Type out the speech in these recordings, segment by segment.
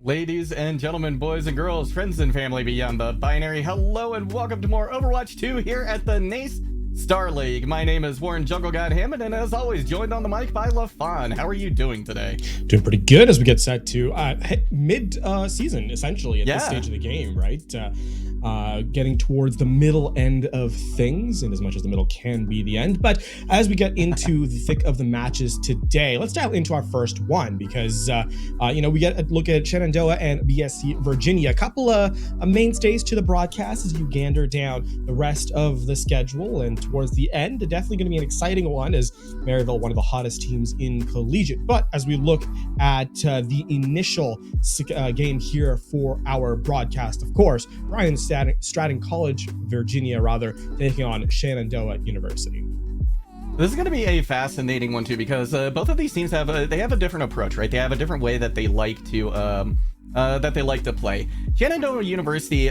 Ladies and gentlemen, boys and girls, friends and family beyond the binary, hello and welcome to more Overwatch 2 here at the NACE Star League. My name is Warren Jungle God Hammond, and as always, joined on the mic by LaFon. How are you doing today? Doing pretty good as we get set to mid-season, essentially, at this stage of the game, right? Getting towards the middle end of things, and as much as the middle can be the end. But as we get into the thick of the matches today, let's dive into our first one because, we get a look at Shen and BSC Virginia, a couple of mainstays to the broadcast as you gander down the rest of the schedule. And towards the end, definitely going to be an exciting one as Maryville, one of the hottest teams in collegiate. But as we look at the initial game here for our broadcast, of course, Ryan Stratton College, Virginia, taking on Shenandoah University. This is going to be a fascinating one too, because both of these teams have a different approach, right? They have a different way that they like to play. Shenandoah University,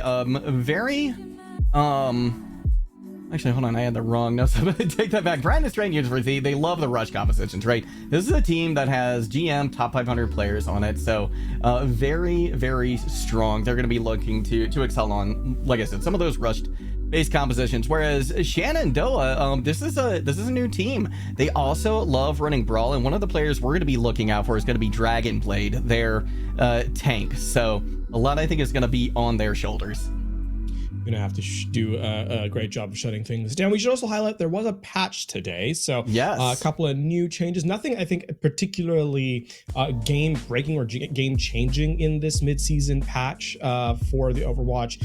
Actually, hold on, I had the wrong notes. I'm gonna take that back. Brandon Strand University, they love the rush compositions, right? This is a team that has GM top 500 players on it, so very, very strong. They're going to be looking to excel on, like I said, some of those rushed base compositions. Whereas Shenandoah, this is a new team. They also love running Brawl, and one of the players we're going to be looking out for is going to be Dragonblade, their tank. So a lot, I think, is going to be on their shoulders. Gonna have to do a great job of shutting things down. We should also highlight there was a patch today, so yes, a couple of new changes. Nothing I think particularly game breaking or game changing in this mid-season patch for the Overwatch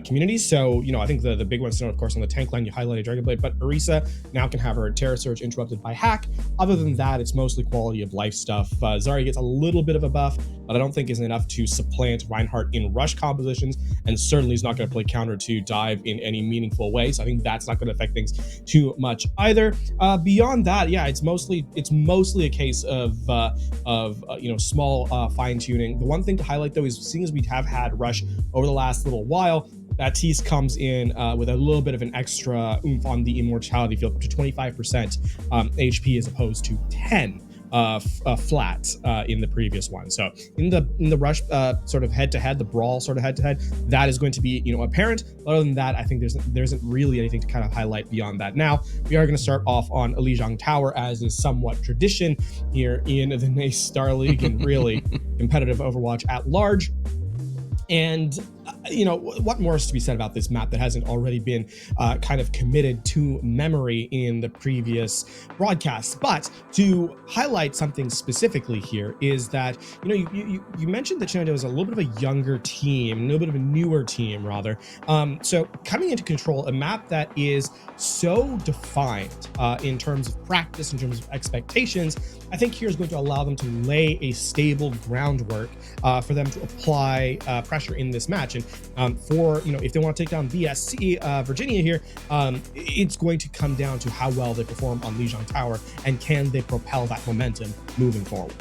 community. So I think the big one's of course on the tank line. You highlighted Dragonblade, but Orisa now can have her Terra Surge interrupted by hack. Other than that, it's mostly quality of life stuff. Zarya gets a little bit of a buff, but I don't think is enough to supplant Reinhardt in rush compositions, and certainly is not going to play counter to dive in any meaningful way. So I think that's not going to affect things too much either. Beyond that, it's mostly a case of small fine tuning. The one thing to highlight though is, seeing as we have had rush over the last little while, Baptiste comes in with a little bit of an extra oomph on the immortality field, up to 25% HP as opposed to 10 flat in the previous one. So in the rush sort of head-to-head, the brawl sort of head-to-head, that is going to be apparent. Other than that, I think there isn't really anything to kind of highlight beyond that. Now we are going to start off on Lijiang Tower, as is somewhat tradition here in the NACE Star League and really competitive Overwatch at large. And what more is to be said about this map that hasn't already been kind of committed to memory in the previous broadcasts? But to highlight something specifically here is that you mentioned that Shenandoah is a little bit of a younger team, a little bit of a newer team rather. So coming into Control, a map that is so defined in terms of practice, in terms of expectations, I think here is going to allow them to lay a stable groundwork for them to apply pressure in this match. And if they want to take down BSC Virginia here, it's going to come down to how well they perform on Lijiang Tower, and can they propel that momentum moving forward.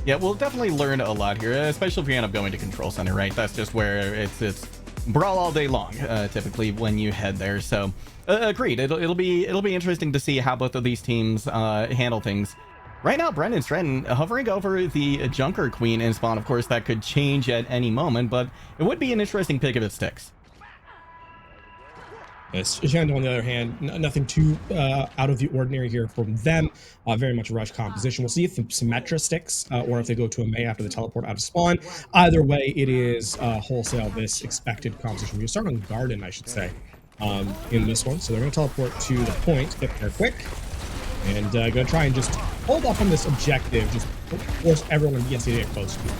Yeah, we'll definitely learn a lot here, especially if we end up going to Control Center, right? That's just where it's brawl all day long, typically when you head there. So agreed. It'll be interesting to see how both of these teams handle things. Right now, Brendan Stratton hovering over the Junker Queen in spawn. Of course, that could change at any moment, but it would be an interesting pick if it sticks. Shenandoah, on the other hand, nothing too out of the ordinary here from them. Very much a rush composition. We'll see if the Symmetra sticks or if they go to a May after the teleport out of spawn. Either way, it is wholesale this expected composition. We start on Garden, I should say, in this one. So they're going to teleport to the point, get there quick. And going to try and just hold off on this objective, just force everyone to get close to it.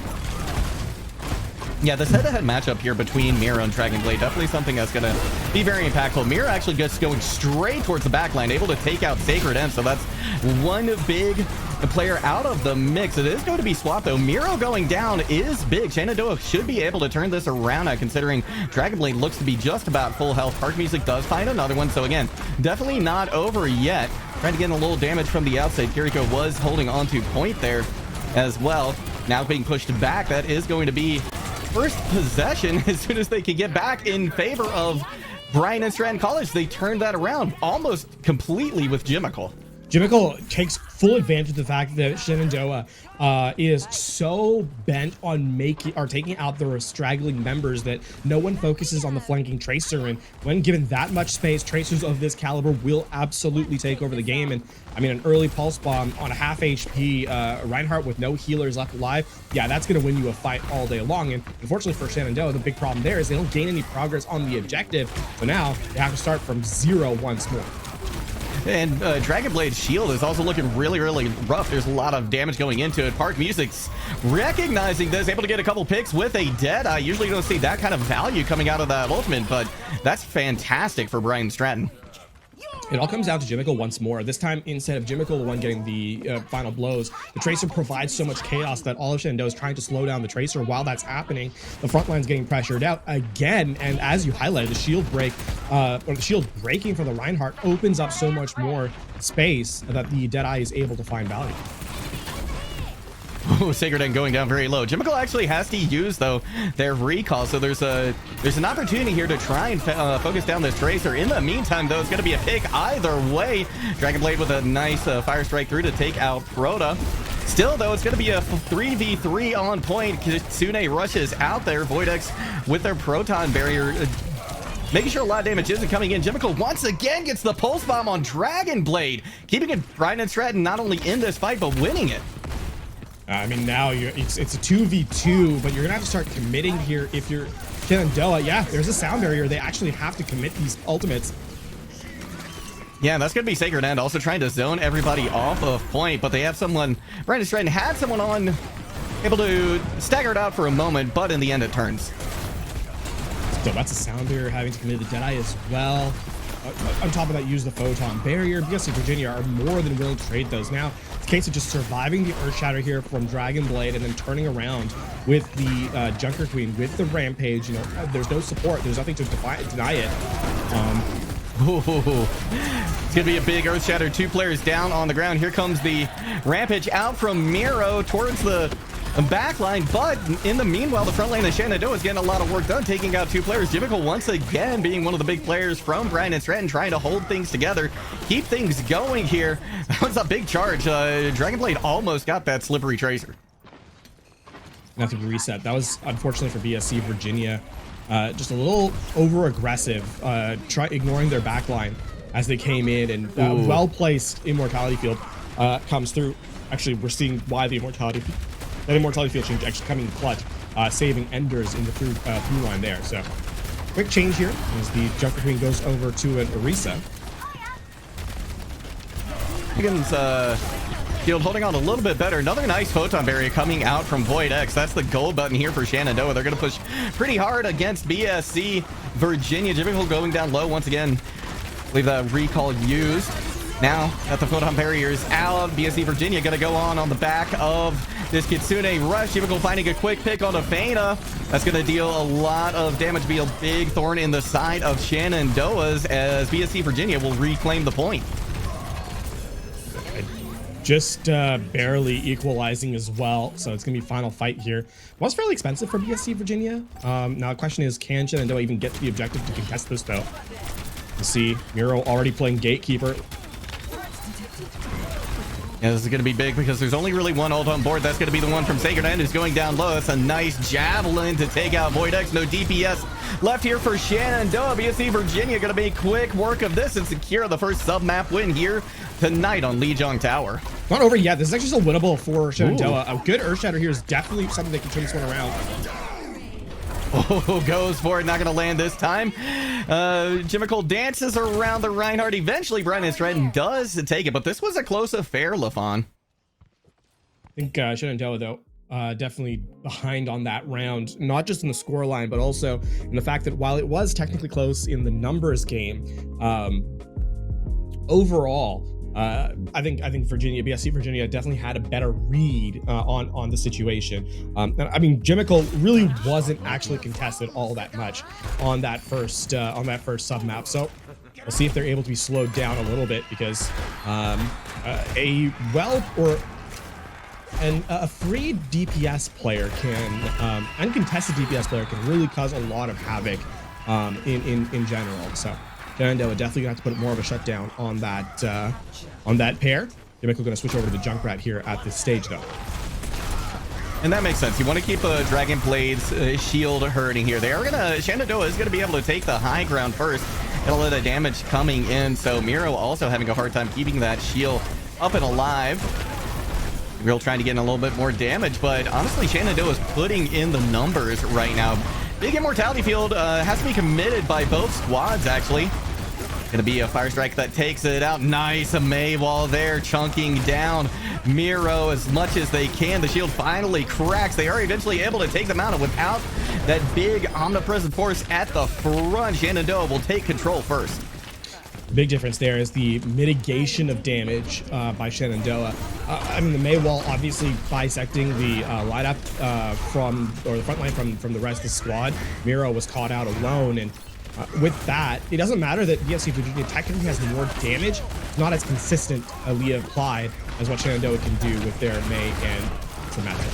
Yeah, this head-to-head matchup here between Mira and Dragonblade, definitely something that's going to be very impactful. Mira actually gets going straight towards the backline, able to take out Sacred M, so that's one big player out of the mix. It is going to be swapped, though. Mira going down is big. Shenandoah should be able to turn this around, considering Dragonblade looks to be just about full health. Park Music does find another one, so again, definitely not over yet. Trying to get a little damage from the outside. Kiriko was holding on to point there as well. Now being pushed back, that is going to be first possession as soon as they can get back in favor of Bryan and Strand College. They turned that around almost completely with Jimmicle. Jimical takes full advantage of the fact that Shenandoah is so bent on taking out the straggling members that no one focuses on the flanking Tracer. And when given that much space, Tracers of this caliber will absolutely take over the game. And I mean, an early pulse bomb on a half HP Reinhardt with no healers left alive, yeah, that's going to win you a fight all day long. And unfortunately for Shenandoah, the big problem there is they don't gain any progress on the objective. So now they have to start from 0 once more. And Dragonblade's shield is also looking really, really rough. There's a lot of damage going into it. Park Music's recognizing this, able to get a couple picks with a Deadeye. Usually you don't see that kind of value coming out of that ultimate, but that's fantastic for Brian Stratton. It all comes down to Jimical once more. This time, instead of Jimical the one getting the final blows, the Tracer provides so much chaos that all of Shenandoah is trying to slow down the Tracer. While that's happening, the front line's getting pressured out again. And as you highlighted, the shield break, or the shield breaking for the Reinhardt opens up so much more space that the Deadeye is able to find value. Oh, Sacred End going down very low. Jimical actually has to use, though, their recall, so there's an opportunity here to try and focus down this Tracer. In the meantime, though, it's going to be a pick either way. Dragonblade with a nice fire strike through to take out Proto. Still, though, it's going to be a 3v3 on point. Kitsune rushes out there. Voidex with their Proton Barrier, making sure a lot of damage isn't coming in. Jimical once again gets the Pulse Bomb on Dragonblade, keeping it Brian and Stratton not only in this fight, but winning it. I mean, now it's a 2v2, but you're gonna have to start committing here if you're Shenandoah. Yeah, there's a sound barrier. They actually have to commit these ultimates. Yeah, that's gonna be Sacred End, also trying to zone everybody off of point, but they have someone, Brandon Stratton had someone on, able to stagger it out for a moment, but in the end it turns. So that's a sound barrier having to commit the Deadeye as well. On top of that, use the Photon Barrier. BSC Virginia are more than willing to trade those. Now, it's a case of just surviving the Earth Shatter here from Dragonblade and then turning around with the Junker Queen, with the Rampage. You know, there's no support. There's nothing to deny it. It's gonna be a big Earth Shatter. 2 players down on the ground. Here comes the Rampage out from Miro towards the backline, but in the meanwhile, the front lane of Shenandoah is getting a lot of work done, taking out 2 players. Jimical once again being one of the big players from Brian and Stratton, trying to hold things together, keep things going here. That was a big charge. Dragonblade almost got that slippery Tracer. Nothing to reset. That was unfortunately for BSC Virginia. Just a little over aggressive, ignoring their backline as they came in, and well-placed Immortality Field comes through. Actually, we're seeing why the Immortality Field change actually coming in clutch, saving Enders in the through line there. So quick change here as the Junker Queen goes over to an Orisa. Higgins Field holding on a little bit better. Another nice Photon Barrier coming out from Void X. That's the gold button here for Shenandoah. They're going to push pretty hard against BSC Virginia. Jimical going down low once again. Leave that recall used. Now that the Photon Barrier is out, BSC Virginia going to go on the back of this Kitsune rush. Jimical finding a quick pick on a Feina. That's going to deal a lot of damage, be a big thorn in the side of Shenandoah's, as BSC Virginia will reclaim the point. Just barely equalizing as well, so it's gonna be final fight here. It was fairly expensive for BSC Virginia. Now the question is, can Shenandoah even get to the objective to contest this though? You see Miro already playing Gatekeeper. Yeah, this is going to be big because there's only really one ult on board. That's going to be the one from Sacred End, who's going down low. That's a nice javelin to take out Void X. No DPS left here for Shenandoah. BSC Virginia going to make quick work of this and secure the first sub-map win here tonight on Lijiang Tower. Not over yet. This is actually still winnable for Shenandoah. A good Earth Shatter here is definitely something they can turn this one around. Oh, goes for it. Not going to land this time. Jimical dances around the Reinhardt. Eventually, Brian and Stratton does take it, but this was a close affair, LaFon. I think Shenandoah, though, definitely behind on that round, not just in the scoreline, but also in the fact that while it was technically close in the numbers game, overall, I think BSC Virginia definitely had a better read on the situation. I mean, Jimical really wasn't actually contested all that much on that first sub map. So we'll see if they're able to be slowed down a little bit, because a free DPS player can, uncontested DPS player can really cause a lot of havoc in general. So Shenandoah definitely gonna have to put more of a shutdown on that pair. Yumiko gonna switch over to the Junkrat here at this stage though. And that makes sense. You want to keep Dragon Blade's shield hurting here. They are gonna, Shenandoah is gonna be able to take the high ground first. And a lot of damage coming in. So Miro also having a hard time keeping that shield up and alive. Real trying to get in a little bit more damage, but honestly, Shenandoah is putting in the numbers right now. Big immortality field has to be committed by both squads, actually. Gonna be a fire strike that takes it out. Nice, a May wall there, chunking down Miro as much as they can. The shield finally cracks. They are eventually able to take them out, and without that big omnipresent force at the front, Shenandoah will take control first. The big difference there is the mitigation of damage by Shenandoah. I mean, the May wall obviously bisecting the lineup or the front line from the rest of the squad. Miro was caught out alone, and with that, it doesn't matter that BFC Virginia technically has more damage, not as consistent applied as what Shenandoah can do with their May and Symmetric.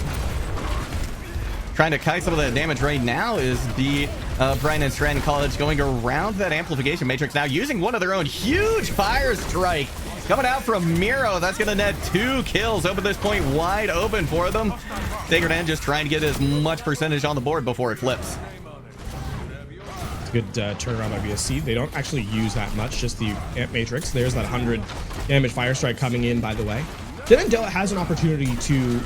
Trying to kite some of that damage right now is the Brian and Stratton College going around that amplification matrix now, using one of their own. Huge fire strike coming out from Miro. That's going to net 2 kills. Open this point wide open for them. Sacred End just trying to get as much percentage on the board before it flips. Good turnaround by BSC. They don't actually use that much, just the amp matrix. There's that 100 damage fire strike coming in, by the way. Shenandoah has an opportunity to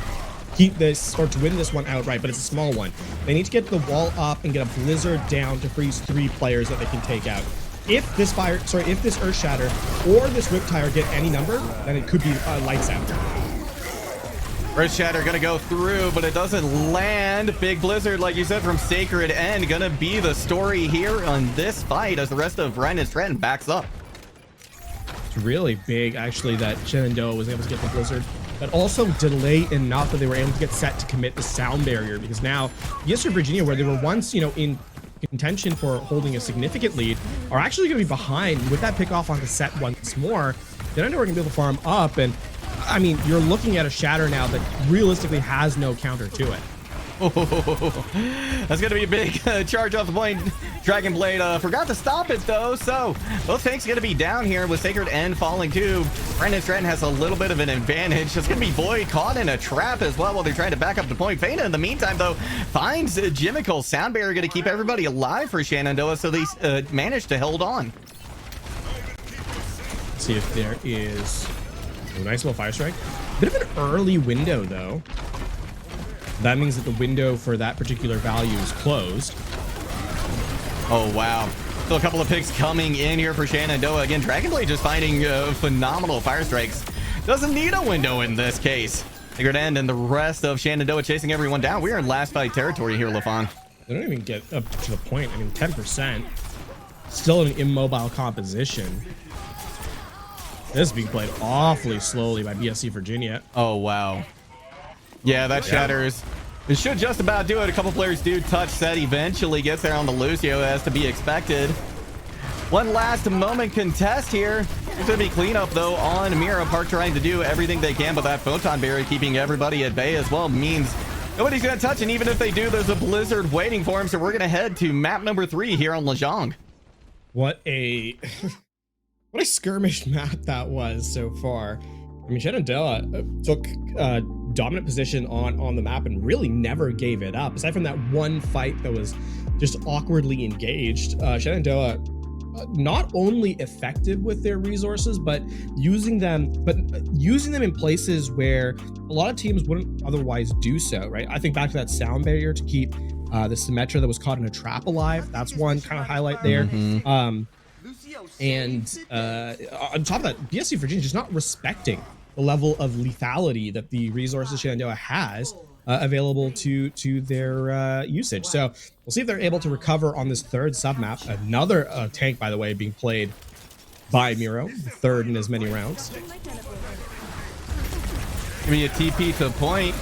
keep this or to win this one outright, but it's a small one. They need to get the wall up and get a blizzard down to freeze 3 players that they can take out. If this Earth Shatter or this Riptire get any number, then it could be lights out. Earth Shatter gonna go through, but it doesn't land. Big blizzard, like you said, from Sacred End, gonna be the story here on this fight as the rest of Brian and Stratton backs up. It's really big, actually, that Shenandoah was able to get the blizzard. But also delay enough that they were able to get set to commit the sound barrier, because now BSC Virginia, where they were once, in contention for holding a significant lead, are actually going to be behind with that pick off on the set once more. Then I know we're going to be able to farm up, and I mean, you're looking at a Shatter now that realistically has no counter to it. Oh, that's gonna be a big charge off the point. Dragon Blade forgot to stop it though, so both tanks gonna be down here with Sacred End falling too. Brandon Stratton has a little bit of an advantage. It's gonna be Void caught in a trap as well while they're trying to back up the point. Fana in the meantime though finds Jimmicle. Sound barrier gonna keep everybody alive for Shenandoah, so they managed to hold on. Let's see if there is a nice little fire strike. Bit of an early window though. That means that the window for that particular value is closed. Oh, wow. So a couple of picks coming in here for Shenandoah. Again, Dragon Blade just finding phenomenal fire strikes. Doesn't need a window in this case. Sacred End and the rest of Shenandoah chasing everyone down. We are in last fight territory here, LaFon. They don't even get up to the point. I mean, 10%. Still an immobile composition. This is being played awfully slowly by BSC Virginia. Oh, wow. Yeah, that shatters. It should just about do it. A couple players do touch set. Eventually gets there on the Lucio as to be expected. One last moment contest here. There's going to be cleanup though on Mira Park, trying to do everything they can, but that photon barrier keeping everybody at bay as well means nobody's going to touch. And even if they do, there's a blizzard waiting for him. So we're going to head to map number 3 here on Lejong. What a what a skirmish map that was so far. I mean, Shenandoah took a dominant position on the map and really never gave it up. Aside from that one fight that was just awkwardly engaged, Shenandoah not only effective with their resources, but using them in places where a lot of teams wouldn't otherwise do so, right? I think back to that sound barrier to keep the Symmetra that was caught in a trap alive. That's one kind of highlight there. And on top of that, BSC Virginia just not respecting the level of lethality that the resources Shenandoah has available to their usage. So we'll see if they're able to recover on this third submap. Another tank, by the way, being played by Miro, third in as many rounds. Give me a TP to point.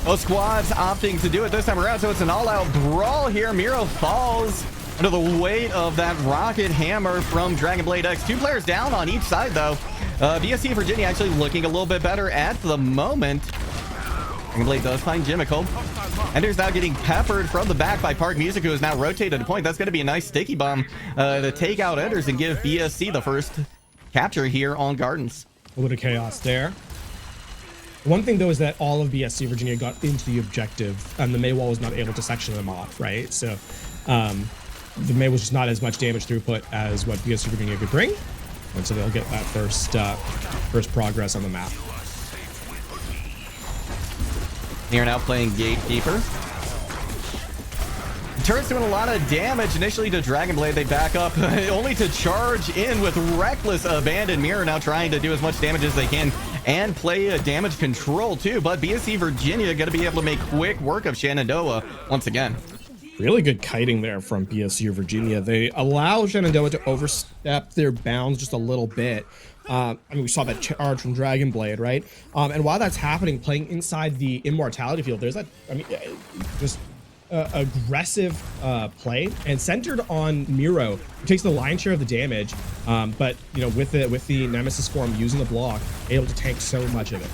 Both squads opting to do it this time around, so it's an all-out brawl here. Miro falls under the weight of that rocket hammer from Dragon Blade X. 2 players down on each side though. BSC Virginia actually looking a little bit better at the moment. Blade does find Jimmicle. Ender's now getting peppered from the back by Park Music, who is now rotated to point. That's going to be a nice sticky bomb to take out Enders and give BSC the first capture here on Gardens. A little chaos there. One thing though is that all of BSC Virginia got into the objective and the Mei wall was not able to section them off, right? So the Mei was just not as much damage throughput as what BSC Virginia could bring. And so they'll get that first progress on the map. Here now playing Gatekeeper. Turret's doing a lot of damage initially to Dragon Blade. They back up only to charge in with reckless abandon. Mirror now trying to do as much damage as they can and play a damage control too. But BSC Virginia going to be able to make quick work of Shenandoah once again. Really good kiting there from BSC Virginia. They allow Shenandoah to overstep their bounds just a little bit. I mean, we saw that charge from Dragon Blade, right? And while that's happening, playing inside the Immortality field, there's that, I mean, just aggressive play and centered on Miro, who takes the lion's share of the damage. But, you know, with the Nemesis form using the block, able to tank so much of it.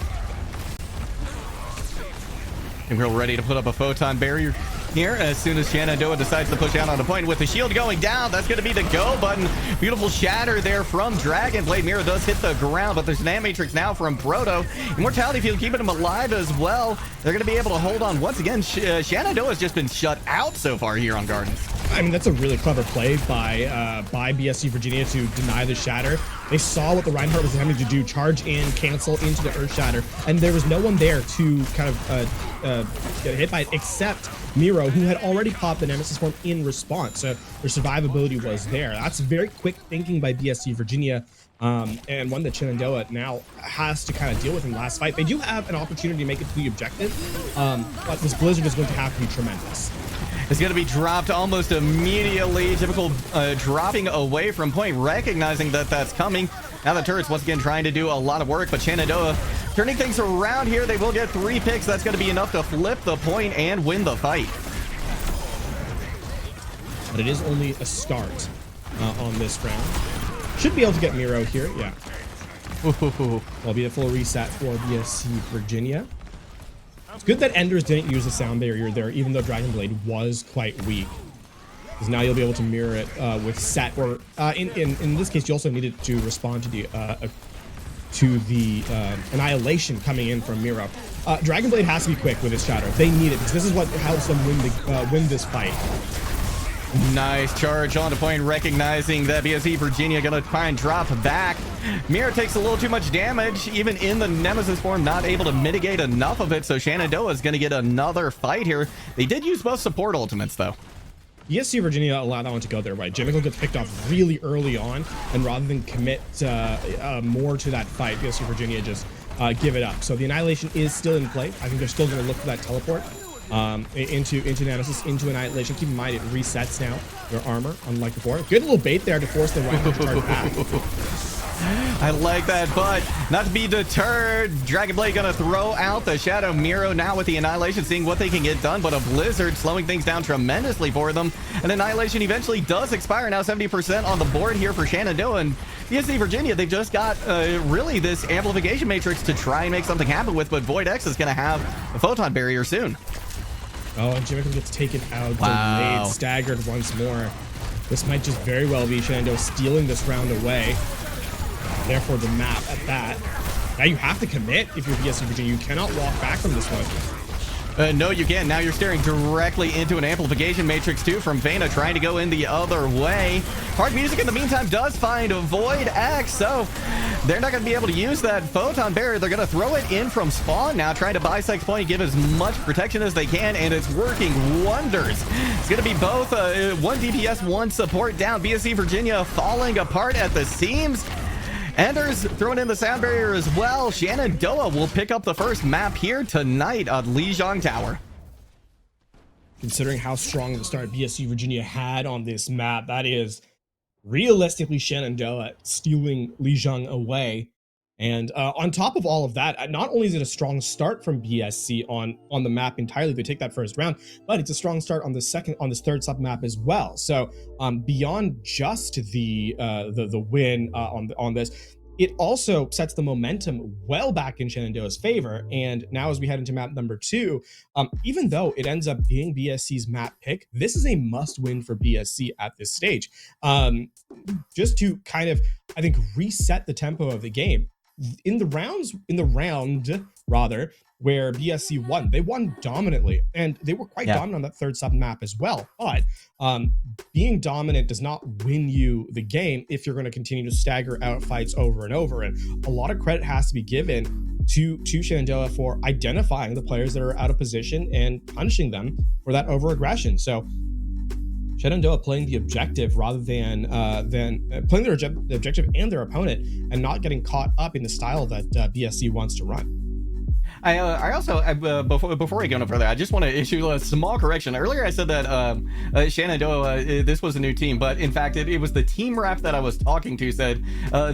And we're ready to put up a photon barrier here as soon as Shenandoah decides to push out on the point with the shield going down. That's going to be the go button. Beautiful shatter there from Dragon Blade. Mira does hit the ground, but there's an Matrix now from Proto. Immortality field keeping him alive as well. They're going to be able to hold on once again. Shenandoah has just been shut out so far here on Gardens. I mean, that's a really clever play by BSC Virginia to deny the shatter. They saw what the Reinhardt was having to do, charge in, cancel into the Earth Shatter, and there was no one there to kind of get hit by it except Miro, who had already popped the Nemesis form in response. So their survivability was there. That's very quick thinking by BSC Virginia, and one that Shenandoah now has to kind of deal with in the last fight. They do have an opportunity to make it to the objective, but this Blizzard is going to have to be tremendous. It's going to be dropped almost immediately. Typical dropping away from point, recognizing that that's coming. Now the turret's once again trying to do a lot of work, but Shenandoah turning things around here. They will get 3 picks. That's going to be enough to flip the point and win the fight. But it is only a start on this round. Should be able to get Miro here. Yeah. That'll be a full reset for BSC Virginia. It's good that Enders didn't use the sound barrier there, even though Dragon Blade was quite weak. Because now you'll be able to mirror it with set, or in this case, you also needed to respond to the annihilation coming in from Miro. Dragon Blade has to be quick with his shatter. They need it because this is what helps them win this fight. Nice charge on the point, recognizing that BSC Virginia gonna try and drop back. Mira takes a little too much damage, even in the Nemesis form, not able to mitigate enough of it, so Shenandoah is gonna get another fight here. They did use both support ultimates, though. BSC Virginia allowed that one to go their way. Jimmicle gets picked off really early on, and rather than commit more to that fight, BSC Virginia just give it up. So the Annihilation is still in play. I think they're still gonna look for that teleport. Into Nemesis, into Annihilation. Keep in mind, it resets now your armor, unlike before. Good little bait there to force the Reinhardt to charge back. I like that, but not to be deterred. Dragon Blade gonna throw out the Shadow Miro now with the Annihilation, seeing what they can get done, but a Blizzard slowing things down tremendously for them. And Annihilation eventually does expire. Now 70% on the board here for Shenandoah, and BSC Virginia, they've just got really this amplification matrix to try and make something happen with, but Void X is gonna have a photon barrier soon. Oh, and Jimmicle gets taken out, Wow. delayed, staggered once more. This might just very well be Shenandoah stealing this round away. Therefore, the map at that. Now you have to commit if you're BSC Virginia. You cannot walk back from this one. No, you can't. Now you're staring directly into an amplification matrix too from Vayna, trying to go in the other way. Hard Music in the meantime does find a Void X, so they're not going to be able to use that photon barrier. They're going to throw it in from spawn now, trying to buy Sex Point, give as much protection as they can, and it's working wonders. It's going to be both 1 DPS, 1 support down. BSC Virginia falling apart at the seams. Enders throwing in the sound barrier as well. Shenandoah will pick up the first map here tonight on Lijiang Tower. Considering how strong of a start BSC Virginia had on this map, that is realistically Shenandoah stealing Lijiang away. And on top of all of that, not only is it a strong start from BSC on the map entirely, they take that first round, but it's a strong start on this third sub map as well. So beyond just the win on this, it also sets the momentum well back in Shenandoah's favor. And now as we head into map number 2, even though it ends up being BSC's map pick, this is a must win for BSC at this stage. Just to kind of, I think, reset the tempo of the game. In the round rather, where BSC won, they won dominantly, and they were quite dominant on that third sub map as well. But being dominant does not win you the game if you're going to continue to stagger out fights over and over. And a lot of credit has to be given to Shenandoah for identifying the players that are out of position and punishing them for that over aggression. So Shenandoah playing the objective rather than playing the objective and their opponent, and not getting caught up in the style that BSC wants to run. I also, before we go no further, I just want to issue a small correction. Earlier I said that Shenandoah, this was a new team, but in fact it was the team rep that I was talking to said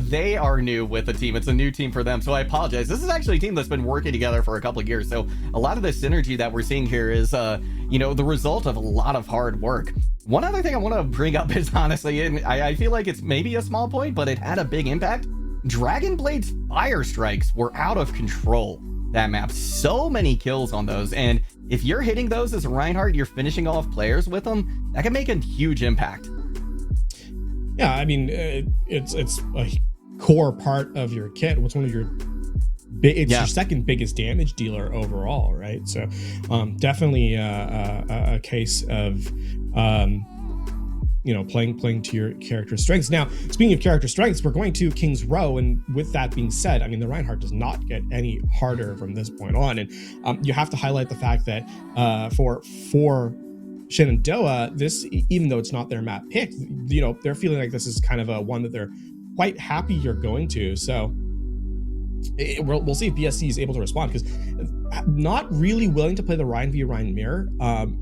they are new with the team. It's a new team for them, so I apologize. This is actually a team that's been working together for a couple of years, so a lot of the synergy that we're seeing here is the result of a lot of hard work. One other thing I want to bring up is, honestly, and I feel like it's maybe a small point, but it had a big impact. Dragonblade's fire strikes were out of control that map. So many kills on those, and if you're hitting those as a Reinhardt, you're finishing off players with them, that can make a huge impact. Yeah, I mean, it's a core part of your kit. What's one of your your second biggest damage dealer overall, right? So definitely a case of playing to your character strengths. Now, speaking of character strengths, we're going to King's Row, and with that being said, I mean, the Reinhardt does not get any harder from this point on, and you have to highlight the fact that for Shenandoah, this, even though it's not their map pick, they're feeling like this is kind of a one that they're quite happy you're going to. So we'll see if BSC is able to respond, because not really willing to play the Ryan v Ryan mirror,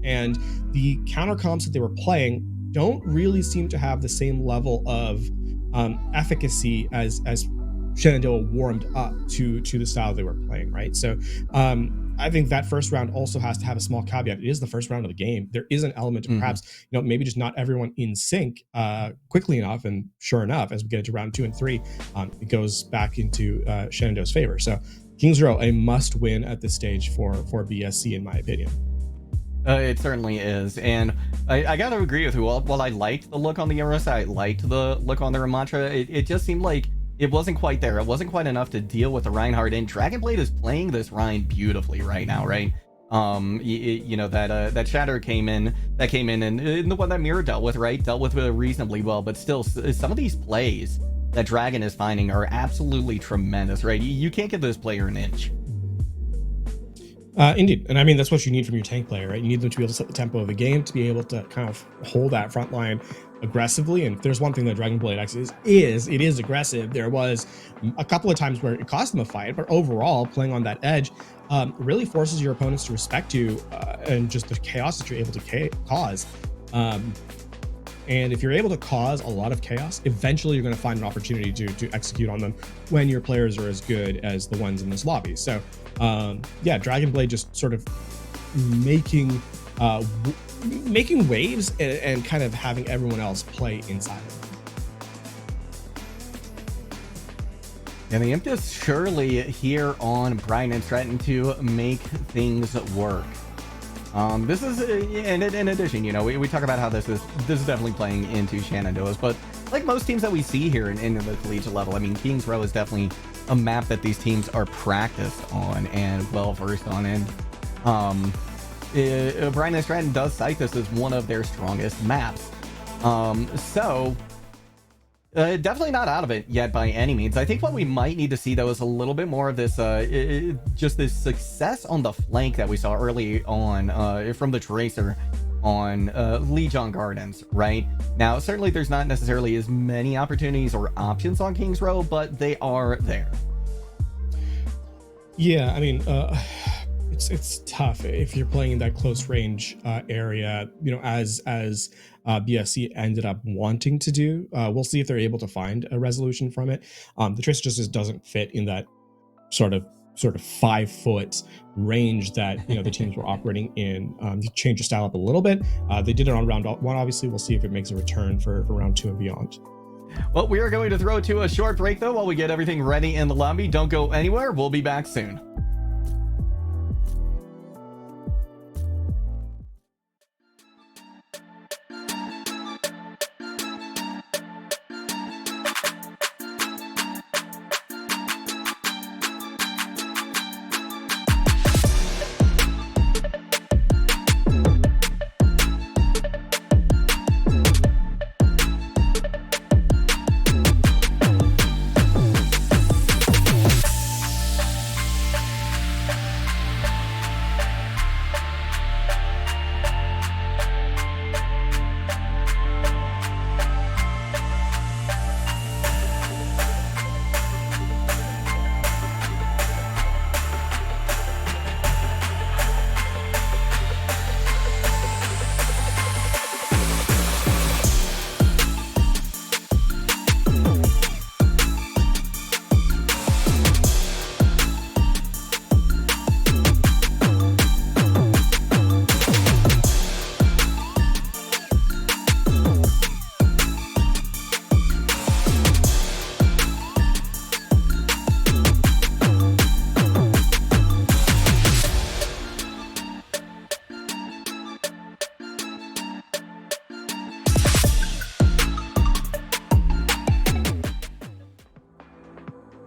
and the counter comps that they were playing don't really seem to have the same level of efficacy as Shenandoah warmed up to the style they were playing, right? So I think that first round also has to have a small caveat. It is the first round of the game. There is an element of perhaps, maybe just not everyone in sync quickly enough. And sure enough, as we get into round 2 and 3, it goes back into Shenandoah's favor. So King's Row, a must win at this stage for BSC, in my opinion. It certainly is, and I gotta agree with you. While I liked the look on the Ursa, I liked the look on the Ramantra, it just seemed like it wasn't quite there. It wasn't quite enough to deal with the Reinhardt, and Dragonblade is playing this Rein beautifully right now, right? That Shatter came in, and the one that Mirror dealt with reasonably well, but still, some of these plays that Dragon is finding are absolutely tremendous, right? You can't give this player an inch. Indeed. And I mean, that's what you need from your tank player, right? You need them to be able to set the tempo of the game, to be able to kind of hold that front line aggressively. And if there's one thing that Dragonblade actually it is aggressive. There was a couple of times where it cost them a fight, but overall, playing on that edge really forces your opponents to respect you and just the chaos that you're able to cause. And if you're able to cause a lot of chaos, eventually you're going to find an opportunity to execute on them when your players are as good as the ones in this lobby. So Dragonblade just sort of making waves and kind of having everyone else play inside of them. And the Imp is surely here on Brian and Stratton to make things work. This is, in addition, we talk about how this is definitely playing into Shenandoah's, but like most teams that we see here in the collegiate level, I mean, King's Row is definitely a map that these teams are practiced on and well versed on, and Brian and Stratton does cite this as one of their strongest maps. Definitely not out of it yet by any means. I think what we might need to see, though, is a little bit more of this, just this success on the flank that we saw early on from the Tracer on Lijiang Gardens, right? Now, certainly there's not necessarily as many opportunities or options on King's Row, but they are there. Yeah, I mean, it's tough if you're playing in that close range area, as BSC ended up wanting to do. We'll see if they're able to find a resolution from it. The Tracer just doesn't fit in that sort of 5-foot range that the teams were operating in. You change your style up a little bit. They did it on round 1, obviously. We'll see if it makes a return for round 2 and beyond. Well, we are going to throw to a short break, though, while we get everything ready in the lobby. Don't go anywhere. We'll be back soon.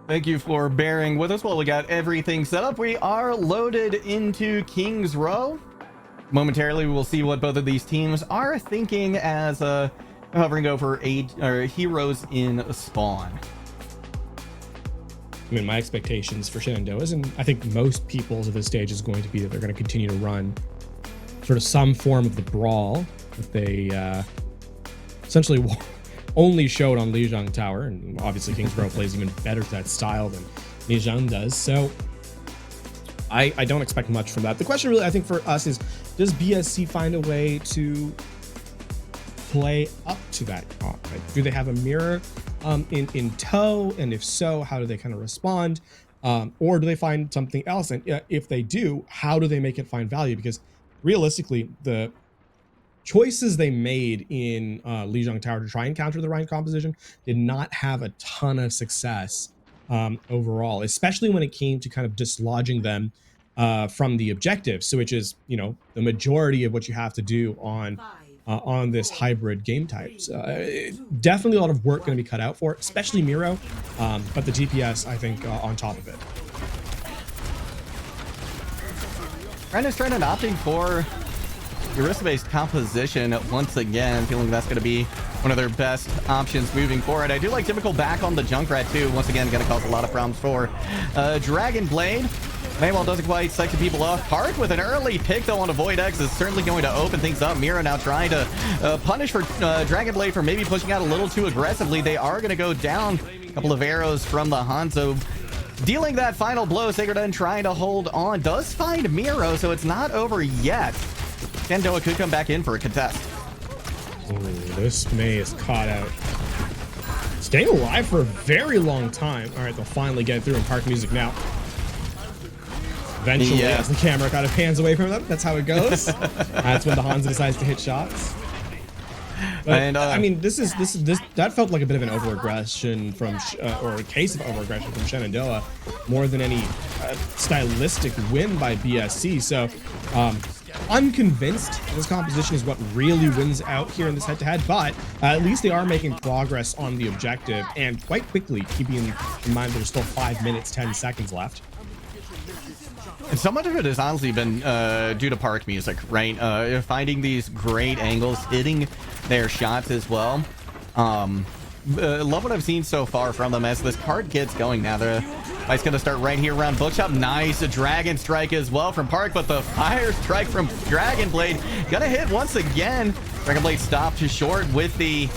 Thank you for bearing with us while we got everything set up. We are loaded into King's Row. Momentarily, we will see what both of these teams are thinking as hovering over heroes in spawn. I mean, my expectations for Shenandoah's, and I think most people's at this stage, is going to be that they're going to continue to run sort of some form of the brawl that they essentially only showed on Lijiang Tower, and obviously King's Row plays even better to that style than Lijiang does. So I don't expect much from that. The question really, I think, for us is, does BSC find a way to play up to that comp? Right? Do they have a mirror in tow? And if so, how do they kind of respond? Or do they find something else? And if they do, how do they make it find value? Because realistically, the choices they made in Lijiang Tower to try and counter the Rhine composition did not have a ton of success overall, especially when it came to kind of dislodging them from the objective. So which is, you know, the majority of what you have to do on this hybrid game types. Definitely a lot of work going to be cut out for it, especially Miro, but the DPS, I think, on top of it. Ren is trying and opting for Orisa-based composition once again, feeling that's going to be one of their best options moving forward. I do like typical back on the Junkrat too. Once again, going to cause a lot of problems for Dragon Blade. Maywell doesn't quite second people off. Park with an early pick though on a Void X is certainly going to open things up. Mira now trying to punish for Dragon Blade for maybe pushing out a little too aggressively. They are going to go down. A couple of arrows from the Hanzo dealing that final blow. Sacred End trying to hold on. Does find Miro, so it's not over yet. Shenandoah could come back in for a contest. Ooh, this May is caught out. Staying alive for a very long time. All right, they'll finally get through and Park music now. Eventually, as the camera kind of pans away from them, that's how it goes. That's when the Hanzo decides to hit shots. But, and I mean, that felt like a bit of an overaggression from, or a case of overaggression from Shenandoah, more than any stylistic win by BSC. So, unconvinced this composition is what really wins out here in this head-to-head, but at least they are making progress on the objective, and quite quickly, keeping in mind there's still 5 minutes 10 seconds left. And so much of it has honestly been due to Park music, right? Finding these great angles, hitting their shots as well. Love what I've seen so far from them as this card gets going now. The fight's going to start right here around Bookshop. Nice Dragon Strike as well from Park, but the Fire Strike from Dragon Blade gonna hit once again. Dragon Blade stopped short with the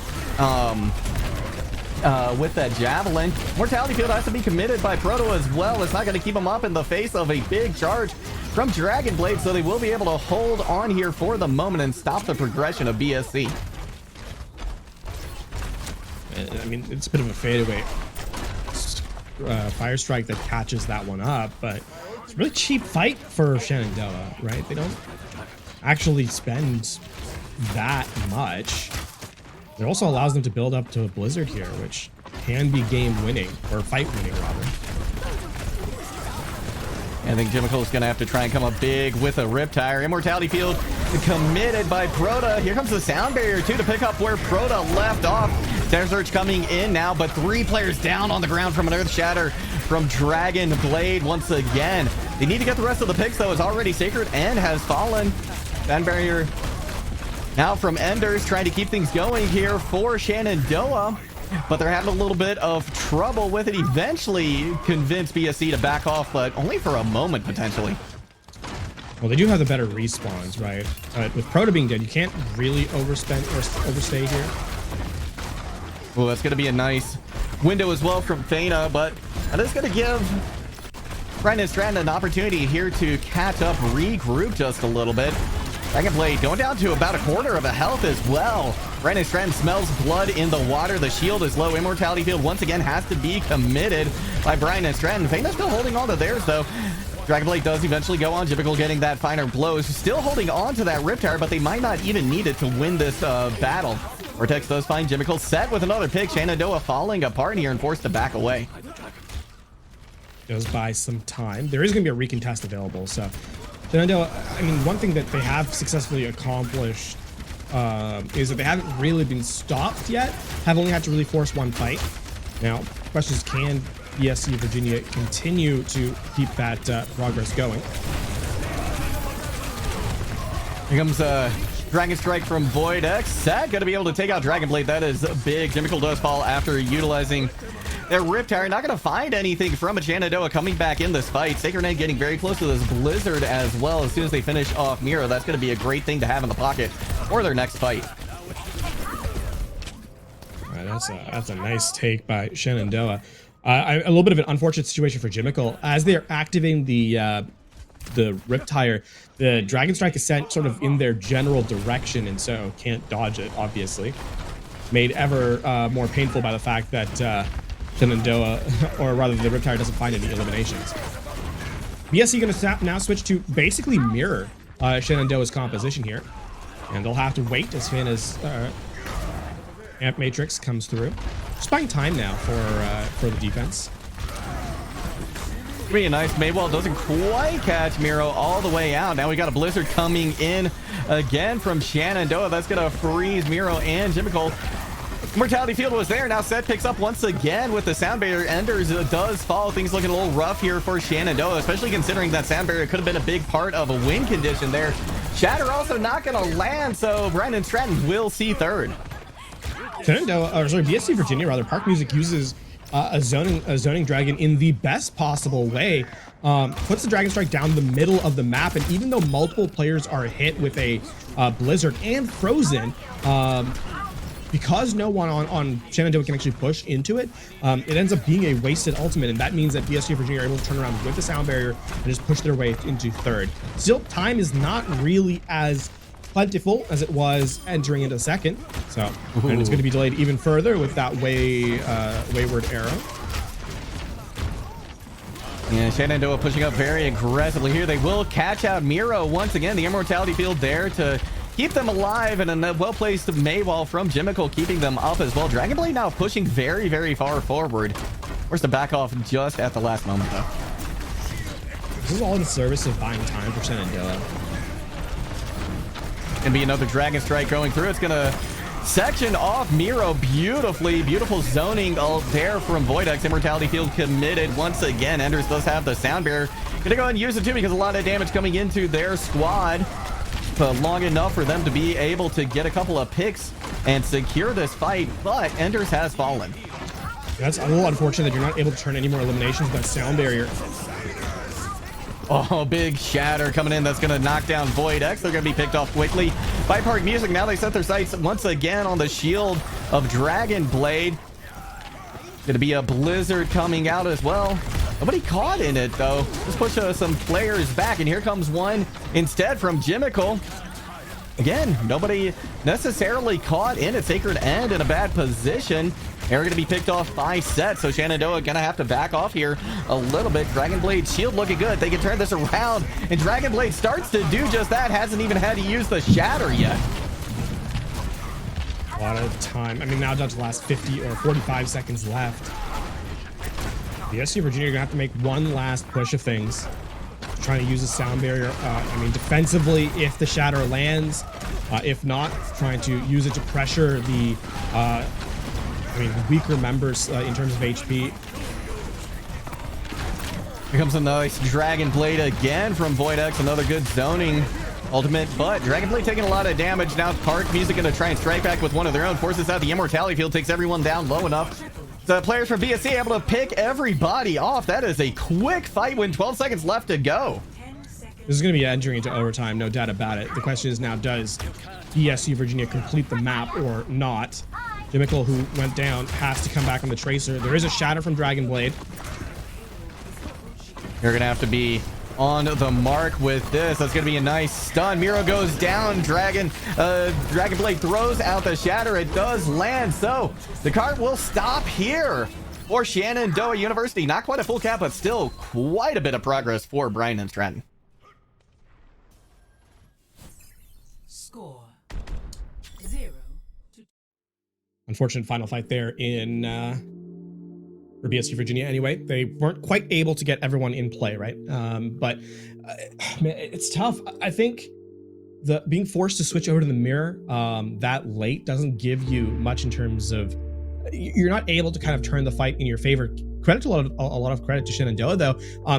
with that Javelin. Mortality Field has to be committed by Proto as well. It's not going to keep him up in the face of a big charge from Dragon Blade, so they will be able to hold on here for the moment and stop the progression of BSC. I mean, it's a bit of a fadeaway Fire Strike that catches that one up, but it's a really cheap fight for Shenandoah, right? They don't actually spend that much. It also allows them to build up to a blizzard here, which can be game winning, or fight winning rather. I think Jimical is going to have to try and come up big with a Riptire. Immortality Field committed by Proto. Here comes the sound barrier too to pick up where Proto left off. Terror Surge coming in now, but 3 players down on the ground from an Earth Shatter from Dragon Blade once again. They need to get the rest of the picks though, as already Sacred End has fallen. Sound barrier now from Enders, trying to keep things going here for Shenandoah, but they're having a little bit of trouble with it. Eventually convinced BSC to back off, but only for a moment potentially. Well, they do have the better respawns, right? But with Proto being dead, you can't really overspend or overstay here. Well, that's going to be a nice window as well from Fena, but that is going to give Brandon Stratton an opportunity here to catch up, regroup just a little bit. Dragon Blade going down to about a quarter of a health as well. Brandon Stratton smells blood in the water. The shield is low. Immortality Field once again has to be committed by Brandon Stratton. Fena's still holding on to theirs though. Dragon Blade does eventually go on. Jimical getting that finer blows. Still holding on to that Riptire, but they might not even need it to win this battle. Vortex does find Jimical set with another pick. Shenandoah falling apart here and forced to back away. Does buy some time. There is going to be a recontest available, so Shenandoah, I mean, one thing that they have successfully accomplished is that they haven't really been stopped yet, have only had to really force one fight. Now, the question is, can BSC Virginia continue to keep that progress going? Here comes Dragon Strike from Void X. Sad going to be able to take out Dragon Blade. That is big. Jimical does fall after utilizing their Riptire. Not going to find anything from it. Shenandoah coming back in this fight. Sacred End getting very close to this Blizzard as well. As soon as they finish off Miro, that's going to be a great thing to have in the pocket for their next fight. All right, that's a nice take by Shenandoah. A little bit of an unfortunate situation for Jimical. As they're activating the Riptire, the Dragon Strike is sent sort of in their general direction, and so can't dodge it, obviously. Made ever more painful by the fact that Shenandoah, or rather the Riptire, doesn't find any eliminations. BSC going to now switch to basically mirror Shenandoah's composition here, and they'll have to wait as soon as Amp Matrix comes through. Just buying time now for the defense. Pretty nice. Maywell doesn't quite catch Miro all the way out. Now we got a Blizzard coming in again from Shenandoah. That's going to freeze Miro and Jimical. Immortality Field was there. Now Set picks up once again with the sound barrier. Enders does fall. Things looking a little rough here for Shenandoah, especially considering that sound barrier could have been a big part of a win condition there. Shatter also not going to land, so Brandon Stratton will see third. BSC Virginia, rather, Park Music uses a zoning dragon in the best possible way. Puts the Dragon Strike down the middle of the map, and even though multiple players are hit with a Blizzard and Frozen, because no one on Shenandoah can actually push into it, it ends up being a wasted ultimate, and that means that BSC Virginia are able to turn around with the sound barrier and just push their way into third. Still, time is not really as plentiful as it was entering into second, so and it's going to be delayed even further with that wayward arrow. Yeah, Shenandoah pushing up very aggressively here. They will catch out Miro once again. The Immortality Field there to keep them alive, and a well-placed Maywall from Jimical keeping them up as well. Dragon Blade now pushing very, very far forward. Forced to back off just at the last moment, though. This is all in service of buying time for Shenandoah. Gonna be another Dragon Strike going through. It's gonna section off Miro beautifully. Beautiful zoning all there from Void X. Immortality Field committed once again. Enders does have the sound barrier. Gonna go and use it too because a lot of damage coming into their squad. But long enough for them to be able to get a couple of picks and secure this fight, but Enders has fallen. That's a little unfortunate that you're not able to turn any more eliminations with that sound barrier. Oh, big shatter coming in. That's going to knock down Void X. They're going to be picked off quickly by Park Music. Now they set their sights once again on the shield of Dragon Blade. Going to be a Blizzard coming out as well. Nobody caught in it, though. Let's push some players back, and here comes one instead from Jimical. Again, nobody necessarily caught in it. Sacred End in a bad position. They're going to be picked off by Set, so Shenandoah going to have to back off here a little bit. Dragon Blade shield looking good. They can turn this around, and Dragon Blade starts to do just that. Hasn't even had to use the shatter yet. A lot of time. I mean, now down to the last 50 or 45 seconds left. BSC Virginia are gonna have to make one last push of things. Trying to use a sound barrier. I mean, defensively, if the shatter lands, if not, trying to use it to pressure the, weaker members in terms of HP. Here comes a nice Dragon Blade again from Void X. Another good zoning ultimate, but Dragon Blade taking a lot of damage. Now Park Music going to try and strike back with one of their own. Forces out the Immortality Field, takes everyone down low enough. The players from BSC able to pick everybody off. That is a quick fight when 12 seconds left to go. This is going to be entering into overtime, no doubt about it. The question is now, does BSC Virginia complete the map or not? Jimical, who went down, has to come back on the Tracer. There is a shatter from Dragon Blade. You're going to have to be on the mark with this. That's going to be a nice stun. Miro goes down. Dragon Blade throws out the shatter. It does land. So the card will stop here for Shenandoah University. Not quite a full cap, but still quite a bit of progress for Brian and Stratton. Score 0-2. Unfortunate final fight there in for BSC Virginia. Anyway, they weren't quite able to get everyone in play, right? But man, it's tough. I think the being forced to switch over to the mirror that late doesn't give you much in terms of, you're not able to kind of turn the fight in your favor. Credit to a lot of credit to Shenandoah though,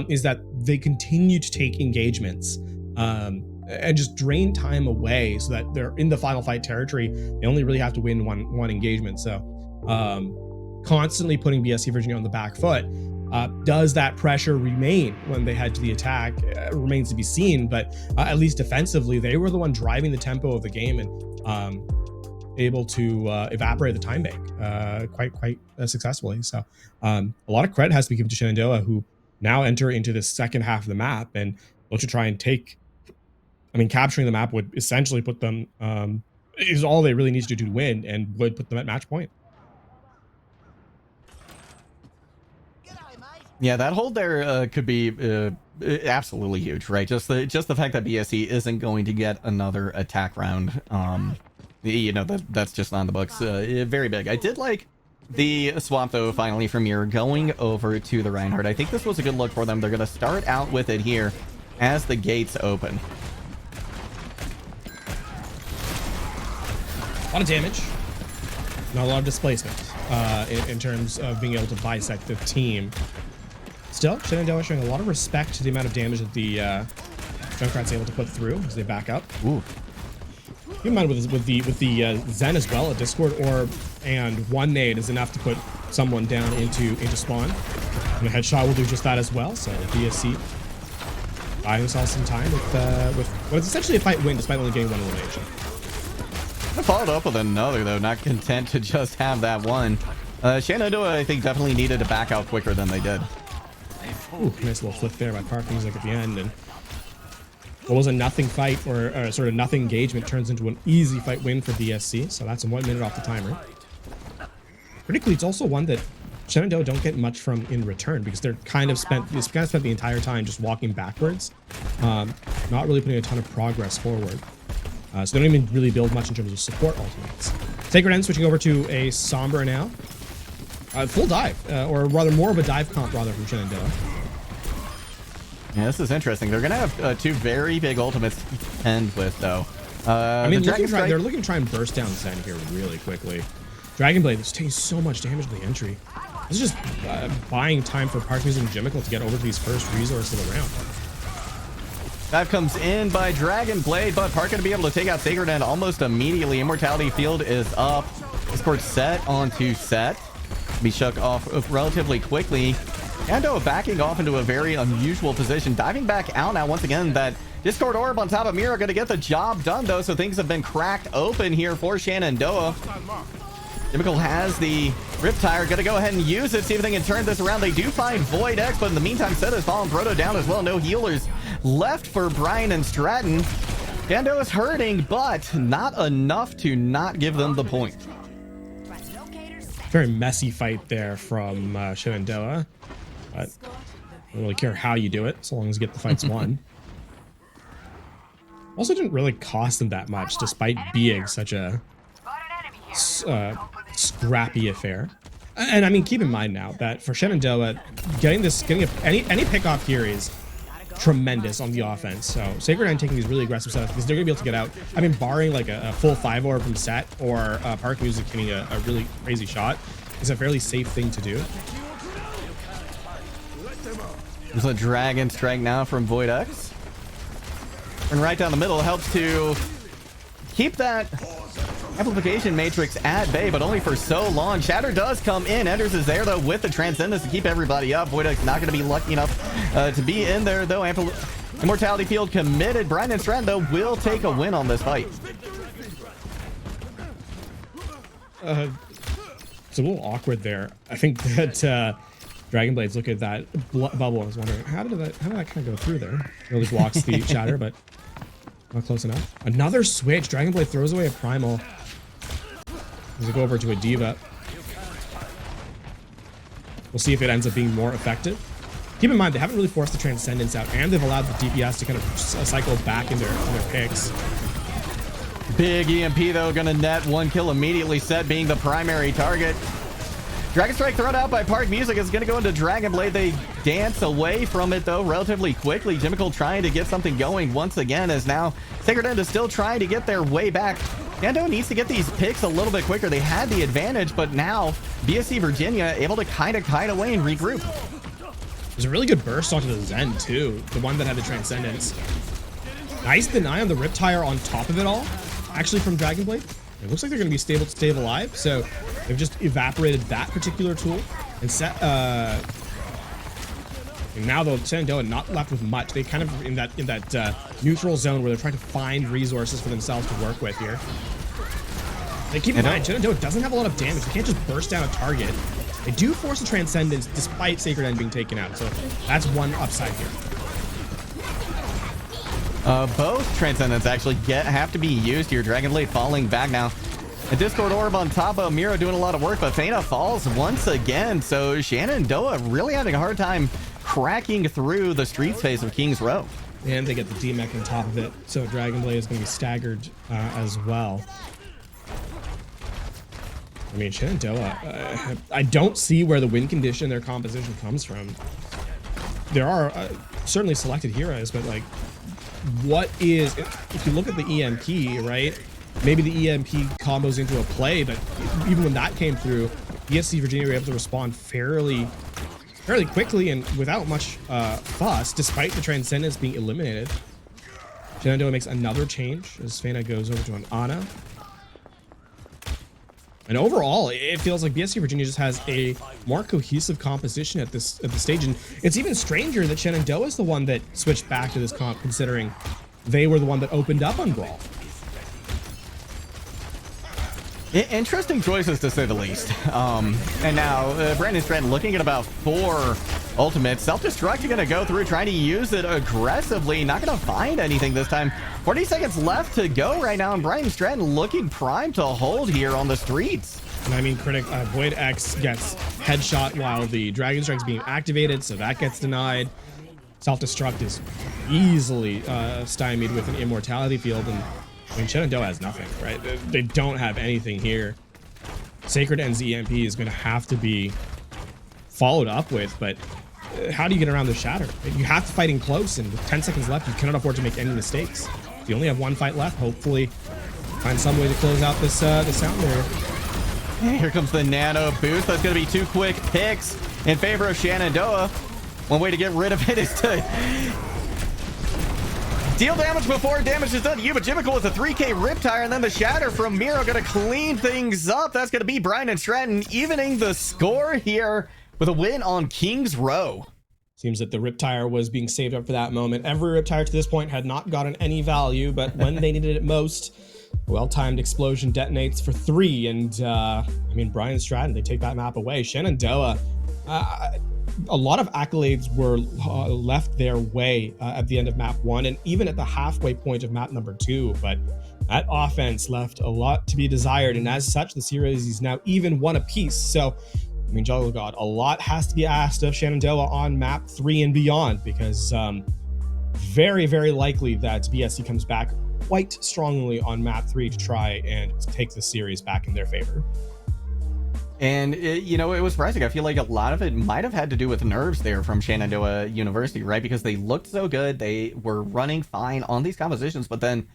is that they continue to take engagements and just drain time away so that they're in the final fight territory. They only really have to win one engagement. So constantly putting BSC Virginia on the back foot. Does that pressure remain when they head to the attack? Remains to be seen, but at least defensively, they were the one driving the tempo of the game and able to evaporate the time bank quite successfully. So a lot of credit has to be given to Shenandoah, who now enter into the second half of the map and look to try and take, capturing the map would essentially put them, is all they really need to do to win, and would put them at match point. Yeah, that hold there could be absolutely huge, right? Just the fact that BSC isn't going to get another attack round, that's just on the books. Very big. I did like the swap though, finally, from Mir going over to the Reinhardt. I think this was a good look for them. They're going to start out with it here as the gates open. A lot of damage, not a lot of displacement in terms of being able to bisect the team. Still, Shenandoah showing a lot of respect to the amount of damage that the Junkrat's able to put through as they back up. Ooh. Keep in mind with the Zen as well, a Discord Orb and one nade is enough to put someone down into spawn. And a headshot will do just that as well. So BSC buying themselves some time with what is essentially a fight win despite only getting one elimination. I followed up with another though, not content to just have that one. Shenandoah, I think, definitely needed to back out quicker than they did. Ooh, nice little flip there by Park Music at the end, and what was a nothing fight or sort of nothing engagement turns into an easy fight win for BSC. So that's a 1 minute off the timer. Critically, it's also one that Shenandoah don't get much from in return because they're kind of spent the entire time just walking backwards, not really putting a ton of progress forward. So they don't even really build much in terms of support ultimates. Sacred End switching over to a Sombra now. Full dive, or rather more of a dive comp rather from Shenandoah. Yeah, this is interesting. They're going to have two very big ultimates to end with, though. they're looking to try and burst down Zen here really quickly. Dragon Blade is taking so much damage to the entry. This is just buying time for Park Music and Jimical to get over these first resources of the round. Dive comes in by Dragon Blade, but Park going to be able to take out Sacred End almost immediately. Immortality Field is up. Discord set onto set. Be shook off relatively quickly. Ando backing off into a very unusual position. Diving back out now once again. That Discord Orb on top of Mira going to get the job done though. So things have been cracked open here for Shenandoah. Jimical has the Riptire. Going to go ahead and use it. See if they can turn this around. They do find Void X, but in the meantime, Set has fallen Proto down as well. No healers left for Brian and Stratton. Ando is hurting, but not enough to not give them the point. Very messy fight there from Shenandoah. But I don't really care how you do it, so long as you get the fights won. Also didn't really cost them that much, despite being such a scrappy affair. And I mean, keep in mind now that for Shenandoah, getting any pick off here is tremendous on the offense. So Sacred End taking these really aggressive setups because they're gonna be able to get out. I mean, barring like a full 5-orb from set or Park Music hitting a really crazy shot is a fairly safe thing to do. There's a Dragon Strike now from Void X. And right down the middle helps to keep that amplification matrix at bay, but only for so long. Shatter does come in. Enders is there though with the Transcendence to keep everybody up. Void X not going to be lucky enough to be in there though. Immortality Field committed. Brian and Strand though will take a win on this fight. It's a little awkward there. I think that Dragon Blades look at that bubble. I was wondering how did that kind of go through there? It really blocks the shatter, but not close enough. Another switch. Dragon Blade throws away a primal. Does it go over to a diva? We'll see if it ends up being more effective. Keep in mind they haven't really forced the Transcendence out, and they've allowed the DPS to kind of cycle back in their picks. Big EMP though, gonna net 1 kill immediately. Set being the primary target. Dragon Strike thrown out by Park Music is going to go into Dragon Blade. They dance away from it, though, relatively quickly. Jimical trying to get something going once again, as now Sacred End is still trying to get their way back. Nando needs to get these picks a little bit quicker. They had the advantage, but now BSC Virginia able to kind of kite away and regroup. There's a really good burst onto the Zen, too. The one that had the Transcendence. Nice deny on the Riptire on top of it all, actually, from Dragon Blade. It looks like they're going to be stable to stay alive, so they've just evaporated that particular tool and set. And now though, Shenandoah not left with much. They kind of in that neutral zone where they're trying to find resources for themselves to work with here. They keep in mind, Shenandoah doesn't have a lot of damage. They can't just burst down a target. They do force a Transcendence despite Sacred End being taken out, so that's one upside here. Both Transcendents actually have to be used here. Dragon Blade falling back now. A Discord Orb on top of Miro doing a lot of work, but Fena falls once again. So Shenandoah really having a hard time cracking through the street space of King's Row. And they get the D-Mech on top of it, so Dragon Blade is going to be staggered as well. I mean, Shenandoah, I don't see where the win condition in their composition comes from. There are certainly selected heroes, but like, what is, if you look at the EMP, right? Maybe the EMP combos into a play, but even when that came through, BSC Virginia were able to respond fairly quickly and without much fuss, despite the Transcendence being eliminated. Shenandoah makes another change as Fena goes over to an Ana. And overall, it feels like BSC Virginia just has a more cohesive composition at this stage. And it's even stranger that Shenandoah is the one that switched back to this comp, considering they were the one that opened up on Brawl. Interesting choices, to say the least. And now Brandon Strand looking at about 4 ultimates. Self-destruct going to go through, trying to use it aggressively. Not going to find anything this time. 40 seconds left to go right now, and Brandon Strand looking primed to hold here on the streets. And I mean, Void X gets headshot while the Dragon Strike's being activated, so that gets denied. Self-destruct is easily stymied with an Immortality Field, and I mean, Shenandoah has nothing, right? They don't have anything here. Sacred End's EMP is going to have to be followed up with, but how do you get around the shatter? You have to fight in close, and with 10 seconds left, you cannot afford to make any mistakes. You only have 1 fight left. Hopefully, find some way to close out this sound barrier. Here comes the nano boost. That's going to be 2 quick picks in favor of Shenandoah. One way to get rid of it is to deal damage before damage is done to you, but Jimical with a 3K Riptire, and then the shatter from Miro going to clean things up. That's going to be Brian and Stratton evening the score here with a win on King's Row. Seems that the Riptire was being saved up for that moment. Every Riptire to this point had not gotten any value, but when they needed it most, a well-timed explosion detonates for 3, and I mean, Brian and Stratton, they take that map away. Shenandoah, a lot of accolades were left their way at the end of map 1 and even at the halfway point of map number 2, but that offense left a lot to be desired, and as such the series is now even 1 apiece. So I mean, Juggle God, a lot has to be asked of Shenandoah on map 3 and beyond, because very likely that BSC comes back quite strongly on map 3 to try and take the series back in their favor. And it was surprising. I feel like a lot of it might have had to do with nerves there from Shenandoah University, right? Because they looked so good, they were running fine on these compositions, but then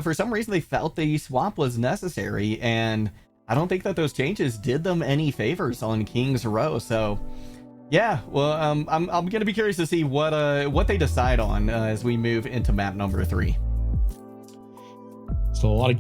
for some reason they felt the swap was necessary, and I don't think that those changes did them any favors on King's Row. So yeah, well, I'm gonna be curious to see what they decide on as we move into map number 3. So a lot of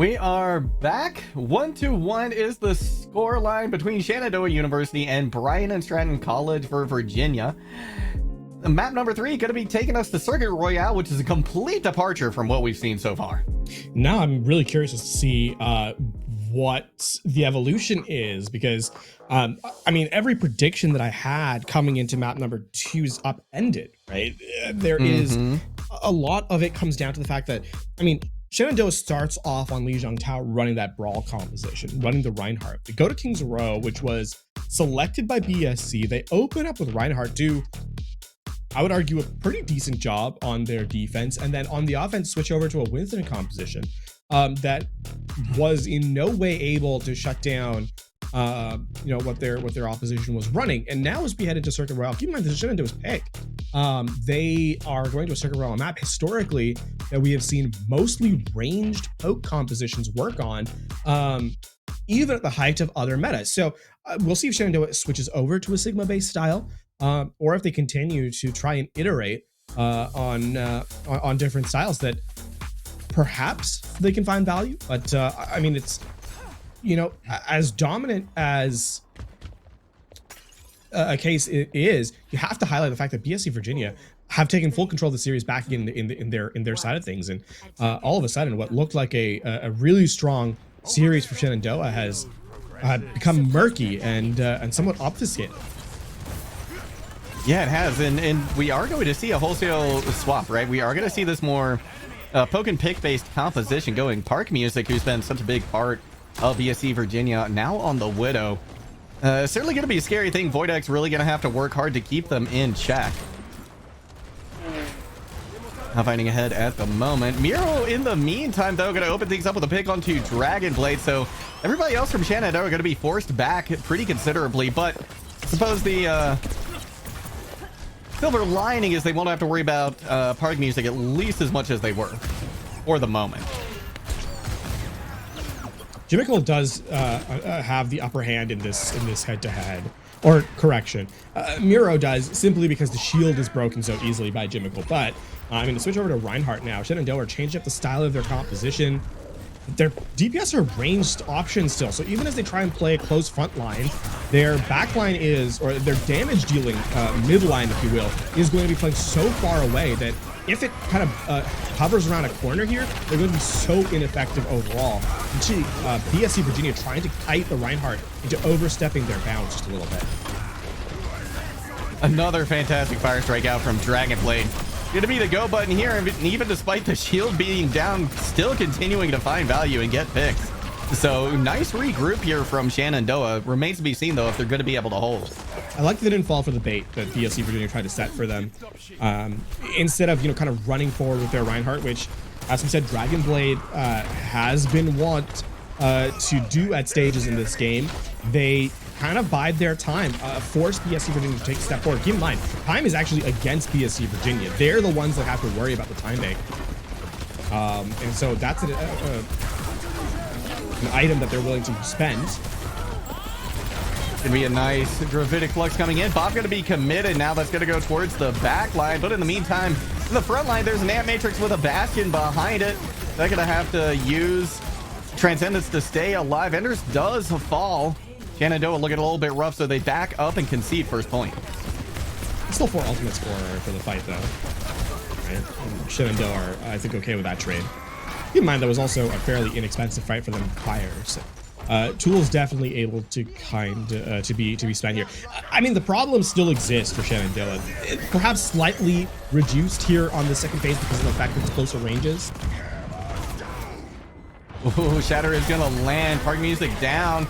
We are back. 1-1 is the score line between Shenandoah University and Bryan and Stratton College for Virginia. Map number 3 going to be taking us to Circuit Royale, which is a complete departure from what we've seen so far. Now I'm really curious to see what the evolution is, because I mean, every prediction that I had coming into map number 2 is upended, right? There is a lot of it comes down to the fact that, I mean, Shenandoah starts off on Lijiang Tao running that brawl composition, running the Reinhardt. They go to King's Row, which was selected by BSC. They open up with Reinhardt, do, I would argue, a pretty decent job on their defense, and then on the offense switch over to a Winston composition that was in no way able to shut down what their opposition was running. And now as we head into Circuit Royale, keep in mind this is Shenandoah's pick. They are going to a circuit realm map historically that we have seen mostly ranged poke compositions work on, even at the height of other metas. So we'll see if Shenandoah switches over to a Sigma based style, or if they continue to try and iterate on different styles that perhaps they can find value. But I mean, it's, you know, as dominant as a case is, you have to highlight the fact that BSC Virginia have taken full control of the series back in their side of things, and all of a sudden, what looked like a really strong series for Shenandoah has become murky and somewhat obfuscated. Yeah, it has, and we are going to see a wholesale swap, right? We are going to see this more poke and pick based composition going. Park Music, who's been such a big part of BSC Virginia, now on the Widow. Certainly going to be a scary thing. Voidx really going to have to work hard to keep them in check. Not finding ahead at the moment. Miro, in the meantime, though, going to open things up with a pick onto Dragon Blade. So everybody else from Shenandoah are going to be forced back pretty considerably. But I suppose the silver lining is they won't have to worry about Park Music at least as much as they were for the moment. Jimmicle does have the upper hand in this head-to-head, or correction, Miro does, simply because the shield is broken so easily by Jimmicle. But I'm going to switch over to Reinhardt now. Shenandoah changed up the style of their composition. Their DPS are ranged options still, so even as they try and play a close front line, their back line is, or their damage dealing mid line, if you will, is going to be playing so far away that if it kind of hovers around a corner here, they're going to be so ineffective overall. You see BSC Virginia trying to kite the Reinhardt into overstepping their bounds just a little bit. Another fantastic fire strike out from Dragon Blade. Gonna be the go button here, and even despite the shield being down, still continuing to find value and get picks. So nice regroup here from Shenandoah. Remains to be seen though if they're going to be able to hold. I like that they didn't fall for the bait that BSC Virginia tried to set for them. Instead of, you know, kind of running forward with their Reinhardt, which, as we said, Dragon Blade has been wont to do at stages in this game. They kind of bide their time, force BSC Virginia to take a step forward. Keep in mind, time is actually against BSC Virginia. They're the ones that have to worry about the time bank. And so that's an item that they're willing to spend. Gonna be a nice Dravidic Flux coming in. Bob gonna be committed now. That's gonna go towards the back line. But in the meantime, in the front line, there's an Ant Matrix with a Bastion behind it. They're gonna have to use Transcendence to stay alive. Enders does fall. Shenandoah looking a little bit rough, so they back up and concede first point. Still 4 ultimates for the fight, though. Right? Shenandoah are, I think, okay with that trade. Keep in mind, that was also a fairly inexpensive fight for them prior. So, tools definitely able to to be spent here. I mean, the problem still exists for Shenandoah. Perhaps slightly reduced here on the second phase because of the fact that it's closer ranges. Ooh, Shatter is gonna land. Park Music down.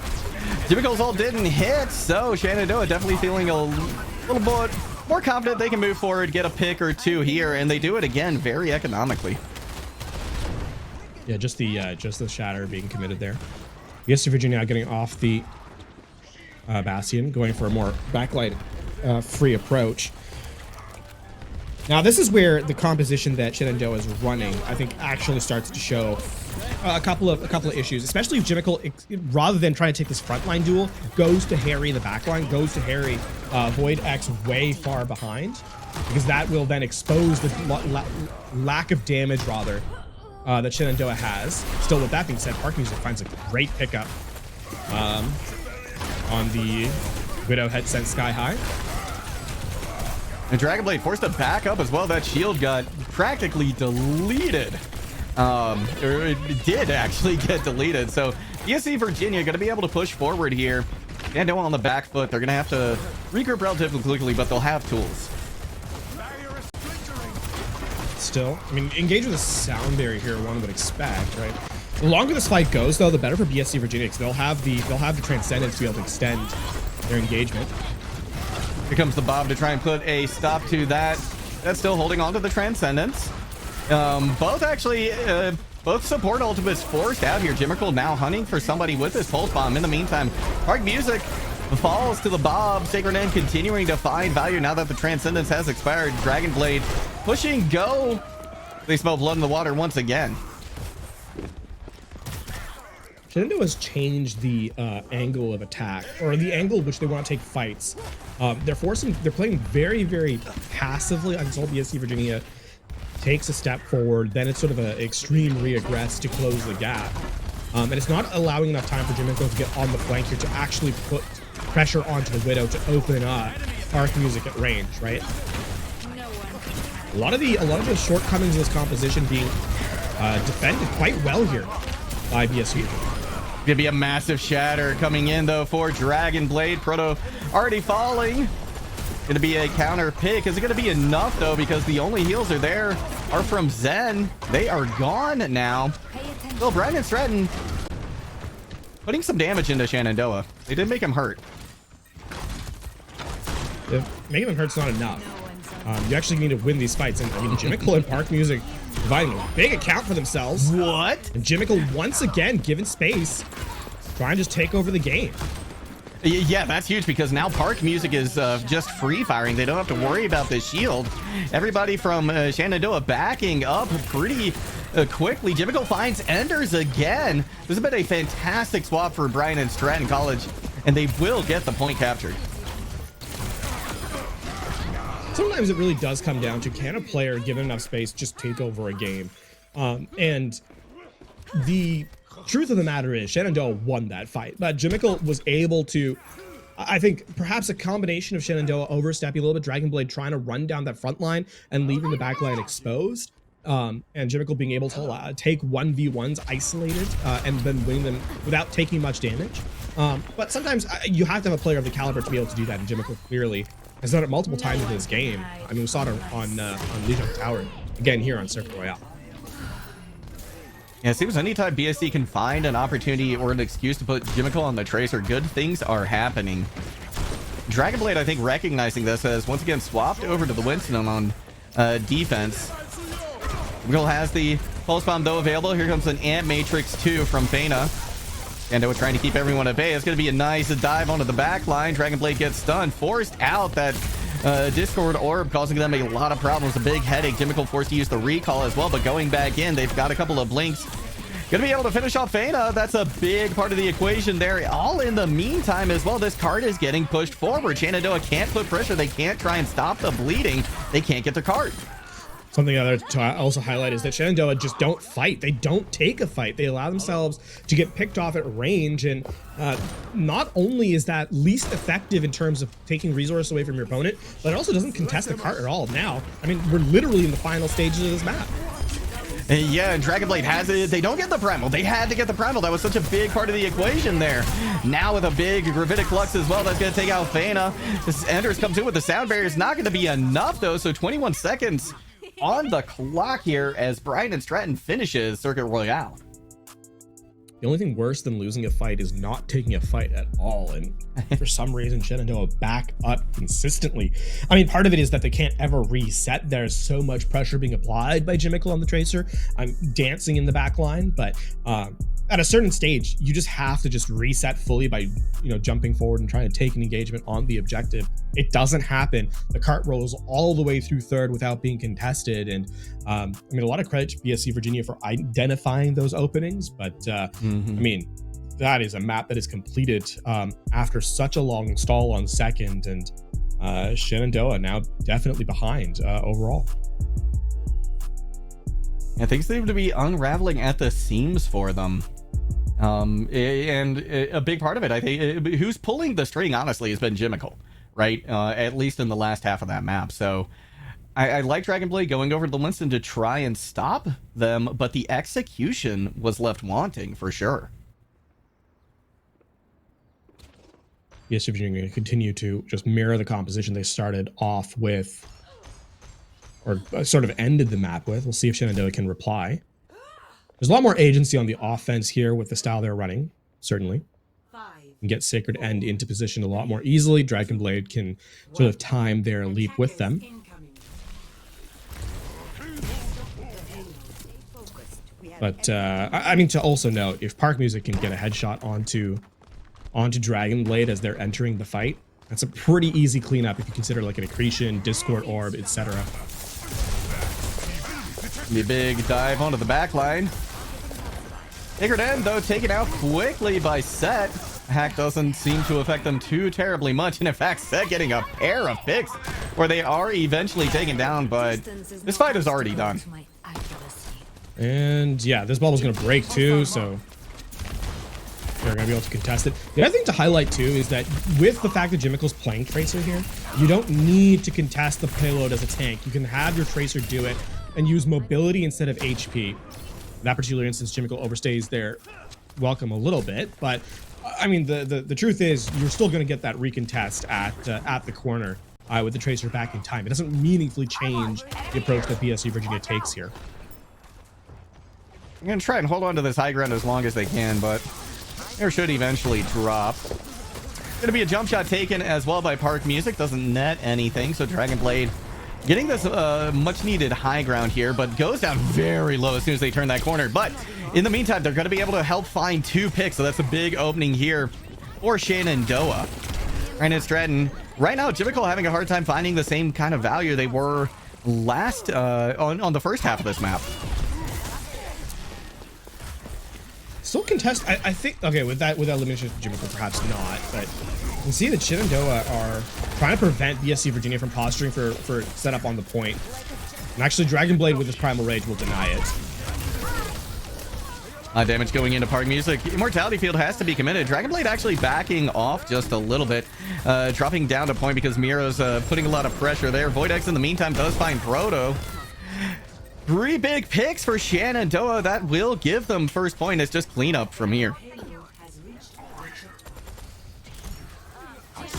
Jimmicle's ult didn't hit, so Shenandoah definitely feeling a little bit more confident they can move forward, get a pick or two here, and they do it again very economically. Yeah, just the Shatter being committed there. BSC Virginia now getting off the Bastion, going for a more backlight free approach. Now, this is where the composition that Shenandoah is running, I think, actually starts to show a couple of issues, especially if Jimmicle, rather than trying to take this frontline duel, goes to harry the backline, goes to harry Void X way far behind, because that will then expose the lack of damage, rather, that Shenandoah has. Still, with that being said, Park Music finds a great pickup on the Widow head sent sky high. And Dragon Blade forced to back up as well. That shield got practically deleted. Or it did actually get deleted. So BSC Virginia going to be able to push forward here. And no one on the back foot. They're going to have to regroup relatively quickly, but they'll have tools. Still, I mean, engage with a sound barrier here, one would expect, right? The longer this fight goes, though, the better for BSC Virginia, because they'll have the Transcendence to be able to extend their engagement. Here comes the Bob to try and put a stop to that. That's still holding on to the Transcendence. Both support ultimates forced out here. Jimmicle now hunting for somebody with this pulse bomb. In the meantime, Park Music falls to the Bob. Sacred End continuing to find value now that the Transcendence has expired. Dragon Blade pushing go. They smell blood in the water once again. Nintendo has changed the angle of attack, or the angle which they want to take fights. They're playing very, very passively until BSC Virginia takes a step forward. Then it's sort of an extreme re-aggress to close the gap. And it's not allowing enough time for Jimiko to get on the flank here to actually put pressure onto the Widow to open up Arc Music at range, right? A lot of the shortcomings of this composition being defended quite well here by BSC. Gonna be a massive shatter coming in though for Dragon Blade. Proto already falling. Gonna be a counter pick. Is it gonna be enough though? Because the only heals are from Zen. They are gone now. Well, Brian Stratton putting some damage into Shenandoah. They did make him hurt. Making them hurt's not enough. You actually need to win these fights. And I mean, Jimiko and Park Music providing a big account for themselves. What? And Jimiko once again given space, trying to just take over the game. Yeah, that's huge because now Park Music is just free firing. They don't have to worry about the shield. Everybody from Shenandoah backing up pretty quickly. Jimiko finds Enders again. This has been a fantastic swap for Brian and Stratton College, and they will get the point captured. Sometimes it really does come down to, can a player, given enough space, just take over a game? And the truth of the matter is Shenandoah won that fight, but Jimiko was able to, I think, perhaps a combination of Shenandoah overstepping a little bit, Dragon Blade trying to run down that front line and leaving the back line exposed, and Jimiko being able to take 1v1s isolated and then win them without taking much damage. But sometimes you have to have a player of the caliber to be able to do that, and Jimiko clearly has done it multiple times in this game. I mean, we saw it on Legion Tower, again here on Circuit Royale. Yeah, it seems anytime BSC can find an opportunity or an excuse to put Jimiko on the Tracer, good things are happening. Dragon Blade, I think, recognizing this, has once again swapped over to the Winston on defense. Will has the Pulse Bomb, though, available. Here comes an Ant Matrix 2 from Fena. And we're trying to keep everyone at bay. It's going to be a nice dive onto the back line. Dragon Blade gets stunned, forced out that Discord Orb, causing them a lot of problems. A big headache. Jimiko forced to use the recall as well, but going back in, they've got a couple of blinks. Gonna be able to finish off Fena. That's a big part of the equation there. All in the meantime as well, this card is getting pushed forward. Shenandoah can't put pressure. They can't try and stop the bleeding. They can't get the card. Something other to also highlight is that Shenandoah just don't fight. They don't take a fight. They allow themselves to get picked off at range. And not only is that least effective in terms of taking resources away from your opponent, but it also doesn't contest the cart at all. Now, I mean, we're literally in the final stages of this map. Yeah, and Dragon Blade has it. They don't get the Primal. They had to get the Primal. That was such a big part of the equation there. Now with a big Gravitic Flux as well, that's going to take out Fena. This Enders comes in with the sound barrier. It's not going to be enough, though. So 21 seconds on the clock here as Brian and Stratton finishes Circuit Royale. The only thing worse than losing a fight is not taking a fight at all. And for some reason, Shenandoah back up consistently. I mean, part of it is that they can't ever reset. There's so much pressure being applied by Jimiko on the Tracer. I'm dancing in the back line, but at a certain stage, you just have to just reset fully by, jumping forward and trying to take an engagement on the objective. It doesn't happen. The cart rolls all the way through third without being contested. And I mean, a lot of credit to BSC Virginia for identifying those openings, but I mean, that is a map that is completed after such a long stall on second, and Shenandoah now definitely behind overall. Yeah, things seem to be unraveling at the seams for them. And a big part of it, I think, who's pulling the string, honestly, has been Jimiko, right? At least in the last half of that map. So I like Dragon Blade going over to the Winston to try and stop them, but the execution was left wanting for sure. Yes, if you're going to continue to just mirror the composition they started off with, or sort of ended the map with. We'll see if Shenandoah can reply. There's a lot more agency on the offense here with the style they're running, certainly. And get Sacred End into position a lot more easily. Dragon Blade can sort of time their leap with them. But, I mean, to also note, if Park Music can get a headshot onto onto Dragon Blade as they're entering the fight. That's a pretty easy cleanup if you consider like an accretion, Discord orb, etc. The big dive onto the back line. Sacred End, though, taken out quickly by Set. Hack doesn't seem to affect them too terribly much. And in fact, Set getting a pair of picks where they are eventually taken down, but this fight is already done. And yeah, this bubble's gonna break too, so they're gonna be able to contest it. The other thing to highlight too is that with the fact that Jimical's playing Tracer here, you don't need to contest the payload as a tank. You can have your Tracer do it and use mobility instead of HP. In that particular instance, Jimical overstays their welcome a little bit, but I mean, the truth is you're still going to get that recontest at the corner with the Tracer back in time. It doesn't meaningfully change the approach that BSC Virginia takes here. I'm going to try and hold on to this high ground as long as they can, but there should eventually drop. Going to be a jump shot taken as well by Park Music. Doesn't net anything, so Dragon Blade getting this much needed high ground here, but goes down very low as soon as they turn that corner. But in the meantime, they're going to be able to help find 2 picks, so that's a big opening here for Shenandoah. And it's Stratton. Right now, Jimical having a hard time finding the same kind of value they were last on the first half of this map. Still contest, I think, okay, with that elimination of Jimical, perhaps not, but you can see that Shenandoah are trying to prevent BSC Virginia from posturing for setup on the point. And actually, Dragon Blade with his Primal Rage will deny it. Damage going into Park Music. Immortality Field has to be committed. Dragon Blade actually backing off just a little bit, dropping down to point because Miro's putting a lot of pressure there. Voidex in the meantime does find Proto. 3 big picks for Shenandoah. That will give them first point. It's just cleanup from here.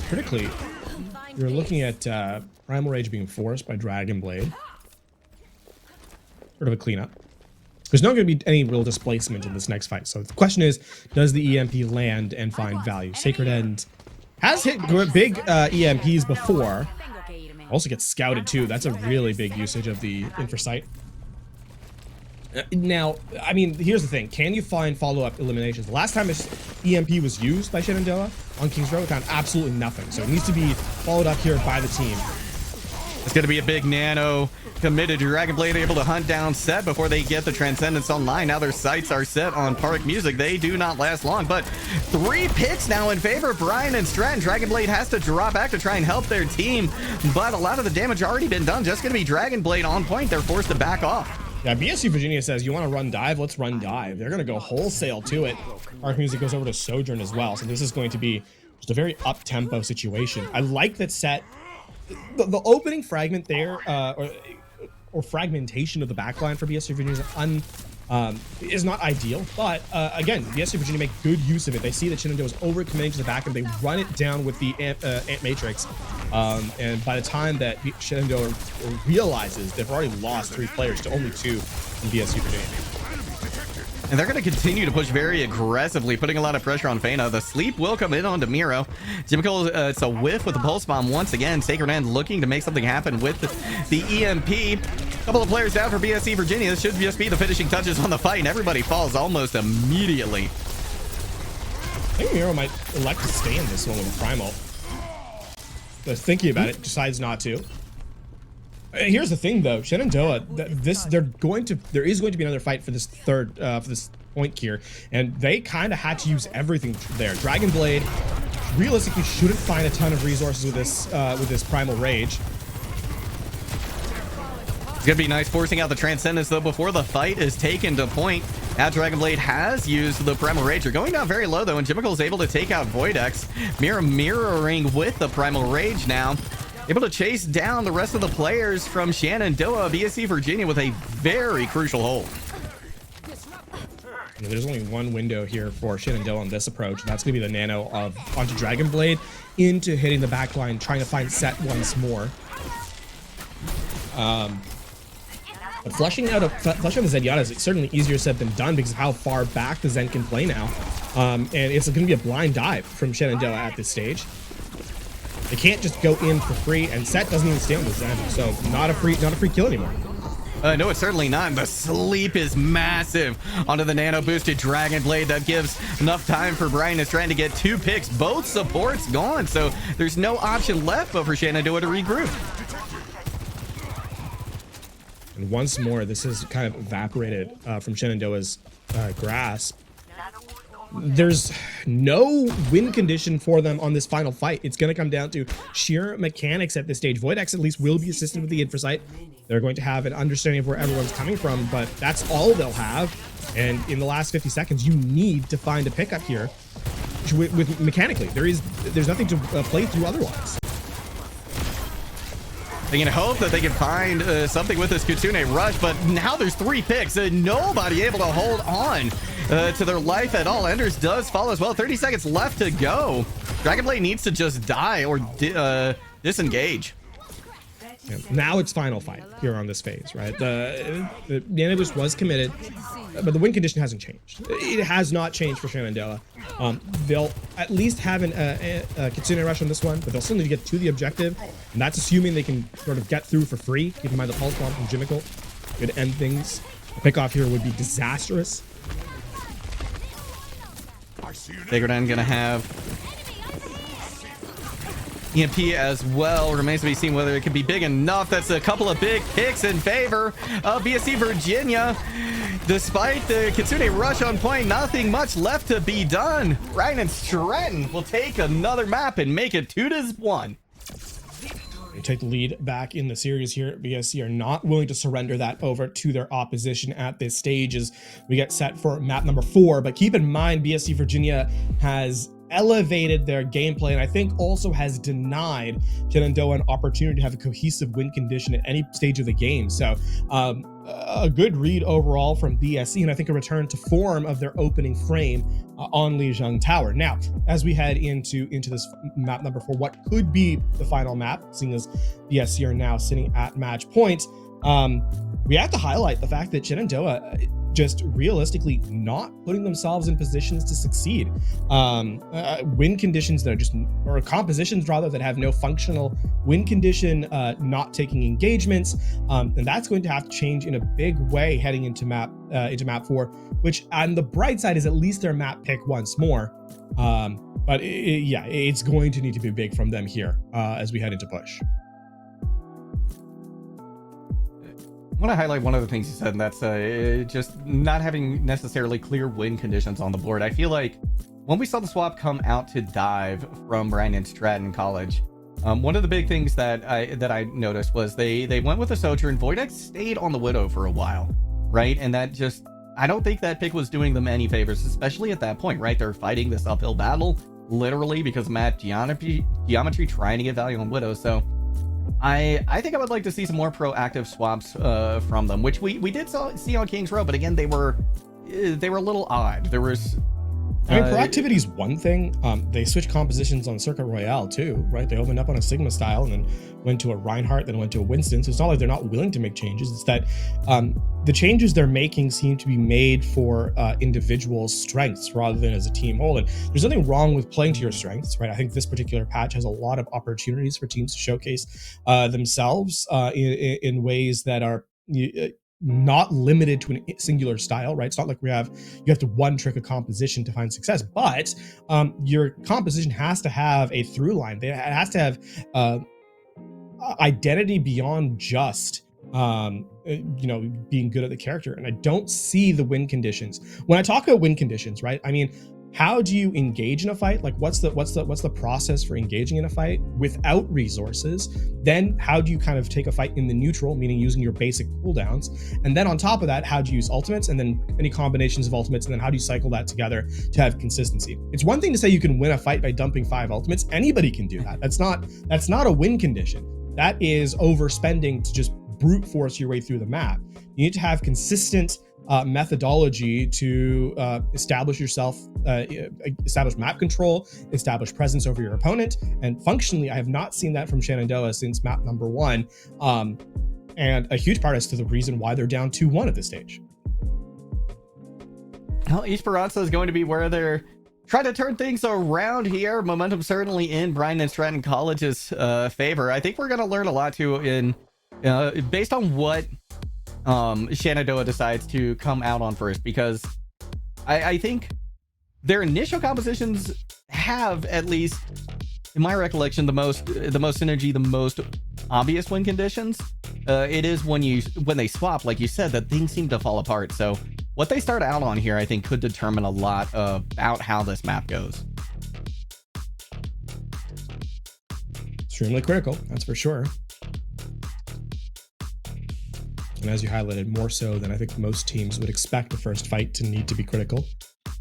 Critically, you're looking at Primal Rage being forced by Dragon Blade. Sort of a cleanup. There's not going to be any real displacement in this next fight. So the question is, does the EMP land and find value? Sacred End has hit big EMPs before. Also gets scouted too. That's a really big usage of the Infrasight. Now, I mean, here's the thing. Can you find follow-up eliminations? The last time this EMP was used by Shenandoah on King's Row, we found absolutely nothing. So it needs to be followed up here by the team. It's going to be a big nano committed. Dragon Blade able to hunt down Set before they get the Transcendence online. Now their sights are set on Park Music. They do not last long, but 3 picks now in favor of Brian and Stratton. Dragon Blade has to draw back to try and help their team, but a lot of the damage already been done. Just going to be Dragon Blade on point. They're forced to back off. Yeah, BSC Virginia says, you want to run dive? Let's run dive. They're going to go wholesale to it. Park Music goes over to Sojourn as well. So this is going to be just a very up-tempo situation. I like that Set. The opening fragment there, or fragmentation of the backline for BSC Virginia is not ideal. But again, BSC Virginia make good use of it. They see that Shenandoah is overcommitting to the back and they run it down with the Ant Matrix. And by the time that Shenandoah realizes they've already lost 3 players to only 2 in BSC Virginia. And they're going to continue to push very aggressively, putting a lot of pressure on Feyna. The sleep will come in onto Miro. Jimical, it's a whiff with the pulse bomb once again. Sacred End looking to make something happen with the EMP. A couple of players down for BSC Virginia. This should just be the finishing touches on the fight, and everybody falls almost immediately. I think Miro might elect to stay in this one with Primal. But thinking about it, decides not to. Here's the thing, though. Shenandoah, there is going to be another fight for this for this point here, and they kind of had to use everything there. Dragon Blade realistically shouldn't find a ton of resources with this Primal Rage. It's gonna be nice forcing out the Transcendence though before the fight is taken to point. Now Dragon Blade has used the Primal Rage. They're going down very low though, and Jimical is able to take out Voidex. Mirroring with the Primal Rage now. Able to chase down the rest of the players from Shenandoah. BSC Virginia with a very crucial hold. Yeah, there's only one window here for Shenandoah on this approach, and that's going to be the nano onto Dragon Blade into hitting the back line, trying to find Set once more. But flushing out the Zenyatta is certainly easier said than done because of how far back the Zen can play now. And it's going to be a blind dive from Shenandoah at this stage. They can't just go in for free, and Set doesn't even stay on the Zen, so not a free kill anymore. No, it's certainly not. The sleep is massive onto the nano boosted Dragon Blade. That gives enough time for Brian is trying to get 2 picks. Both supports gone, so there's no option left but for Shenandoah to regroup. And once more, this is kind of evaporated from Shenandoah's grasp. There's no win condition for them on this final fight. It's going to come down to sheer mechanics at this stage. Voidex at least will be assisted with the Infrasight. They're going to have an understanding of where everyone's coming from, but that's all they'll have. And in the last 50 seconds, you need to find a pickup here with mechanically. There's nothing to play through otherwise. They can hope that they can find something with this Kitsune Rush, but now there's 3 picks and nobody able to hold on to their life at all. Enders does fall as well. 30 seconds left to go. Dragon Blade needs to just die or disengage. Yeah, now it's final fight here on this phase, right? The Nano Boost was committed, but the win condition hasn't changed. It has not changed for Shenandoah. They'll at least have a Kitsune Rush on this one, but they'll still need to get to the objective, and that's assuming they can sort of get through for free. Keep in mind the Pulse Bomb from Jimmicle could end things. A pick off here would be disastrous. Sacred End gonna have EMP as well. Remains to be seen whether it can be big enough. That's a couple of big picks in favor of BSC Virginia. Despite the Kitsune Rush on point, nothing much left to be done. Ryan and Stratton will take another map and make it 2-1. They take the lead back in the series here. BSC are not willing to surrender that over to their opposition at this stage as we get set for map number 4. But keep in mind, BSC Virginia has elevated their gameplay and I think also has denied Shenandoah an opportunity to have a cohesive win condition at any stage of the game. So a good read overall from BSC, and I think a return to form of their opening frame on Lijiang Tower. Now, as we head into this map number 4, what could be the final map, seeing as BSC are now sitting at match point, we have to highlight the fact that Shenandoah just realistically not putting themselves in positions to succeed. Win conditions that are just, or compositions rather, that have no functional win condition, not taking engagements, and that's going to have to change in a big way heading into map 4, which on the bright side is at least their map pick once more. But yeah, it's going to need to be big from them here as we head into push. I want to highlight one of the things you said, and that's just not having necessarily clear win conditions on the board. I feel like when we saw the swap come out to dive from Brian and Stratton College, one of the big things that I noticed was they went with the Sojourn. Voidex stayed on the Widow for a while, right? And that just, I don't think that pick was doing them any favors, especially at that point, right? They're fighting this uphill battle, literally, because of map geometry trying to get value on Widow. So I think I would like to see some more proactive swaps from them, which we did see on King's Row, but again, they were a little odd. There was, I mean, proactivity is one thing. They switched compositions on Circuit Royale too, right? They opened up on a Sigma style and then went to a Reinhardt, then went to a Winston. So it's not like they're not willing to make changes. It's that the changes they're making seem to be made for individual strengths rather than as a team whole. And there's nothing wrong with playing to your strengths, right? I think this particular patch has a lot of opportunities for teams to showcase themselves in ways that are not limited to a singular style, right? It's not like you have to one trick a composition to find success, but your composition has to have a through line. It has to have identity beyond just being good at the character. And I don't see the win conditions. When I talk about win conditions, right, I mean, how do you engage in a fight? Like, what's the process for engaging in a fight without resources? Then how do you kind of take a fight in the neutral, meaning using your basic cooldowns? And then on top of that, how do you use ultimates, and then any combinations of ultimates, and then how do you cycle that together to have consistency? It's one thing to say you can win a fight by dumping 5 ultimates. Anybody can do that. That's not a win condition. That is overspending to just brute force your way through the map. You need to have consistent methodology to establish yourself, establish map control, establish presence over your opponent. And functionally, I have not seen that from Shenandoah since map number 1. And a huge part as to the reason why they're down 2-1 at this stage. Well, Esperanza is going to be where they're trying to turn things around here. Momentum certainly in Brian and Stratton College's favor. I think we're going to learn a lot too in based on what Shenandoah decides to come out on first, because I think their initial compositions have, at least in my recollection, the most synergy, the most obvious win conditions. It is when they swap, like you said, that things seem to fall apart. So what they start out on here, I think, could determine a lot about how this map goes. Extremely critical, that's for sure. And as you highlighted, more so than I think most teams would expect the first fight to need to be critical. I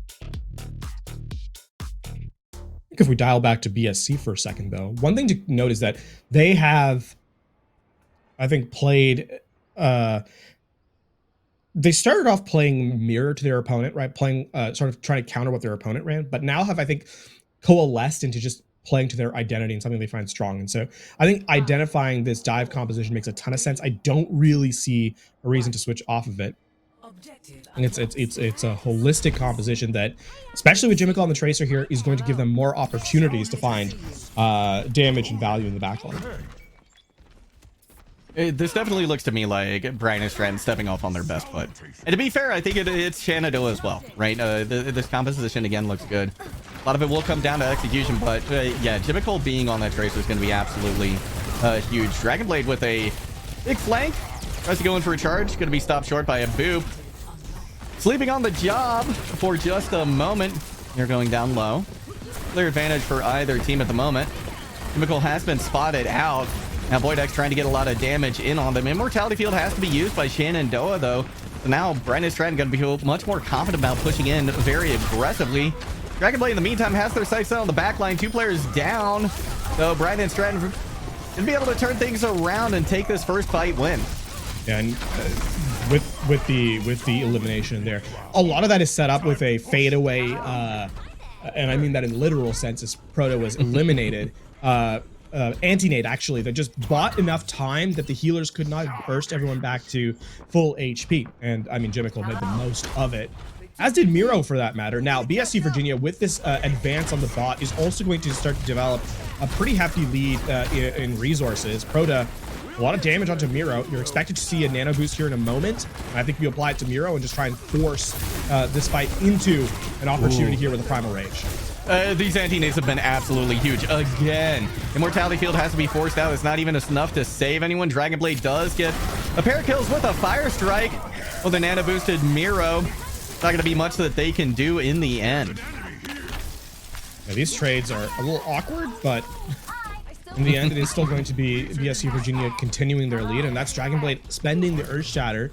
think if we dial back to BSC for a second, though, one thing to note is that they have, I think, played... they started off playing mirror to their opponent, right? Playing, sort of trying to counter what their opponent ran, but now have, I think, coalesced into just playing to their identity and something they find strong. And so I think identifying this dive composition makes a ton of sense. I don't really see a reason to switch off of it. And it's a holistic composition that, especially with Jimmicle on the Tracer here, is going to give them more opportunities to find damage and value in the backline. This definitely looks to me like Brian and Stratton stepping off on their best foot. And to be fair, I think it's Shenandoah as well, right? This composition, again, looks good. A lot of it will come down to execution, but yeah, Jimmicle being on that Tracer is going to be absolutely huge. Dragonblade with a big flank. Tries to go in for a charge. Going to be stopped short by a boop. Sleeping on the job for just a moment. They're going down low. Clear advantage for either team at the moment. Jimmicle has been spotted out. Now Voidex trying to get a lot of damage in on them. Immortality Field has to be used by Shenandoah, though. So now Brian and Stratton going to be much more confident about pushing in very aggressively. Dragonblade in the meantime has their sights set on the back line. 2 players down. So Brian and Stratton going to be able to turn things around and take this first fight win. Yeah, and with the elimination there, a lot of that is set up with a fadeaway, and I mean that in literal sense, as Proto was eliminated. Anti-nade actually that just bought enough time that the healers could not burst everyone back to full HP, and I mean Jimmicle made the most of it, as did Miro for that matter. Now BSC Virginia, with this advance on the bot, is also going to start to develop a pretty hefty lead in resources. Proto, a lot of damage onto Miro. You're expected to see a nano boost here in a moment, and I think you apply it to Miro and just try and force this fight into an opportunity here with a Primal Rage. These anti-nades have been absolutely huge. Again, Immortality Field has to be forced out. It's not even enough to save anyone. Dragonblade does get a pair of kills with a Fire Strike. Well, the nano boosted Miro. Not going to be much that they can do in the end. Now, these trades are a little awkward, but in the end, it is still going to be BSC Virginia continuing their lead, and that's Dragonblade spending the Earth Shatter.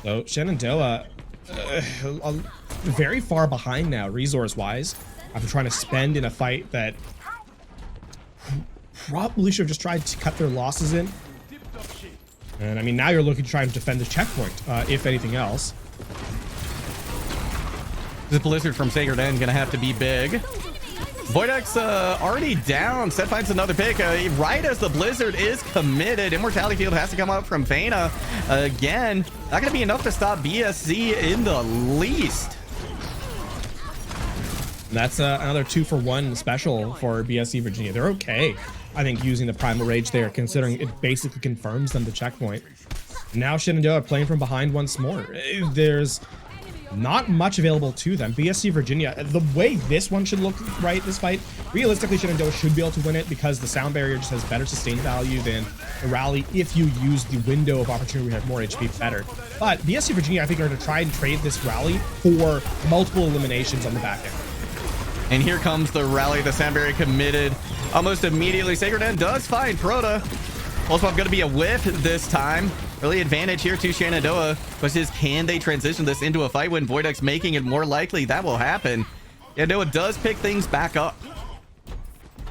So Shenandoah very far behind now, resource-wise, after trying to spend in a fight that probably should have just tried to cut their losses in. And I mean, now you're looking to try and defend the checkpoint, if anything else. This Blizzard from Sacred End gonna have to be big. Voidex already down. Set finds another pick right as the Blizzard is committed. Immortality Field has to come up from Fana again. Not gonna be enough to stop BSC in the least. And that's another 2-for-1 special for BSC Virginia. They're okay, I think, using the Primal Rage there, considering it basically confirms them the checkpoint. Now Shenandoah playing from behind once more. There's not much available to them. BSC Virginia, the way this one should look, right, this fight, realistically Shenandoah should be able to win it because the sound barrier just has better sustain value than the rally if you use the window of opportunity. We have more HP better. But BSC Virginia, I think, are going to try and trade this rally for multiple eliminations on the back end. And here comes the rally. The sound barrier committed almost immediately. Sacred End does find Proto. Pulse Bomb going to be a whiff this time. Early advantage here to Shenandoah. Question is, can they transition this into a fight when Voidex making it more likely that will happen? Shenandoah does pick things back up.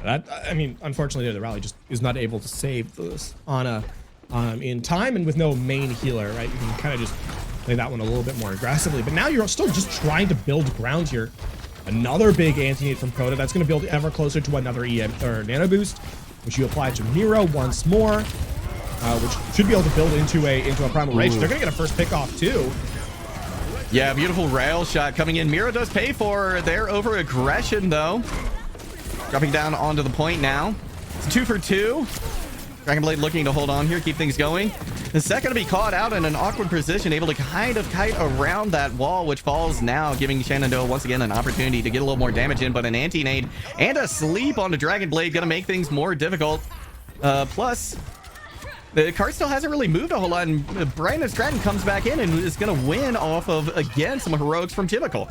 That, I mean, unfortunately, the rally just is not able to save this on in time, and with no main healer, right? You can kind of just play that one a little bit more aggressively. But now you're still just trying to build ground here. Another big anti-nade from Proto. That's going to build ever closer to another EM or nano boost, which you apply to Miro once more, which should be able to build into a Primal Rage. They're going to get a first pick off too. Yeah, beautiful rail shot coming in. Miro does pay for their over aggression though. Dropping down onto the point now. It's 2 for 2. Dragonblade looking to hold on here, keep things going. The second to be caught out in an awkward position, able to kind of kite around that wall, which falls now, giving Shenandoah once again an opportunity to get a little more damage in, but an anti-nade and a sleep on the Dragon Blade gonna make things more difficult. Plus, the card still hasn't really moved a whole lot, and Brandon Stratton comes back in and is gonna win off of, again, some heroics from Typical.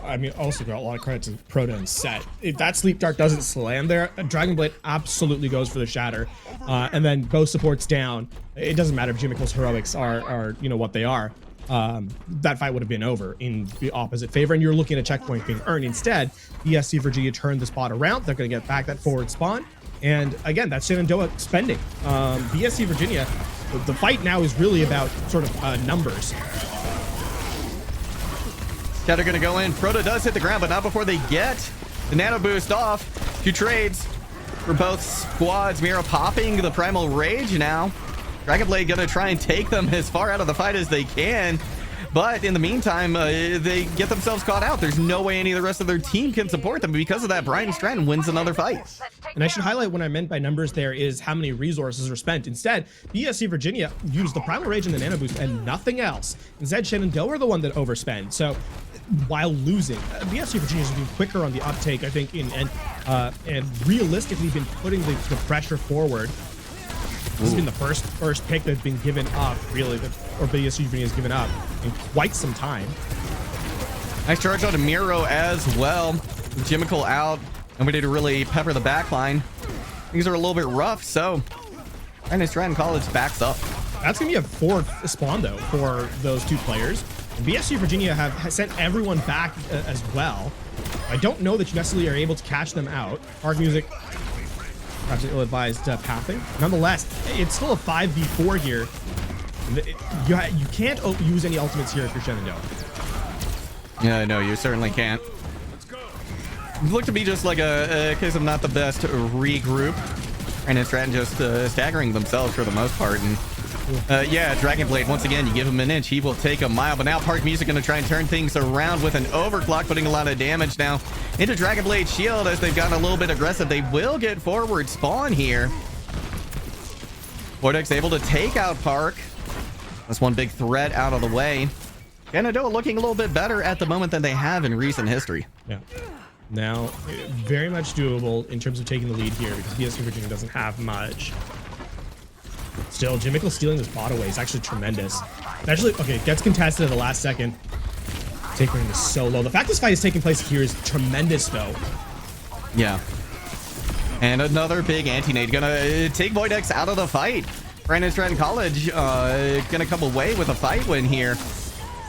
I mean, also got a lot of credit to Proto and Set. If that Sleep Dart doesn't slam there, Dragon Blade absolutely goes for the Shatter. And then both supports down. It doesn't matter if Jimical's heroics are you know, what they are. That fight would have been over in the opposite favor, and you're looking at a checkpoint being earned. Instead, BSC Virginia turned the spot around. They're going to get back that forward spawn. And again, that's Shenandoah spending. BSC Virginia, the fight now is really about sort of numbers. Shatter gonna go in. Proto does hit the ground, but not before they get the nano boost off. 2 trades for both squads. Mira popping the Primal Rage now. Dragon Blade gonna try and take them as far out of the fight as they can. But in the meantime, they get themselves caught out. There's no way any of the rest of their team can support them. Because of that, Brian Stratton wins another fight. And I should highlight what I meant by numbers there is how many resources are spent. Instead, BSC Virginia used the Primal Rage and the Nano Boost and nothing else. Instead, Shenandoah are the one that overspent. So while losing, BSC Virginia has been quicker on the uptake, I think, and realistically been putting the pressure forward. This has been the first pick that's been given up, really, or BSC Virginia has given up in quite some time. Nice charge on Miro as well. Jimical out, and we need to really pepper the backline. Things are a little bit rough, so Brandon Stratton College backs up. That's going to be a 4th spawn, though, for those 2 players. And BSC Virginia have sent everyone back as well. I don't know that you necessarily are able to catch them out. Arc Music, perhaps ill-advised pathing. Nonetheless, it's still a 5v4 here. You can't use any ultimates here if you're Shenandoah. Yeah, no, you certainly can't. It looked to be just like a case of not the best regroup. And Stratton just staggering themselves for the most part. And yeah, Dragon Blade, once again, you give him an inch, he will take a mile. But now Park Music going to try and turn things around with an overclock, putting a lot of damage now into Dragon Blade shield as they've gotten a little bit aggressive. They will get forward spawn here. Vortex able to take out Park. That's one big threat out of the way. Shenandoah looking a little bit better at the moment than they have in recent history. Yeah. Now, very much doable in terms of taking the lead here because BSC Virginia doesn't have much. Still, Jimical stealing this bot away is actually tremendous. Actually, okay, gets contested at the last second. Take rate is so low. The fact this fight is taking place here is tremendous, though. Yeah. And another big anti-nade gonna take Voidex out of the fight. Brandon Stratton College gonna come away with a fight win here.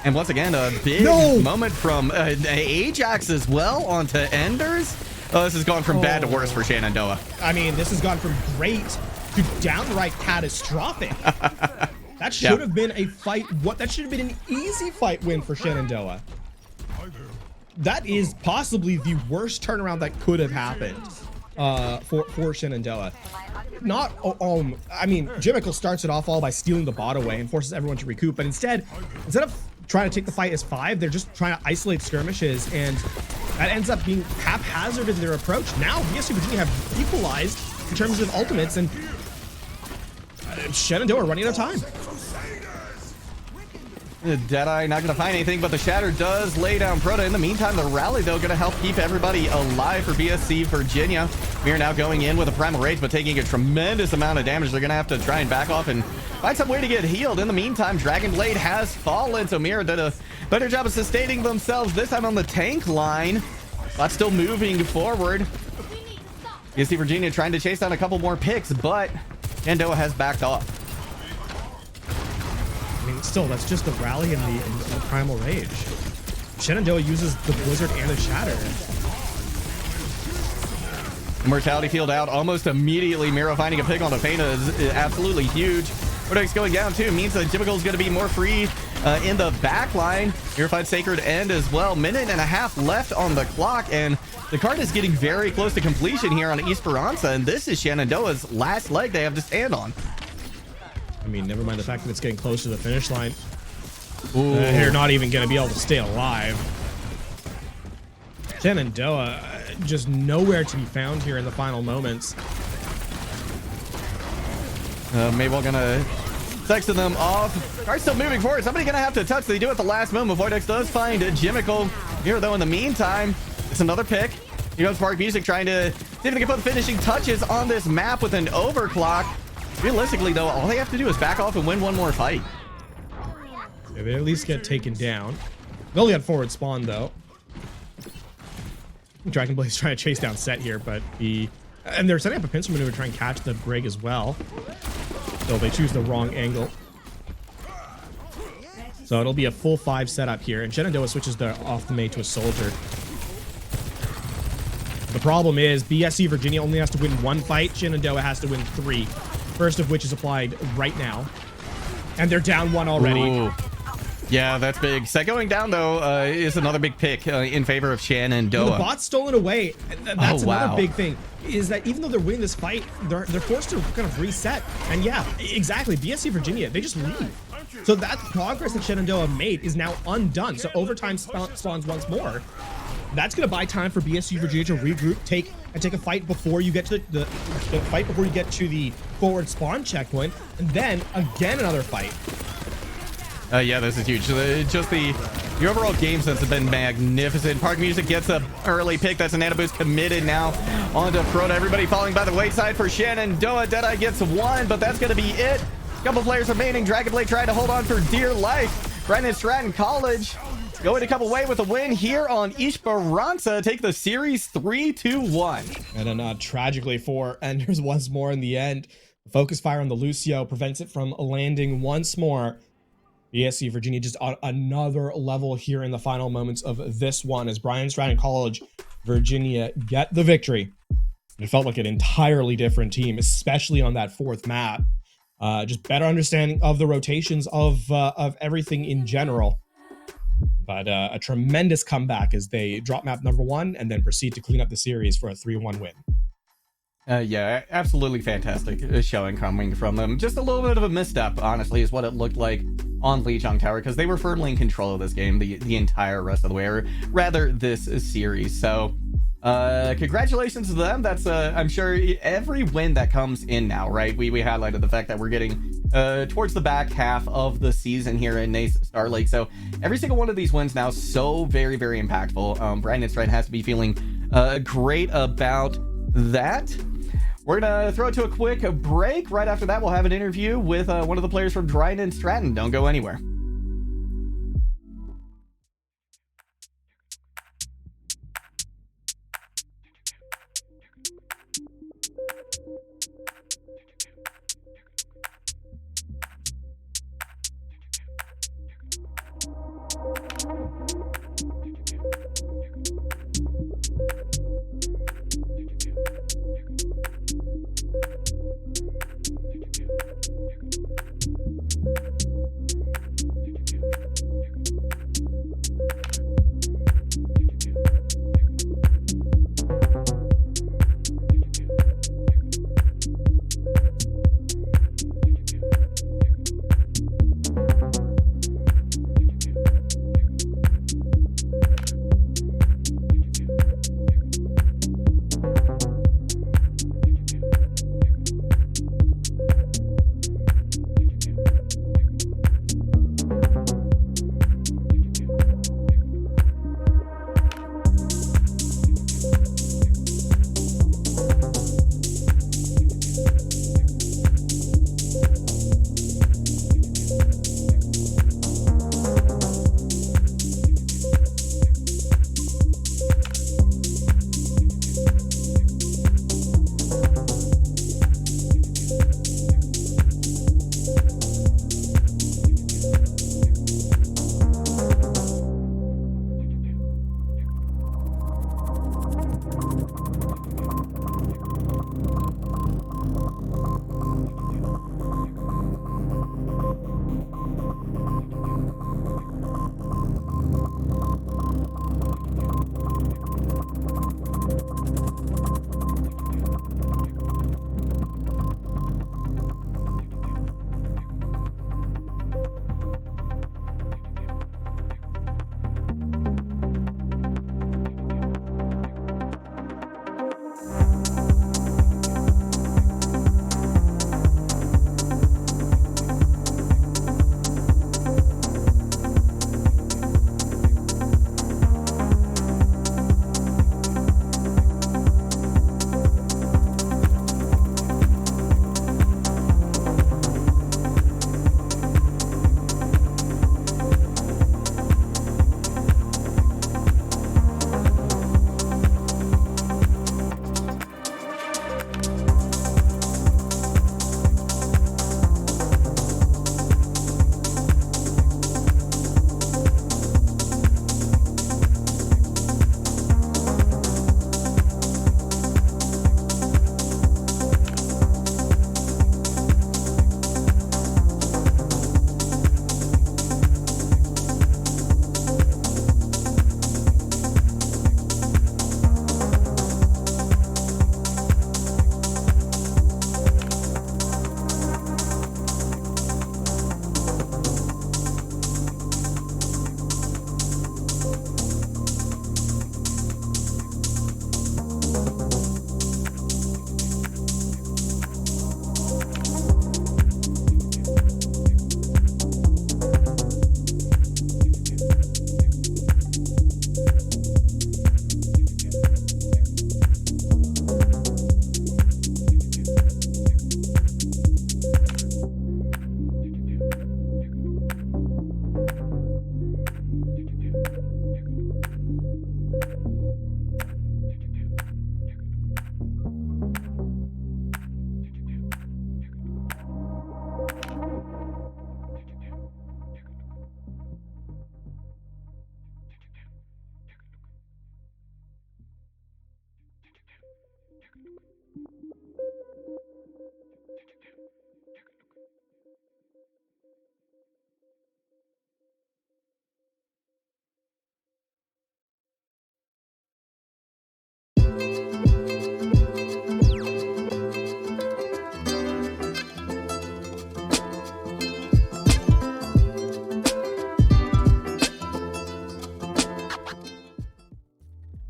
And once again, a big moment from Ajax as well onto Enders. Oh, this has gone from bad to worse for Shenandoah. I mean, this has gone from great to downright catastrophic. That should have been a fight. That should have been an easy fight win for Shenandoah. That is possibly the worst turnaround that could have happened for Shenandoah. I mean, Jimical starts it off all by stealing the bot away and forces everyone to recoup, but instead of trying to take the fight as 5, they're just trying to isolate skirmishes, and that ends up being haphazard in their approach. Now, BSC Virginia have equalized in terms of ultimates, and Shenandoah are running out of time. Deadeye not going to find anything, but the Shatter does lay down Proto. In the meantime, the rally, though, going to help keep everybody alive for BSC Virginia. We are now going in with a Primal Rage, but taking a tremendous amount of damage. They're going to have to try and back off and find some way to get healed. In the meantime, Dragon Blade has fallen, so Mira did a better job of sustaining themselves, this time on the tank line, but still moving forward. BSC Virginia trying to chase down a couple more picks, but Shenandoah has backed off. I mean, still, that's just the rally and the Primal Rage. Shenandoah uses the Blizzard and the Shatter. Mortality field out almost immediately. Miro finding a pick on the Fana is absolutely huge. Vortex going down too means that Jimical is going to be more free in the back line. Purified Sacred End as well. 1.5 minutes left on the clock, and the card is getting very close to completion here on Esperanza, and this is Shenandoah's last leg they have to stand on. I mean, never mind the fact that it's getting close to the finish line. They're not even going to be able to stay alive. Shenandoah just nowhere to be found here in the final moments. Maybe we're gonna Sexing them off. Are still moving forward. Somebody gonna have to touch. They do at the last moment. Vortex does find Jimmicle here, though. In the meantime, it's another pick. Here goes Spark Music trying to see if they can put finishing touches on this map with an overclock. Realistically, though, all they have to do is back off and win one more fight. Yeah, they at least get taken down. They'll get forward spawn, though. Dragon Blade's trying to chase down Set here, but and they're setting up a pincer maneuver to try and catch the Brig as well. So they choose the wrong angle. So it'll be a full 5 setup here, and Shenandoah switches off the mate to a soldier. The problem is BSC Virginia only has to win 1 fight. Shenandoah has to win 3. First of which is applied right now. And they're down 1 already. Ooh. Yeah, that's big. Set going down, though, is another big pick in favor of Shenandoah. The bot's stolen away. That's another big thing, is that even though they're winning this fight, they're forced to kind of reset. And yeah, exactly. BSC Virginia, they just leave. So that progress that Shenandoah made is now undone. So overtime spawns once more. That's going to buy time for BSC Virginia to regroup, take a fight before you get to the fight before you get to the forward spawn checkpoint, and then again another fight. Yeah, this is huge. Just the overall game sense has been magnificent. Park Music gets a early pick. That's an boost committed now onto Crota. Everybody falling by the wayside for Shenandoah. Deadeye gets 1, but that's going to be it. Couple players remaining. Dragon Blade trying to hold on for dear life. Brandon Stratton College going to come away with a win here on Esperanza. Take the series 3-1. And then tragically for Enders once more in the end. Focus fire on the Lucio prevents it from landing once more. BSC Virginia just on another level here in the final moments of this one as Brian Stratton College, Virginia get the victory. It felt like an entirely different team, especially on that 4th map. Just better understanding of the rotations of everything in general. But a tremendous comeback as they drop map number 1 and then proceed to clean up the series for a 3-1 win. Yeah, absolutely fantastic showing coming from them. Just a little bit of a misstep, honestly, is what it looked like on Lijiang Tower, because they were firmly in control of this game the entire rest of the way, or rather this series. So congratulations to them. That's I'm sure every win that comes in now, right? We highlighted the fact that we're getting towards the back half of the season here in Nace Star Lake. So every single one of these wins now so very, very impactful. Brandon Stratton has to be feeling great about that. We're gonna throw it to a quick break. Right after that, we'll have an interview with one of the players from Dryden Stratton. Don't go anywhere.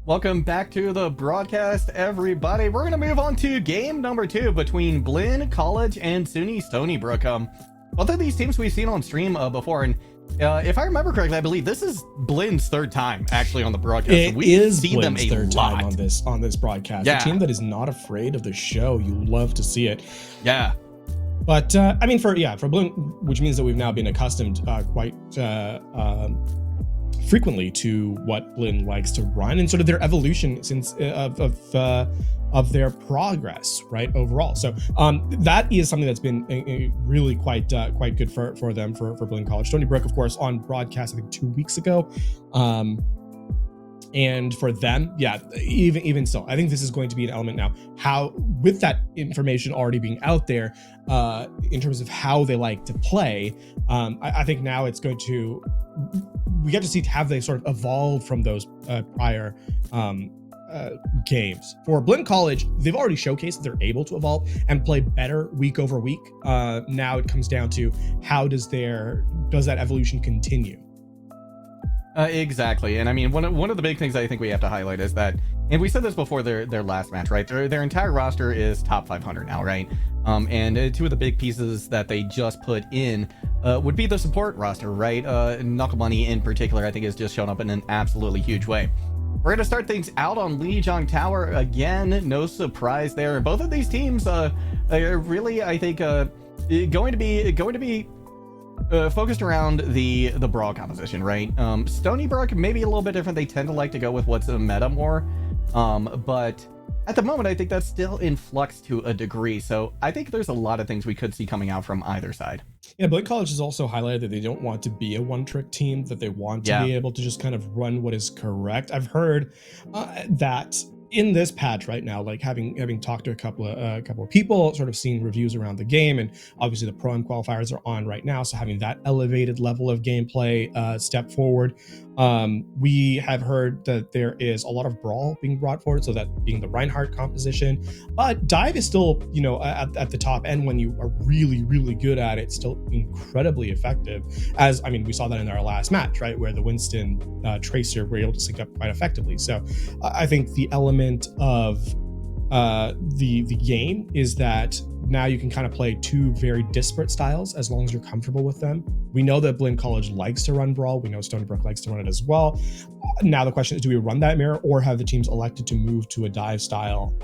Welcome back to the broadcast, everybody. We're going to move on to game number 2 between Blinn College and SUNY Stony Brook. Both of these teams we've seen on stream before, and if I remember correctly, I believe this is Blinn's third time actually on the broadcast. We've seen them a third time on this broadcast. Yeah. A team that is not afraid of the show. You love to see it. Yeah. But I mean, for Blinn, which means that we've now been accustomed quite frequently to what Blinn likes to run and sort of their evolution since of their progress, right, overall. So that is something that's been really quite good for them, for Blinn College. Stony Brook, of course, on broadcast I think 2 weeks ago. And for them, yeah, even still, I think this is going to be an element now. How, with that information already being out there, in terms of how they like to play, I think now it's going to, we get to see have they sort of evolved from those prior games. For Blinn College, they've already showcased that they're able to evolve and play better week over week. Now it comes down to how does that evolution continue? Exactly. And I mean, one of the big things I think we have to highlight is that, and we said this before their last match, right? Their entire roster is top 500 now, right? And two of the big pieces that they just put in would be the support roster, right? Knuckle Money in particular, I think, has just shown up in an absolutely huge way. We're going to start things out on Lijiang Tower again. No surprise there. Both of these teams are really, I think, going to be focused around the brawl composition, right? Stony Brook maybe a little bit different. They tend to like to go with what's a meta more, but at the moment I think that's still in flux to a degree. So I think there's a lot of things we could see coming out from either side. Yeah, Blinn College has also highlighted that they don't want to be a one-trick team, that they want to be able to just kind of run what is correct. I've heard that in this patch right now, like having talked to a couple of people, sort of seeing reviews around the game, and obviously the Pro-Am qualifiers are on right now, so having that elevated level of gameplay step forward, we have heard that there is a lot of brawl being brought forward, so that being the Reinhardt composition, but dive is still, you know, at the top end when you are really good at it, still incredibly effective. As I mean, we saw that in our last match, right, where the Winston Tracer were able to sync up quite effectively. So I think the element of the game is that now you can kind of play two very disparate styles as long as you're comfortable with them. We know that Blinn College likes to run brawl. We know Stony Brook likes to run it as well. Now the question is, do we run that mirror, or have the teams elected to move to a dive style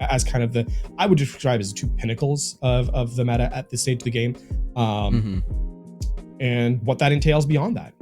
as kind of the, I would describe as two pinnacles of the meta at this stage of the game, and what that entails beyond that.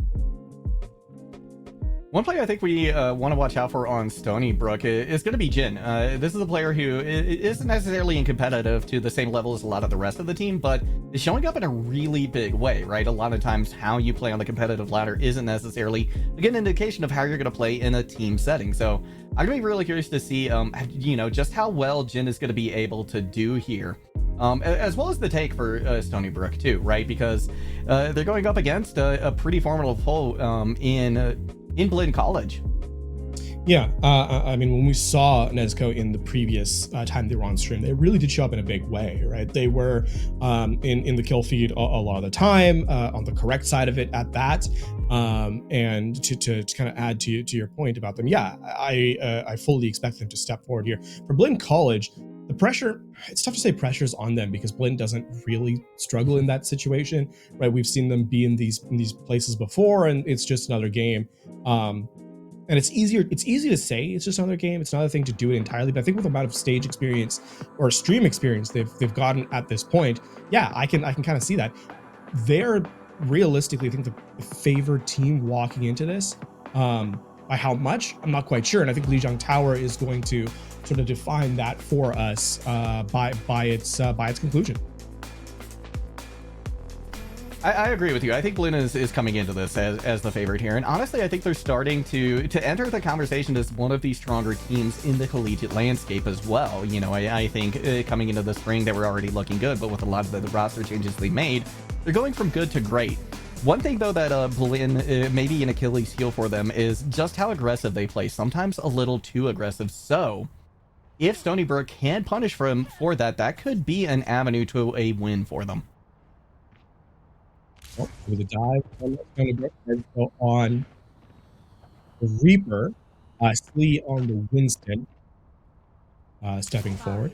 One player I think we want to watch out for on Stony Brook is going to be Jin. This is a player who isn't necessarily in competitive to the same level as a lot of the rest of the team, but is showing up in a really big way, right? A lot of times how you play on the competitive ladder isn't necessarily a good indication of how you're going to play in a team setting. So I'm going to be really curious to see, you know, just how well Jin is going to be able to do here. As well as the take for Stony Brook too, right? Because they're going up against a pretty formidable foe in Blinn College. Yeah, I mean, when we saw Nezuko in the previous time they were on stream, they really did show up in a big way, right? They were in the kill feed a lot of the time, on the correct side of it at that. And to kind of add to your point about them, yeah, I fully expect them to step forward here. For Blinn College, the pressure, it's tough to say pressure's on them because Blinn doesn't really struggle in that situation, right? We've seen them be in these places before, and it's just another game. And it's easy to say it's just another game. It's another thing to do it entirely. But I think with the amount of stage experience or stream experience they've gotten at this point, yeah, I can kind of see that. They're realistically, I think, the favored team walking into this. By how much, I'm not quite sure. And I think Lijiang Tower is going to sort of define that for us by its conclusion. I agree with you. I think Blinn is coming into this as the favorite here. And honestly, I think they're starting to enter the conversation as one of the stronger teams in the collegiate landscape as well. You know, I think coming into the spring, they were already looking good, but with a lot of the roster changes they made, they're going from good to great. One thing, though, that Blinn may be an Achilles heel for them is just how aggressive they play, sometimes a little too aggressive. So if Stony Brook can punish for that, that could be an avenue to a win for them. Oh, with a dive on Stony Brook, go on the Reaper, Slee on the Winston, stepping forward.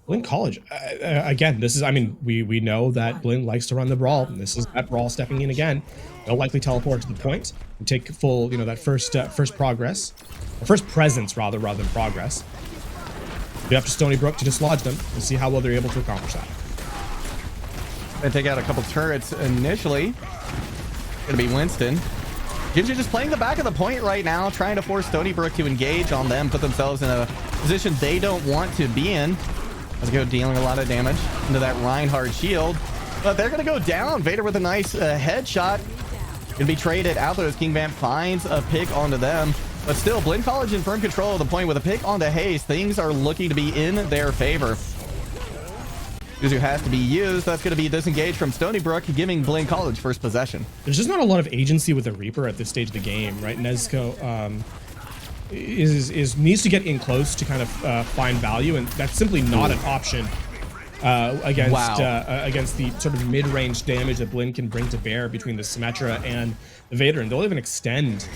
Blinn College, again, this is, I mean, we know that Blinn likes to run the brawl. And this is that brawl stepping in again. They'll likely teleport to the point and take full, you know, that first progress, or first presence rather than progress. Be up to Stony Brook to dislodge them and see how well they're able to accomplish that. And take out a couple turrets initially. Gonna be Winston. Ginger just playing the back of the point right now, trying to force Stony Brook to engage on them, put themselves in a position they don't want to be in. Let's go, dealing a lot of damage into that Reinhardt shield. But they're gonna go down. Vader with a nice headshot. Gonna be traded out there as King Vamp finds a pick onto them. But still, Blinn College in firm control of the point with a pick onto Hayes. Things are looking to be in their favor. Suzu has to be used. That's going to be disengaged from Stony Brook, giving Blinn College first possession. There's just not a lot of agency with the Reaper at this stage of the game, right? Nezuko needs to get in close to kind of find value, and that's simply not an option against the sort of mid-range damage that Blinn can bring to bear between the Symmetra and the Vader, and they'll even extend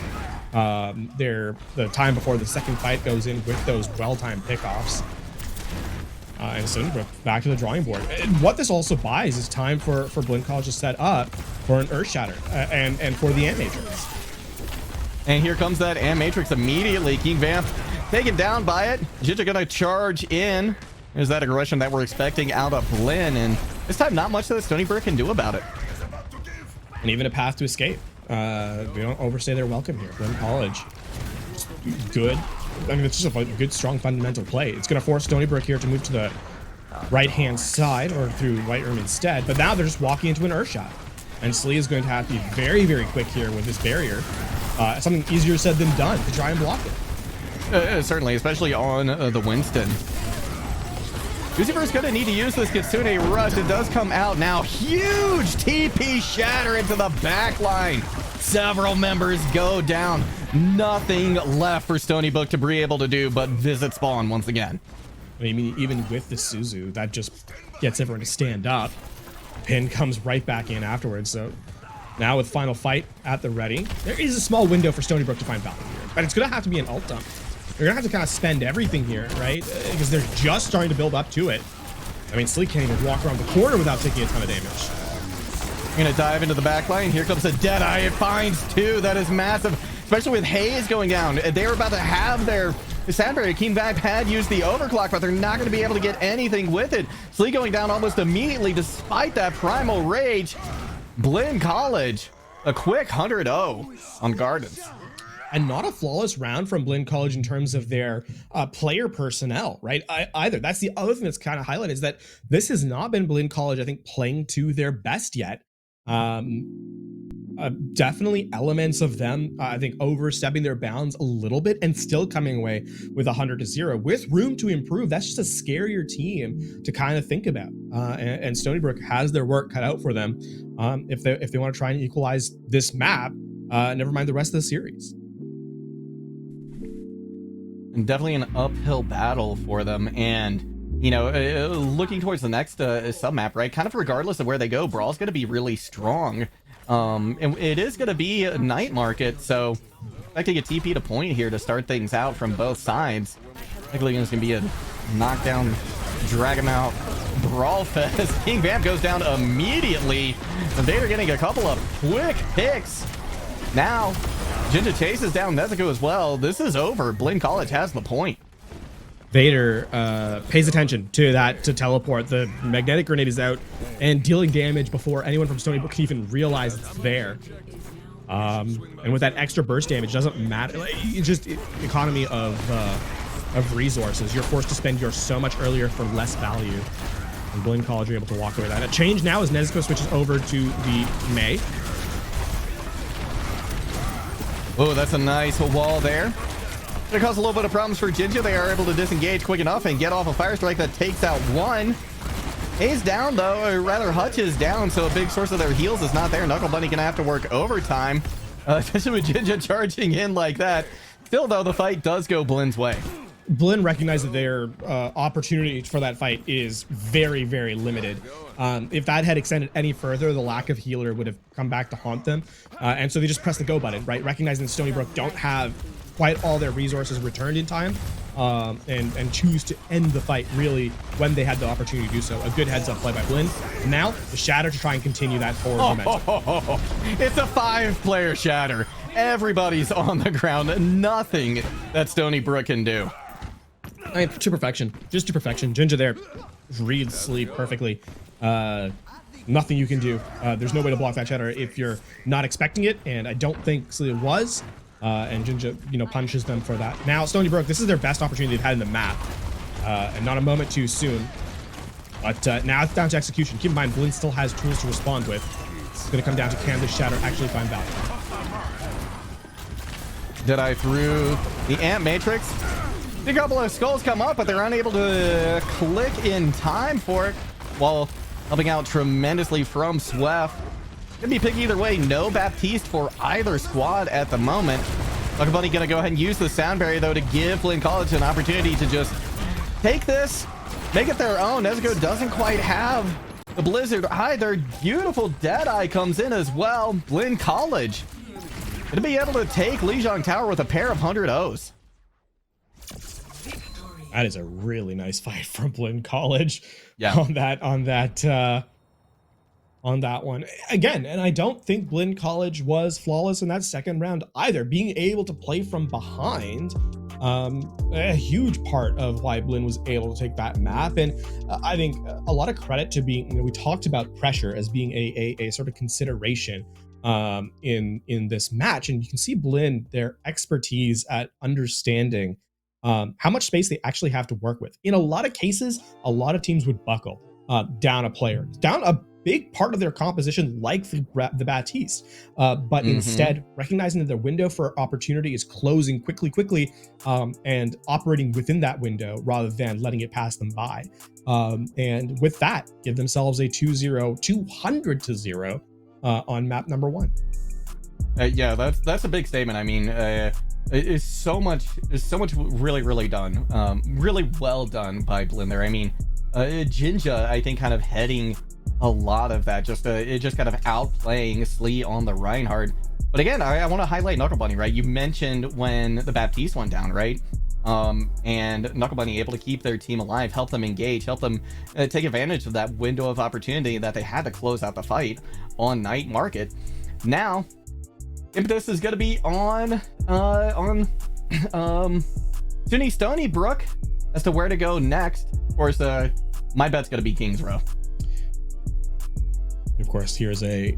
the time before the second fight goes in with those well-timed pickoffs. And Stony Brook back to the drawing board. And what this also buys is time for Blinn College to set up for an Earth Shatter and for the Ant Matrix. And here comes that Ant Matrix immediately. King Vamp taken down by it. Jinja gonna charge in. There's that aggression that we're expecting out of Blinn, and this time not much that Stony Brook can do about it. And even a path to escape. We don't overstay their welcome here. Blinn College, good. I mean, it's just a good, strong fundamental play. It's going to force Stony Brook here to move to the right-hand side or through White Room instead. But now they're just walking into an Earth Shot. And Slee is going to have to be very, very quick here with this barrier. Something easier said than done to try and block it. Certainly, especially on the Winston. Lucifer's going to need to use this Kitsune Rush. It does come out now. Huge TP shatter into the back line. Several members go down. Nothing left for Stony Brook to be able to do but visit spawn once again. I mean, even with the Suzu, that just gets everyone to stand up. Pin comes right back in afterwards. So now with final fight at the ready, there is a small window for Stony Brook to find value here, but it's going to have to be an ult dump. They're going to have to kind of spend everything here, right? Because they're just starting to build up to it. I mean, Sleek can't even walk around the corner without taking a ton of damage. Gonna dive into the back line. Here comes a Deadeye. It finds two. That is massive, especially with Hayes going down. They were about to have their Sandberry. King Vamp had used the overclock, but they're not going to be able to get anything with it. Slee going down almost immediately despite that primal rage. Blinn College, a quick 100-0 on Gardens. And not a flawless round from Blinn College in terms of their player personnel, right? Either. That's the other thing that's kind of highlighted, is that this has not been Blinn College, I think, playing to their best yet. Definitely elements of them, I think, overstepping their bounds a little bit and still coming away with 100-0 with room to improve. That's just a scarier team to kind of think about. And Stony Brook has their work cut out for them if they want to try and equalize this map. Never mind the rest of the series. And definitely an uphill battle for them. And you know, looking towards the next sub-map, right? Kind of regardless of where they go, Brawl's going to be really strong. And it is going to be a night market, so expecting a TP to point here to start things out from both sides. Likely it's going to be a knockdown, drag him out, Brawl fest. King Vamp goes down immediately. And Vader getting a couple of quick picks. Now, Jinja chases down Nezuko as well. This is over. Blinn College has the point. Vader pays attention to that to teleport. The magnetic grenade is out and dealing damage before anyone from Stony Brook can even realize it's there. And with that extra burst damage, doesn't matter. It's just economy of resources. You're forced to spend yours so much earlier for less value. And Blinn College are able to walk away with that. A change now as Nezuko switches over to the Mei. Oh, that's a nice wall there. It caused a little bit of problems for Jinja. They are able to disengage quick enough and get off a fire strike that takes out one. A's down though, or rather Hutch is down, so a big source of their heals is not there. Knuckle Bunny gonna have to work overtime, especially with Jinja charging in like that. Still though, the fight does go Blinn's way. Blinn recognized that their opportunity for that fight is very, very limited. If that had extended any further, the lack of healer would have come back to haunt them. And so they just press the go button, right? Recognizing that Stony Brook don't have quite all their resources returned in time, and choose to end the fight really when they had the opportunity to do so. A good heads up play by Blinn. Now the Shatter to try and continue that forward momentum. It's a 5-player Shatter. Everybody's on the ground. Nothing that Stony Brook can do. I mean, to perfection, just to perfection. Jinja there reads sleep perfectly. Nothing you can do. There's no way to block that Shatter if you're not expecting it, and I don't think Sleep was. And Jinja, punishes them for that. Now, Stony Brook, this is their best opportunity they've had in the map, and not a moment too soon. But now it's down to execution. Keep in mind, Blinn still has tools to respond with. It's going to come down to can this Shatter actually find value. Deadeye through the Ant Matrix. A couple of skulls come up, but they're unable to click in time for it, while helping out tremendously from Swef. Could be picky either way. No Baptiste for either squad at the moment. Knuckle Bunny gonna go ahead and use the sound barrier though to give Blinn College an opportunity to just take this, make it their own. Nezuko doesn't quite have the Blizzard either. Beautiful Deadeye comes in as well. Blinn College gonna be able to take Lijiang Tower with a pair of 100 O's. That is a really nice fight from Blinn College. Yeah. On that one again, and I don't think Blinn College was flawless in that second round either. Being able to play from behind, a huge part of why Blinn was able to take that map, and I think a lot of credit to being. We talked about pressure as being a sort of consideration in this match, and you can see Blinn, their expertise at understanding how much space they actually have to work with. In a lot of cases, a lot of teams would buckle down a player, down a big part of their composition, like the Baptiste, but instead recognizing that their window for opportunity is closing quickly, and operating within that window rather than letting it pass them by. And with that, give themselves a 2-0, 200-0 on map number 1. Yeah, that's a big statement. I mean, it's so much really done, really well done by Blinn there. I mean, Jinja, I think, kind of heading a lot of that, just kind of outplaying Slee on the Reinhardt. But again, I want to highlight Knuckle Bunny, right? You mentioned when the Baptiste went down, right? And Knuckle Bunny able to keep their team alive, help them engage, help them take advantage of that window of opportunity that they had to close out the fight on Night Market. Now, impetus is going to be on Sunny Stony Brook as to where to go next. Of course, my bet's going to be King's Row. Of course, here's a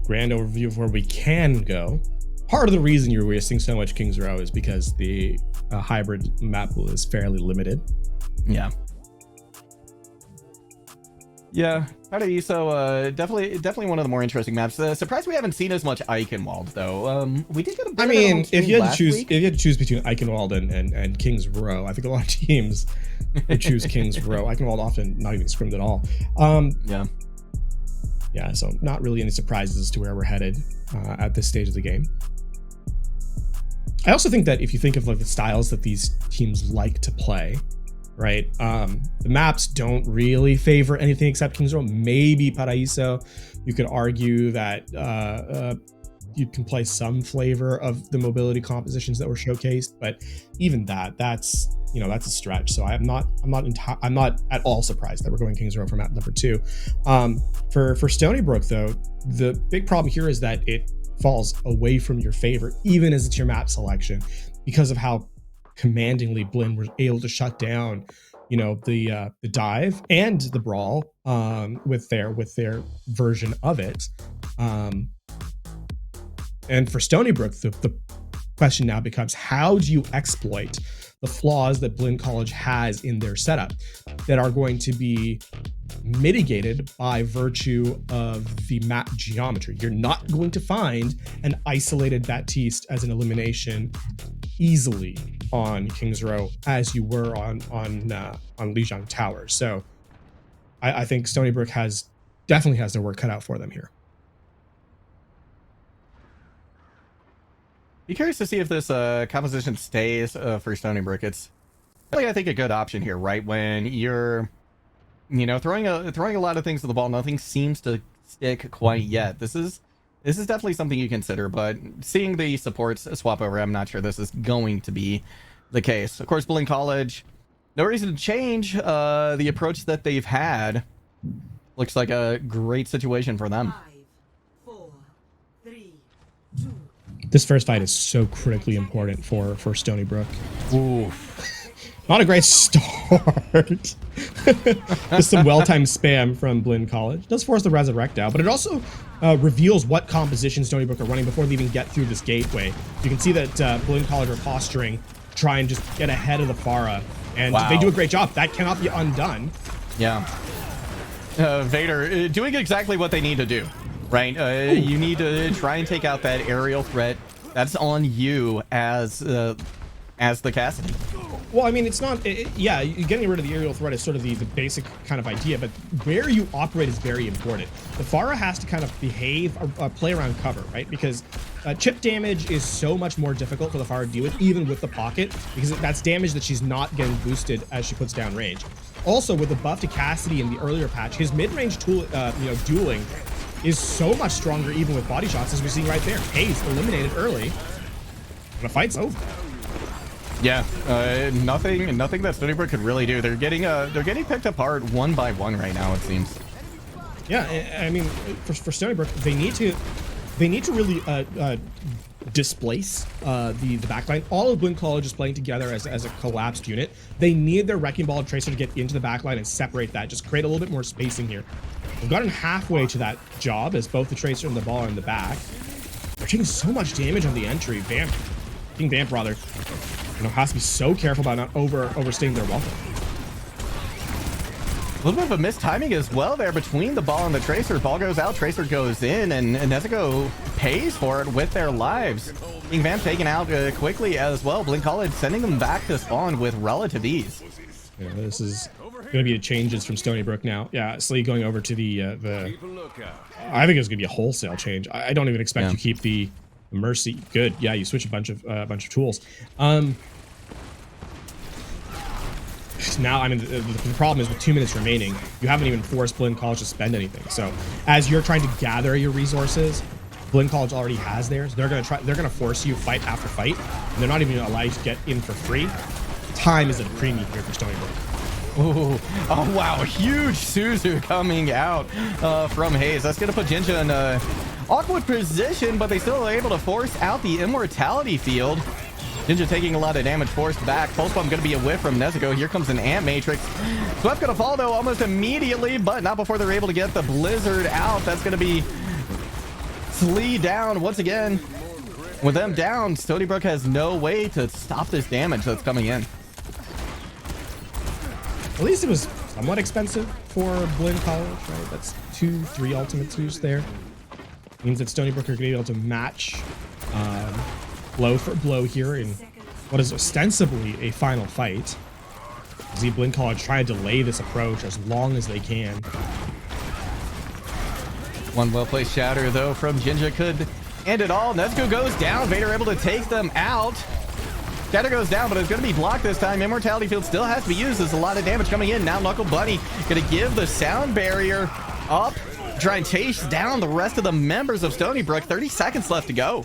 grand overview of where we can go. Part of the reason you're wasting so much King's Row is because the hybrid map pool is fairly limited. Yeah. Paradiso, definitely one of the more interesting maps. Surprised we haven't seen as much Eichenwald though. We did get a bit of it on if you had to choose week. between Eichenwald and King's Row, I think a lot of teams would choose King's Row. Eichenwald often not even scrimmed at all. Yeah, so not really any surprises as to where we're headed at this stage of the game. I also think that if you think of like the styles that these teams like to play, right? The maps don't really favor anything except King's Row. Maybe Paraíso. You could argue that you can play some flavor of the mobility compositions that were showcased, but even that's a stretch. So I'm not at all surprised that we're going King's Row for map number 2. For Stony Brook though, the big problem here is that it falls away from your favor, even as it's your map selection, because of how commandingly Blinn was able to shut down, the dive and the brawl with their version of it. And for Stony Brook, the question now becomes, how do you exploit the flaws that Blinn College has in their setup that are going to be mitigated by virtue of the map geometry. You're not going to find an isolated Baptiste as an elimination easily on King's Row as you were on Lijiang Tower. So I think Stony Brook definitely has their work cut out for them here. Be curious to see if this composition stays for Stony Brook. It's really, I think, a good option here, right? When you're, throwing a lot of things to the ball, nothing seems to stick quite yet. This is definitely something you consider, but seeing the supports swap over, I'm not sure this is going to be the case. Of course, Blinn College, no reason to change the approach that they've had. Looks like a great situation for them. 5, 4, 3, 2. This first fight is so critically important for Stony Brook. Ooh. Not a great start. Just some well-timed spam from Blinn College. It does force the resurrect out, but it also reveals what composition Stony Brook are running before they even get through this gateway. You can see that Blinn College are posturing to try and just get ahead of the Pharah, and wow. They do a great job. That cannot be undone. Yeah. Vader doing exactly what they need to do, right? You need to try and take out that aerial threat. That's on you as the Cassidy. Well, I mean, it's not. Yeah, getting rid of the aerial threat is sort of the basic kind of idea, but where you operate is very important. The Pharah has to kind of behave, play around cover, right? Because chip damage is so much more difficult for the Pharah to deal with, even with the pocket, because that's damage that she's not getting boosted as she puts down range. Also, with the buff to Cassidy in the earlier patch, his mid-range tool, dueling is so much stronger even with body shots, as we're seeing right there. Haze eliminated early, and the fight's over. Yeah, nothing that Stony Brook could really do. They're getting picked apart one by one right now, it seems. Yeah, I mean, for Stony Brook, they need to really displace the backline. All of Blinn College is playing together as a collapsed unit. They need their Wrecking Ball Tracer to get into the backline and separate that, just create a little bit more spacing here. They've gotten halfway to that job as both the Tracer and the ball are in the back. They're taking so much damage on the entry. Vamp, King Vamp rather, has to be so careful about not overstaying their welcome. A little bit of a mistiming as well there between the ball and the Tracer. Ball goes out, Tracer goes in, and Nezuko pays for it with their lives. King Vamp taken out quickly as well. Blinn College sending them back to spawn with relative ease. Yeah, this is going to be the changes from Stony Brook now. Yeah, Slee going over to the I think it's going to be a wholesale change. I don't even expect you to keep the Mercy. Good. Yeah, you switch a bunch of tools. Now, I mean, the problem is with 2 minutes remaining, you haven't even forced Blinn College to spend anything. So as you're trying to gather your resources, Blinn College already has theirs. They're gonna force you fight after fight, and they're not even gonna allow you to get in for free. Time is at a premium here for Stony Brook. Ooh. Oh wow, huge Suzu coming out from Haze. That's gonna put Jinja in a awkward position, but they still are able to force out the immortality field. Jinja taking a lot of damage, forced back. Pulse Bomb gonna be a whiff from Nezuko. Here comes an Ant Matrix. Swept gonna fall though almost immediately, but not before they're able to get the Blizzard out. That's gonna be Slee down once again. With them down, Stony Brook has no way to stop this damage that's coming in. At least it was somewhat expensive for Blinn College, right? That's 2-3 ultimates used there. Means that Stony Brook are going to be able to match blow for blow here in what is ostensibly a final fight. See Blinn College try to delay this approach as long as they can. One well-placed shatter, though, from Jinja could end it all. Nezuko goes down. Vader able to take them out. Shatter goes down, but it's going to be blocked this time. Immortality Field still has to be used. There's a lot of damage coming in. Now Knuckle Bunny going to give the sound barrier up. Try and chase down the rest of the members of Stony Brook. 30 seconds left to go.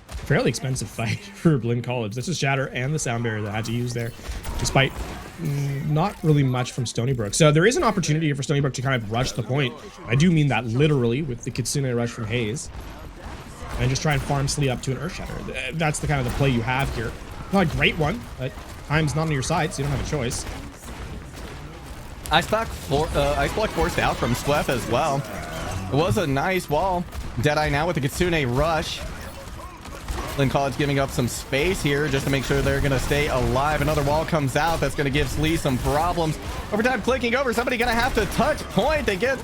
Fairly expensive fight for Blinn College. This is Shatter and the sound barrier that I had to use there, despite not really much from Stony Brook. So there is an opportunity for Stony Brook to kind of rush the point. I do mean that literally with the Kitsune rush from Haze. And just try and farm Slee up to an Earth Shatter. That's the kind of the play you have here. Not a great one, but time's not on your side, so you don't have a choice. Ice Block forced out from Sweff as well. It was a nice wall. Deadeye now with the Kitsune rush. Lynn College giving up some space here just to make sure they're going to stay alive. Another wall comes out. That's going to give Slee some problems. Overtime clicking over. Somebody going to have to touch point. They get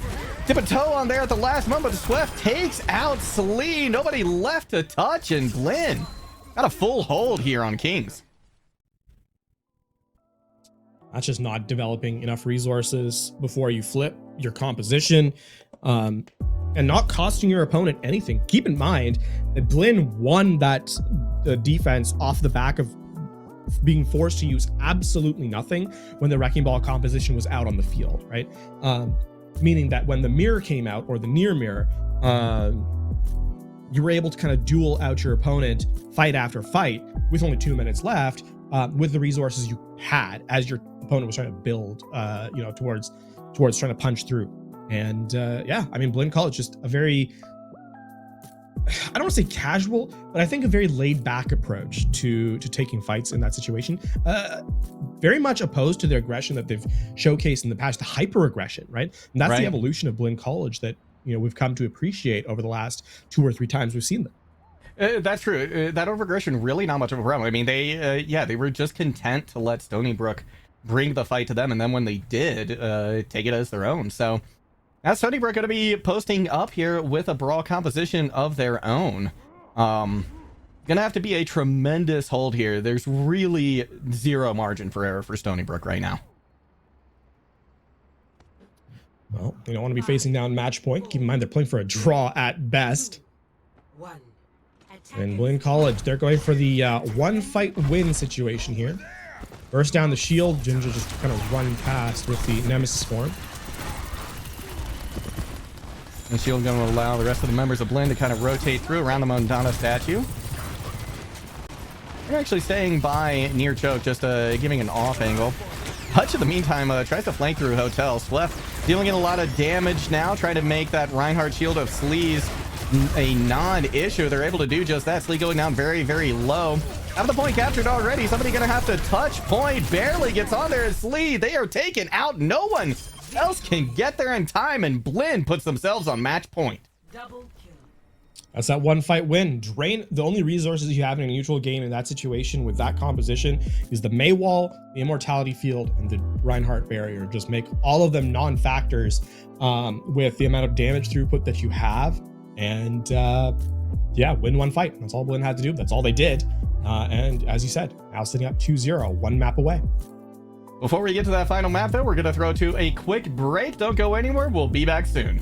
tip a toe on there at the last moment. But Swift takes out Slee. Nobody left to touch. And Blinn got a full hold here on Kings. That's just not developing enough resources before you flip your composition, and not costing your opponent anything. Keep in mind that Blinn won that defense off the back of being forced to use absolutely nothing when the Wrecking Ball composition was out on the field, right? Meaning that when the mirror came out, or the near mirror, you were able to kind of duel out your opponent fight after fight with only 2 minutes left, with the resources you had as your opponent was trying to build, towards trying to punch through. And yeah, I mean, Blinn College just a very, I don't want to say casual, but I think a very laid back approach to taking fights in that situation. Very much opposed to the aggression that they've showcased in the past, the hyper aggression, right? And that's the evolution of Blinn College that, we've come to appreciate over the last 2 or 3 times we've seen them. That's true. That over-aggression, really not much of a problem. I mean, they were just content to let Stony Brook bring the fight to them, and then when they did, take it as their own. So now Stony Brook going to be posting up here with a brawl composition of their own. Gonna have to be a tremendous hold here. There's really zero margin for error for Stony Brook right now. Well, you don't want to be facing down match point. Keep in mind they're playing for a draw at best. And Blinn College, they're going for the one fight win situation here. Burst down the shield. Ginger just kind of run past with the Nemesis form. The shield going to allow the rest of the members of Blinn to kind of rotate through around the Mondana statue. They're actually staying by near choke, just giving an off angle. Hutch, in the meantime, tries to flank through Hotel. Swift dealing in a lot of damage now, trying to make that Reinhardt shield of Slee's a non-issue. They're able to do just that. Slee going down very, very low. Have the point captured already. Somebody gonna have to touch point. Barely gets on there as Slee. They are taken out. No one else can get there in time, and Blinn puts themselves on match point. Double kill. That's that one fight win. Drain the only resources you have in a neutral game in that situation with that composition is the May Wall, the Immortality Field, and the Reinhardt Barrier. Just make all of them non-factors with the amount of damage throughput that you have. And yeah, win one fight. That's all Blinn had to do. That's all they did. And as you said, now sitting up 2-0, one map away. Before we get to that final map, though, we're going to throw to a quick break. Don't go anywhere. We'll be back soon.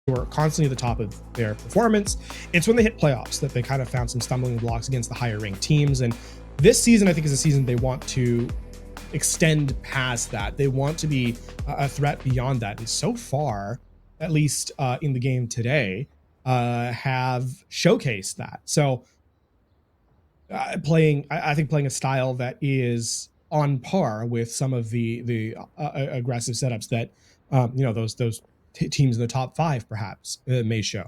who are constantly at the top of their performance. It's when they hit playoffs that they kind of found some stumbling blocks against the higher ranked teams. And this season, I think, is a season they want to extend past that. They want to be a threat beyond that. And so far, at least in the game today, have showcased that. So I think playing a style that is on par with some of the aggressive setups that those teams in the top 5 perhaps may show,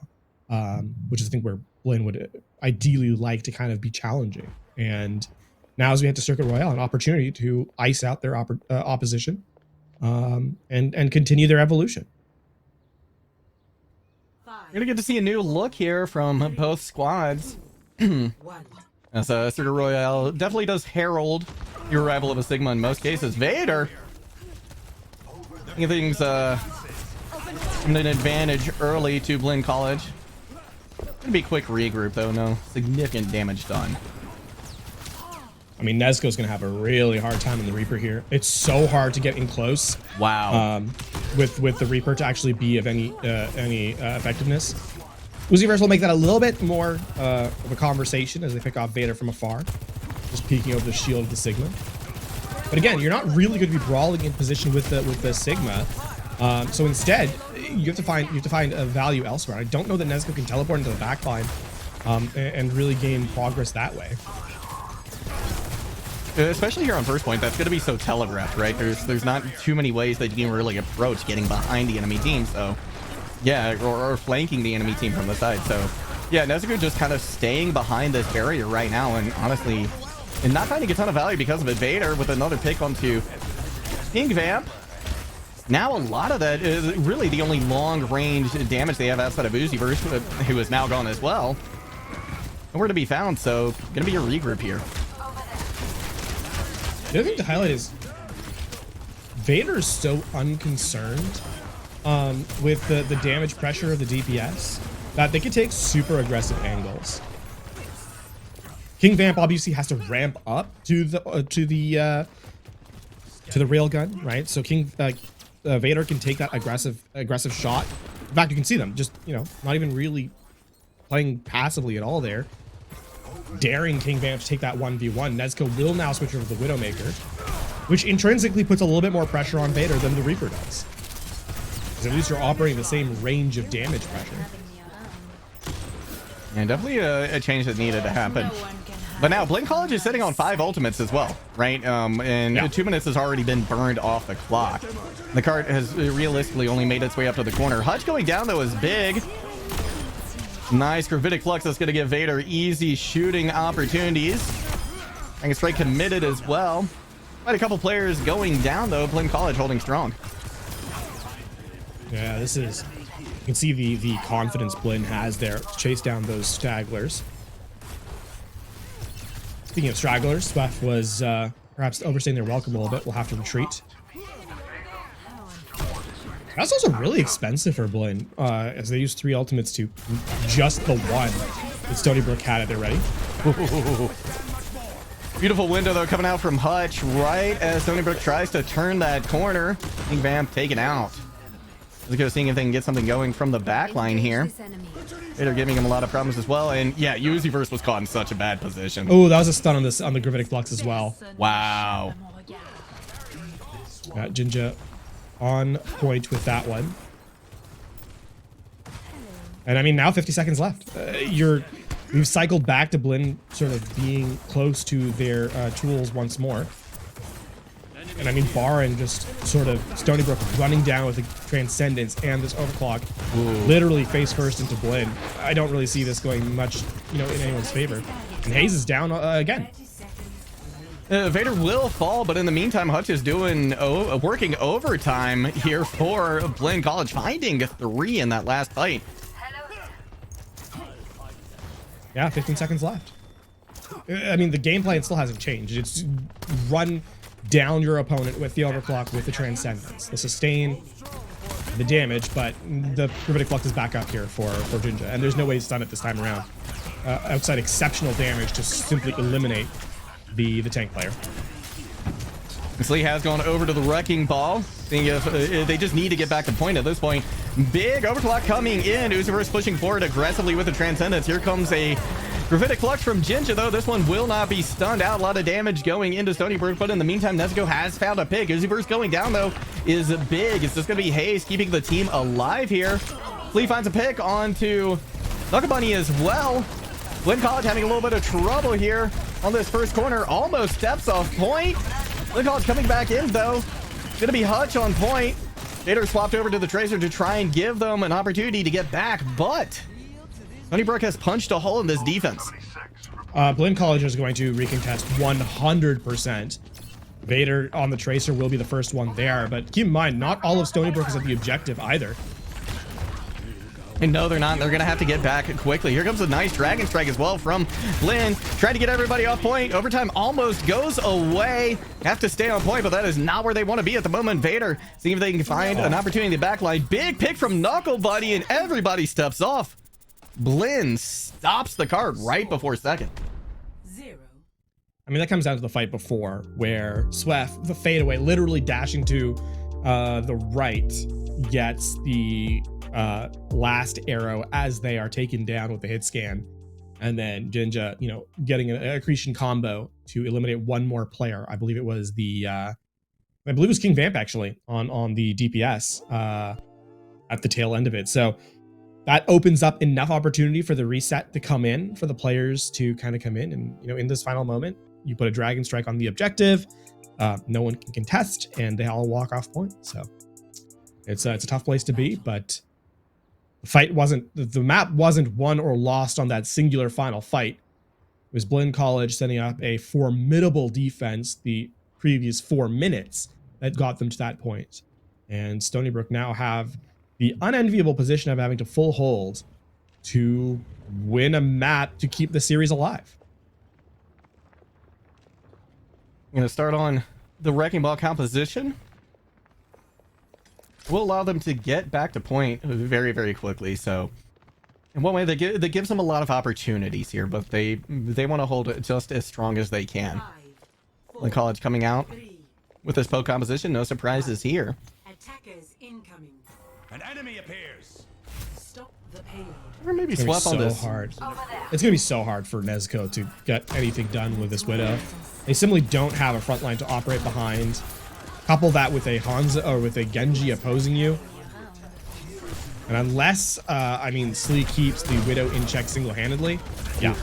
which is I think where Blinn would ideally like to kind of be challenging. And now as we head to Circuit Royale, an opportunity to ice out their opposition and continue their evolution. We're gonna get to see a new look here from both squads. As Circuit Royale definitely does herald the arrival of a Sigma in most cases. Vader, I think things an advantage early to Blinn College. Gonna be a quick regroup though, no significant damage done. I mean, Nezco's gonna have a really hard time in the Reaper here. It's so hard to get in close. Wow. With the Reaper to actually be of any effectiveness. Uziverse will make that a little bit more of a conversation as they pick off Vader from afar, just peeking over the shield of the Sigma. But again, you're not really going to be brawling in position with the Sigma. So instead, you have to find a value elsewhere. I don't know that Nezco can teleport into the backline and really gain progress that way. Especially here on first point, that's going to be so telegraphed, right? There's not too many ways that you can really approach getting behind the enemy team. So yeah, or flanking the enemy team from the side. So yeah, Nezuko just kind of staying behind this barrier right now, and honestly, and not finding a ton of value because of it. Vader with another pick onto King Vamp. Now a lot of that is really the only long-range damage they have outside of Uziverse, who is now gone as well. Nowhere to be found, so gonna be a regroup here. The other thing to highlight is Vader is so unconcerned with the damage pressure of the DPS that they can take super aggressive angles. King Vamp obviously has to ramp up to the railgun, right? So Vader can take that aggressive shot. In fact, you can see them just not even really playing passively at all there, daring King Vamp to take that 1v1. Nezco will now switch over to the Widowmaker, which intrinsically puts a little bit more pressure on Vader than the Reaper does. Because at least you're operating the same range of damage pressure. And definitely a change that needed to happen. But now Blinn College is sitting on 5 ultimates as well, right? And 2 minutes has already been burned off the clock. The cart has realistically only made its way up to the corner. Hutch going down though is big. Nice gravitic flux that's going to give Vader easy shooting opportunities. And straight committed as well. Quite a couple players going down though. Blinn College holding strong. Yeah, this is, you can see the confidence Blinn has there to chase down those stragglers. Speaking of stragglers, Swaff was perhaps overstaying their welcome a little bit. We'll have to retreat. That's also really expensive for Blinn, as they use 3 ultimates to just the one that Stony Brook had at their ready. Beautiful window though coming out from Hutch right as Stony Brook tries to turn that corner. King Vamp taken out. Let's go seeing if they can get something going from the back line here. They're giving him a lot of problems as well. And yeah, Uziverse was caught in such a bad position. Oh, that was a stun on the gravitic flux as well. Wow. Jinja on point with that one. And I mean, now 50 seconds left. We've cycled back to Blinn sort of being close to their tools once more. And I mean, barring just sort of Stony Brook running down with the Transcendence and this overclock, literally face first into Blinn, I don't really see this going much, in anyone's favor. And Hayes is down again. Vader will fall, but in the meantime, Hutch is doing working overtime here for Blinn College, finding 3 in that last fight. Yeah, 15 seconds left. I mean, the game plan still hasn't changed. It's run down your opponent with the overclock, with the Transcendence, the sustain, the damage, but the gravitic flux is back up here for Jinja, and there's no way to stun it this time around. Outside exceptional damage to simply eliminate the tank player. Lee has gone over to the Wrecking Ball, seeing if they just need to get back to point at this point. Big overclock coming in. Uziverse pushing forward aggressively with the Transcendence. Here comes a Gravitic Clutch from Jinja, though. This one will not be stunned out. A lot of damage going into Stony Brook, but in the meantime, Nezuko has found a pick. Uziverse going down, though, is big. It's just going to be Haze keeping the team alive here. Flea finds a pick onto Knuckle Bunny as well. Blinn College having a little bit of trouble here on this first corner. Almost steps off point. Blinn College coming back in, though. It's going to be Hutch on point. Vader swapped over to the Tracer to try and give them an opportunity to get back, but Stony Brook has punched a hole in this defense. Blinn College is going to recontest 100%. Vader on the Tracer will be the first one there, but keep in mind, not all of Stony Brook is at the objective either. And no, they're not. They're going to have to get back quickly. Here comes a nice Dragon Strike as well from Blinn. Trying to get everybody off point. Overtime almost goes away. Have to stay on point, but that is not where they want to be at the moment. Vader seeing if they can find an opportunity in the backline. Big pick from Knuckle Buddy, and everybody steps off. Blinn stops the card right before second. 0. I mean, that comes down to the fight before, where Swef, the fadeaway, literally dashing to the right, gets the last arrow as they are taken down with the hit scan, and then Jinja, you know, getting an accretion combo to eliminate one more player. I believe it was King Vamp actually on the DPS at the tail end of it. So that opens up enough opportunity for the reset to come in, for the players to kind of come in, and you know, in this final moment, you put a Dragon Strike on the objective. No one can contest, and they all walk off point. So it's a tough place to be, but the map wasn't won or lost on that singular final fight. It was Blinn College setting up a formidable defense the previous 4 minutes that got them to that point. And Stony Brook now have the unenviable position of having to full hold to win a map to keep the series alive. I'm going to start on the Wrecking Ball composition. Will allow them to get back to point very, very quickly. So in one way, that gives them a lot of opportunities here, but they want to hold it just as strong as they can. Blinn College coming out with this poke composition. No surprises here. Attackers incoming. An enemy appears. Stop the payload. Or maybe It's gonna swap be on so this. hard. It's going to be so hard for Nezuko to get anything done with this Widow. They simply don't have a front line to operate behind. Couple that with a Hanzo or with a Genji opposing you. And unless, I mean, Slee keeps the Widow in check single-handedly, yeah.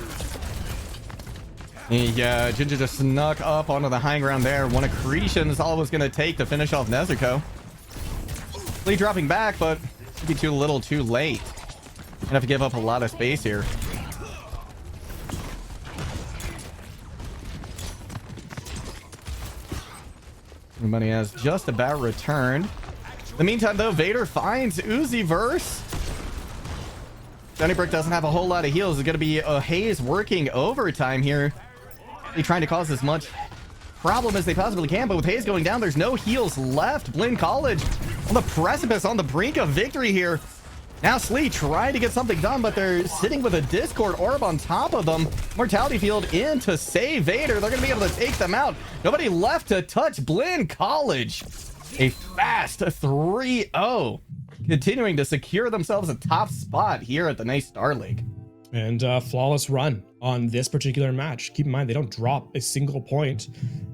Yeah, Jinja just snuck up onto the high ground there. One accretion is all it was going to take to finish off Nezuko. Slee dropping back, but it'd be too little too late. Gonna have to give up a lot of space here. Everybody has just about returned. In the meantime, though, Vader finds Uziverse. Stony Brook doesn't have a whole lot of heals. It's going to be a Haze working overtime here. They're trying to cause as much problem as they possibly can, but with Haze going down, there's no heals left. Blinn College on the precipice, on the brink of victory here. Now Slee trying to get something done, but they're sitting with a Discord Orb on top of them. Mortality Field in to save Vader. They're going to be able to take them out. Nobody left to touch Blinn College. A fast 3-0. Continuing to secure themselves a top spot here at the nice Star League. And flawless run on this particular match. Keep in mind, they don't drop a single point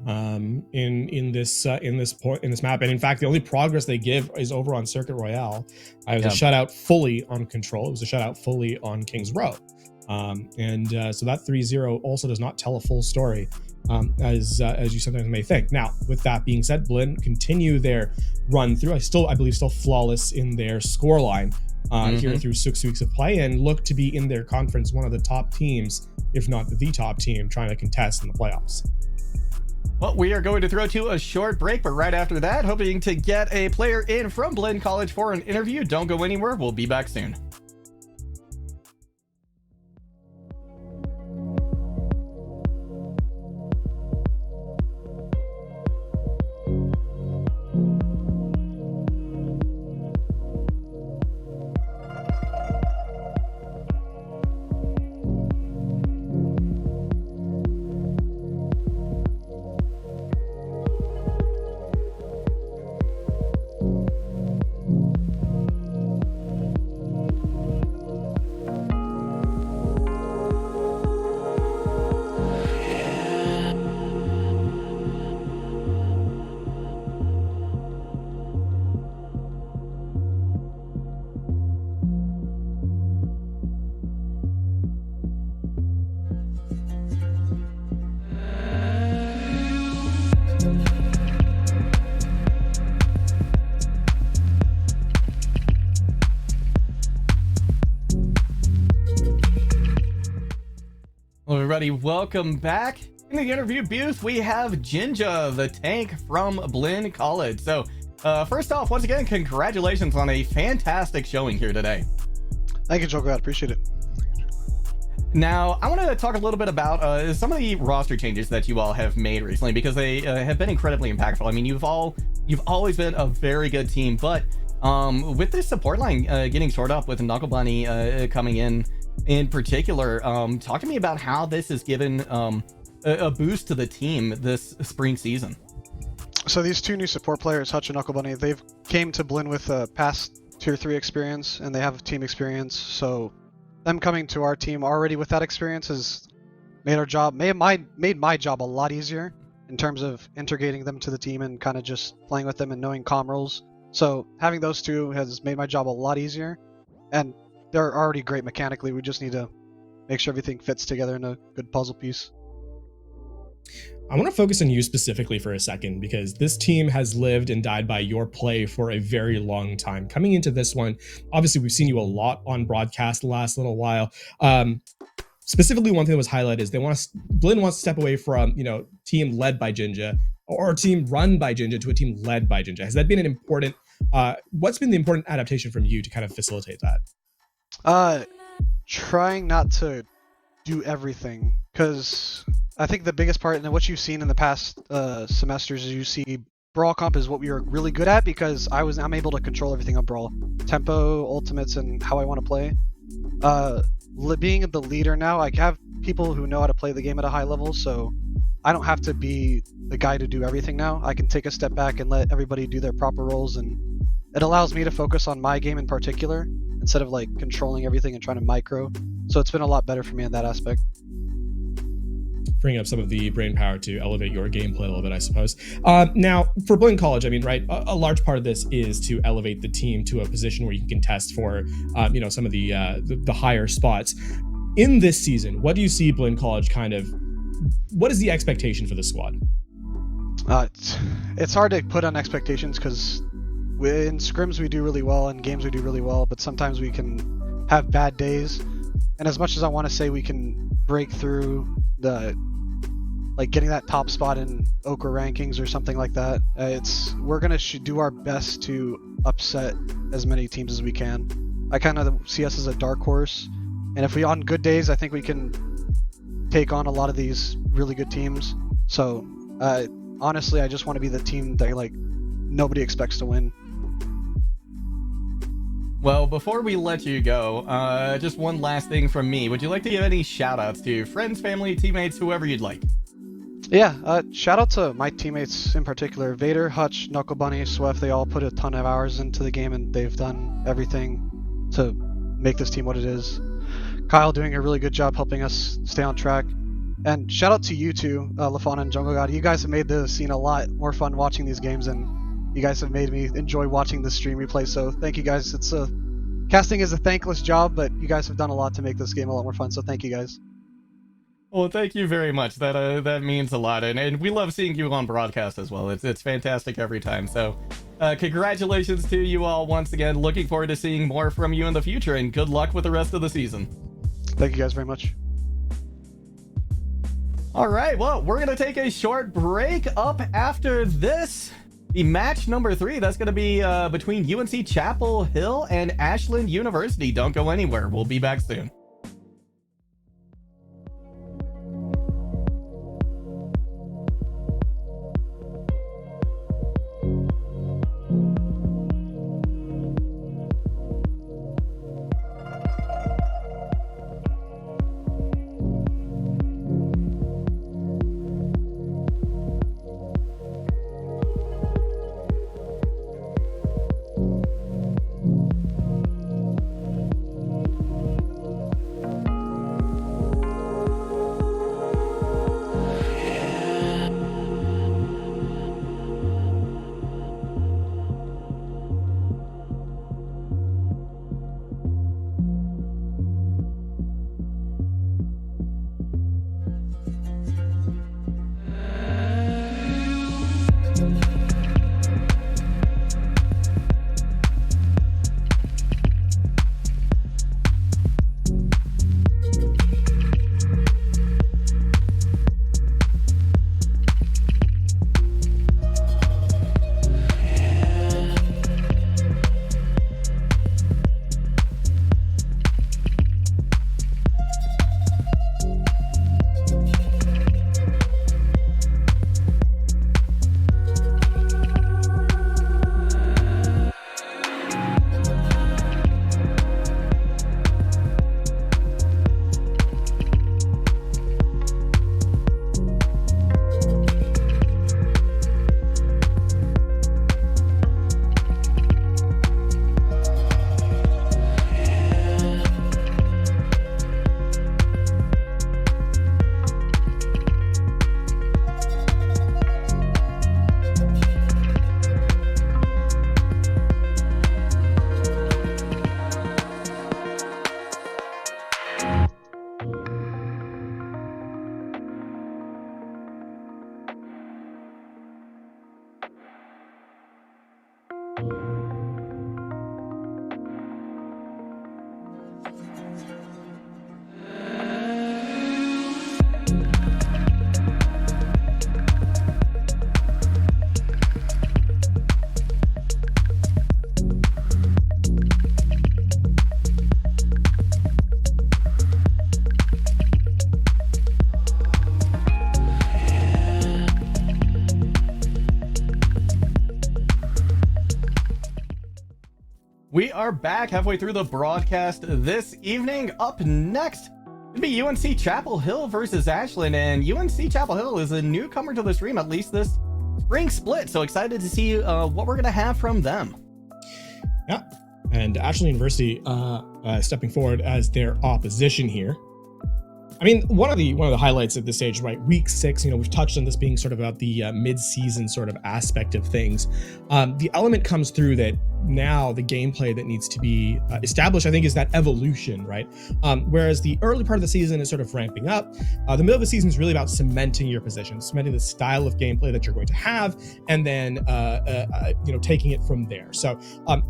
in this map, and in fact, the only progress they give is over on Circuit Royale. It was a shutout fully on Control. It was a shutout fully on King's Row, so that 3-0 also does not tell a full story, as you sometimes may think. Now, with that being said, Blinn continue their run through. I believe still flawless in their scoreline. Here through 6 weeks of play, and look to be in their conference one of the top teams, if not the top team, trying to contest in the playoffs. Well, we are going to throw to a short break, but right after that, hoping to get a player in from Blinn College for an interview. Don't go anywhere. We'll be back soon. everybody. Welcome back. In the interview booth, we have Jinja, the tank from Blinn College. So, first off, once again, congratulations on a fantastic showing here today. Thank you, Joker. I appreciate it. Now, I want to talk a little bit about some of the roster changes that you all have made recently, because they have been incredibly impactful. I mean, you've always been a very good team, but with this support line getting shored up with Knuckle Bunny coming in particular, talk to me about how this has given a boost to the team this spring season. So these two new support players, Hutch and Knuckle Bunny, they've came to Blinn with past tier 3 experience, and they have team experience. So them coming to our team already with that experience has made my job a lot easier in terms of integrating them to the team and kind of just playing with them and knowing comm roles. So having those two has made my job a lot easier, and they're already great mechanically. We just need to make sure everything fits together in a good puzzle piece. I want to focus on you specifically for a second, because this team has lived and died by your play for a very long time. Coming into this one, obviously we've seen you a lot on broadcast the last little while. Specifically, one thing that was highlighted is Blinn wants to step away from, team led by Jinja, or team run by Jinja, to a team led by Jinja. Has that been an important, what's been the important adaptation from you to kind of facilitate that? Trying not to do everything, because I think the biggest part, and what you've seen in the past semesters, is you see Brawl Comp is what we were really good at, because I'm able to control everything on Brawl. Tempo, ultimates, and how I want to play. Being the leader now, I have people who know how to play the game at a high level, so I don't have to be the guy to do everything now. I can take a step back and let everybody do their proper roles, and it allows me to focus on my game in particular, instead of like controlling everything and trying to micro. So it's been a lot better for me in that aspect. Bring up some of the brain power to elevate your gameplay a little bit, I suppose. Now, for Blinn College, I mean, right, a large part of this is to elevate the team to a position where you can contest for, some of the higher spots. In this season, what do you see Blinn College what is the expectation for the squad? It's hard to put on expectations, because in scrims we do really well, in games we do really well, but sometimes we can have bad days. And as much as I want to say we can break through getting that top spot in Okra rankings or something like that, we're gonna do our best to upset as many teams as we can. I kind of see us as a dark horse, and if we on good days, I think we can take on a lot of these really good teams. So honestly, I just want to be the team that nobody expects to win. Well, before we let you go, just one last thing from me. Would you like to give any shout-outs to friends, family, teammates, whoever you'd like? Yeah, shout out to my teammates in particular. Vader, Hutch, Knuckle Bunny, Swift, they all put a ton of hours into the game, and they've done everything to make this team what it is. Kyle doing a really good job helping us stay on track. And shout out to you two, Lafana and Jungle God. You guys have made the scene a lot more fun watching these games, and you guys have made me enjoy watching the stream replay, so thank you guys. Casting is a thankless job, but you guys have done a lot to make this game a lot more fun, so thank you guys. Well, thank you very much. That means a lot, and we love seeing you on broadcast as well. It's fantastic every time. So, congratulations to you all once again. Looking forward to seeing more from you in the future, and good luck with the rest of the season. Thank you guys very much. All right, well, we're gonna take a short break. Up after this, the match number 3. That's gonna be between UNC Chapel Hill and Ashland University. Don't go anywhere. We'll be back soon. are back halfway through the broadcast this evening. Up next, it'll be UNC Chapel Hill versus Ashland, and UNC Chapel Hill is a newcomer to the stream, at least this spring split. So excited to see what we're gonna have from them. Yeah, and Ashland University stepping forward as their opposition here. I mean, one of the highlights at this stage, right? Week 6, we've touched on this being sort of about the mid-season sort of aspect of things. The element comes through that now the gameplay that needs to be established, I think, is that evolution, right? Whereas the early part of the season is sort of ramping up. The middle of the season is really about cementing your position, cementing the style of gameplay that you're going to have, and then taking it from there. So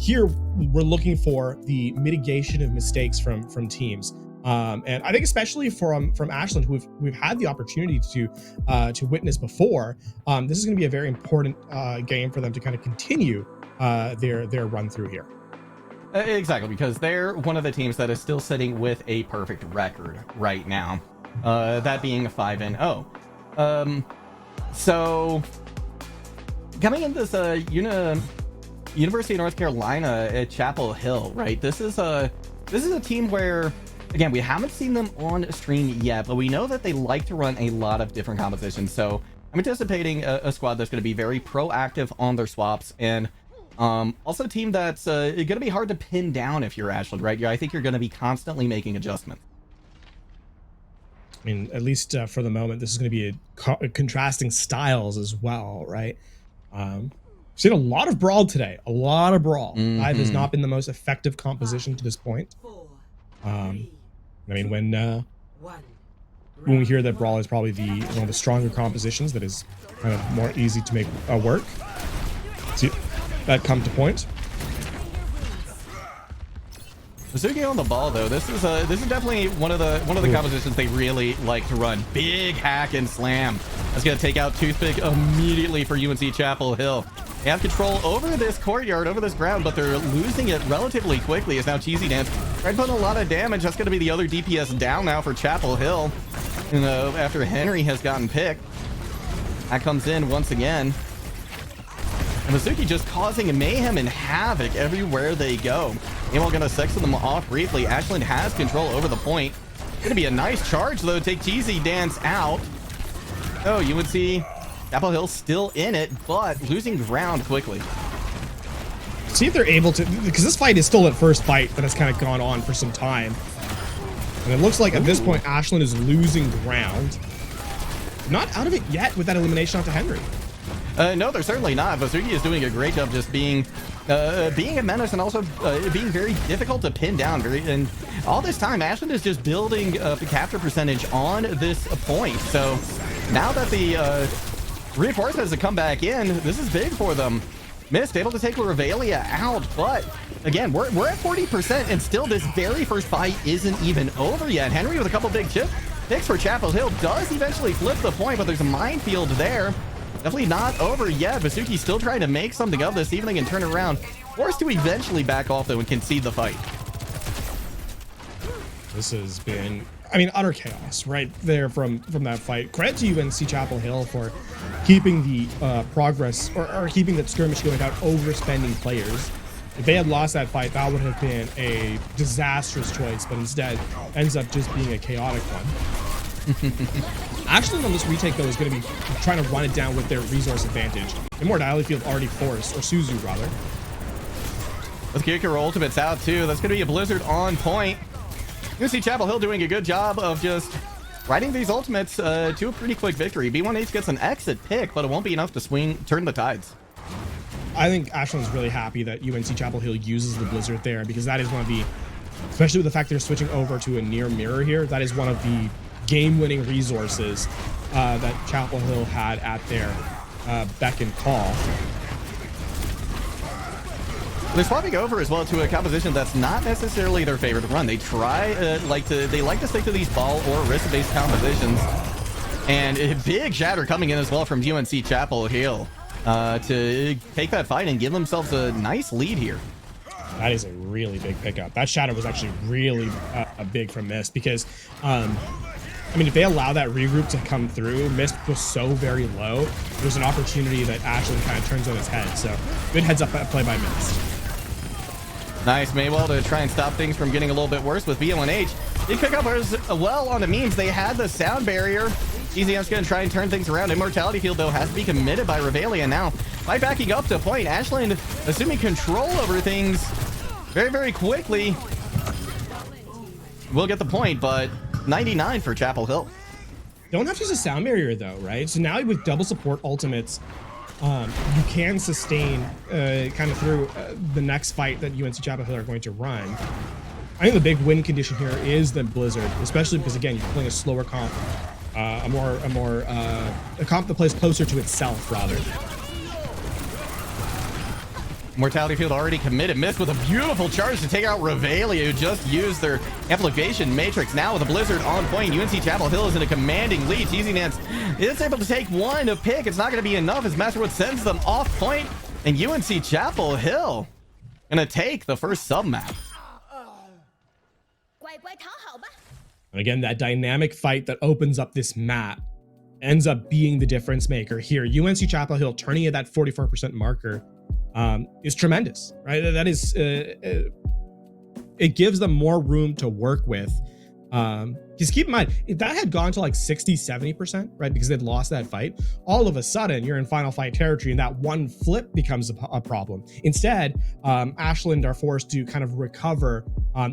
here we're looking for the mitigation of mistakes from teams. And I think especially from Ashland, who we've had the opportunity to witness before, this is going to be a very important game for them to kind of continue their run through here. Exactly, because they're one of the teams that is still sitting with a perfect record right now, that being 5-0. So coming in this University of North Carolina at Chapel Hill, right? This is a team where, again, we haven't seen them on stream yet, but we know that they like to run a lot of different compositions. So I'm anticipating a squad that's going to be very proactive on their swaps, and also a team that's going to be hard to pin down if you're Ashland, right? I think you're going to be constantly making adjustments. I mean, at least for the moment, this is going to be a contrasting styles as well, right? Seen a lot of brawl today, a lot of brawl. Mm-hmm. Dive has not been the most effective composition to this point. 4, I mean, when we hear that brawl is probably one of the stronger compositions that is kind of more easy to make work. See that come to point. Varsity on the ball, though. This is definitely one of the compositions they really like to run. Big hack and slam. That's gonna take out Toothpick immediately for UNC Chapel Hill. They have control over this courtyard, over this ground, but they're losing it relatively quickly as now Cheesy Dance tried putting a lot of damage. That's gonna be the other DPS down now for Chapel Hill. After Henry has gotten picked. That comes in once again. And Mizuki just causing mayhem and havoc everywhere they go. Meanwhile, gonna section them off briefly. Ashland has control over the point. Gonna be a nice charge, though, to take Cheesy Dance out. Oh, UNC Chapel Hill still in it, but losing ground quickly. See if they're able to, because this fight is still at first fight that has kind of gone on for some time. And it looks like at this point, Ashland is losing ground. Not out of it yet with that elimination onto Henry. No, they're certainly not. Varsity is doing a great job just being a menace and also being very difficult to pin down. And all this time, Ashland is just building the capture percentage on this point. So now that the reinforcements have come back in, this is big for them. Missed, able to take Revelia out, but again, we're at 40%, and still this very first fight isn't even over yet. Henry with a couple big picks for Chapel Hill does eventually flip the point, but there's a minefield there. Definitely not over yet. Vasuki still trying to make something of this evening and turn around. Forced to eventually back off, though, and concede the fight. This has been, I mean, utter chaos right there from that fight. Credit to UNC Chapel Hill for keeping the progress or keeping that skirmish going without overspending players. If they had lost that fight, that would have been a disastrous choice, but instead ends up just being a chaotic one. Ashland on this retake, though, is going to be trying to run it down with their resource advantage. Immortality Field already forced, or Suzu rather. Let's kick your ultimates out too. That's going to be a Blizzard on point. You see Chapel Hill doing a good job of just riding these ultimates to a pretty quick victory. B1H gets an exit pick, but it won't be enough to turn the tides. I think Ashland's really happy that UNC Chapel Hill uses the Blizzard there, because that is one of the, especially with the fact they're switching over to a near mirror here, that is one of the game-winning resources that Chapel Hill had at their beck and call. They're swapping over as well to a composition that's not necessarily their favorite to run. They try they like to stick to these ball or risk-based compositions, and a big shatter coming in as well from UNC Chapel Hill to take that fight and give themselves a nice lead here. That is a really big pickup. That shadow was actually really big from Mist, because I mean, if they allow that regroup to come through, Mist was so very low, there's an opportunity that Ashland kind of turns on its head. So good heads up play by Mist. Nice Maywell to try and stop things from getting a little bit worse with B1H. They pick up as well on the memes. They had the sound barrier. EZM's going to try and turn things around. Immortality Field, though, has to be committed by Revelia now. By backing up to point, Ashland assuming control over things very, very quickly. Will get the point, but 99 for Chapel Hill. Don't have to use a sound barrier though, right? So now with double support ultimates, you can sustain kind of through the next fight that UNC Chapel Hill are going to run. I think the big win condition here is the Blizzard, especially because again you're playing a slower comp, a comp that plays closer to itself rather. Mortality Field already committed. Missed with a beautiful charge to take out Revelia, who just used their amplification matrix. Now with a Blizzard on point, UNC Chapel Hill is in a commanding lead. TZ Nance is able to take one to pick. It's not going to be enough as Masterwood sends them off point, and UNC Chapel Hill gonna take the first sub map. And again, that dynamic fight that opens up this map ends up being the difference maker here. UNC Chapel Hill turning at that 44% marker is tremendous, right? That is, it gives them more room to work with. Just keep in mind, if that had gone to like 60, 70%, right? Because they'd lost that fight, all of a sudden you're in final fight territory and that one flip becomes a problem. Instead, Ashland are forced to kind of recover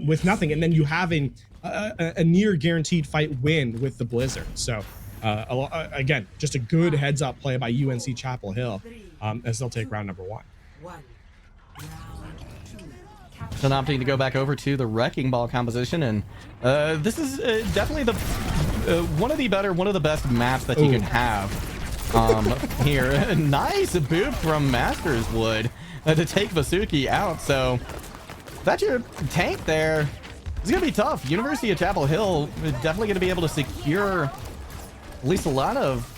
with nothing. And then you having a near guaranteed fight win with the Blizzard. So again, just a good heads up play by UNC Chapel Hill as they'll take round number one. Then opting to go back over to the Wrecking Ball composition, and this is definitely the one of the best maps that you can have here. Nice boop from Masterswood to take Vasuki out. So that's your tank there. It's gonna be tough. University of Chapel Hill definitely gonna be able to secure at least a lot of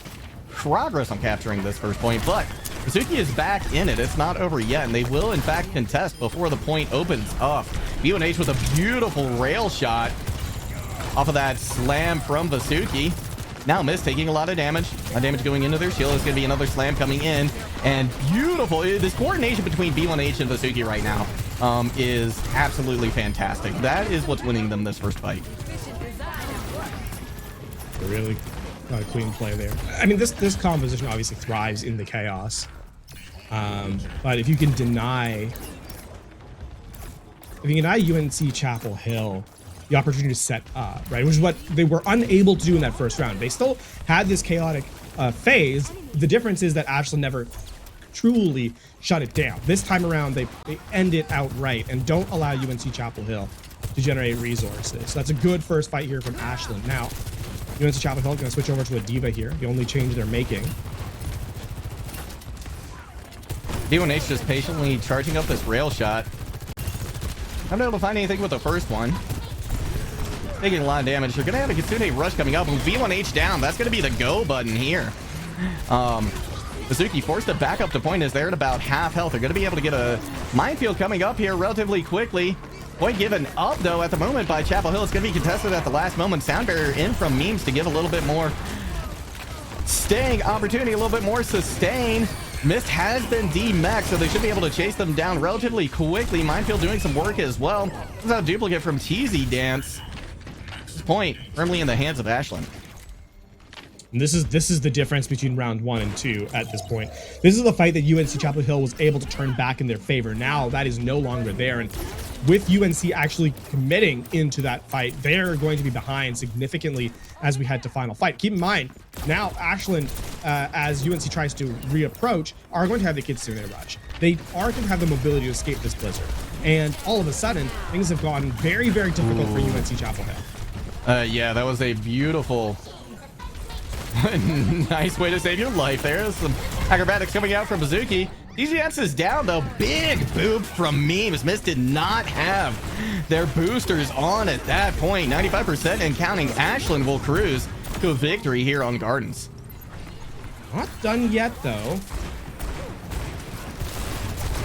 progress on capturing this first point, but Vasuki is back in it. It's not over yet, and they will in fact contest before the point opens up. B1H with a beautiful rail shot off of that slam from Vasuki. Now Mist taking a lot of damage. Damage going into their shield. It's going to be another slam coming in, and beautiful. This coordination between B1H and Vasuki right now is absolutely fantastic. That is what's winning them this first fight. Really clean play there. I mean, this composition obviously thrives in the chaos, but if you can deny UNC Chapel Hill the opportunity to set up, right, which is what they were unable to do in that first round. They still had this chaotic phase. The difference is that Ashland never truly shut it down. This time around, they end it outright and don't allow UNC Chapel Hill to generate resources. So that's a good first fight here from Ashland. Now, UNC Chapel Hill going to switch over to a Diva here, the only change they're making. B1H just patiently charging up this rail shot. Haven't been able to find anything with the first one. Taking a lot of damage. They're going to have a Kitsune rush coming up. With B1H down, that's going to be the go button here. Vasuki forced to back up to point as they're at about half health. They're going to be able to get a minefield coming up here relatively quickly. Point given up, though, at the moment by Chapel Hill. It's going to be contested at the last moment. Sound barrier in from memes to give a little bit more staying opportunity, a little bit more sustain. Mist has been D-Max, so they should be able to chase them down relatively quickly. Minefield doing some work as well. This is a duplicate from TZ Dance. This point firmly in the hands of Ashland. And this is the difference between round 1 and 2 at this point. This is the fight that UNC Chapel Hill was able to turn back in their favor. Now that is no longer there, and with UNC actually committing into that fight, they're going to be behind significantly as we head to final fight. Keep in mind, now Ashland, as UNC tries to reapproach, are going to have the Kitsune rush. They are going to have the mobility to escape this Blizzard. And all of a sudden, things have gotten very, very difficult for UNC Chapel Hill. Yeah, that was a beautiful... nice way to save your life there. Some acrobatics coming out from Vasuki. DGX is down though. Big boop from memes. Mist did not have their boosters on at that point. 95% and counting. Ashland will cruise to a victory here on Gardens. Not done yet though.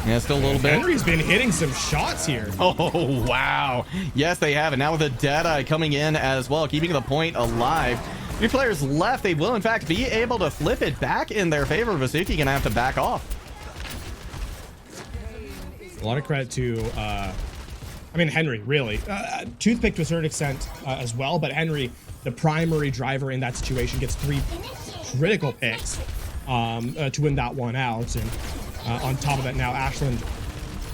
Yeah, still a little bit. Henry's been hitting some shots here. Oh, wow. Yes, they have. And now with the Deadeye coming in as well, keeping the point alive. 3 players left. They will, in fact, be able to flip it back in their favor. Vasuki gonna have to back off. A lot of credit to I mean, Henry, really. Toothpick to a certain extent as well, but Henry, the primary driver in that situation, gets 3 critical picks to win that one out. And on top of that, now Ashland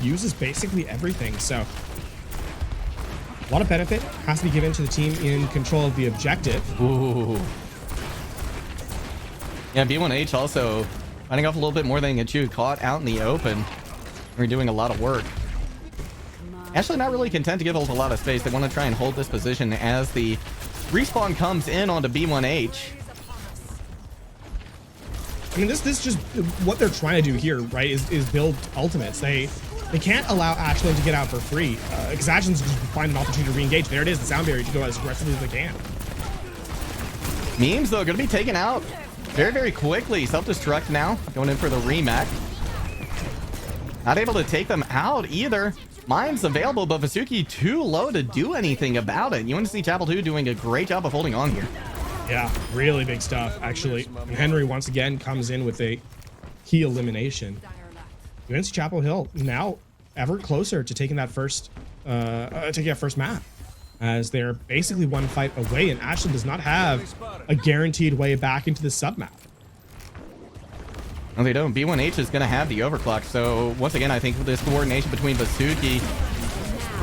uses basically everything. So a lot of benefit has to be given to the team in control of the objective. Ooh. Yeah, B1H also finding off a little bit more than get you caught out in the open. We're doing a lot of work. Actually not really content to give ult a lot of space. They want to try and hold this position as the respawn comes in onto B1H. I mean, this just what they're trying to do here, right, is build ultimates. They can't allow Ashland to get out for free because Ashland's just find an opportunity to re-engage. There it is, the sound barrier to go as aggressively as they can. Memes, though, going to be taken out very, very quickly. Self-destruct now, going in for the remake. Not able to take them out either. Mine's available, but Vasuki too low to do anything about it. UNC Chapel 2 doing a great job of holding on here. Yeah, really big stuff, actually. And Henry once again comes in with a key elimination. UNC Chapel Hill now ever closer to taking that first map, as they're basically one fight away, and Ashland does not have a guaranteed way back into the sub map. No, they don't. B1H is going to have the overclock. So once again, I think this coordination between Vasuki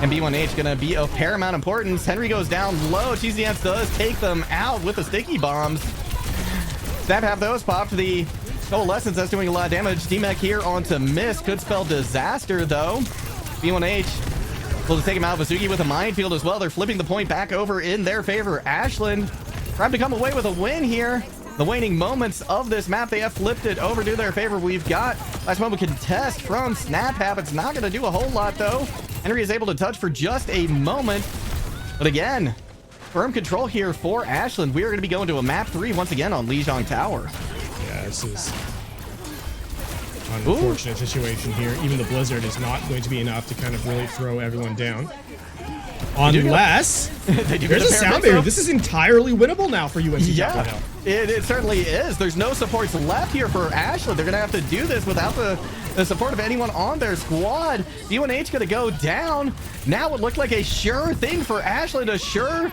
and B1H going to be of paramount importance. Henry goes down low. TZS does take them out with the sticky bombs. Snap have those popped. The Coalescence that's doing a lot of damage. DMEC here onto Mist. Could spell disaster though. B1H will take him out. Vasuki with a minefield as well. They're flipping the point back over in their favor. Ashland trying to come away with a win here. The waning moments of this map, they have flipped it over to their favor. We've got last moment contest from SnapHap. It's not going to do a whole lot though. Henry is able to touch for just a moment. But again, firm control here for Ashland. We are going to be going to a map 3 once again on Lijiang Tower. Yeah, this is an unfortunate situation here. Even the Blizzard is not going to be enough to kind of really throw everyone down. Unless there's a sound barrier. This is entirely winnable now for UNC Chapel Hill. It certainly is. There's no supports left here for Ashland. They're going to have to do this without the support of anyone on their squad. B1H going to go down. Now it looked like a sure thing for Ashland. A sure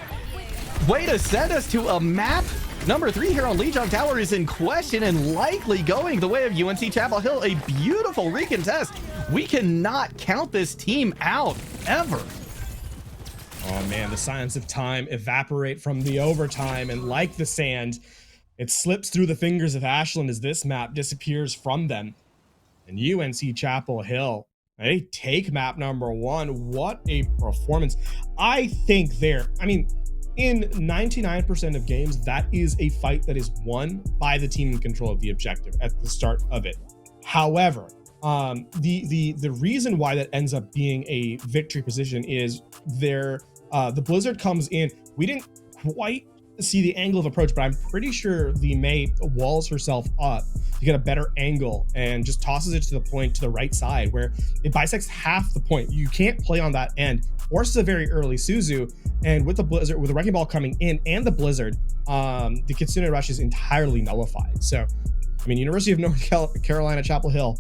way to send us to a map. Number 3 here on Lijiang Tower is in question and likely going the way of UNC Chapel Hill. A beautiful recontest. We cannot count this team out ever. Oh man, the signs of time evaporate from the overtime, and like the sand, it slips through the fingers of Ashland as this map disappears from them. And UNC Chapel Hill, they take map number 1. What a performance. I think in 99% of games, that is a fight that is won by the team in control of the objective at the start of it. However, the reason why that ends up being a victory position is the Blizzard comes in. We didn't quite see the angle of approach, but I'm pretty sure the May walls herself up to get a better angle and just tosses it to the point to the right side where it bisects half the point. You can't play on that end. Forces a very early Suzu, and with the Blizzard, with the Wrecking Ball coming in and the Blizzard, the Kitsune Rush is entirely nullified. So, I mean, University of North Carolina, Chapel Hill,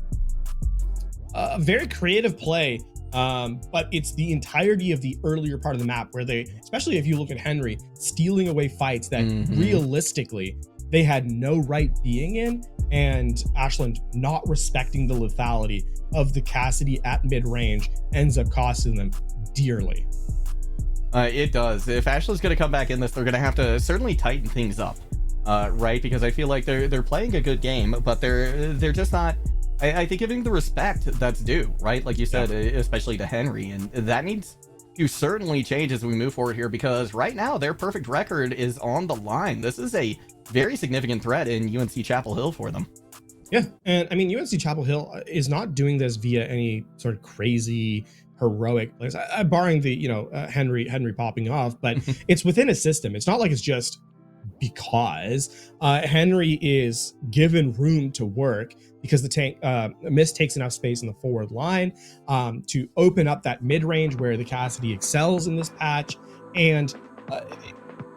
very creative play. But it's the entirety of the earlier part of the map where they, especially if you look at Henry, stealing away fights that realistically they had no right being in, and Ashland not respecting the lethality of the Cassidy at mid-range ends up costing them dearly. It does. If Ashland's going to come back in this, they're going to have to certainly tighten things up, right? Because I feel like they're playing a good game, but they're just not. I think giving the respect that's due, right? Like you said, especially to Henry, and that needs to certainly change as we move forward here, because right now their perfect record is on the line. This is a very significant threat in UNC Chapel Hill for them. Yeah, and I mean, UNC Chapel Hill is not doing this via any sort of crazy heroic plays, barring the Henry popping off, but it's within a system. It's not like it's just because Henry is given room to work because the tank Mist takes enough space in the forward line to open up that mid-range where the Cassidy excels in this patch. And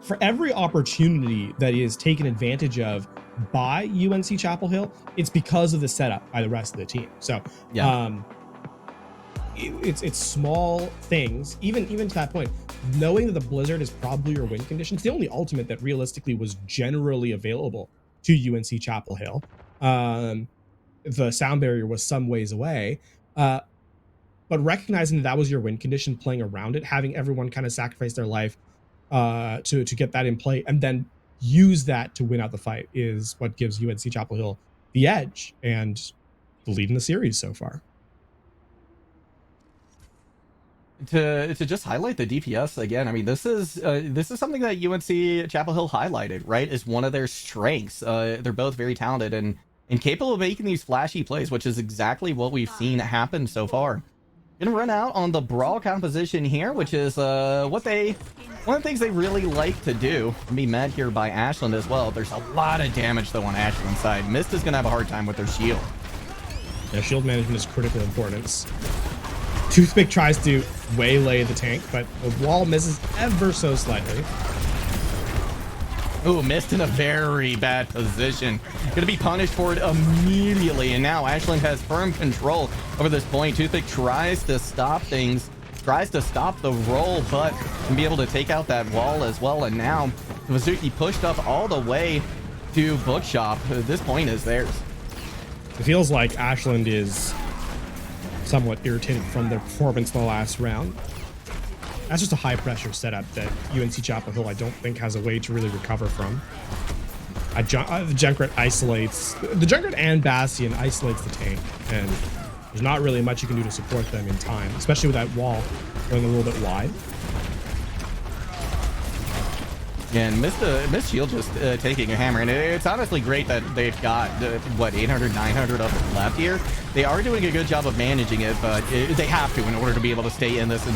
for every opportunity that is taken advantage of by UNC Chapel Hill, it's because of the setup by the rest of the team. So it's small things, even to that point, knowing that the blizzard is probably your win condition. It's the only ultimate that realistically was generally available to UNC Chapel Hill. The sound barrier was some ways away, but recognizing that was your win condition, playing around it, having everyone kind of sacrifice their life to get that in play, and then use that to win out the fight is what gives UNC Chapel Hill the edge and the lead in the series so far. To just highlight the DPS again, I mean, this is something that UNC Chapel Hill highlighted, right? Is one of their strengths. They're both very talented and capable of making these flashy plays, which is exactly what we've seen happen so far. Gonna run out on the brawl composition here, which is one of the things they really like to do. Be met here by Ashland as well. There's a lot of damage though on Ashland's side. Mist is gonna have a hard time with their shield. Yeah, shield management is critical importance. Toothpick tries to waylay the tank, but the wall misses ever so slightly. Ooh, Mist in a very bad position. Gonna be punished for it immediately, and now Ashland has firm control over this point. Toothpick tries to stop things, tries to stop the roll, but can be able to take out that wall as well, and now Varsity pushed up all the way to Bookshop. This point is theirs. It feels like Ashland is somewhat irritated from their performance in the last round. That's just a high pressure setup that UNC Chapel Hill I don't think has a way to really recover from. The Junkrat isolates, the Junkrat and Bastion isolates the tank, and there's not really much you can do to support them in time, especially with that wall going a little bit wide. Yeah, and Mist Shield just taking a hammer, and it's honestly great that they've got, what, 800, 900 of it left here. They are doing a good job of managing it, but they have to in order to be able to stay in this in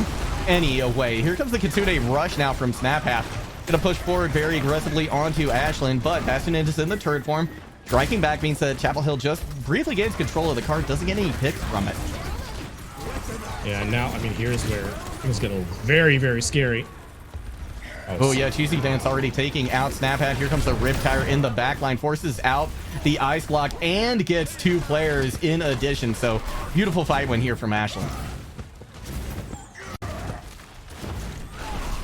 any way. Here comes the Kitsune rush now from Snaphat. Gonna push forward very aggressively onto Ashland, but Bastion is in the turret form. Striking back means that Chapel Hill just briefly gains control of the card, doesn't get any picks from it. Yeah, now, I mean, here's where things get very, very scary. Oh yeah, Cheesy Dance already taking out Snaphat. Here comes the Riptire in the backline, forces out the Ice Block and gets 2 players in addition. So beautiful fight win here from Ashland.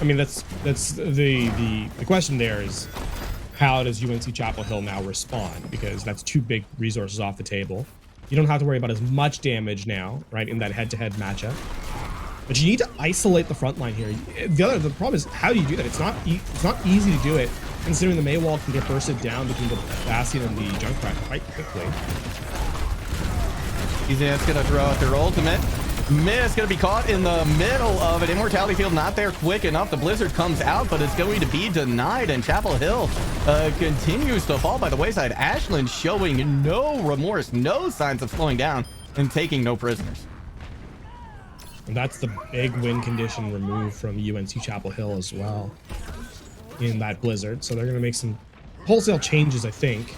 I mean, that's the question there is, how does UNC Chapel Hill now respond? Because that's 2 big resources off the table. You don't have to worry about as much damage now, right, in that head-to-head matchup. But you need to isolate the front line here. The problem is, how do you do that? It's not easy to do it, considering the Maywall can get bursted down between the Bastion and the Junkrat quite quickly. Cheesy gonna throw out their ultimate. Mist gonna be caught in the middle of an Immortality Field, not there quick enough. The Blizzard comes out, but it's going to be denied, and Chapel Hill continues to fall by the wayside. Ashland showing no remorse, no signs of slowing down, and taking no prisoners. And that's the big win condition removed from UNC Chapel Hill as well in that Blizzard. So they're going to make some wholesale changes, I think.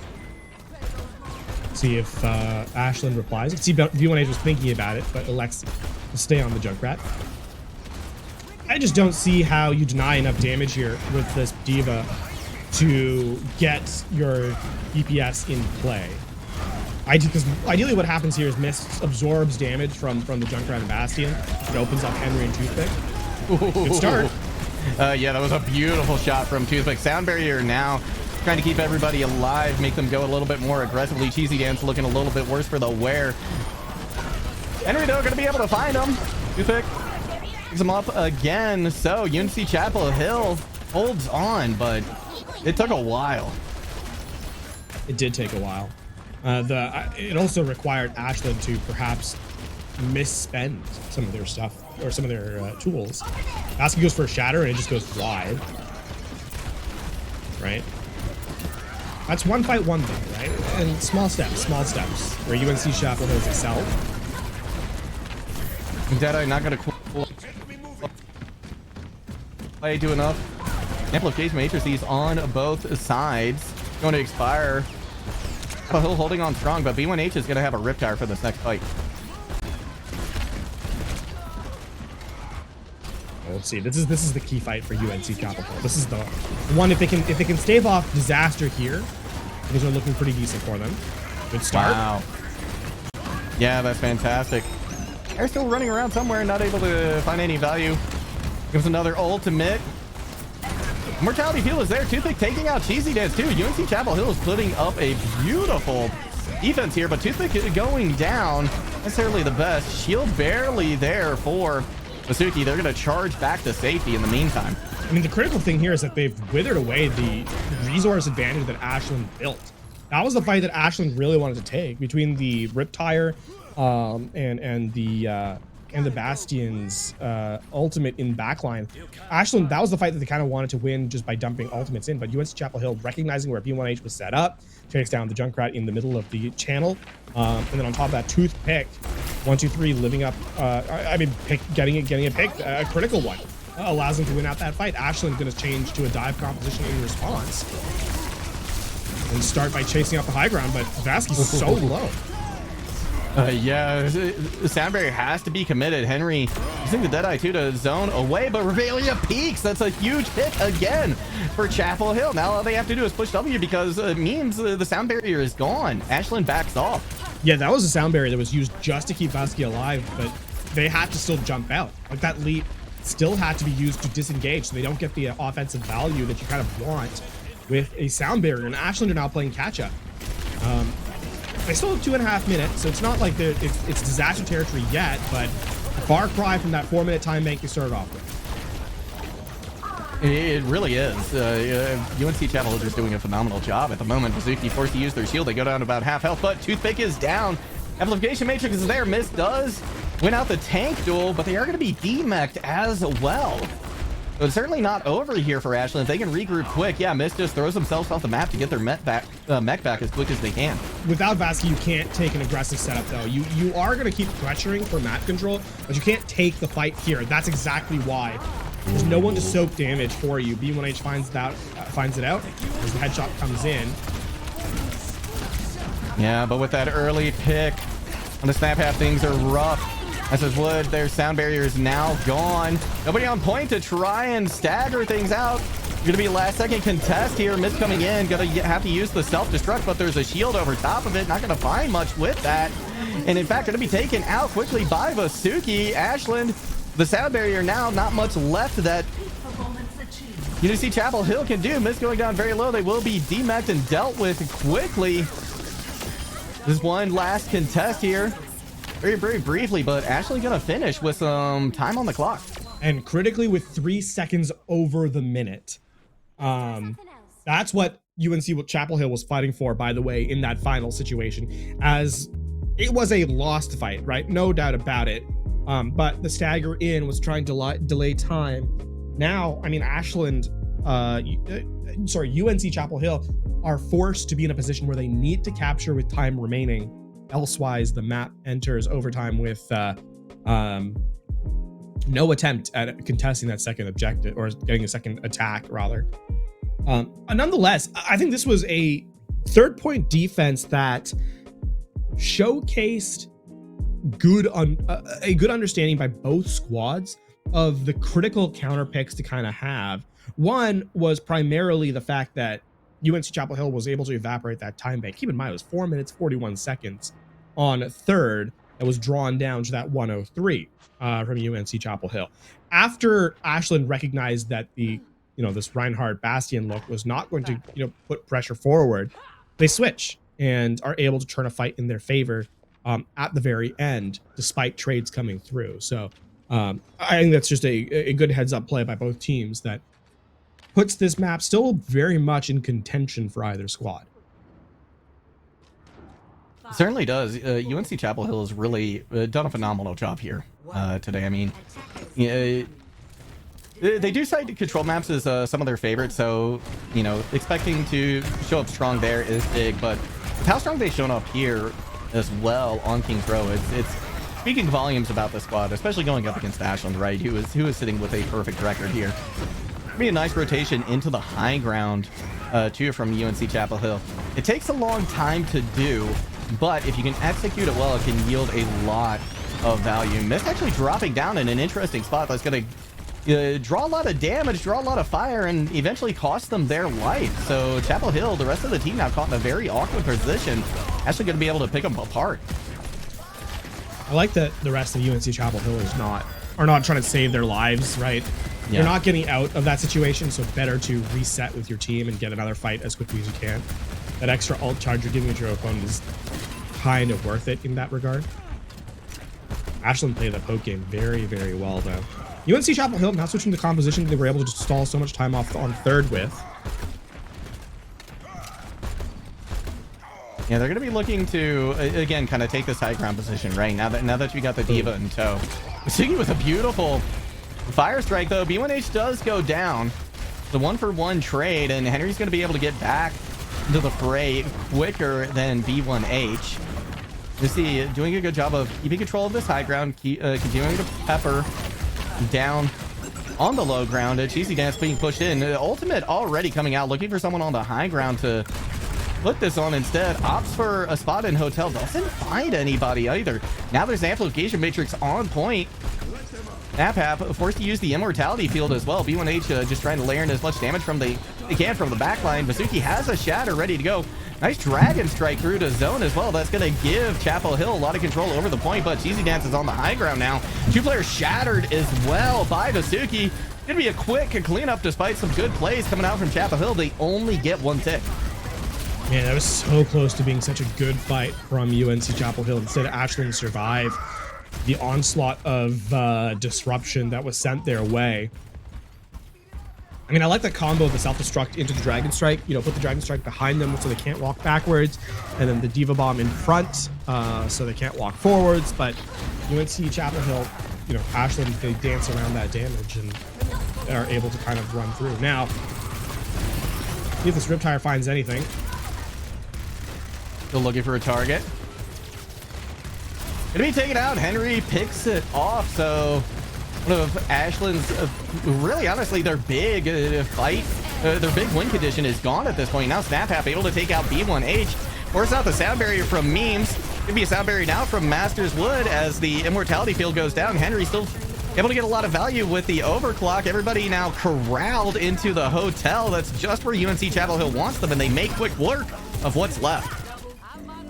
See if Ashland replies. See, V1H was thinking about it, but elects to stay on the Junkrat. I just don't see how you deny enough damage here with this D.Va to get your DPS in play. Because ideally what happens here is Mist absorbs damage from the Junkrat and Bastion. It opens up Henry and Toothpick. Good start. Yeah, that was a beautiful shot from Toothpick. Sound barrier now trying to keep everybody alive, make them go a little bit more aggressively. Cheesy Dance looking a little bit worse for the wear. Henry, though, going to be able to find him. Toothpick picks him up again. So UNC Chapel Hill holds on, but it took a while. It did take a while. It also required Ashland to perhaps misspend some of their stuff or some of their tools. Basket goes for a shatter and it just goes wide. Right? That's one fight, one though, right? And small steps where UNC Chapel Hill has excelled. Deadeye not going to play do enough. Amplification matrices on both sides. Going to expire. Hill holding on strong, but B1H is going to have a Riptire for this next fight. Let's see. This is the key fight for UNC Chapel Hill. This is the one if they can stave off disaster here. Things are looking pretty decent for them. Good start. Wow. Yeah, that's fantastic. They're still running around somewhere, not able to find any value. Gives another ultimate. Mortality Field is there. Toothpick taking out Cheesy Dance too. UNC Chapel Hill is putting up a beautiful defense here, but Toothpick going down. Necessarily the best. Shield barely there for Masuki. They're going to charge back to safety in the meantime. I mean, the critical thing here is that they've withered away the resource advantage that Ashland built. That was the fight that Ashland really wanted to take between the Riptire and the Bastion's ultimate in backline. Ashland, that was the fight that they kind of wanted to win just by dumping ultimates in, but UNC Chapel Hill, recognizing where B1H was set up, takes down the Junkrat in the middle of the channel, and then on top of that, Toothpick, 1-2-3, living up, getting a pick, a critical one, allows them to win out that fight. Ashland going to change to a dive composition in response and start by chasing up the high ground, but Vasky's so low. Yeah, the sound barrier has to be committed. Henry using the Deadeye 2 to zone away, but Revelia peaks. That's a huge hit again for Chapel Hill. Now all they have to do is push W because it means the sound barrier is gone. Ashland backs off. Yeah, that was a sound barrier that was used just to keep Vasky alive, but they had to still jump out. Like, that leap still had to be used to disengage so they don't get the offensive value that you kind of want with a sound barrier. And Ashland are now playing catch up. They still have 2.5 minutes, so it's not like it's disaster territory yet, but a far cry from that 4-minute time bank they started off with. It really is. UNC Chapel is just doing a phenomenal job at the moment. Mizuki forced to use their shield. They go down to about half health, but Toothpick is down. Amplification Matrix is there. Mist does win out the tank duel, but they are going to be demeched as well. So it's certainly not over here for Ashland. If they can regroup quick, yeah, Mist just throws themselves off the map to get their mech back as quick as they can. Without Vasky, you can't take an aggressive setup, though. You are going to keep pressuring for map control, but you can't take the fight here. That's exactly why. There's no one to soak damage for you. B1H finds it out as the headshot comes in. Yeah, but with that early pick on the snap half, things are rough. As is wood, their sound barrier is now gone. Nobody on point to try and stagger things out. Gonna be a last second contest here. Mist coming in, gonna have to use the self-destruct, but there's a shield over top of it. Not gonna find much with that. And in fact, gonna be taken out quickly by Vasuki. Ashland, the sound barrier now, not much left that UNC Chapel Hill can do. Mist going down very low. They will be demeched and dealt with quickly. There's one last contest here. Very briefly, but Ashley gonna finish with some time on the clock. And critically with 3 seconds over the minute. That's what UNC Chapel Hill was fighting for, by the way, in that final situation, as it was a lost fight, right? No doubt about it. But the stagger in was trying to delay time. Now, I mean, Ashland, UNC Chapel Hill are forced to be in a position where they need to capture with time remaining. Elsewise, the map enters overtime with no attempt at contesting that second objective, or getting a second attack, rather. Nonetheless, I think this was a third-point defense that showcased a good understanding by both squads of the critical counter picks to kind of have. One was primarily the fact that UNC Chapel Hill was able to evaporate that time bank. Keep in mind, it was 4 minutes, 41 seconds on third that was drawn down to that 103 from UNC Chapel Hill. After Ashland recognized that this Reinhardt Bastion look was not going to put pressure forward, they switch and are able to turn a fight in their favor at the very end, despite trades coming through. So I think that's just a good heads up play by both teams that puts this map still very much in contention for either squad. It certainly does. UNC Chapel Hill has really done a phenomenal job here today. I mean, they do cite control maps as some of their favorites, so expecting to show up strong there is big. But with how strong they've shown up here as well on King's Row, it's speaking volumes about the squad, especially going up against Ashland, right? Who is sitting with a perfect record here. Be a nice rotation into the high ground too from UNC Chapel Hill. It takes a long time to do, but if you can execute it well, it can yield a lot of value. Mist actually dropping down in an interesting spot that's going to draw a lot of damage, draw a lot of fire, and eventually cost them their life. So Chapel Hill, the rest of the team now caught in a very awkward position, actually going to be able to pick them apart. I like that the rest of UNC Chapel Hill are not trying to save their lives, right? Yeah. They're not getting out of that situation, so better to reset with your team and get another fight as quickly as you can. That extra ult charge you're giving to your opponent is kind of worth it in that regard. Ashland played the poke game very, very well, though. UNC Chapel Hill now switching to composition they were able to stall so much time off on third with. Yeah, they're going to be looking to, again, kind of take this high ground position, right? Now that you got the Diva in tow. Singing with a beautiful fire strike, though. B1H does go down. The 1-for-1 trade, and Henry's going to be able to get back into the fray quicker than B1H. You see, doing a good job of keeping control of this high ground, continuing to pepper down on the low ground. Cheesy Dance being pushed in. Ultimate already coming out, looking for someone on the high ground to put this on instead. Opts for a spot in hotel. Doesn't find anybody either. Now there's amplification matrix on point. Napap forced to use the immortality field as well. B1H just trying to layer in as much damage from they can from the backline. Masuki has a shatter ready to go. Nice dragon strike through to zone as well. That's going to give Chapel Hill a lot of control over the point, but Cheesy Dance is on the high ground now. Two players shattered as well by Masuki. Gonna be a quick cleanup despite some good plays coming out from Chapel Hill. They only get one tick. Man, that was so close to being such a good fight from UNC Chapel Hill. Instead, Ashland survive the onslaught of disruption that was sent their way. I mean, I like the combo of the self-destruct into the Dragon Strike. You know, put the Dragon Strike behind them so they can't walk backwards, and then the Diva Bomb in front so they can't walk forwards. But UNC Chapel Hill, you know, Ashland, they dance around that damage and are able to kind of run through. Now, see if this Riptire finds anything. Still looking for a target. Gonna be taken out. Henry picks it off. So one of Ashland's, really honestly, their big fight, their big win condition is gone at this point. Now Snapap able to take out B1H. Force out the sound barrier from Memes. Gonna be a sound barrier now from Masters Wood as the immortality field goes down. Henry still able to get a lot of value with the overclock. Everybody now corralled into the hotel. That's just where UNC Chapel Hill wants them, and they make quick work of what's left.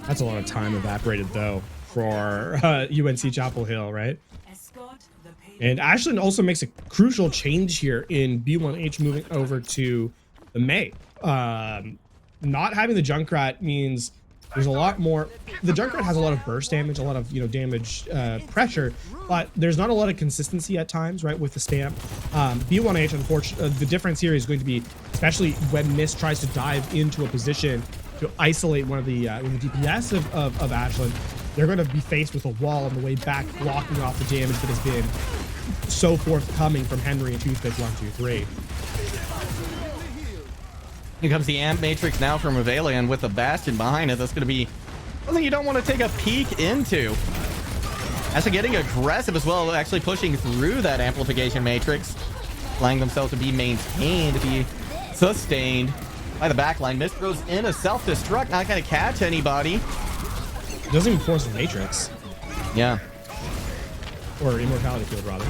That's a lot of time evaporated, though, for UNC Chapel Hill, right? And Ashland also makes a crucial change here in B1H moving over to the May. Not having the Junkrat means there's a lot more. The Junkrat has a lot of burst damage, a lot of, you know, damage pressure, but there's not a lot of consistency at times, right, with the spam. B1H, unfortunately, the difference here is going to be, especially when Mist tries to dive into a position to isolate one of the DPS of Ashland, they're going to be faced with a wall on the way back, blocking off the damage that has been so forthcoming from Henry and Toothpick 1, 2, 3. Here comes the Amp Matrix now from Avalian with the Bastion behind it. That's going to be something you don't want to take a peek into. Actually getting aggressive as well, actually pushing through that Amplification Matrix, allowing themselves to be maintained, to be sustained by the backline. Mist throws in a self-destruct, not going to catch anybody. Doesn't even force the Matrix. Yeah. Or Immortality Field, rather.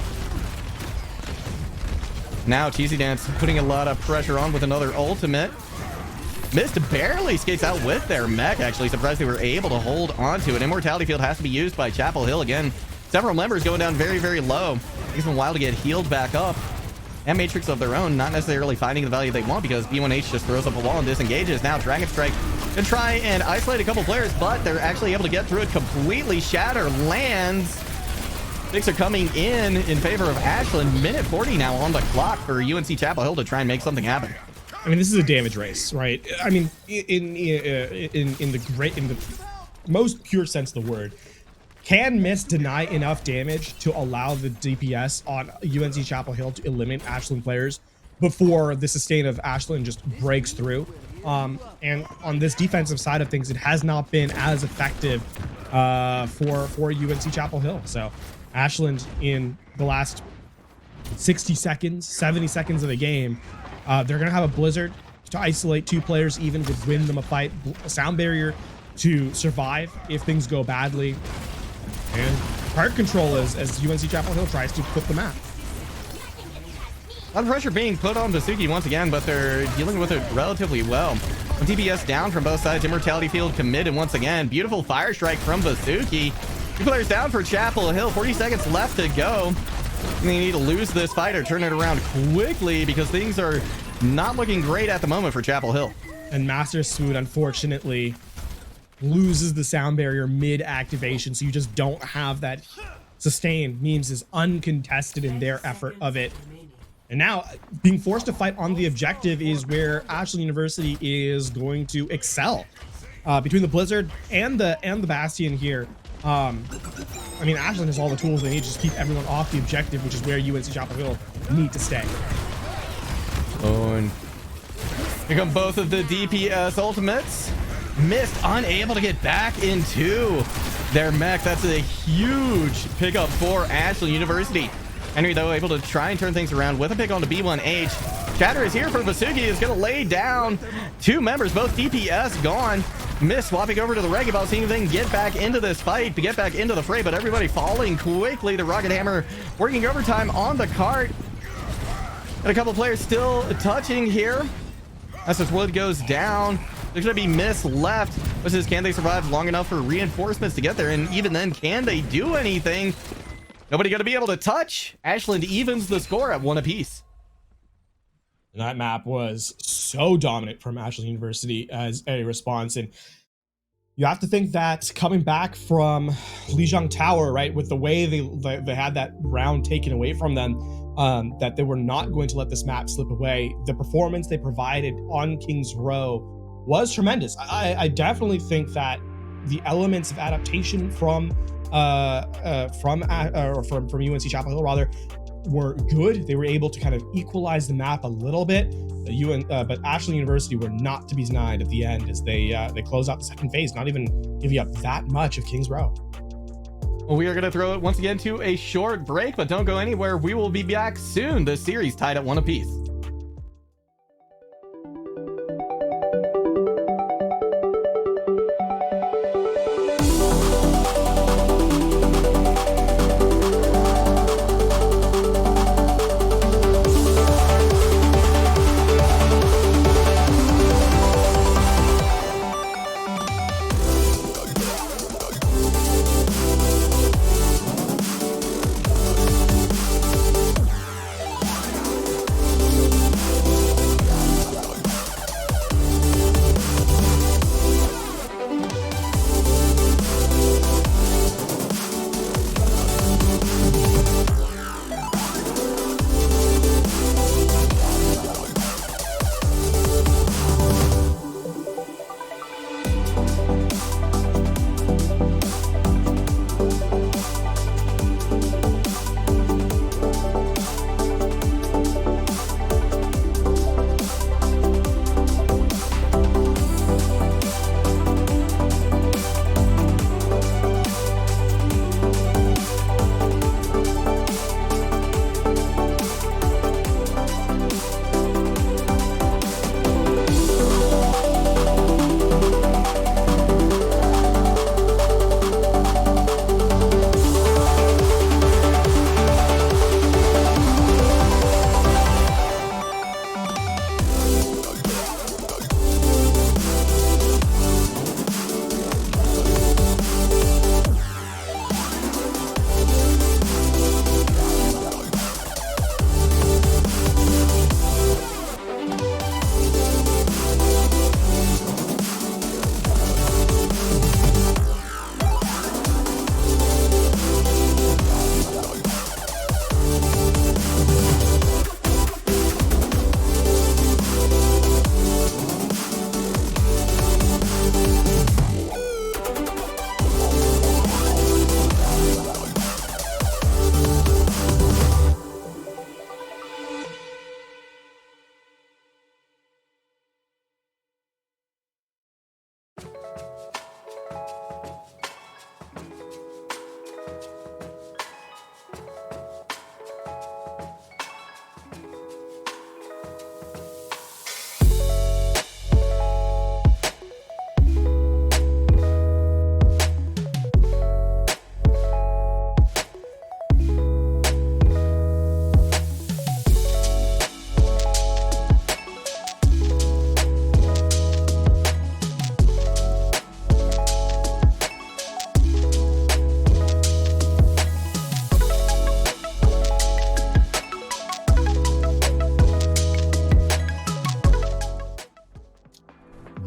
Now Cheesy Dance putting a lot of pressure on with another ultimate. Mist barely skates out with their mech, actually. Surprised they were able to hold on to it. Immortality Field has to be used by Chapel Hill again. Several members going down very, very low. Takes them a while to get healed back up. And Matrix of their own, not necessarily finding the value they want because B1H just throws up a wall and disengages. Now Dragon Strike can try and isolate a couple players, but they're actually able to get through it completely. Shatter lands. Picks are coming in favor of Ashland. Minute 40 now on the clock for UNC Chapel Hill to try and make something happen. I mean, this is a damage race, right? I mean, in the most pure sense of the word, can Mist deny enough damage to allow the DPS on UNC Chapel Hill to eliminate Ashland players before the sustain of Ashland just breaks through? And on this defensive side of things, it has not been as effective for UNC Chapel Hill. So Ashland in the last 60 seconds, 70 seconds of the game, they're going to have a Blizzard to isolate two players, even would win them a fight, a sound barrier to survive if things go badly, and card control as UNC Chapel Hill tries to flip the map. A lot of pressure being put on Basuki once again, but they're dealing with it relatively well. One DPS down from both sides. Immortality Field committed once again. Beautiful fire strike from Basuki. Two players down for Chapel Hill. 40 seconds left to go. They need to lose this fight or turn it around quickly because things are not looking great at the moment for Chapel Hill. And Master Swoon, unfortunately, loses the sound barrier mid-activation, so you just don't have that sustain. Memes is uncontested in their effort of it. And now being forced to fight on the objective is where Ashland University is going to excel. Between the Blizzard and the Bastion here, I mean, Ashland has all the tools they need to just keep everyone off the objective, which is where UNC Chapel Hill need to stay. Oh, and here come both of the DPS ultimates. Missed, unable to get back into their mech. That's a huge pickup for Ashland University. Henry, though, able to try and turn things around with a pick on the B1H. Chatter is here for Vasuki, is going to lay down two members, both DPS gone. Miss swapping over to the Reggae Ball, seeing if they can get back into this fight, to get back into the fray, but everybody falling quickly. The Rocket Hammer working overtime on the cart. And a couple players still touching here. As this wood goes down, there's going to be Miss left. Which is, can they survive long enough for reinforcements to get there? And even then, can they do anything? Nobody going to be able to touch. Ashland evens the score at 1 apiece. And that map was so dominant from Ashland University as a response. And you have to think that coming back from Lijiang Tower, right, with the way they had that round taken away from them, that they were not going to let this map slip away. The performance they provided on King's Row was tremendous. I definitely think that the elements of adaptation from UNC Chapel Hill rather were good. They were able to kind of equalize the map a little bit. But Ashland University were not to be denied at the end as they close out the second phase, not even giving up that much of King's Row. Well, we are going to throw it once again to a short break, but don't go anywhere. We will be back soon. The series tied at 1 apiece.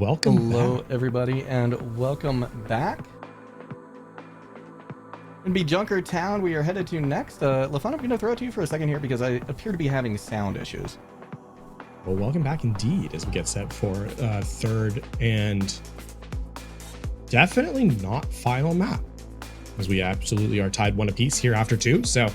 welcome Hello, back. everybody, and welcome back. It'd be Junker Town we are headed to next. LaFon, I'm going to throw it to you for a second here because I appear to be having sound issues. Well, welcome back indeed as we get set for third and definitely not final map, as we absolutely are tied 1 apiece here after 2. So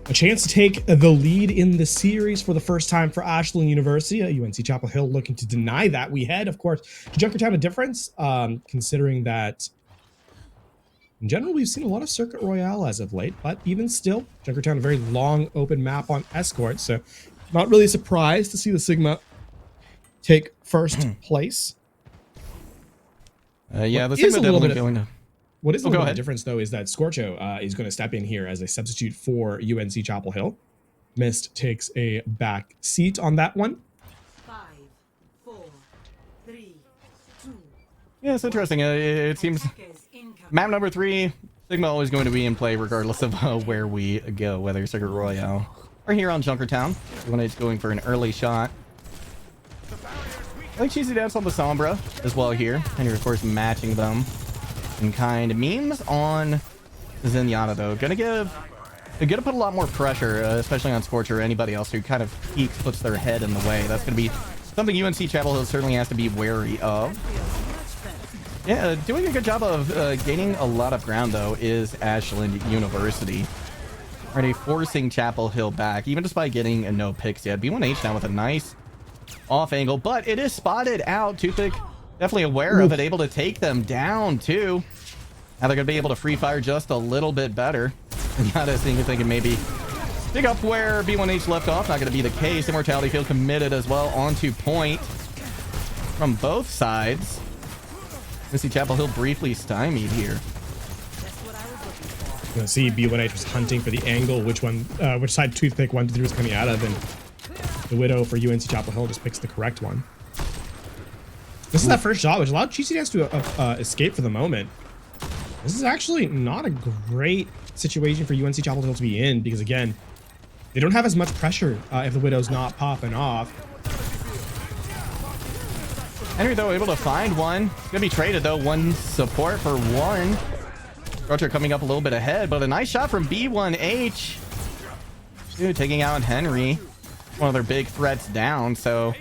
a chance to take the lead in the series for the first time for Ashland University. UNC Chapel Hill looking to deny that. We head, of course, to Junkertown a difference, considering that in general, we've seen a lot of Circuit Royale as of late, but even still, Junkertown a very long open map on Escort, so not really surprised to see the Sigma take first place. Yeah, the What is Sigma a little definitely bit going to... What is a Oh, little go bit ahead. difference, though, is that Scorcho is going to step in here as a substitute for UNC Chapel Hill. Mist takes a back seat on that one. 5, 4, 3, 2. Yeah, it's interesting. It seems Attackers incoming. map number 3, Sigma always going to be in play regardless of where we go, whether Circuit Royale or here on Junkertown. When it's going for an early shot. I like Cheesy Dance on the Sombra as well here. And you're, of course, matching them in kind. Memes on Zenyatta, though. They're gonna put a lot more pressure, especially on Scorcher or anybody else who kind of puts their head in the way. That's gonna be something UNC Chapel Hill certainly has to be wary of. Yeah, doing a good job of gaining a lot of ground, though, is Ashland University. Already forcing Chapel Hill back, even despite getting no picks yet. B1H now with a nice off angle, but it is spotted out. Toothpick definitely aware of it, able to take them down, too. Now they're going to be able to free fire just a little bit better. Not as thinking maybe pick up where B1H left off. Not going to be the case. Immortality Field committed as well onto point from both sides. You see Chapel Hill briefly stymied here. You can see B1H was hunting for the angle, which side Toothpick 1 to 3 was coming out of, and the Widow for UNC Chapel Hill just picks the correct one. This is that first shot, which allowed GC Dance to escape for the moment. This is actually not a great situation for UNC Chapel Hill to be in, because again, they don't have as much pressure if the Widow's not popping off. Henry, though, able to find one. It's gonna be traded, though. One support for one. Roger coming up a little bit ahead, but a nice shot from B1H. Dude, taking out Henry. One of their big threats down, so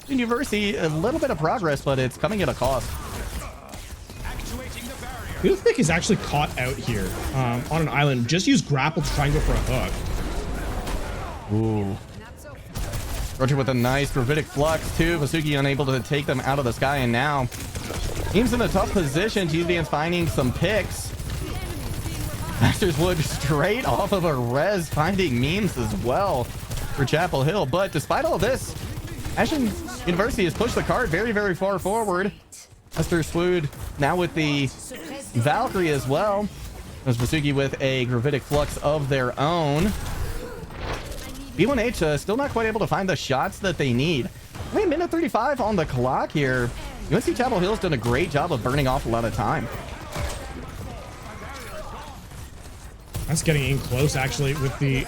University, a little bit of progress, but it's coming at a cost. Toothpick is actually caught out here on an island. Just use grapple to try and go for a hook. Ooh. Roger with a nice gravitic flux too. Vasuki unable to take them out of the sky, and now team's in a tough position. GDN's finding some picks. Masters Wood straight off of a res, finding memes as well for Chapel Hill. But despite all this, Ashland University has pushed the card very, very far forward. Master Swood now with the Valkyrie as well. There's Vasuki with a gravitic flux of their own. B1H still not quite able to find the shots that they need. Only a minute 35 on the clock here. UNC Chapel Hill's done a great job of burning off a lot of time. That's getting in close, actually, with the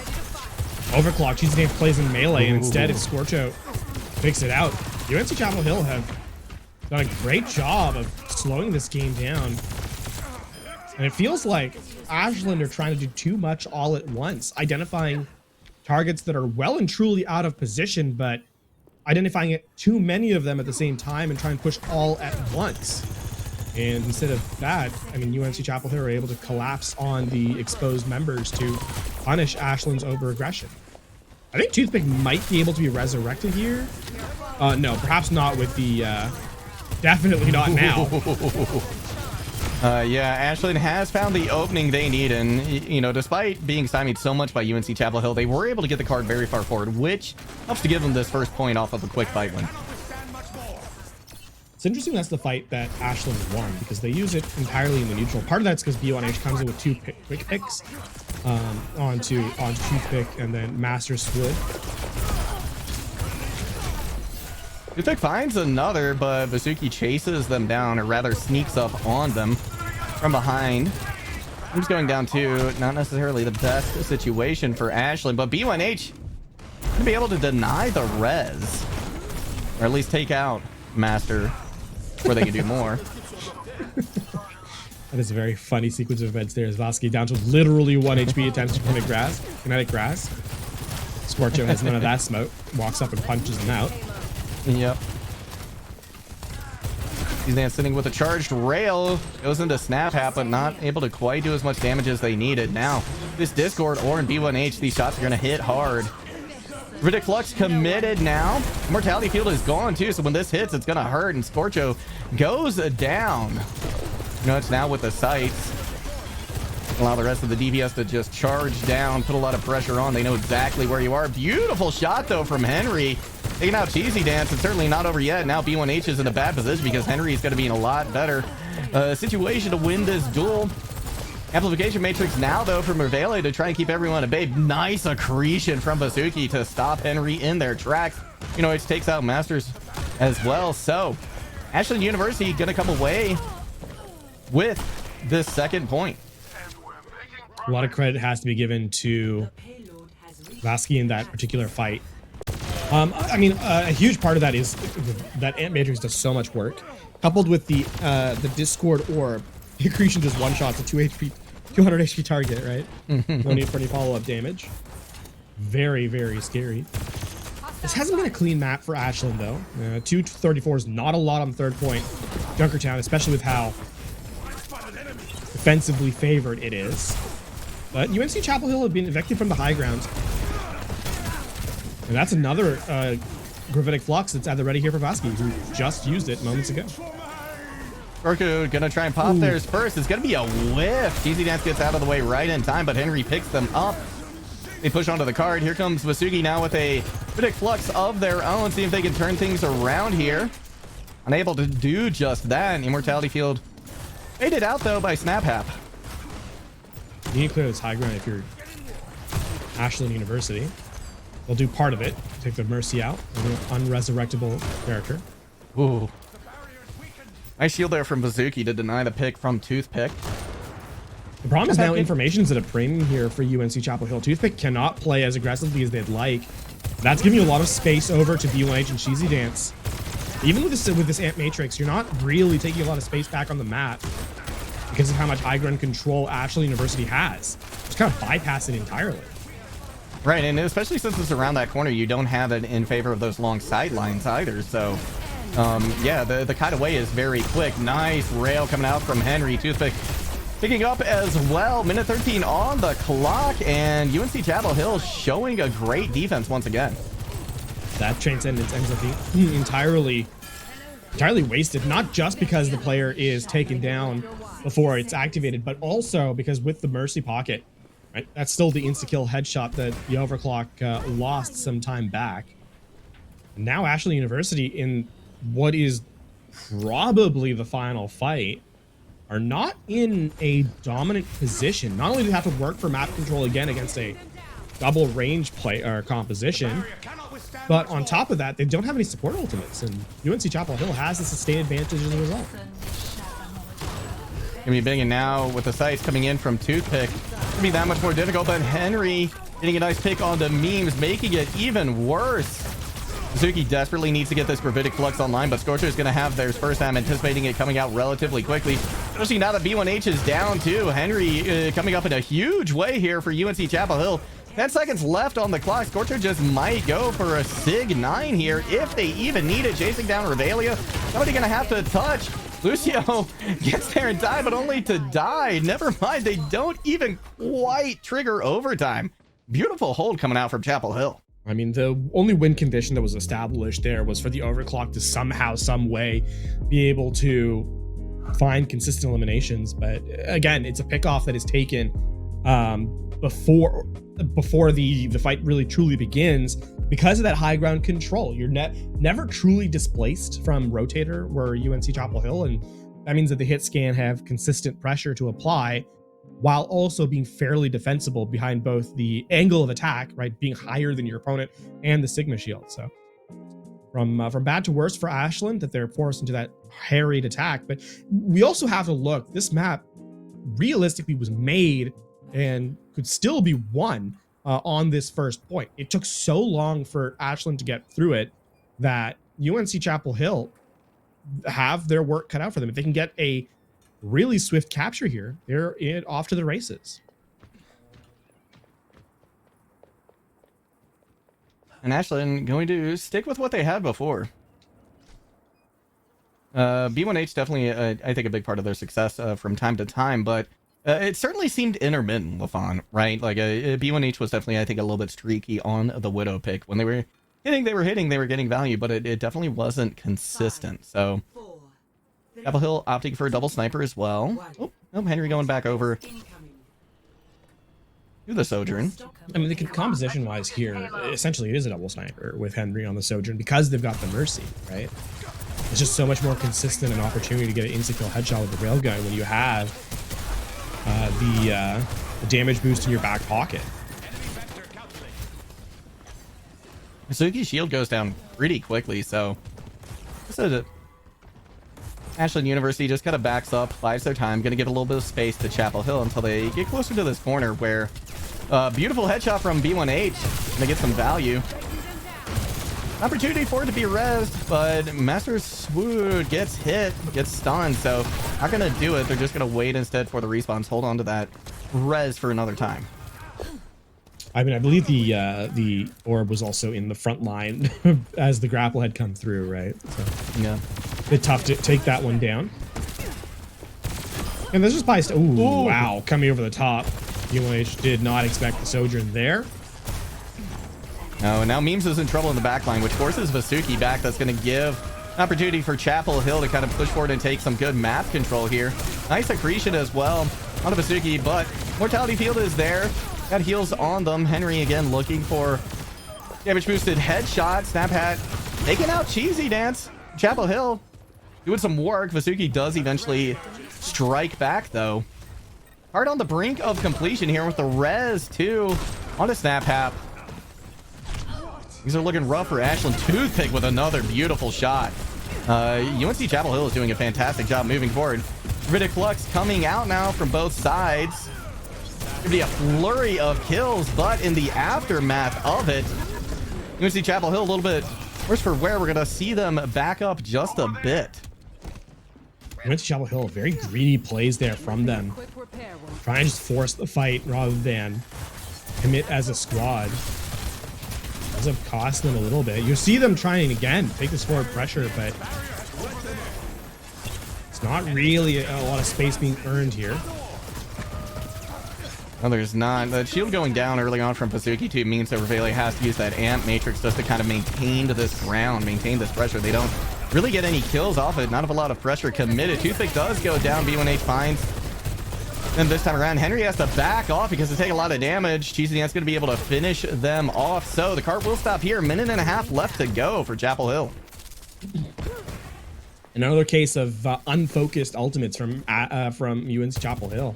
overclock. Cheesy Dance plays in melee, and instead it's Scorcho picks it out. UNC Chapel Hill have done a great job of slowing this game down. And it feels like Ashland are trying to do too much all at once, identifying targets that are well and truly out of position, but identifying too many of them at the same time and trying to push all at once. And instead of that, I mean, UNC Chapel Hill are able to collapse on the exposed members to punish Ashland's over-aggression. I think Toothpick might be able to be resurrected here. No, perhaps not with the... definitely not now. Yeah, Ashland has found the opening they need, and, you know, despite being stymied so much by UNC Chapel Hill, they were able to get the card very far forward, which helps to give them this first point off of a quick fight win. It's interesting that's the fight that Ashland won, because they use it entirely in the neutral. Part of that's because B1H comes in with two quick picks onto Toothpick and then Master Swood. Toothpick finds another, but Vasuki chases them down, or rather sneaks up on them from behind. He's going down too. Not necessarily the best situation for Ashland, but B1H going to be able to deny the res, or at least take out Master where they can do more. That is a very funny sequence of events there as Varsity down to literally 1 HP attempts to kinetic grass. Scorcho has none of that smoke, walks up and punches him out. Yep. He's then sitting with a charged rail, goes into snap hat, but not able to quite do as much damage as they needed. Now, this Discord or in B1H, these shots are going to hit hard. Riddick Flux committed now. Mortality Field is gone too, so when this hits, it's going to hurt, and Scorcho goes down. Nuts now with the sights. Allow the rest of the DPS to just charge down, put a lot of pressure on. They know exactly where you are. Beautiful shot, though, from Henry. Taking out Cheesy Dance. It's certainly not over yet. Now B1H is in a bad position because Henry is going to be in a lot better situation to win this duel. Amplification Matrix now, though, from Mervele to try and keep everyone at bay. Nice accretion from Bazuki to stop Henry in their tracks. You know, it takes out Masters as well. So, Ashland University going to come away with this second point. A lot of credit has to be given to Varsity in that particular fight. I mean, a huge part of that is that Ant Matrix does so much work, coupled with the Discord orb. Accretion just one-shots a 200 HP target, right? No need for any follow-up damage. Very, very scary. This hasn't been a clean map for Ashland, though. 234 is not a lot on third point. Junkertown, especially with how defensively favored it is. But UNC Chapel Hill have been evicted from the high ground. And that's another Gravitic Flux that's at the ready here for Varsity, who just used it moments ago. Orko gonna try and pop theirs first. It's gonna be a whiff. Cheesy Dance gets out of the way right in time, but Henry picks them up. They push onto the card. Here comes Vasugi now with a Gravitic Flux of their own. See if they can turn things around here. Unable to do just that. Immortality Field faded out, though, by Snap Hap. You need to clear this high ground if you're Ashland University. They'll do part of it. Take the Mercy out. An unresurrectable character. Ooh. Nice shield there from Bazuki to deny the pick from Toothpick. The problem is now information's at a premium here for UNC Chapel Hill. Toothpick cannot play as aggressively as they'd like. That's giving you a lot of space over to B1H and Cheesy Dance. Even with this Ant Matrix, you're not really taking a lot of space back on the map because of how much high ground control Ashland University has. Just kind of bypass it entirely. Right, and especially since it's around that corner, you don't have it in favor of those long sidelines either. So, yeah, the cutaway is very quick. Nice rail coming out from Henry. Toothpick picking up as well. Minute 13 on the clock, and UNC Chapel Hill showing a great defense once again. That Transcendence ends up being entirely wasted, not just because the player is taken down before it's activated, but also because with the Mercy Pocket, right, that's still the insta-kill headshot that the Overclock lost some time back. Now Ashland University, in what is probably the final fight, are not in a dominant position. Not only do they have to work for map control again against a double range play or composition, but on top of that, they don't have any support ultimates, and UNC Chapel Hill has a sustained advantage as a result. Gonna be big, and now with the sights coming in from Toothpick, gonna be that much more difficult, but Henry getting a nice pick on the memes, making it even worse. Suzuki desperately needs to get this Gravitic Flux online, but Scorcher is going to have theirs first. I'm anticipating it coming out relatively quickly, especially now that B1H is down too. Henry coming up in a huge way here for UNC Chapel Hill. 10 seconds left on the clock. Scorcher just might go for a Sig 9 here if they even need it. Chasing down Revelia. Somebody going to have to touch. Lucio gets there and die, but only to die. Never mind, they don't even quite trigger overtime. Beautiful hold coming out from Chapel Hill. I mean, the only win condition that was established there was for the Overclock to somehow, some way be able to find consistent eliminations. But again, it's a pickoff that is taken before the fight really truly begins because of that high ground control. You're never truly displaced from Rotator where UNC Chapel Hill, and that means that the hit scan have consistent pressure to apply while also being fairly defensible behind both the angle of attack, right, being higher than your opponent, and the Sigma shield. So from bad to worse for Ashland that they're forced into that harried attack. But we also have to look, this map realistically was made and could still be won on this first point. It took so long for Ashland to get through it that UNC Chapel Hill have their work cut out for them. If they can get a really swift capture here, they're off to the races. And Ashland going to stick with what they had before. B1H definitely, I think, a big part of their success from time to time, but it certainly seemed intermittent, LaFon, right? Like, B1H was definitely, I think, a little bit streaky on the Widow pick. When they were hitting, they were getting value, but it definitely wasn't consistent. So, Chapel Hill opting for a double sniper as well. Oh, Henry going back over to the Sojourn. I mean, the composition-wise here, essentially it is a double sniper with Henry on the Sojourn because they've got the Mercy, right? It's just so much more consistent and opportunity to get an insta-kill headshot with the railgun when you have the damage boost in your back pocket. Suzuki's shield goes down pretty quickly, so Ashland University just kind of backs up, buys their time, going to give a little bit of space to Chapel Hill until they get closer to this corner where beautiful headshot from B1H. They get some value. Opportunity for it to be rezzed, but Master Swood gets hit, gets stunned, so not going to do it. They're just going to wait instead for the respawns. Hold on to that res for another time. I mean, I believe the orb was also in the front line as the grapple had come through, right? So, yeah. It's tough to take that one down. And this is probably... Ooh, wow. Coming over the top. UNH did not expect the Sojourn there. Oh, and now Memes is in trouble in the backline, which forces Vasuki back. That's going to give an opportunity for Chapel Hill to kind of push forward and take some good map control here. Nice accretion as well on the Vasuki, but Mortality Field is there. Got heals on them. Henry again looking for damage boosted headshot. Snap Hat taking out Cheesy Dance. Chapel Hill doing some work. Vasuki does eventually strike back though. Hard on the brink of completion here with the res too on a Snap Hat. These are looking rough for Ashland. Toothpick with another beautiful shot. UNC Chapel Hill is doing a fantastic job moving forward. Riddick Flux coming out now from both sides. Gonna be a flurry of kills, but in the aftermath of it, UNC Chapel Hill a little bit worse for wear. We're gonna see them back up just a bit. UNC Chapel Hill, very greedy plays there from them. Trying to just force the fight rather than commit as a squad. Ends up costing them a little bit. You see them trying again, take this forward pressure, but it's not really a lot of space being earned here. No, there's not. The shield going down early on from Vasuki too means that Reveille has to use that amp matrix just to kind of maintain this ground, maintain this pressure. They don't really get any kills off it. Not a lot of pressure committed. Toothpick does go down. B1H finds. And this time around, Henry has to back off because they take a lot of damage. Cheesy Dance going to be able to finish them off. So the cart will stop here. Minute and a half left to go for Chapel Hill. Another case of unfocused ultimates from UNC Chapel Hill.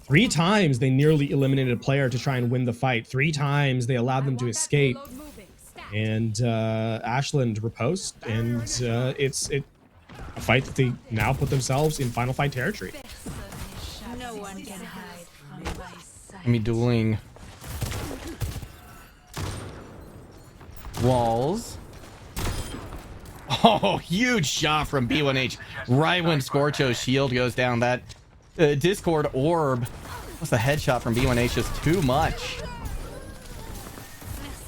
3 times they nearly eliminated a player to try and win the fight. 3 times they allowed them to escape. And Ashland riposte. And it's a fight that they now put themselves in final fight territory. No one can hide from my sight. I mean, dueling walls. Oh, huge shot from B1H right when Scorcho's shield goes down. That Discord orb. What's the headshot from B1H? Just too much.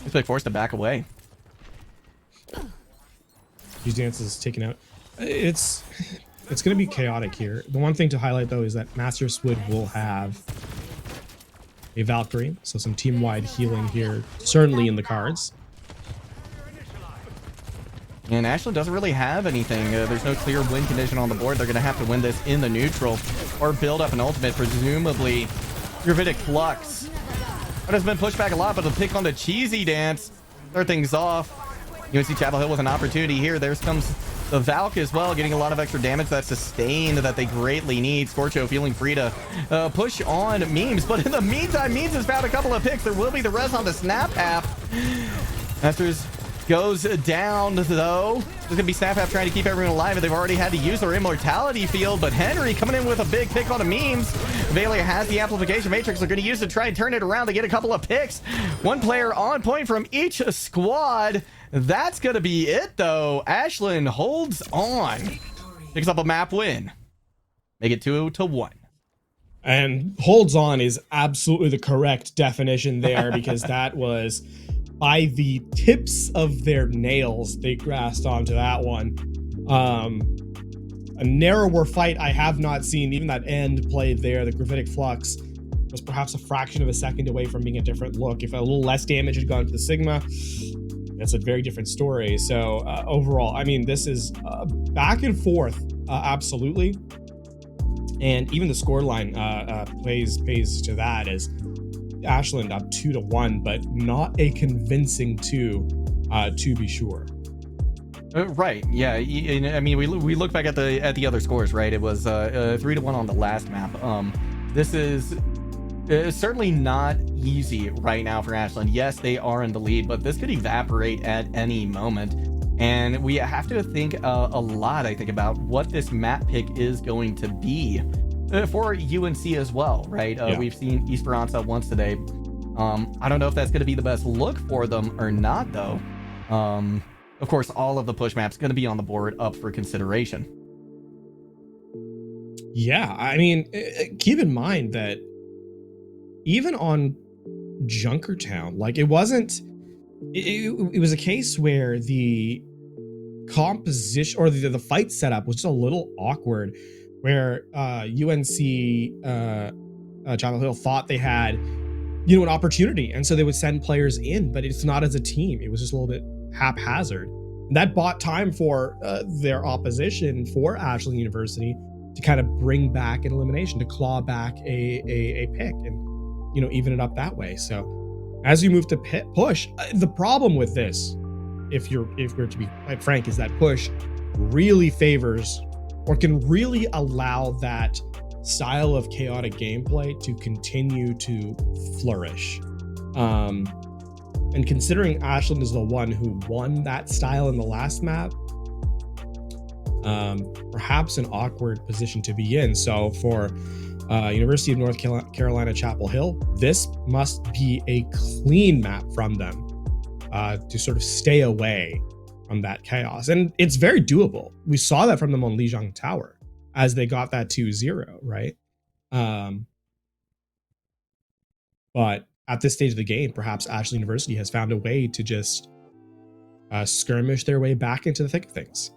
Looks like forced to back away. These dances is taken out. It's going to be chaotic here. The one thing to highlight though is that Master Swood will have a Valkyrie, so some team-wide healing here, certainly in the cards. And Ashland doesn't really have anything. There's no clear win condition on the board. They're going to have to win this in the neutral or build up an ultimate, presumably Gravitic Flux. But has been pushed back a lot, but the pick on the Cheesy Dance start things off. UNC Chapel Hill with an opportunity here. There comes the Valk as well, getting a lot of extra damage. That sustain that they greatly need. Scorcho feeling free to push on Memes, but in the meantime, Memes has found a couple of picks. There will be the res on the Snap app. Masters goes down though. There's gonna be Snap app trying to keep everyone alive, and they've already had to use their immortality field. But Henry coming in with a big pick on the Memes. Valia has the amplification matrix. They're gonna use it to try and turn it around. They get a couple of picks. One player on point from each squad. That's going to be it, though. Ashlyn holds on. Picks up a map win. Make it 2-1. And holds on is absolutely the correct definition there, because that was by the tips of their nails they grasped onto that one. A narrower fight I have not seen. Even that end play there, the gravitic flux, was perhaps a fraction of a second away from being a different look. If a little less damage had gone to the Sigma, that's a very different story. So overall, I mean, this is back and forth, absolutely. And even the scoreline pays to that, as Ashland up 2-1, but not a convincing 2, to be sure. Right. Yeah. I mean, we look back at the other scores, right? It was 3-1 on the last map. This is certainly not easy right now for Ashland. Yes, they are in the lead, but this could evaporate at any moment. And we have to think a lot, I think, about what this map pick is going to be for UNC as well, right? Yeah. We've seen Esperanza once today. I don't know if that's going to be the best look for them or not, though. Of course, all of the push maps going to be on the board up for consideration. Yeah, I mean, keep in mind that even on Junkertown, like, it wasn't... It was a case where the composition or the fight setup was just a little awkward, where UNC Chapel Hill thought they had, you know, an opportunity, and so they would send players in, but it's not as a team. It was just a little bit haphazard. And that bought time for their opposition, for Ashland University, to kind of bring back an elimination, to claw back a pick, and, you know, even it up that way. So as you move to push, the problem with this, if we're to be quite frank, is that push really favors, or can really allow, that style of chaotic gameplay to continue to flourish. And considering Ashland is the one who won that style in the last map, perhaps an awkward position to be in. So for University of North Carolina Chapel Hill, this must be a clean map from them to sort of stay away from that chaos. And it's very doable. We saw that from them on Lijiang Tower as they got that 2-0, right? But at this stage of the game, perhaps Ashland University has found a way to just skirmish their way back into the thick of things.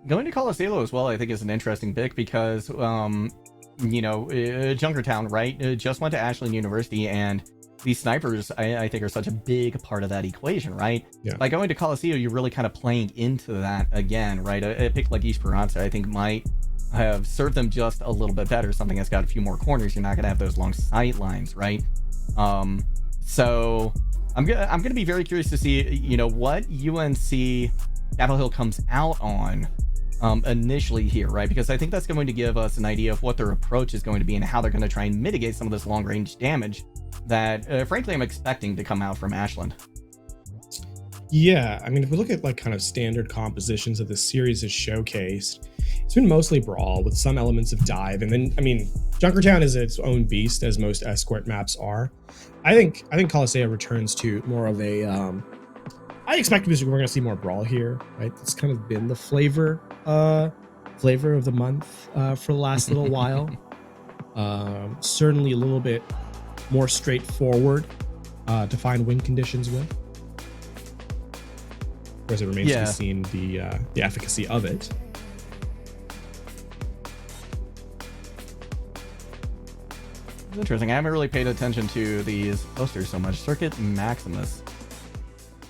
Going to Colossalo as well, I think, is an interesting pick because, you know, Junkertown, right, just went to Ashland University, and these snipers, I think, are such a big part of that equation, right? Yeah. By going to Colossalo, you're really kind of playing into that again, right? A pick like Esperanza, I think, might have served them just a little bit better. Something that's got a few more corners. You're not going to have those long sight lines, right? So I'm gonna be very curious to see, you know, what UNC Chapel Hill comes out on initially here, right? Because I think that's going to give us an idea of what their approach is going to be and how they're going to try and mitigate some of this long range damage that, frankly, I'm expecting to come out from Ashland. Yeah, I mean, if we look at like kind of standard compositions that the series has showcased, it's been mostly brawl with some elements of dive. And then, I mean, Junkertown is its own beast, as most escort maps are. I think Colosseo returns to more of a I expect we're going to see more brawl here, right? It's kind of been the flavor of the month for the last little while. Certainly a little bit more straightforward to find win conditions with. Of course, it remains to be seen the efficacy of it. It's interesting. I haven't really paid attention to these posters so much. Circuit Maximus.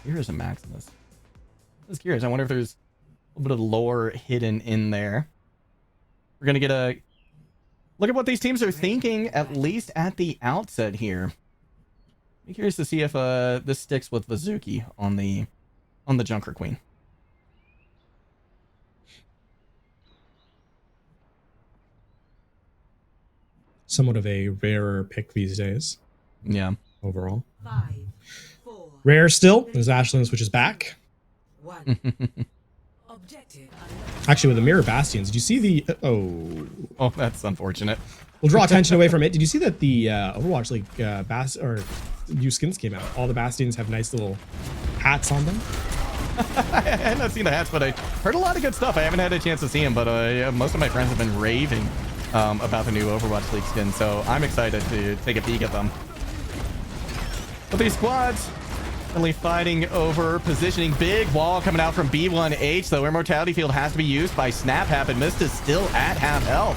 Here's a Maximus. I was curious. I wonder if there's a little bit of lore hidden in there. We're going to get a look at what these teams are thinking, at least at the outset here. Be curious to see if this sticks with Vazuki on the Junker Queen. Somewhat of a rarer pick these days. Yeah. Overall. 5, 4, Rare still, as Ashland switches back. 1. Objective. Actually, with the mirror bastions, did you see the Oh, that's unfortunate. we'll draw attention away from it. Did you see that the Overwatch League new skins came out? All the bastions have nice little hats on them. I had not seen the hats, but I heard a lot of good stuff. I haven't had a chance to see them, but yeah, most of my friends have been raving about the new Overwatch League skin, so I'm excited to take a peek at them. But these squads really fighting over positioning. Big wall coming out from B1H, though. Immortality Field has to be used by SnapHap, and Mist is still at half health.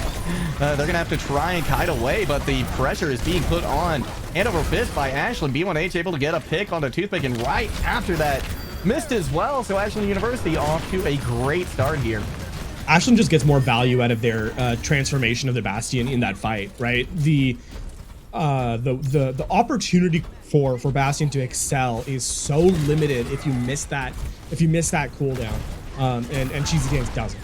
They're going to have to try and kite away, but the pressure is being put on hand over fist by Ashland. B1H able to get a pick on the Toothpick, and right after that, Mist as well. So Ashland University off to a great start here. Ashland just gets more value out of their transformation of the Bastion in that fight, right? The opportunity for Bastion to excel is so limited if you miss that cooldown, and Cheesy Dance doesn't.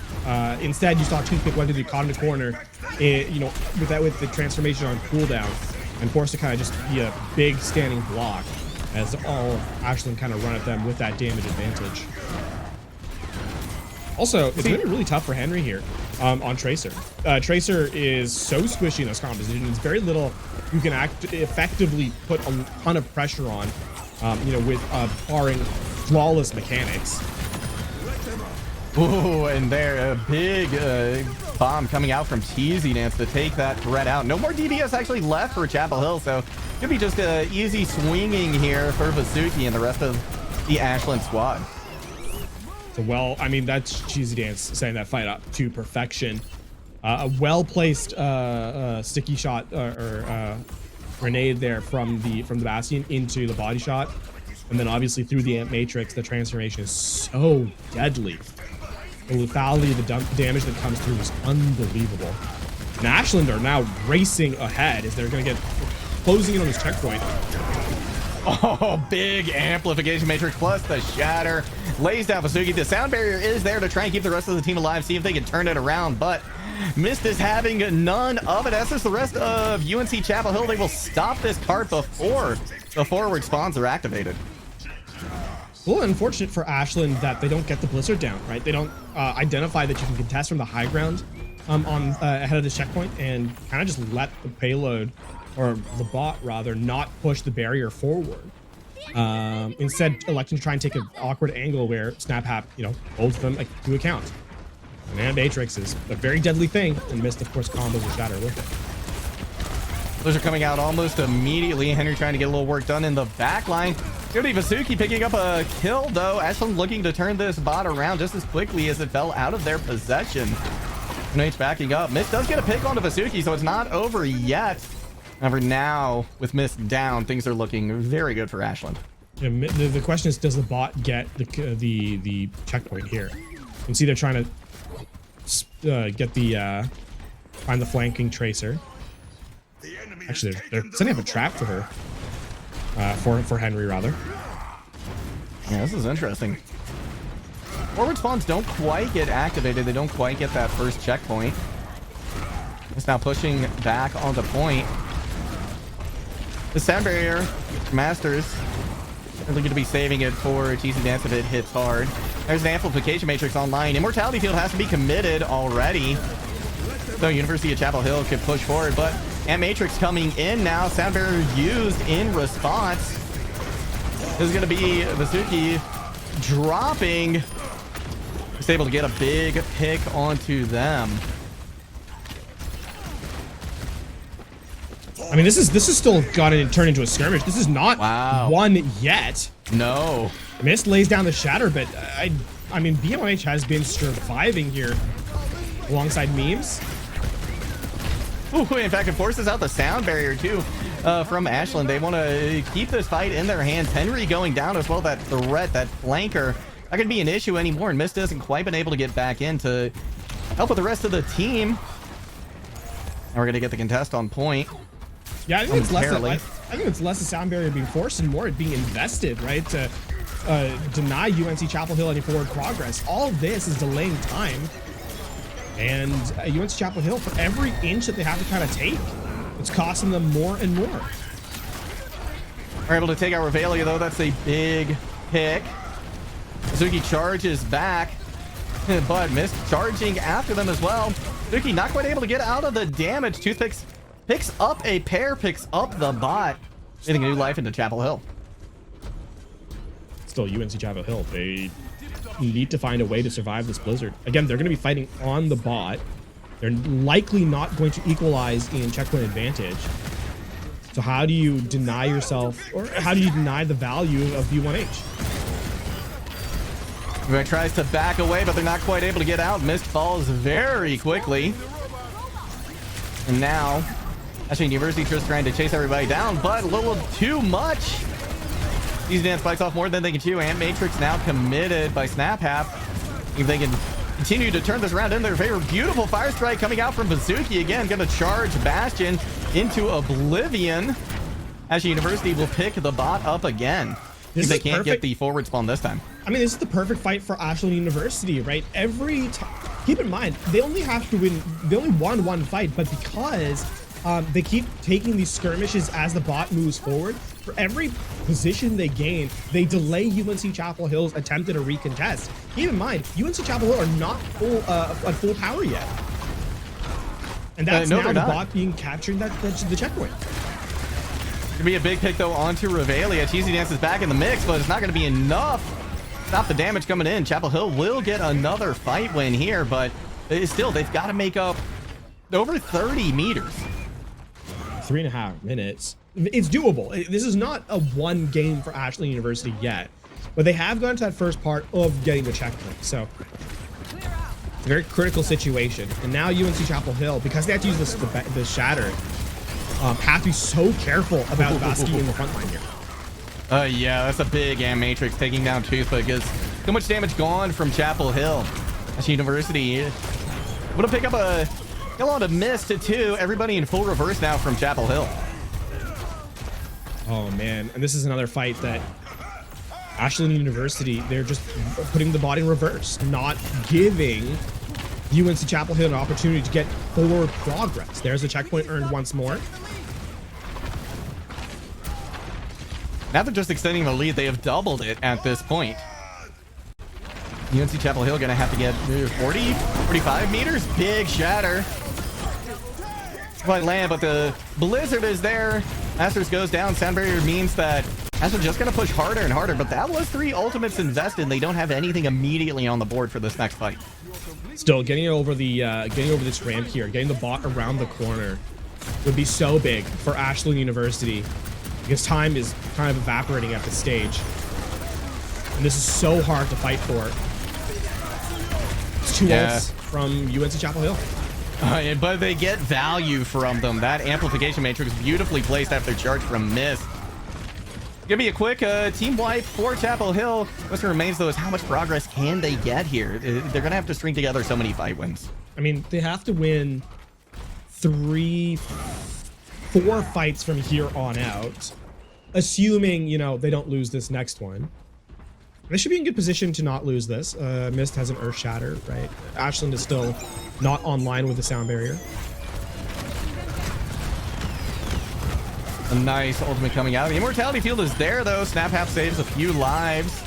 Instead, you saw Toothpick went to the caught in the corner, with the transformation on cooldown, and forced to kind of just be a big standing block as all of Ashland kind of run at them with that damage advantage. Also, it's going to be really tough for Henry here on Tracer. Tracer is so squishy in this composition. It's very little you can effectively put a ton of pressure on, with barring flawless mechanics. Ooh, and there, a big bomb coming out from Cheesy Dance to take that threat out. No more DDS actually left for Chapel Hill, so could be just easy swinging here for Varsity and the rest of the Ashland squad. So, well, I mean, that's Cheesy Dance setting that fight up to perfection. A well-placed sticky shot or grenade there from the Bastion into the body shot, and then obviously through the Amp Matrix, the transformation is so deadly. The lethality of the damage that comes through is unbelievable. And Ashland are now racing ahead as they're going to get closing in on this checkpoint. Oh, big amplification matrix plus the shatter lays down Varsity. The sound barrier is there to try and keep the rest of the team alive, see if they can turn it around, but Mist is having none of it. As is the rest of UNC Chapel Hill. They will stop this cart before the forward spawns are activated. Well, unfortunate for Ashland that they don't get the Blizzard down, right? They don't identify that you can contest from the high ground ahead of the checkpoint, and kind of just let the payload, or the bot rather, not push the barrier forward. Instead, electing to try and take an awkward angle where SnapHap, holds them to account. And Matrix is a very deadly thing, and Mist, of course, combos the shatter with it. Those are coming out almost immediately. Henry trying to get a little work done in the back line. Jody Varsity picking up a kill, though. Ashland looking to turn this bot around just as quickly as it fell out of their possession. NH backing up. Mist does get a pick onto Varsity, so it's not over yet. However, now with Mist down, things are looking very good for Ashland. Yeah, the question is, does the bot get the checkpoint here? You can see they're trying to get the find the flanking Tracer. Actually, they're setting up a trap for her. For Henry, rather. Yeah, this is interesting. Forward spawns don't quite get activated. They don't quite get that first checkpoint. It's now pushing back on the point. The sound barrier, Masters, are going to be saving it for Cheesy Dance if it hits hard. There's an amplification matrix online. Immortality Field has to be committed already. So University of Chapel Hill could push forward, but Amp Matrix coming in now. Sound barrier used in response. This is going to be Varsity dropping. He's able to get a big pick onto them. I mean, this is still got to turn into a skirmish. This is not won yet. No. Mist lays down the shatter, but I mean, B1H has been surviving here alongside memes. Ooh, in fact, it forces out the sound barrier too from Ashland. They want to keep this fight in their hands. Henry going down as well. That threat, that flanker, not going to be an issue anymore. And Mist hasn't quite been able to get back in to help with the rest of the team. And we're going to get the contest on point. Yeah, I think it's less a sound barrier being forced and more it being invested, right? To deny UNC Chapel Hill any forward progress. All of this is delaying time. And UNC Chapel Hill, for every inch that they have to kind of take, it's costing them more and more. We're able to take out Revelia, though. That's a big pick. Suzuki charges back. but missed charging after them as well. Suki not quite able to get out of the damage. Toothpick picks up a pair, picks up the bot, getting new life into Chapel Hill. Still, UNC Chapel Hill, they need to find a way to survive this blizzard. Again, they're going to be fighting on the bot. They're likely not going to equalize in checkpoint advantage. So how do you deny yourself, or how do you deny the value of V1H? Red tries to back away, but they're not quite able to get out. Mist falls very quickly. And now, actually, University just trying to chase everybody down, but a little too much. These dance spikes off more than they can chew, and Matrix now committed by SnapHap. If they can continue to turn this around in their favor. Beautiful fire strike coming out from Bazooki again, gonna charge Bastion into oblivion. Actually, University will pick the bot up again. If they can't get the forward spawn this time. I mean, this is the perfect fight for Ashland University, right? Every time, keep in mind, they only have to win, they only won one fight, but because they keep taking these skirmishes as the bot moves forward, for every position they gain, they delay UNC Chapel Hill's attempt at a recontest. Keep in mind, UNC Chapel Hill are not at full power yet. And that's no, now the not. bot being capturing the checkpoint. Gonna be a big pick though onto Revelia. Cheesy Dance is back in the mix, but it's not gonna be enough. Stop the damage coming in. Chapel Hill will get another fight win here, but still they've got to make up over 30 meters. 3.5 minutes. It's doable. This is not a one game for Ashland University yet, but they have gone to that first part of getting the checkpoint. So it's a very critical situation. And now UNC Chapel Hill, because they have to use the shatter, have to be so careful about Varsity in the front line here. Yeah, that's a big Matrix taking down Toothpick. Is so much damage gone from Chapel Hill. Actually, University will pick up a lot of miss to 2. Everybody in full reverse now from Chapel Hill. Oh man, and this is another fight that Ashland University, they're just putting the bot in reverse, not giving UNC Chapel Hill an opportunity to get forward progress. There's a checkpoint earned once more. Now they're just extending the lead. They have doubled it at this point. UNC Chapel Hill gonna have to get 40, 45 meters. Big shatter. Might land, but the blizzard is there. Masters goes down. Sound barrier means that Masters just gonna push harder and harder, but that was 3 ultimates invested. They don't have anything immediately on the board for this next fight. Still getting over this ramp here, getting the bot around the corner would be so big for Ashland University, because time is kind of evaporating at this stage. And this is so hard to fight for. It's 2 ults from UNC Chapel Hill. But they get value from them. That amplification matrix beautifully placed after charge from Mist. Give me a quick team wipe for Chapel Hill. What remains though is how much progress can they get here? They're gonna have to string together so many fight wins. I mean, they have to win 3, 4 fights from here on out, assuming, you know, they don't lose this next one. They should be in good position to not lose this. Mist has an Earth Shatter, right? Ashland is still not online with the sound barrier. A nice ultimate coming out. The Immortality Field is there, though. SnapHap saves a few lives.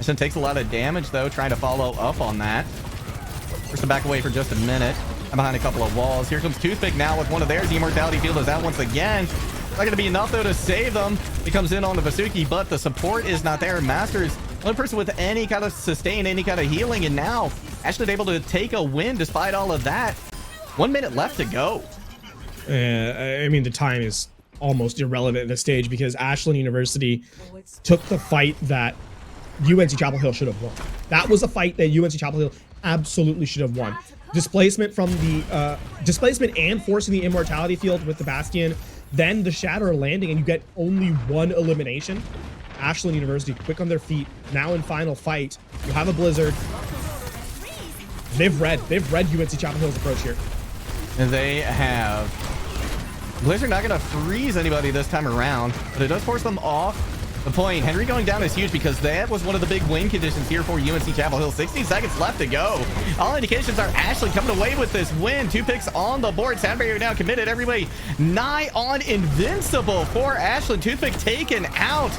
Shen takes a lot of damage, though, trying to follow up on that. Forced to back away for just a minute. I'm behind a couple of walls. Here comes Toothpick now with one of theirs. The Immortality Field is out once again. Not going to be enough, though, to save them. He comes in on the Vasuki, but the support is not there. Masters, only person with any kind of sustain, any kind of healing, and now Ashland able to take a win despite all of that. 1 minute left to go. I mean, the time is almost irrelevant at this stage because Ashland University took the fight that UNC Chapel Hill should have won. That was a fight that UNC Chapel Hill absolutely should have won. Displacement from the displacement and forcing the Immortality Field with the Bastion, then the Shatter landing, and you get only 1 elimination. Ashland University quick on their feet, now in final fight. You have a blizzard. They've read UNC Chapel Hill's approach here. And they have. Blizzard not gonna freeze anybody this time around, but it does force them off the point. Henry going down is huge because that was one of the big win conditions here for UNC Chapel Hill. 16 seconds left to go. All indications are Ashland coming away with this win. 2 picks on the board. Sound barrier now committed. Everybody nigh on invincible for Ashland. Toothpick taken out.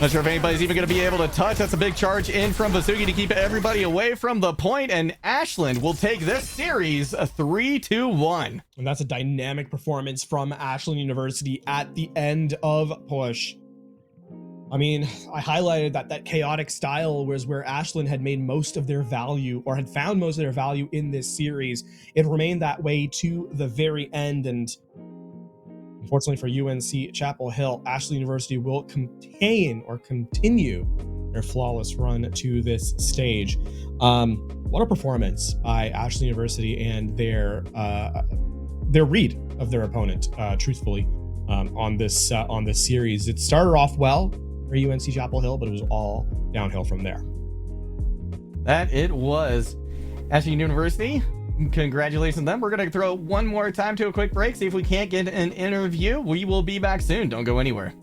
Not sure if anybody's even going to be able to touch. That's a big charge in from Vasugi to keep everybody away from the point, and Ashland will take this series a 3-2-1. And that's a dynamic performance from Ashland University at the end of push. I mean, I highlighted that chaotic style was where Ashland had made most of their value, or had found most of their value in this series. It remained that way to the very end, and unfortunately for UNC Chapel Hill, Ashland University will continue their flawless run to this stage. What a performance by Ashland University and their read of their opponent, truthfully, on this series. It started off well for UNC Chapel Hill, but it was all downhill from there. That it was. Ashland University, congratulations on them. We're going to throw one more time to a quick break, see if we can't get an interview. We will be back soon. Don't go anywhere.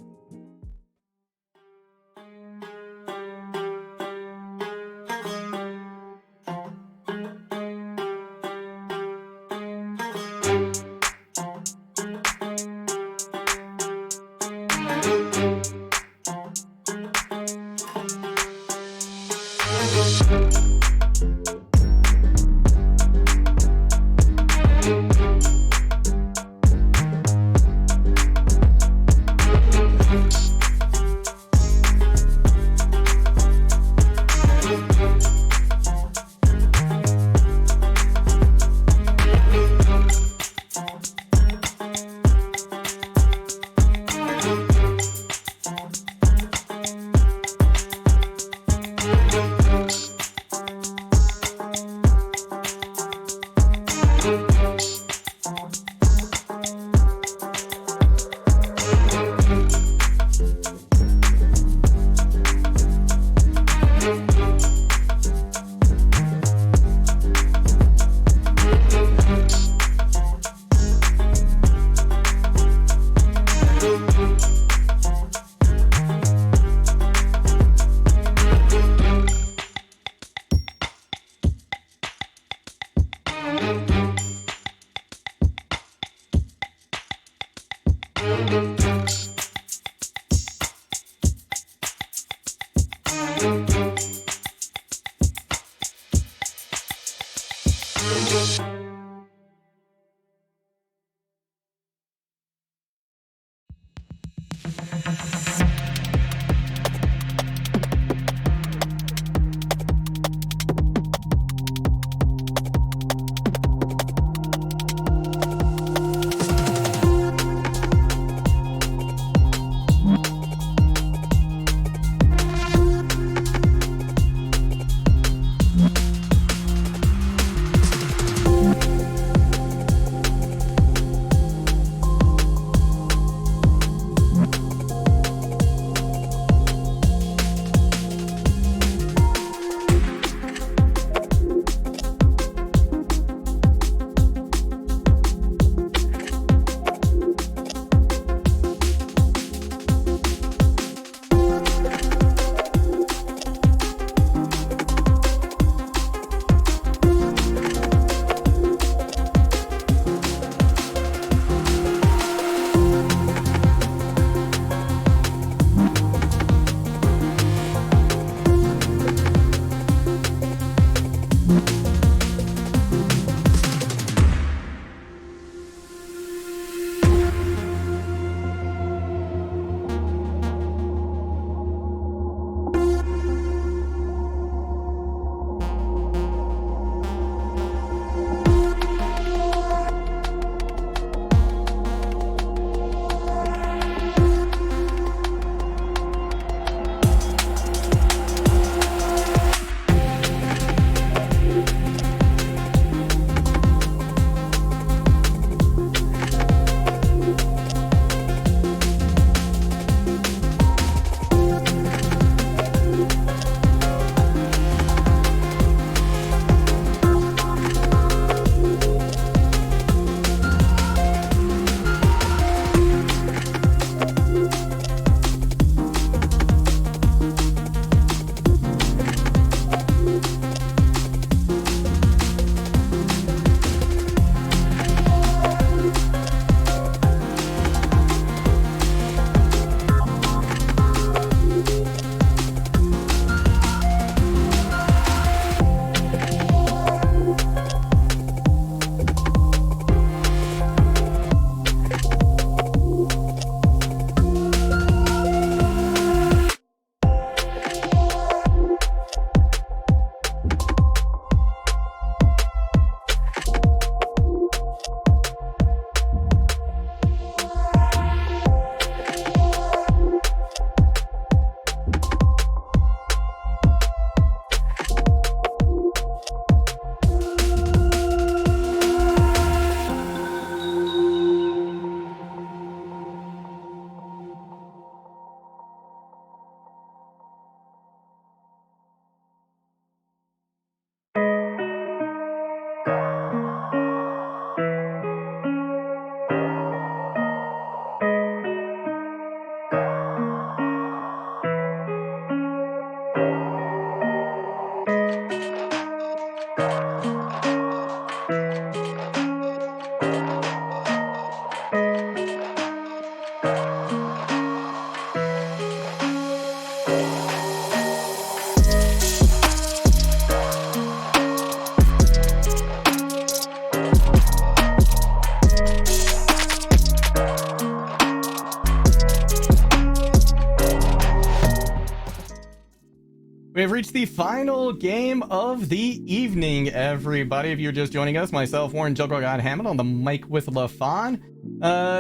reached the final game of the evening, everybody. If you're just joining us, myself, Warren Jungle God Hammond on the mic with LaFon.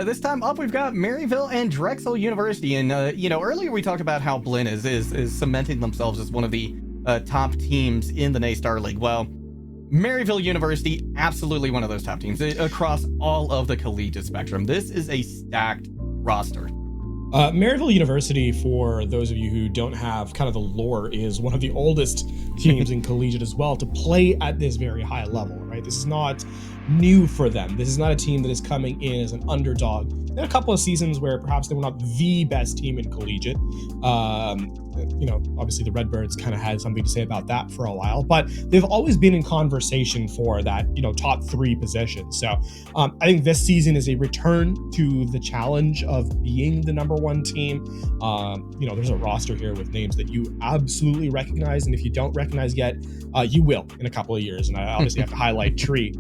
This time up, we've got Maryville and Drexel University. And, you know, earlier we talked about how Blinn is cementing themselves as one of the top teams in the Naystar League. Well, Maryville University, absolutely one of those top teams across all of the collegiate spectrum. This is a stacked roster. Maryville University, for those of you who don't have kind of the lore, is one of the oldest teams in collegiate as well to play at this very high level, right? This is not new for them. This is not a team that is coming in as an underdog. There are a couple of seasons where perhaps they were not the best team in collegiate. You know, obviously the Redbirds kind of had something to say about that for a while, but they've always been in conversation for that, you know, top 3 position. So I think this season is a return to the challenge of being the number 1 team. You know, there's a roster here with names that you absolutely recognize, and if you don't recognize yet, you will in a couple of years. And I obviously have to highlight Tree,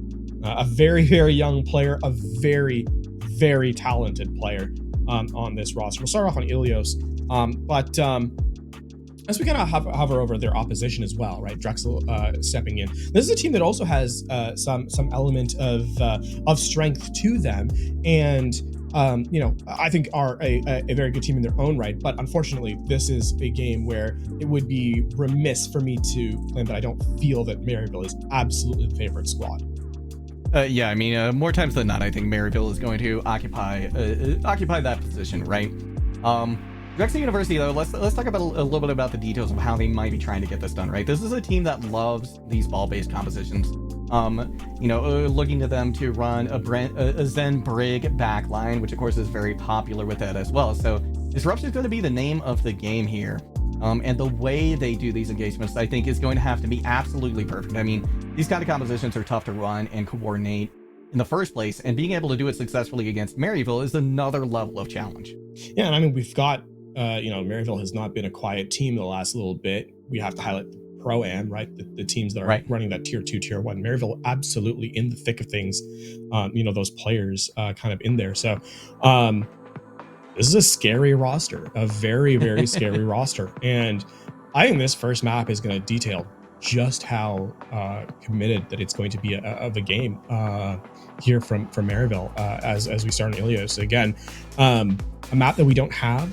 a very, very young player, a very, very talented player on this roster. We'll start off on Ilios, but as we kind of hover over their opposition as well, right? Drexel stepping in. This is a team that also has some element of strength to them, and you know, I think are a very good team in their own right. But unfortunately, this is a game where it would be remiss for me to claim that I don't feel that Maryville is absolutely the favorite squad. Yeah, I mean, more times than not, I think Maryville is going to occupy that position, right? Drexel University, though, let's talk about a little bit about the details of how they might be trying to get this done, right? This is a team that loves these ball-based compositions. You know, looking to them to run a Zen Brig backline, which of course is very popular with that as well. So disruption is going to be the name of the game here. And the way they do these engagements, I think, is going to have to be absolutely perfect. I mean, these kind of compositions are tough to run and coordinate in the first place, and being able to do it successfully against Maryville is another level of challenge. Yeah, and I mean, we've got, you know, Maryville has not been a quiet team the last little bit. We have to highlight the Pro-Am, right? The teams that are running that tier 2, tier 1. Maryville absolutely in the thick of things. You know, those players kind of in there. So this is a scary roster, a very, very scary roster. And I think this first map is going to detail just how committed that it's going to be of a game here from Maryville as we start in Ilios. Again, a map that we don't have,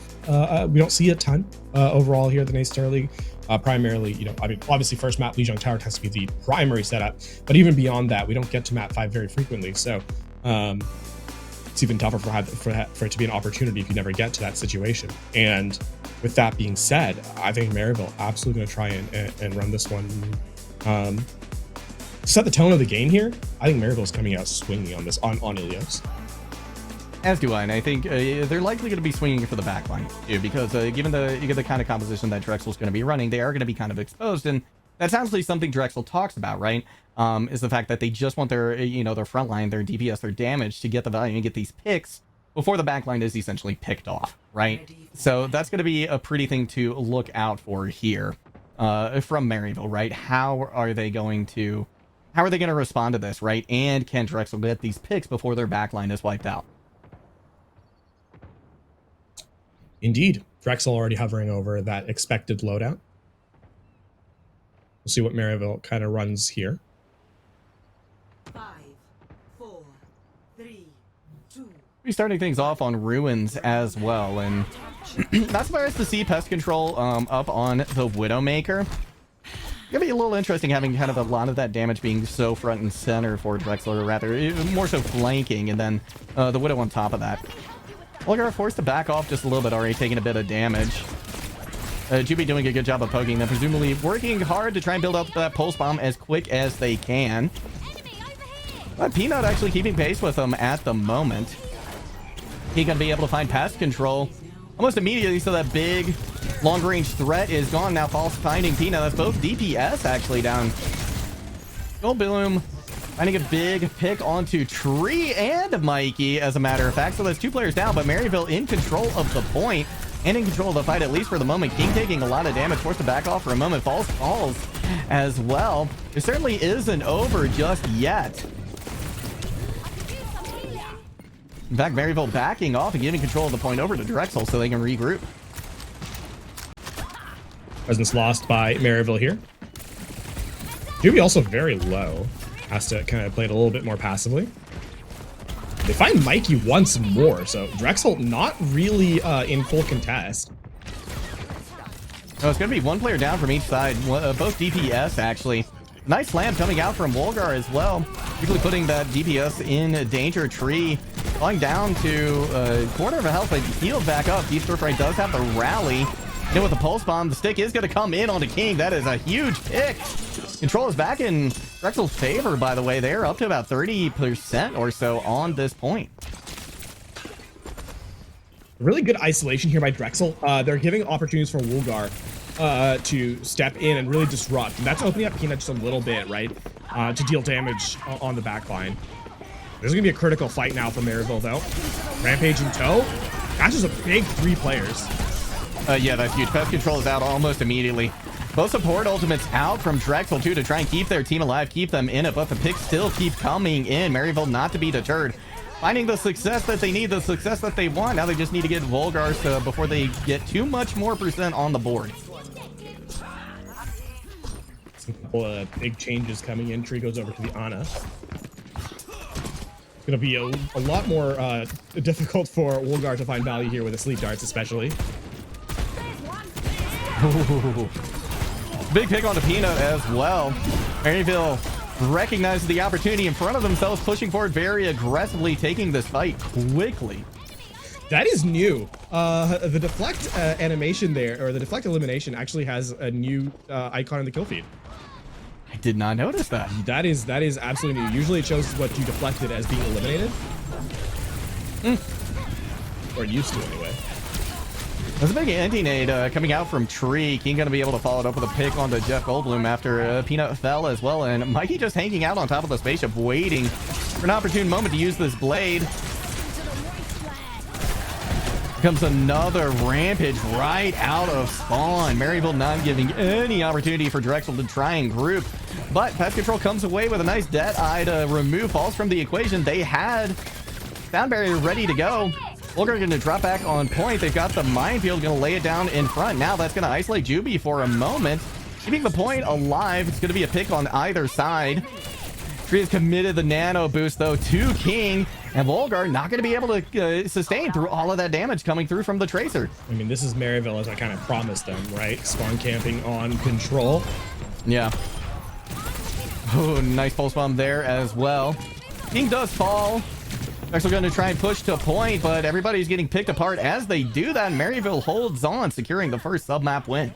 we don't see a ton overall here at the Naystar League. Primarily, you know, I mean, obviously first map, Lijiang Tower has to be the primary setup, but even beyond that, we don't get to map 5 very frequently. So it's even tougher for it to be an opportunity if you never get to that situation. And with that being said, I think Maryville absolutely going to try and run this one. Set the tone of the game here. I think Maryville's coming out swinging on this on Ilios. As do I, and I think they're likely going to be swinging for the backline too, because given the kind of composition that Drexel's going to be running, they are going to be kind of exposed, and that's actually something Drexel talks about, right? Is the fact that they just want their, you know, their front line, their DPS, their damage to get the value and get these picks before the backline is essentially picked off, right? So that's going to be a pretty thing to look out for here from Maryville, right? How are they going to respond to this, right? And can Drexel get these picks before their backline is wiped out? Indeed, Drexel already hovering over that expected loadout. We'll see what Maryville kind of runs here. 5, 4, 3, 2. We're starting things off on Ruins as well, and that's nice to see pest control up on the Widowmaker. Gonna be a little interesting having kind of a lot of that damage being so front and center for Drexel, or rather more so flanking, and then the Widow on top of that. Olgar forced to back off just a little bit, already taking a bit of damage. Juby doing a good job of poking them, presumably working hard to try and build up that pulse bomb as quick as they can. But Peanut actually keeping pace with them at the moment. He gonna be able to find pest control almost immediately, so that big long-range threat is gone. Now False finding Peanut. That's both DPS actually down. Goldblum finding a big pick onto Tree and Mikey, as a matter of fact. So there's 2 players down, but Maryville in control of the point and in control of the fight, at least for the moment. King taking a lot of damage, forced to back off for a moment. False falls as well. It certainly isn't over just yet. In fact, Maryville backing off and giving control of the point over to Drexel so they can regroup. Presence lost by Maryville here. Juby also very low. Has to kind of play it a little bit more passively. They find Mikey once more, so Drexel not really in full contest. Oh, it's going to be one player down from each side. Both DPS, actually. Nice slam coming out from Wolgar as well. Usually putting that DPS in danger. Tree falling down to a quarter of a health, but healed back up. Deep Storefront does have the rally. And with the pulse bomb, the stick is going to come in on the King. That is a huge pick. Control is back in Drexel's favor, by the way. They're up to about 30% or so on this point. Really good isolation here by Drexel. They're giving opportunities for Wolgar to step in and really disrupt. And that's opening up Peanut just a little bit, right? To deal damage on the back line. This is going to be a critical fight now for Maryville, though. Rampage in tow. That's just a big 3 players. Yeah, that's huge. Pest Control is out almost immediately. Both support ultimates out from Drexel, too, to try and keep their team alive, keep them in it, but the picks still keep coming in. Maryville not to be deterred. Finding the success that they need, the success that they want. Now they just need to get Wolgars before they get too much more percent on the board. Some big changes coming in. Tree goes over to the Ana. It's going to be a lot more difficult for Wolgar to find value here with the sleep darts, especially. Ooh. Big pick on the Peanut as well. Maryville recognizes the opportunity in front of themselves, pushing forward very aggressively, taking this fight quickly. That is new. The deflect animation there, or the deflect elimination, actually has a new icon in the kill feed. I did not notice that. That is absolutely new. Usually it shows what you deflected as being eliminated. Or it used to anyway. There's a big anti-nade coming out from Tree. King going to be able to follow it up with a pick onto Jeff Goldblum after Peanut fell as well. And Mikey just hanging out on top of the spaceship, waiting for an opportune moment to use this blade. Comes another rampage right out of spawn. Maryville not giving any opportunity for Drexel to try and group. But Pest Control comes away with a nice dead eye to remove Falls from the equation. They had Sound Barrier ready to go. Wolgar going to drop back on point. They've got the minefield, going to lay it down in front. Now that's going to isolate Juby for a moment. Keeping the point alive. It's going to be a pick on either side. Tree has committed the nano boost, though, to King. And Wolgar not going to be able to sustain through all of that damage coming through from the Tracer. I mean, this is Maryville as I kind of promised them, right? Spawn camping on control. Yeah. Oh, nice pulse bomb there as well. King does fall. Drexel going to try and push to point, but everybody's getting picked apart as they do that. Maryville holds on, securing the first sub-map win.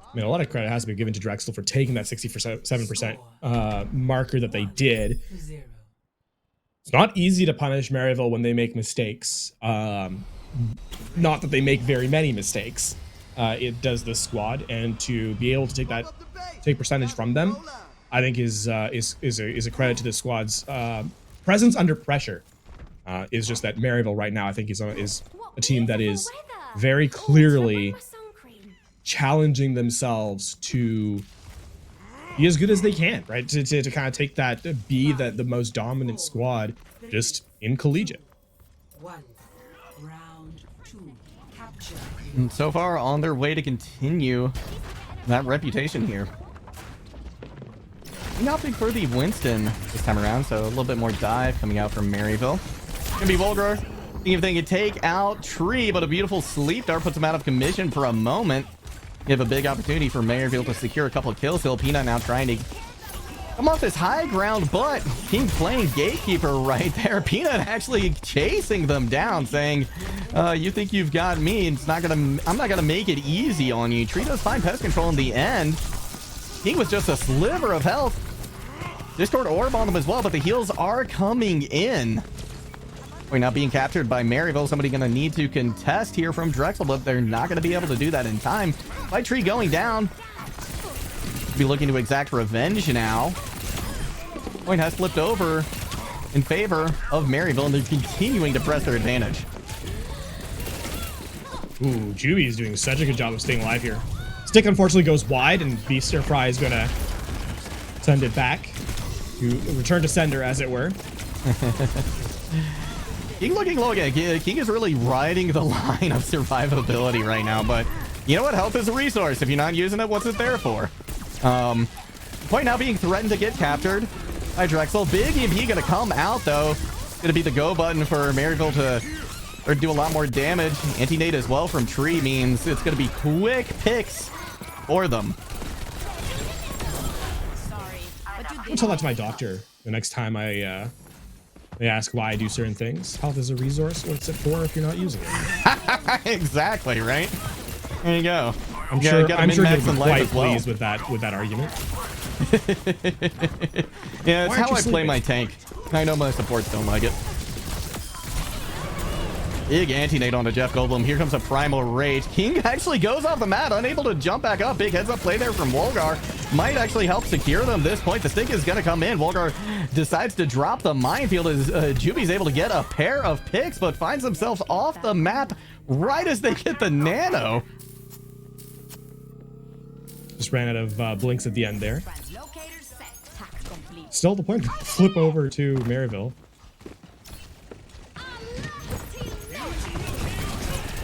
I mean, a lot of credit has to be given to Drexel for taking that 67% marker that they did. It's not easy to punish Maryville when they make mistakes. Not that they make very many mistakes. It does the squad, and to be able to take percentage from them, I think is a credit to the squad's presence under pressure. Is just that Maryville right now, I think, is a team that is very clearly challenging themselves to be as good as they can, right? To kind of take that, be the most dominant squad just in collegiate. Round 2, capture. And so far on their way to continue that reputation here. Opting for the Winston this time around, so a little bit more dive coming out from Maryville. Gonna be Wolgar. Seeing if they can take out Tree, but a beautiful sleep dart puts him out of commission for a moment. You have a big opportunity for Maryville to secure a couple of kills. Hill Peanut now trying to come off this high ground, but King playing gatekeeper right there. Peanut actually chasing them down, saying, you think you've got me, I'm not gonna make it easy on you. Tree does find Pest Control in the end. King was just a sliver of health. Discord orb on them as well, but the heals are coming in. We're not being captured by Maryville. Somebody going to need to contest here from Drexel, but they're not going to be able to do that in time. Fight Tree going down. Be looking to exact revenge now. Point has flipped over in favor of Maryville, and they're continuing to press their advantage. Ooh, Juby is doing such a good job of staying alive here. Stick unfortunately goes wide, and Beast Stir Fry is going to send it back. To return to sender, as it were. King looking low again. King is really riding the line of survivability right now, but You know what? Health is a resource. If you're not using it, what's it there for? Point now being threatened to get captured by Drexel. Big EMP gonna come out though. Gonna be the go button for Maryville to do a lot more damage. Anti-nade as well from Tree means it's gonna be quick picks for them. I'll tell that to my doctor the next time they ask why I do certain things. Health is a resource. What's it for if you're not using it? Exactly, right? There you go. I'm sure you'll be quite as well. pleased with that argument. Yeah, it's Why how aren't you I play sleeping? my tank. I know my supports don't like it. Big anti-nade onto Jeff Goldblum. Here comes a primal rage. King actually goes off the mat, unable to jump back up. Big heads up play there from Wolgar. Might actually help secure them this point. The stick is going to come in. Wolgar decides to drop the minefield as Juby's able to get a pair of picks, but finds themselves off the map right as they get the nano. Just ran out of blinks at the end there. Still the point. Flip over to Maryville.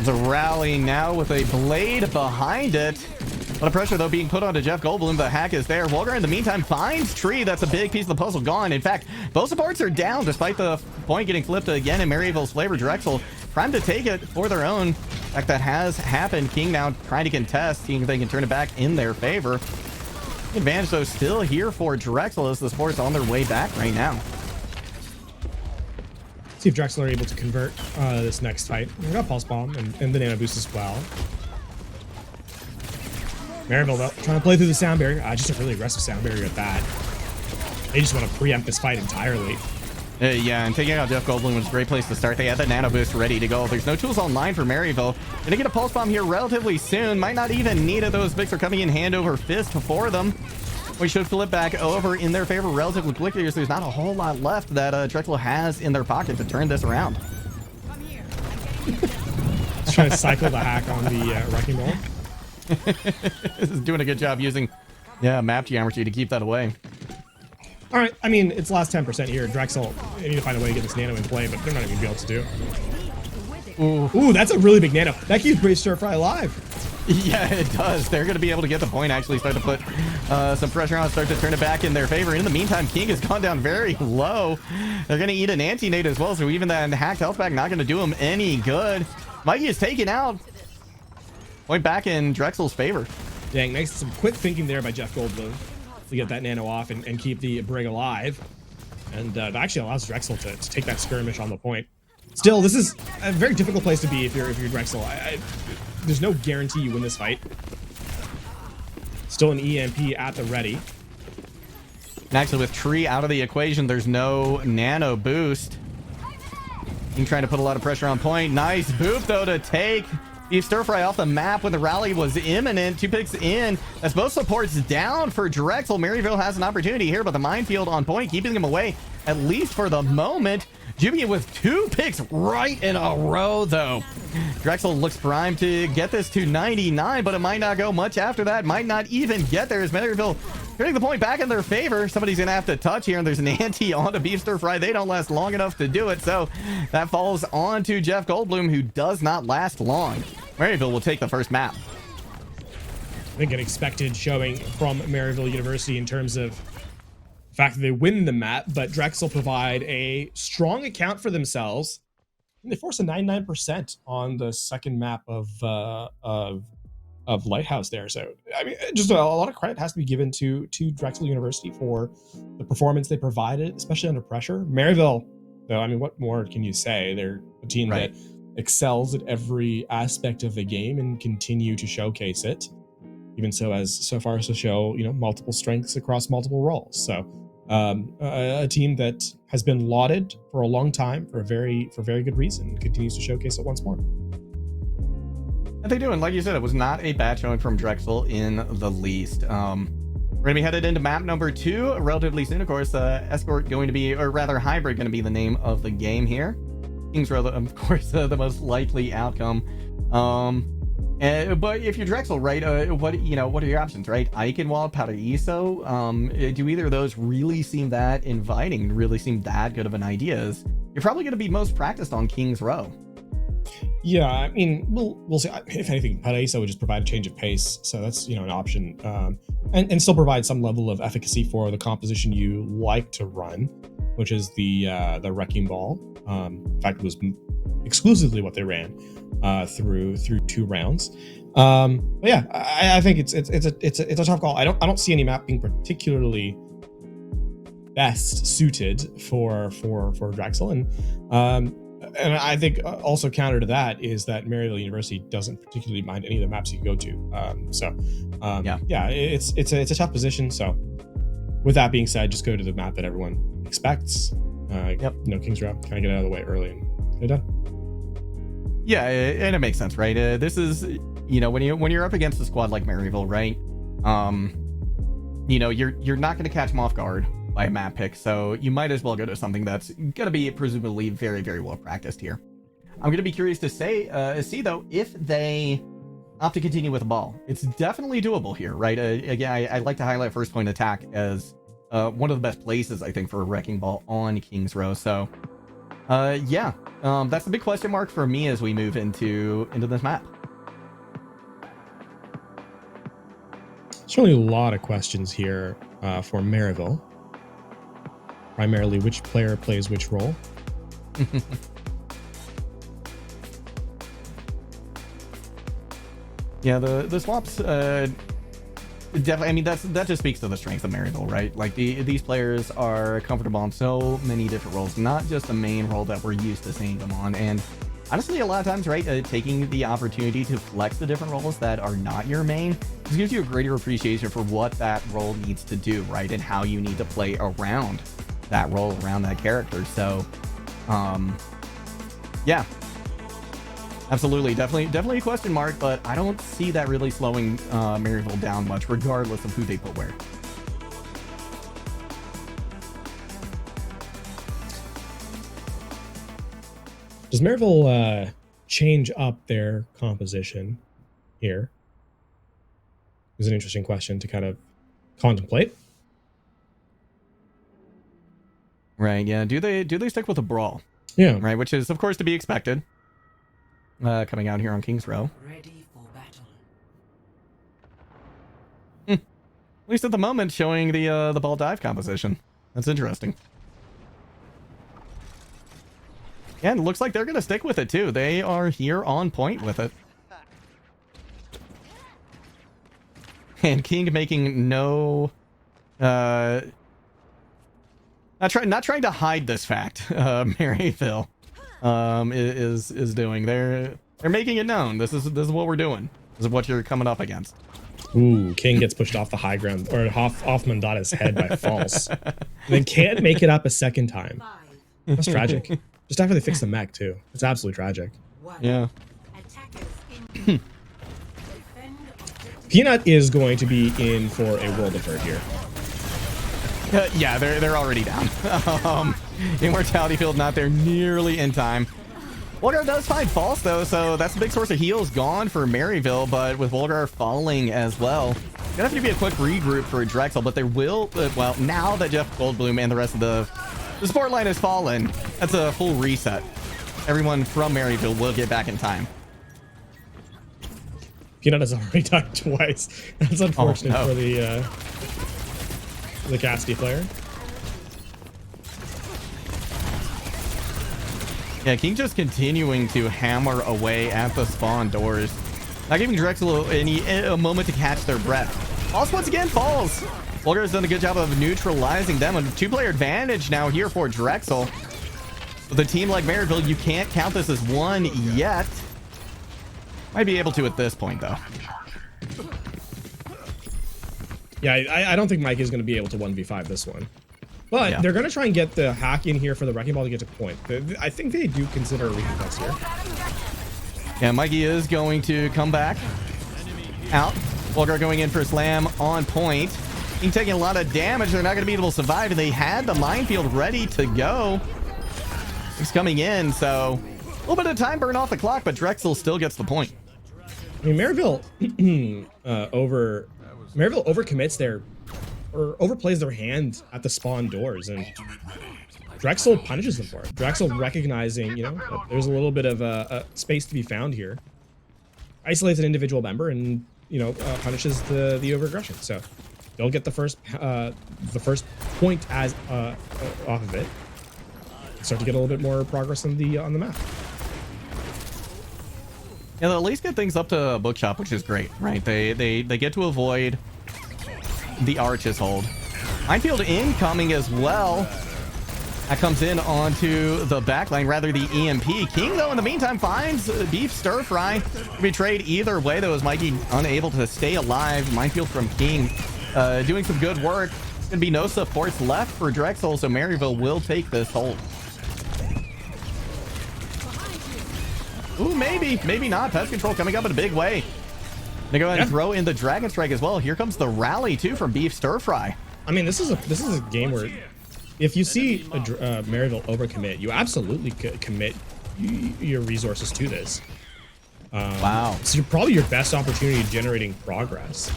The rally now with a blade behind it. A lot of pressure though being put onto Jeff Goldblum. The hack is there. Wolgar in the meantime finds Tree. That's a big piece of the puzzle gone. In fact, both supports are down despite the point getting flipped again in Maryville's flavor. Drexel primed to take it for their own. In fact, that has happened. King now trying to contest, seeing if they can turn it back in their favor. Advantage though still here for Drexel as the supports on their way back right now. See if Drexel are able to convert this next fight. We got Pulse Bomb and the Nano Boost as well. Maryville though, trying to play through the sound barrier. Just a really aggressive sound barrier at that. They just want to preempt this fight entirely. Yeah, and taking out Jeff Goldblum was a great place to start. They had the Nano Boost ready to go. There's no tools online for Maryville. Gonna get a Pulse Bomb here relatively soon. Might not even need it. Those picks are coming in hand over fist for them. We should flip back over in their favor relatively quickly. So there's not a whole lot left that Drexel has in their pocket to turn this around. Just trying to cycle the hack on the Wrecking Ball. This is doing a good job using map geometry to keep that away. All right, I mean, it's last 10% here. Drexel, they need to find a way to get this nano in play, but they're not even going to be able to do. Ooh, that's a really big nano. That keeps Brave Stir Fry alive. Yeah, it does. They're going to be able to get the point, actually start to put some pressure on, start to turn it back in their favor. In the meantime, King has gone down very low. They're going to eat an anti-nade as well, so even that hacked health pack not going to do him any good. Mikey is taken out. Point back in Drexel's favor. Dang, nice. Some quick thinking there by Jeff Goldblum to get that nano off and keep the Brig alive. And that actually allows Drexel to take that skirmish on the point. Still, this is a very difficult place to be if you're Drexel. There's no guarantee you win this fight. Still an EMP at the ready. And actually, with Tree out of the equation, there's no nano boost. King trying to put a lot of pressure on point. Nice boop, though, to take Beef Stir Fry off the map when the rally was imminent. 2 picks in. As both supports down for Drexel. Maryville has an opportunity here, but the minefield on point, keeping him away, at least for the moment. Juby with 2 picks right in a row, though. Drexel looks primed to get this to 99, but it might not go much after that. Might not even get there as Maryville turning the point back in their favor. Somebody's going to have to touch here, and there's an anti on the Beef Stir Fry. They don't last long enough to do it, so that falls on to Jeff Goldblum, who does not last long. Maryville will take the first map. I think an expected showing from Maryville University in terms of the fact that they win the map, but Drexel provide a strong account for themselves. And they force a 99% on the second map of Lighthouse there. So, I mean, just a lot of credit has to be given to Drexel University for the performance they provided, especially under pressure. Maryville, though, I mean, what more can you say? They're a team that excels at every aspect of the game and continue to showcase it. Even so far as to show, multiple strengths across multiple roles. So, a team that has been lauded for a long time for very good reason and continues to showcase it once more. And they do, and like you said, it was not a bad showing from Drexel in the least. We're gonna be headed into map number 2 relatively soon. Of course, Escort going to be, or rather Hybrid going to be the name of the game here. King's Row, of course, the most likely outcome. But if you're Drexel, right, what are your options, right? Eichenwald, Paraiso, do either of those really seem that inviting, really seem that good of an idea? You're probably going to be most practiced on King's Row. Yeah, I mean, we'll see. If anything, Parisa would just provide a change of pace, so that's an option, and still provide some level of efficacy for the composition you like to run, which is the Wrecking Ball. In fact, it was exclusively what they ran through 2 rounds. But yeah, I think it's a tough call. I don't see any map being particularly best suited for Drexel, and I think also counter to that is that Maryville University doesn't particularly mind any of the maps you can go to. Yeah, it's a tough position. So with that being said, just go to the map that everyone expects. King's Row, kind of get out of the way early and get it done. Yeah, and it makes sense, right? This is, when you're up against a squad like Maryville, right? You're not going to catch them off guard by a map pick, so you might as well go to something that's going to be presumably very, very well practiced here. I'm going to be curious to see though if they opt to continue with the ball. It's definitely doable here, right? Again, I like to highlight first point attack as one of the best places, I think, for a Wrecking Ball on King's Row. So that's a big question mark for me as we move into this map. Certainly a lot of questions here for Maryville. Primarily, which player plays which role? Yeah, the swaps definitely. I mean, that just speaks to the strength of Maryville, right? Like these players are comfortable on so many different roles, not just the main role that we're used to seeing them on. And honestly, a lot of times, right, taking the opportunity to flex the different roles that are not your main just gives you a greater appreciation for what that role needs to do, right, and how you need to play around that role, around that character. So yeah, absolutely, definitely a question mark, but I don't see that really slowing Maryville down much, regardless of who they put where. Does Maryville change up their composition here? Is an interesting question to kind of contemplate. Right, yeah. Do they stick with a brawl? Yeah. Right, which is of course to be expected. Coming out here on King's Row. Ready for battle. At least at the moment, showing the ball dive composition. That's interesting. And it looks like they're gonna stick with it too. They are here on point with it. And King making no not trying to hide this fact. Maryville is doing. They're making it known. This is what we're doing. This is what you're coming up against. Ooh, King gets pushed off the high ground, or off Mandata's head by false. And then can't make it up a second time. That's tragic. Just after they fix the mech too. It's absolutely tragic. Yeah. Peanut is going to be in for a world of hurt here. Yeah, they're already down. Immortality Field not there nearly in time. Volgar does find false though, so that's a big source of heals gone for Maryville, but with Volgar falling as well, gonna have to be a quick regroup for Drexel, but there will, well, now that Jeff Goldblum and the rest of the support line has fallen, that's a full reset. Everyone from Maryville will get back in time. Peanut has already died twice. That's unfortunate for the Cassidy player. Yeah, King just continuing to hammer away at the spawn doors, not giving Drexel a moment to catch their breath. Also, once again, falls. Volgar has done a good job of neutralizing them. A 2-player advantage now here for Drexel. With a team like Maryville, you can't count this as one yet. Might be able to at this point, though. Yeah, I don't think Mike is going to be able to 1v5 this one. But they're going to try and get the hack in here for the Wrecking Ball to get to point. I think they do consider a recontest here. Yeah, Mikey is going to come back out. Volgar going in for a slam on point. King taking a lot of damage. They're not going to be able to survive. And they had the minefield ready to go. He's coming in, so a little bit of time burn off the clock, but Drexel still gets the point. I mean, Maryville overcommits there or overplays their hand at the spawn doors, and Drexel punishes them for it. Drexel recognizing, you know, that there's a little bit of a space to be found here, isolates an individual member, and you know, punishes the overaggression. So they'll get the first point as off of it. Start to get a little bit more progress on the map. Yeah, they'll at least get things up to bookshop, which is great, right? They get to avoid the arches hold. Minefield incoming as well. That comes in onto the backline, rather the EMP. King, though, in the meantime, finds Beef Stir Fry. Betrayed either way, though, as Mikey unable to stay alive. Minefield from King doing some good work. There's going to be no supports left for Drexel, so Maryville will take this hold. Ooh, maybe not. Pest Control coming up in a big way. They go ahead and throw in the Dragon Strike as well. Here comes the rally, too, from Beef Stir Fry. I mean, this is a game where if you see Maryville overcommit, you absolutely commit your resources to this. Wow. So you're probably your best opportunity generating progress.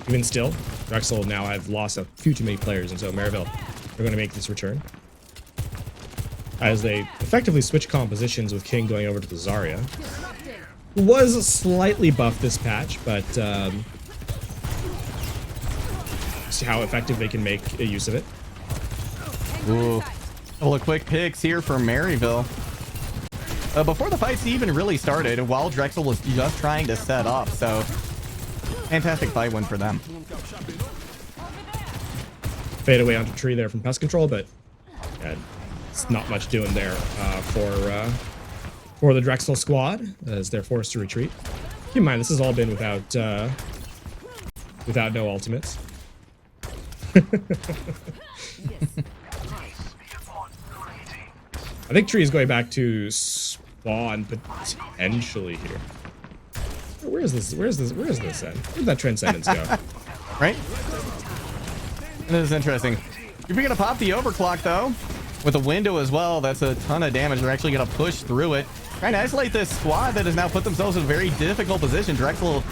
Even still, Drexel now have lost a few too many players, and so Maryville are going to make this return. As they effectively switch compositions with King going over to the Zarya. Who was slightly buffed this patch, but see how effective they can make a use of it. Ooh. Well, a quick picks here for Maryville. Before the fights even really started, while Drexel was just trying to set up, so fantastic fight win for them. Fade away onto tree there from Pest Control, but it's not much doing there for the Drexel squad as they're forced to retreat. Keep in mind, this has all been without no ultimates. I think Tree is going back to spawn potentially here. Where is this? Where is this end? Where'd that Transcendence go? Right? This is interesting. You're gonna pop the overclock though, with a window as well. That's a ton of damage. They're actually gonna push through it, trying to isolate this squad that has now put themselves in a very difficult position. Drexel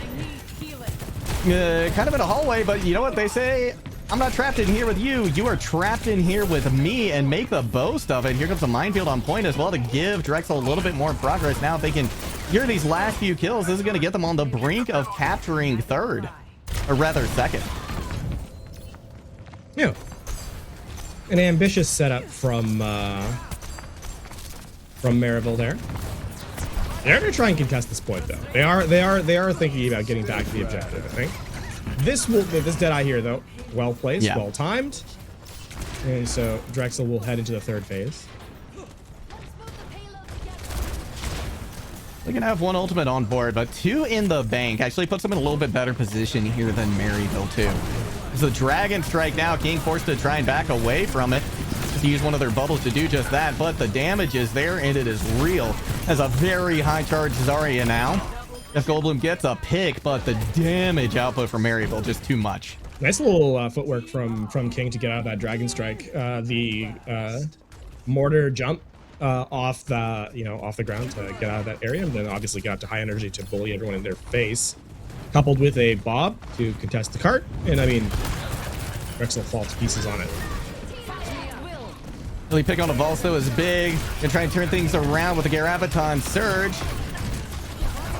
kind of in a hallway, but you know what they say? I'm not trapped in here with you. You are trapped in here with me, and make the boast of it. Here comes a minefield on point as well to give Drexel a little bit more progress. Now, if they can gear these last few kills, this is going to get them on the brink of capturing third, or rather second. Yeah. An ambitious setup from Maryville there. They're going to try and contest this point, though. They are thinking about getting back to the objective, I think. This Deadeye here, though, well placed, well timed, and so Drexel will head into the third phase. They're gonna have one ultimate on board, but two in the bank actually puts them in a little bit better position here than Maryville too. So Dragon Strike now, King forced to try and back away from it to use one of their bubbles to do just that, but the damage is there and it is real. As a very high charge Zarya now. Jeff Goldblum gets a pick, but the damage output from Maryville just too much. Nice little footwork from King to get out of that Dragon Strike. The mortar jump off the ground to get out of that area, and then obviously got to high energy to bully everyone in their face, coupled with a bob to contest the cart. And I mean, Drexel fall to pieces on it. Really pick on a Volsto is big. Gonna try and turn things around with the Garabaton Surge.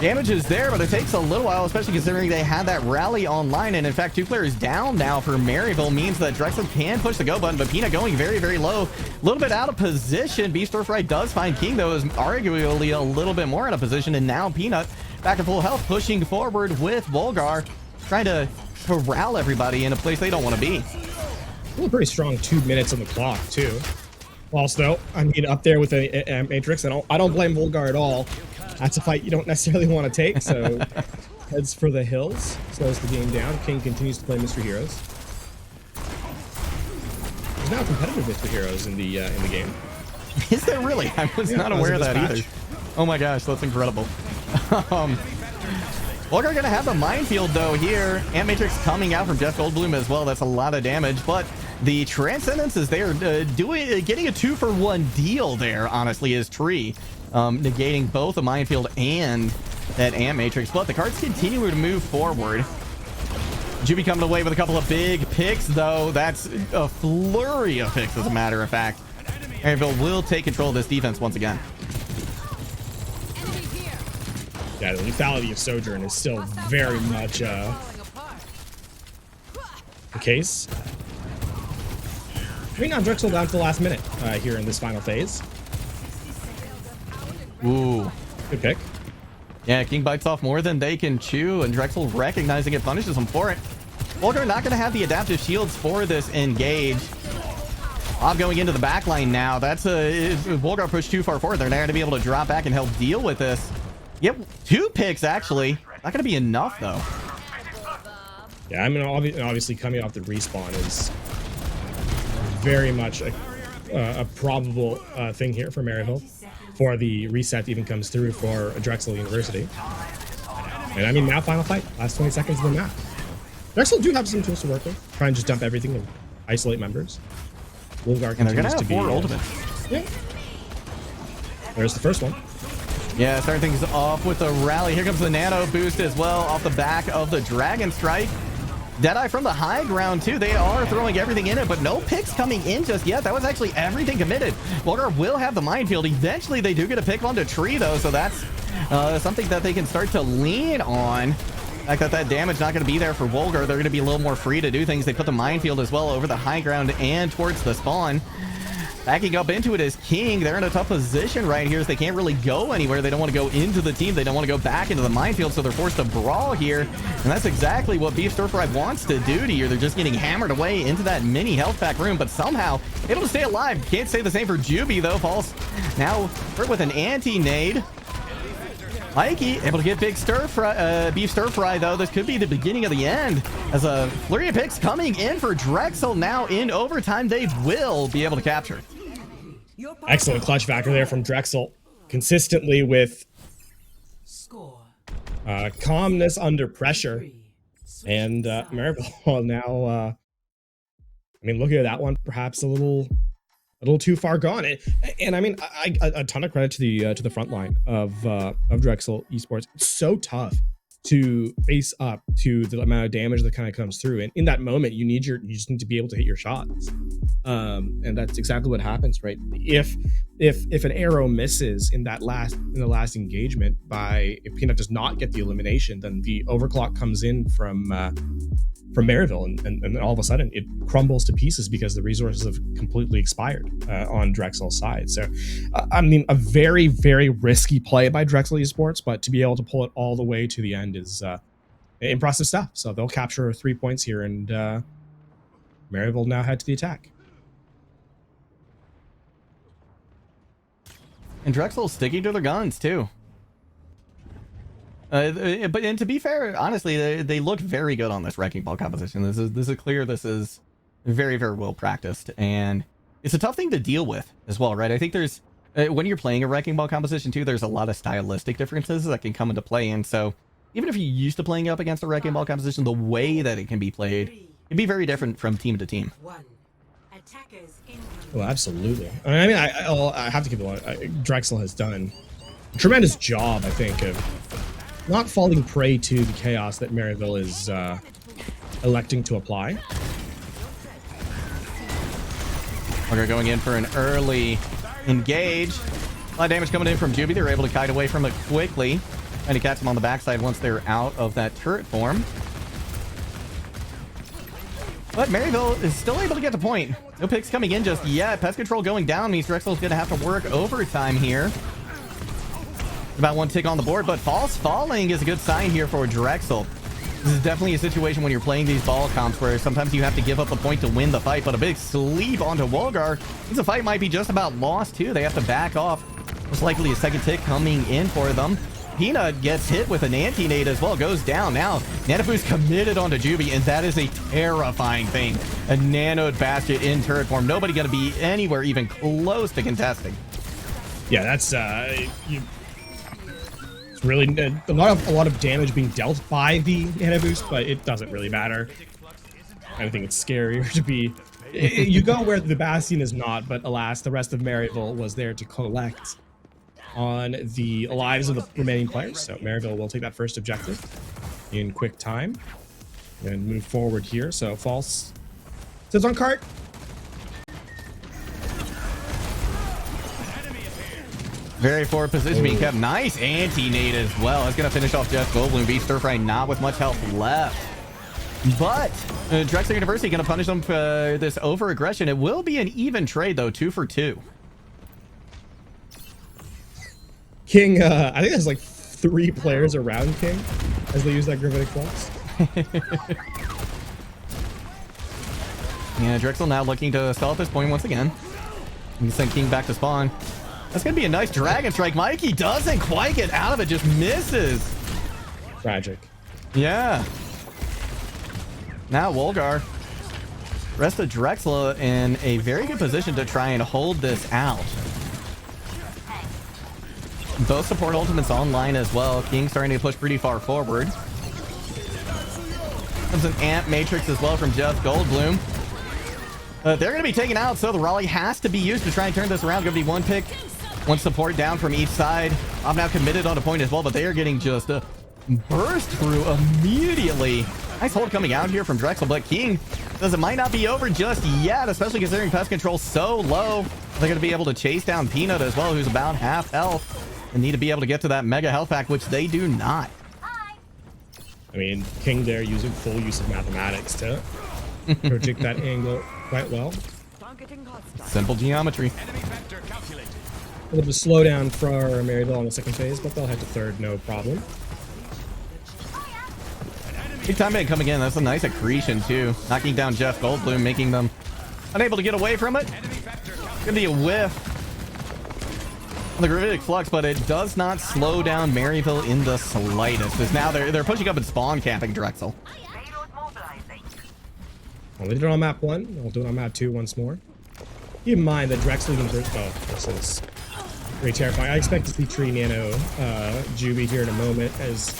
Damage is there, but it takes a little while, especially considering they had that rally online. And in fact, two players down now for Maryville means that Drexel can push the go button, but Peanut going very, very low. A little bit out of position. Beast Fry does find King, though, is arguably a little bit more in a position. And now Peanut back to full health, pushing forward with Volgar, trying to corral everybody in a place they don't want to be. A pretty strong 2 minutes on the clock, too. Whilst, though, I mean, up there with a Matrix, I don't blame Volgar at all. That's a fight you don't necessarily want to take, so heads for the hills, slows the game down. King continues to play Mr. Heroes. There's now competitive Mr. Heroes in the game. Is there really? I was not aware of that either. Oh my gosh, that's incredible. Volgar gonna have the minefield though here. Ant Matrix coming out from Jeff Goldblum as well. That's a lot of damage, but the Transcendence is there, getting a 2-for-1 deal there. Honestly, is Tree. Negating both a minefield and that Ant Matrix, but the cards continue to move forward. Juby coming away with a couple of big picks, though. That's a flurry of picks, as a matter of fact. Maryville will take control of this defense once again. Yeah, the lethality of Sojourn is still very much the case. I mean, now Drexel down to the last minute here in this final phase. Ooh. Good pick. Yeah, King bites off more than they can chew, and Drexel recognizing it punishes him for it. Volgar not going to have the adaptive shields for this engage. Bob going into the back line now. That's if Volgar pushed too far forward, they're not going to be able to drop back and help deal with this. Yep, 2 picks actually. Not going to be enough though. Yeah, I mean, obviously coming off the respawn is very much a probable thing here for Maryville. Before the reset even comes through for Drexel University. And I mean, now final fight. Last 20 seconds of the map. Drexel do have some tools to work with. Try and just dump everything and isolate members. Wolgar And they're going to continues have be 4 ultimates. Yeah. There's the first one. Yeah, starting things off with a rally. Here comes the nano boost as well off the back of the Dragon Strike. Deadeye from the high ground too. They are throwing everything in it, but no picks coming in just yet. That was actually everything committed. Volgar will have the minefield. Eventually they do get a pick onto Tree though, so that's something that they can start to lean on. The fact that damage not going to be there for Volgar. They're going to be a little more free to do things. They put the minefield as well over the high ground and towards the spawn. Backing up into it is King. They're in a tough position right here as they can't really go anywhere. They don't want to go into the team. They don't want to go back into the minefield, so they're forced to brawl here. And that's exactly what Beef Stir Fry wants to do to you. They're just getting hammered away into that mini health pack room, but somehow able to stay alive. Can't say the same for Juby, though. Falls now with an anti-nade. Mikey able to get Beef Stir Fry, though. This could be the beginning of the end as a flurry of picks coming in for Drexel now in overtime. They will be able to capture. Excellent clutch factor there from Drexel. Consistently with calmness under pressure. And Maryville now, I mean, looking at that one, perhaps a little too far gone. And I mean, a ton of credit to the front line of Drexel Esports. It's so tough to face up to the amount of damage that kind of comes through, and in that moment, you just need to be able to hit your shots. And that's exactly what happens, right? If an arrow misses in the last engagement, if Peanut does not get the elimination, then the overclock comes in from Maryville, and all of a sudden it crumbles to pieces because the resources have completely expired on Drexel's side. So, I mean, a very, very risky play by Drexel Esports, but to be able to pull it all the way to the end is impressive stuff. So they'll capture 3 points here, and Maryville now head to the attack. And Drexel's sticking to their guns too. But to be fair, honestly, they look very good on this wrecking ball composition. This is clear. This is very, very well practiced, and it's a tough thing to deal with as well, right? I think there's when you're playing a wrecking ball composition too, there's a lot of stylistic differences that can come into play, and so even if you're used to playing up against a wrecking ball composition, the way that it can be played can be very different from team to team. Well, absolutely. I mean, I have to keep it on. Drexel has done a tremendous job, I think, of not falling prey to the chaos that Maryville is electing to apply. We're going in for an early engage. A lot of damage coming in from Juby. They were able to kite away from it quickly. Trying to catch them on the backside once they're out of that turret form. But Maryville is still able to get the point. No picks coming in just yet. Pest control going down means Drexel's going to have to work overtime here. About 1 tick on the board, but false falling is a good sign here for Drexel. This is definitely a situation when you're playing these ball comps where sometimes you have to give up a point to win the fight, but a big sleep onto Wolgar. The fight might be just about lost too. They have to back off. Most likely a second tick coming in for them. Peanut gets hit with an anti-nade as well, goes down. Now, Nanofu's committed onto Juby, and that is a terrifying thing. A nanoed basket in turret form. Nobody going to be anywhere even close to contesting. Yeah, that's really a lot of damage being dealt by the nano boost, but it doesn't really matter. I think it's scarier to be you go where the Bastion is not, but alas, the rest of Maryville was there to collect on the lives of the remaining players. So Maryville will take that first objective in quick time and move forward here. So False sits on cart. Very forward position being kept. Nice anti-nade as well. That's going to finish off Jeff Goldblum. Beast Stir Fry not with much health left. But Drexel University going to punish them for this over-aggression. It will be an even trade, though, 2 for 2. King, I think there's like 3 players around King as they use that Gravitic Flux. Yeah, Drexel now looking to stall at this point once again. He sent King back to spawn. That's going to be a nice Dragon Strike. Mikey doesn't quite get out of it, just misses. Tragic. Yeah. Now Wolgar. Rest of Drexel in a very good position to try and hold this out. Both support ultimates online as well. King starting to push pretty far forward. Comes an Amp Matrix as well from Jeff Goldblum. They're going to be taken out, so the Raleigh has to be used to try and turn this around. Going to be one pick, one support down from each side. I'm now committed on a point as well, but they are getting just burst through immediately. Nice hold coming out here from Drexel, but King says it might not be over just yet, especially considering pest control so low. They're going to be able to chase down Peanut as well, who's about half health, and need to be able to get to that mega health pack, which they do not. I mean, King there using full use of mathematics to project that angle quite well. Simple geometry. A little bit of slowdown for Maryville on the second phase, but they'll head to third, no problem. Big time man coming in. That's a nice accretion too. Knocking down Jeff Goldblum, making them unable to get away from it. Gonna be a whiff on the Gravitic Flux, but it does not slow down Maryville in the slightest. Because now they're pushing up and spawn camping Drexel. Well, they did it on map 1. I'll do it on map 2 once more. Keep in mind that Drexel University. Oh, this is pretty terrifying. I expect to see Tree Nano Juby here in a moment, as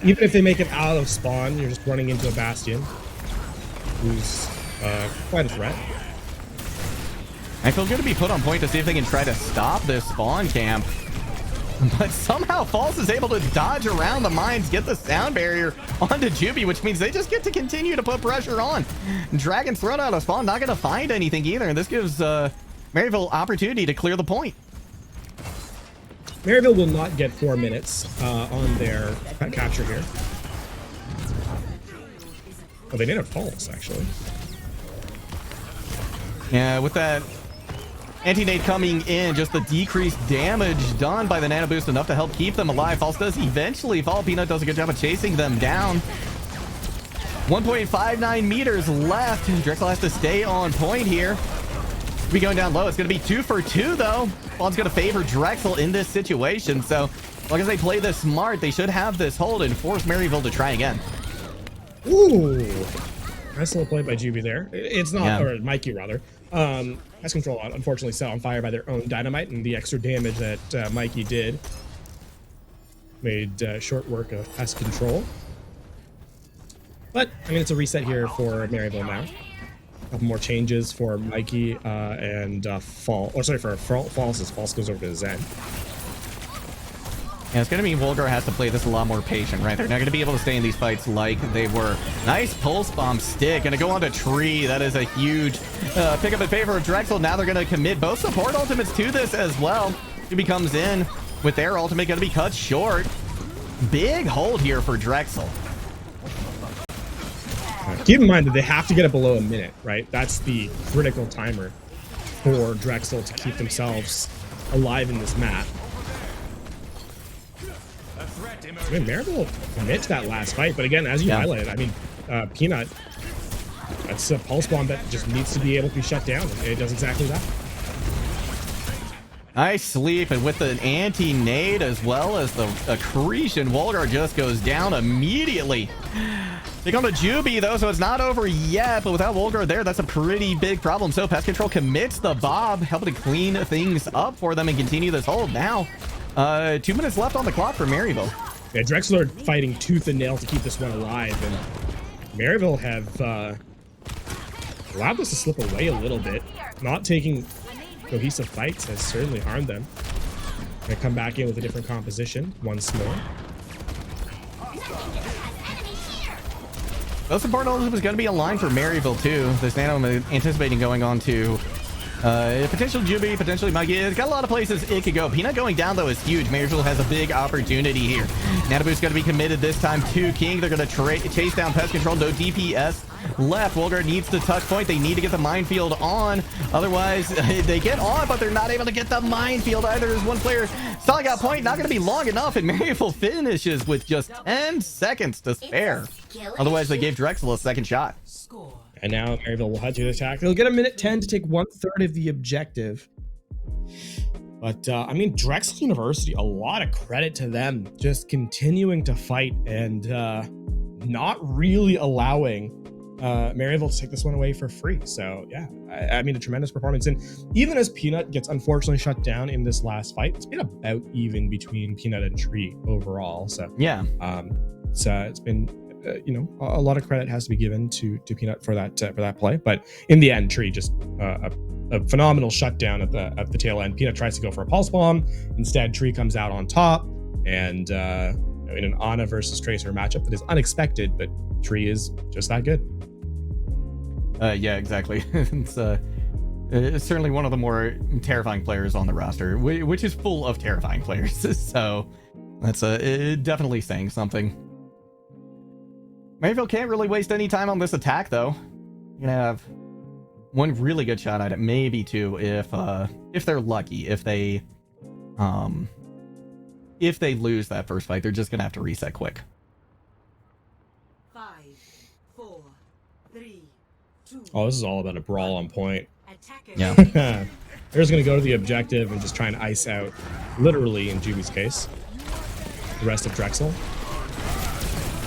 even if they make it out of spawn, you're just running into a Bastion who's quite a threat. I feel good to be put on point to see if they can try to stop this spawn camp. But somehow False is able to dodge around the mines, get the sound barrier onto Juby, which means they just get to continue to put pressure on. Dragon's thrown out of spawn, not going to find anything either. And this gives Maryville opportunity to clear the point. Maryville will not get 4 minutes on their capture here. Oh, they did have False, actually. Yeah, with that anti-nade coming in, just the decreased damage done by the nano boost enough to help keep them alive. False does eventually fall. Peanut does a good job of chasing them down. 1.59 meters left. Drexel has to stay on point here. Be going down low. It's going to be 2 for 2 though. Fall's going to favor Drexel in this situation. So as long as they play this smart, they should have this hold and force Maryville to try again. Ooh, nice little play by Juby there. It's not, Yeah. or Mikey rather. Pest control unfortunately set on fire by their own dynamite, and the extra damage that Mikey did made short work of pest control. But I mean, it's a reset here for Maryville now. A couple more changes for Mikey and Fall. Oh, sorry, for False, as False goes over to Zen. Yeah, it's going to mean Wolgar has to play this a lot more patient, right? They're not going to be able to stay in these fights like they were. Nice pulse bomb stick. Going to go on to Tree. That is a huge pickup in favor of Drexel. Now they're going to commit both support ultimates to this as well. Juby comes in with their ultimate. Going to be cut short. Big hold here for Drexel. Keep in mind that they have to get it below a minute, right? That's the critical timer for Drexel to keep themselves alive in this map. I mean, Maryville commit to that last fight, but again, as you highlighted, I mean, Peanut, that's a pulse bomb that just needs to be able to be shut down, and it does exactly that. Nice sleep, and with an anti-nade as well as the accretion, Wolgar just goes down immediately. They come to Juby though, so it's not over yet, but without Wolgar there, that's a pretty big problem. So Pest Control commits the Bob, helping to clean things up for them and continue this hold now. 2 minutes left on the clock for Maryville. Yeah, Drexel are fighting tooth and nail to keep this one alive, and Maryville have allowed this to slip away a little bit. Not taking cohesive fights has certainly harmed them. Gonna come back in with a different composition once more. Most important also was going to be a line for Maryville too. This Nano I'm anticipating going on to potential Juby, potentially Muggy. It's got a lot of places it could go. Peanut going down though is huge. Maryville has a big opportunity here. Nanobu's going to be committed this time to King. They're going to chase down Pest Control. No DPS left. Wolgar needs the touch point. They need to get the minefield on. Otherwise, they get on, but they're not able to get the minefield either. There's one player stalling out point. Not going to be long enough, and Maryville finishes with just 10 seconds to spare. Otherwise, they gave Drexel a second shot. And now Maryville will head to the attack. They'll get a minute 10 to take 1/3 of the objective. But, I mean, Drexel University, a lot of credit to them. Just continuing to fight and not really allowing Maryville to take this one away for free. So, yeah, I mean, a tremendous performance. And even as Peanut gets unfortunately shut down in this last fight, it's been about even between Peanut and Tree overall. So, yeah, it's been... you know, a lot of credit has to be given to Peanut for that play, but in the end, Tree just a phenomenal shutdown at the tail end. Peanut tries to go for a pulse bomb, instead Tree comes out on top, and in an Ana versus Tracer matchup that is unexpected, but Tree is just that good. Yeah, exactly. It's certainly one of the more terrifying players on the roster, which is full of terrifying players. So that's definitely saying something. Maryville can't really waste any time on this attack, though. You're gonna have one really good shot at it, maybe two, if they're lucky. If they lose that first fight, they're just gonna have to reset quick. 5, 4, 3, 2. Oh, this is all about a brawl on point. Yeah. They're just gonna go to the objective and just try and ice out, literally in Juby's case, the rest of Drexel.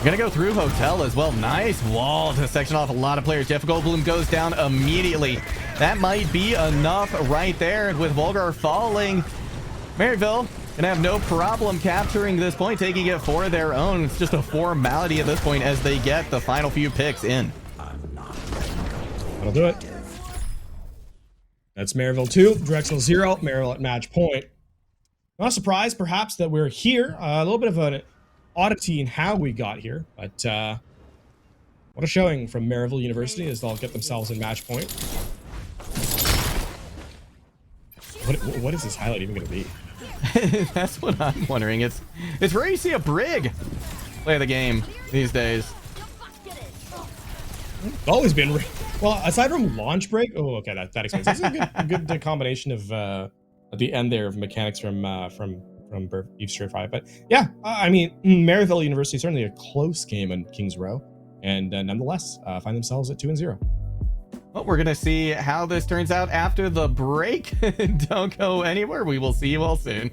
Gonna go through Hotel as well. Nice wall to section off a lot of players. Jeff Goldblum goes down immediately. That might be enough right there. With Volgar falling, Maryville gonna have no problem capturing this point, taking it for their own. It's just a formality at this point as they get the final few picks in. That'll do it. That's Maryville 2, Drexel 0, Maryville at match point. Not a surprise, perhaps, that we're here. A little bit of an oddity in how we got here, but what a showing from Maryville University as they'll get themselves in match point. What is this highlight even going to be? That's what I'm wondering. It's rare you see a Brig play the game these days. Always been well, aside from launch break. Oh, okay, that explains. This is a good combination of at the end there of mechanics from Eve Street 5. But yeah, I mean, Maryville University is certainly a close game on Kings Row, and nonetheless find themselves at 2-0. Well, we're gonna see how this turns out after the break. Don't go anywhere. We will see you all soon.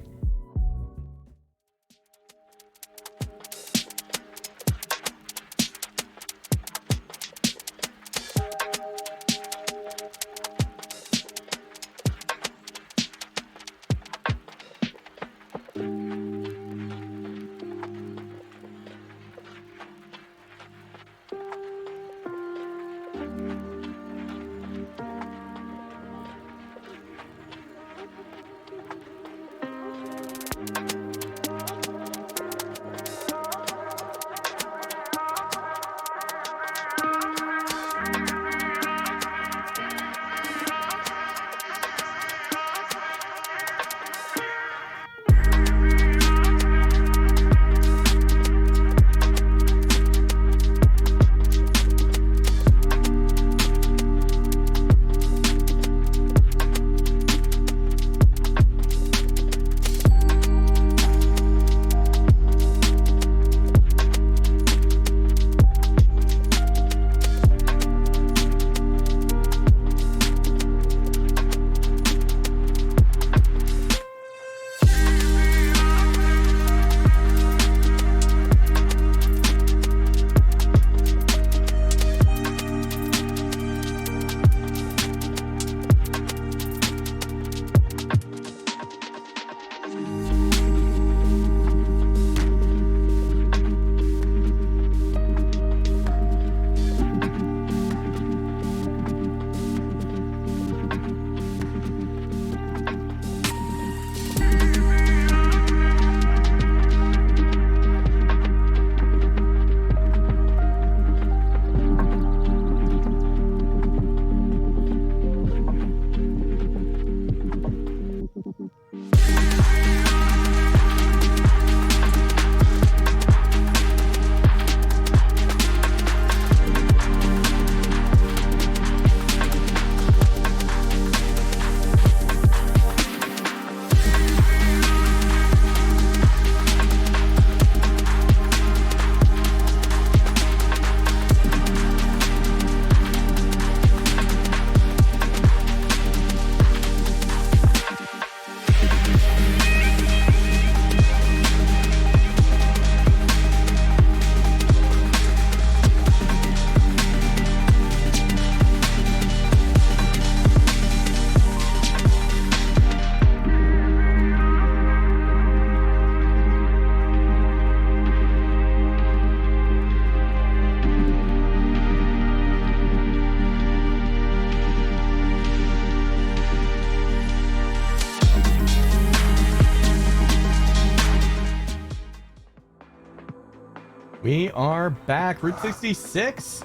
are back. Route 66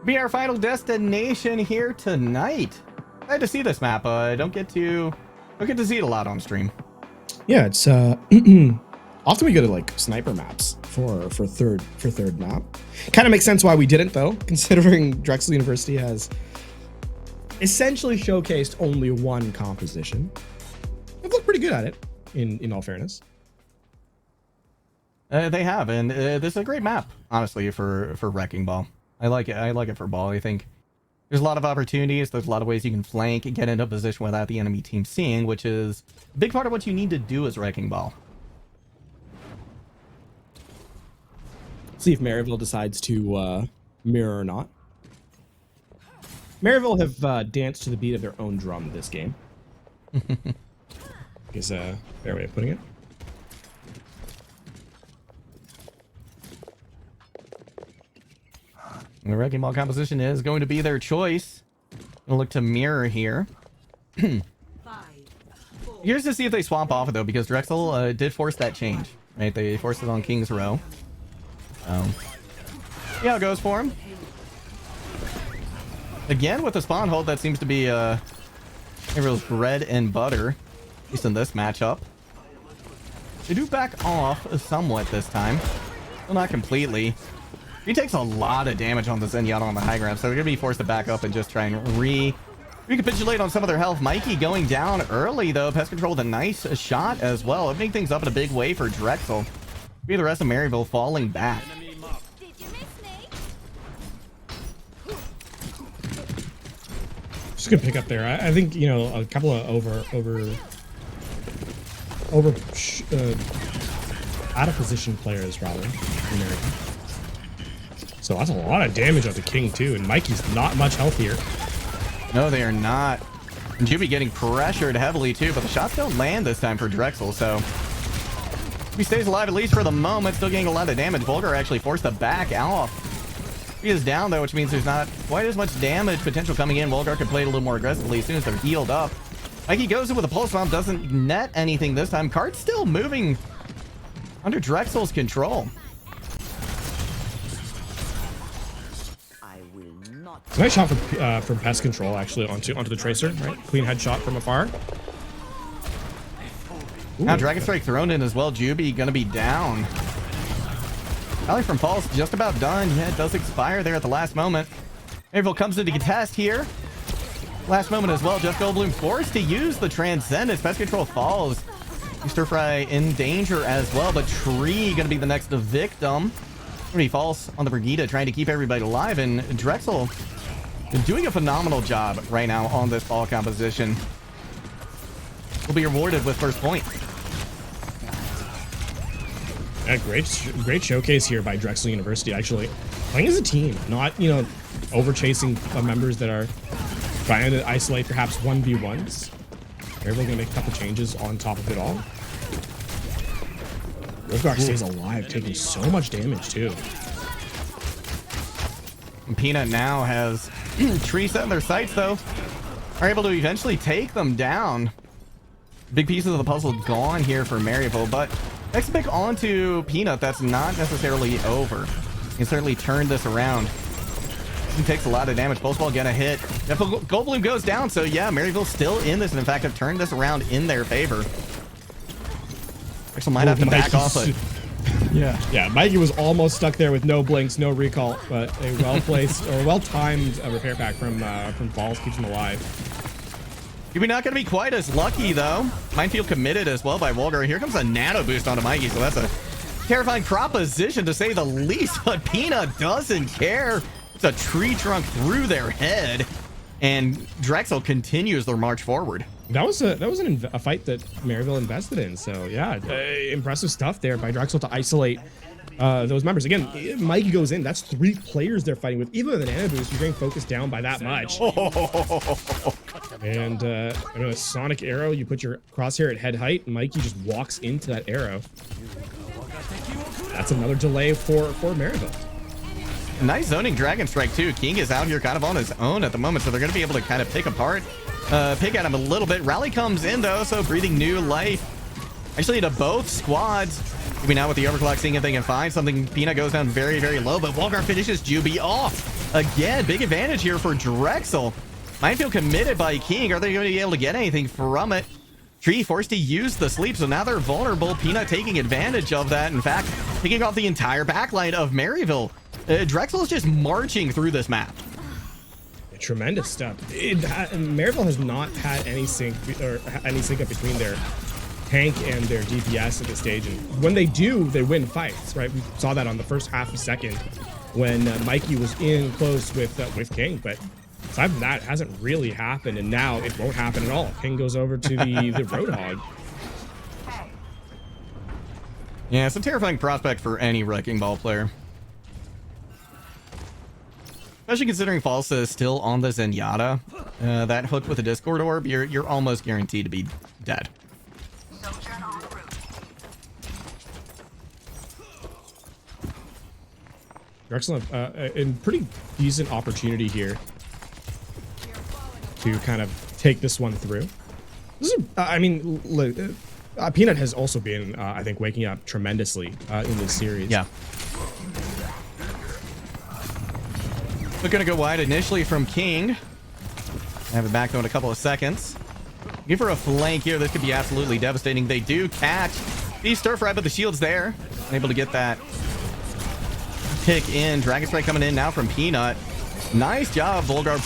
be our final destination here tonight. Glad to see this map. Don't get to see it a lot on stream. Yeah, it's often we go to like sniper maps for third map. Kind of makes sense why we didn't though, considering Drexel University has essentially showcased only one composition. They've looked pretty good at it, in all fairness. They have, and this is a great map, honestly, for Wrecking Ball. I like it. I like it for Ball. I think there's a lot of opportunities. There's a lot of ways you can flank and get into a position without the enemy team seeing, which is a big part of what you need to do as Wrecking Ball. See if Maryville decides to mirror or not. Maryville have danced to the beat of their own drum this game. Is a fair way of putting it. And the Wrecking Ball composition is going to be their choice. We'll look to mirror here. Here's to see if they swap off it though, because Drexel did force that change. Right, they forced it on King's Row. Yeah, it goes for him. Again with the spawn hold, that seems to be Maryville's bread and butter, at least in this matchup. They do back off somewhat this time. Well, not completely. He takes a lot of damage on the Zenyatta on the high ground, so they're going to be forced to back up and just try and recapitulate on some of their health. Mikey going down early, though. Pest Control with a nice shot as well, opening things up in a big way for Drexel. Be the rest of Maryville falling back. Did you miss me? Just good pick up there. I think, you know, a couple of out of position players rather in America. So that's a lot of damage on the King too, and Mikey's not much healthier. No, they are not. And Juby getting pressured heavily too, but the shots don't land this time for Drexel, so he stays alive at least for the moment, still getting a lot of damage. Volgar actually forced to back off. He is down though, which means there's not quite as much damage potential coming in. Volgar can play it a little more aggressively as soon as they're healed up. Mikey goes in with a pulse bomb, doesn't net anything this time. Cart's still moving under Drexel's control. Nice shot from Pest Control actually onto the Tracer, right? Clean headshot from afar. Ooh, now Dragon Strike thrown in as well. Juby gonna be down. Rally from Falls just about done. Yeah, it does expire there at the last moment. Maryville comes in to contest here. Last moment as well. Jeff Goldblum forced to use the Transcendence. Pest Control falls. Stir Fry in danger as well, but Tree gonna be the next victim. He falls on the Brigida, trying to keep everybody alive, and Drexel doing a phenomenal job right now on this ball composition. Will be rewarded with first point. Yeah, great showcase here by Drexel University, actually. Playing as a team, not, you know, over chasing members that are trying to isolate perhaps 1v1s. Everybody gonna make a couple changes on top of it all. Wolfgar stays alive, taking so much damage too. And Peanut now has Tree set in their sights though. Are able to eventually take them down. Big pieces of the puzzle gone here for Maryville, but next pick onto Peanut, that's not necessarily over. You can certainly turn this around. He takes a lot of damage. Pulse Ball gonna hit. Goldblum goes down, so yeah, Maryville's still in this, and in fact have turned this around in their favor. Actually might have to back off it. Yeah, Mikey was almost stuck there with no blinks, no recall, but a well-placed or well-timed repair pack from Falls keeps him alive. You're not going to be quite as lucky though. Minefield committed as well by Volgar. Here comes a nano boost onto Mikey, so that's a terrifying proposition to say the least. But Peanut doesn't care. It's a tree trunk through their head, and Drexel continues their march forward. That was a fight that Maryville invested in. So yeah, impressive stuff there by Drexel to isolate those members. Again, Mikey goes in. That's 3 players they're fighting with. Even with an nano boost, you're getting focused down by that much. And a sonic arrow. You put your crosshair at head height, and Mikey just walks into that arrow. That's another delay for Maryville. Nice zoning Dragon Strike too. King is out here kind of on his own at the moment, so they're going to be able to kind of pick at him a little bit. Rally comes in though, so breathing new life actually to both squads. Juby now with the overclock, seeing if they can find something. Peanut goes down very, very low, but Volgar finishes Juby off. Again, big advantage here for Drexel. Minefield committed by King. Are they going to be able to get anything from it? Tree forced to use the sleep, so now they're vulnerable. Peanut taking advantage of that. In fact, picking off the entire backline of Maryville. Drexel is just marching through this map. Tremendous stuff. Maryville has not had any sync up between their tank and their DPS at this stage, and when they do, they win fights. Right? We saw that on the first half a second when Mikey was in close with King, but aside from that, it hasn't really happened, and now it won't happen at all. King goes over to the Roadhog. Yeah, it's a terrifying prospect for any Wrecking Ball player. Especially considering Falsa is still on the Zenyatta. That hook with the Discord Orb, you're almost guaranteed to be dead. Drexel, a pretty decent opportunity here to kind of take this one through. This is, I mean, look, Peanut has also been, I think, waking up tremendously in this series. Yeah. We're going to go wide initially from King. Have it back though in a couple of seconds. Give her a flank here. This could be absolutely devastating. They do catch the stir fry, but the shield's there. Able to get that pick in. Dragon Strike coming in now from Peanut. Nice job, Volgar,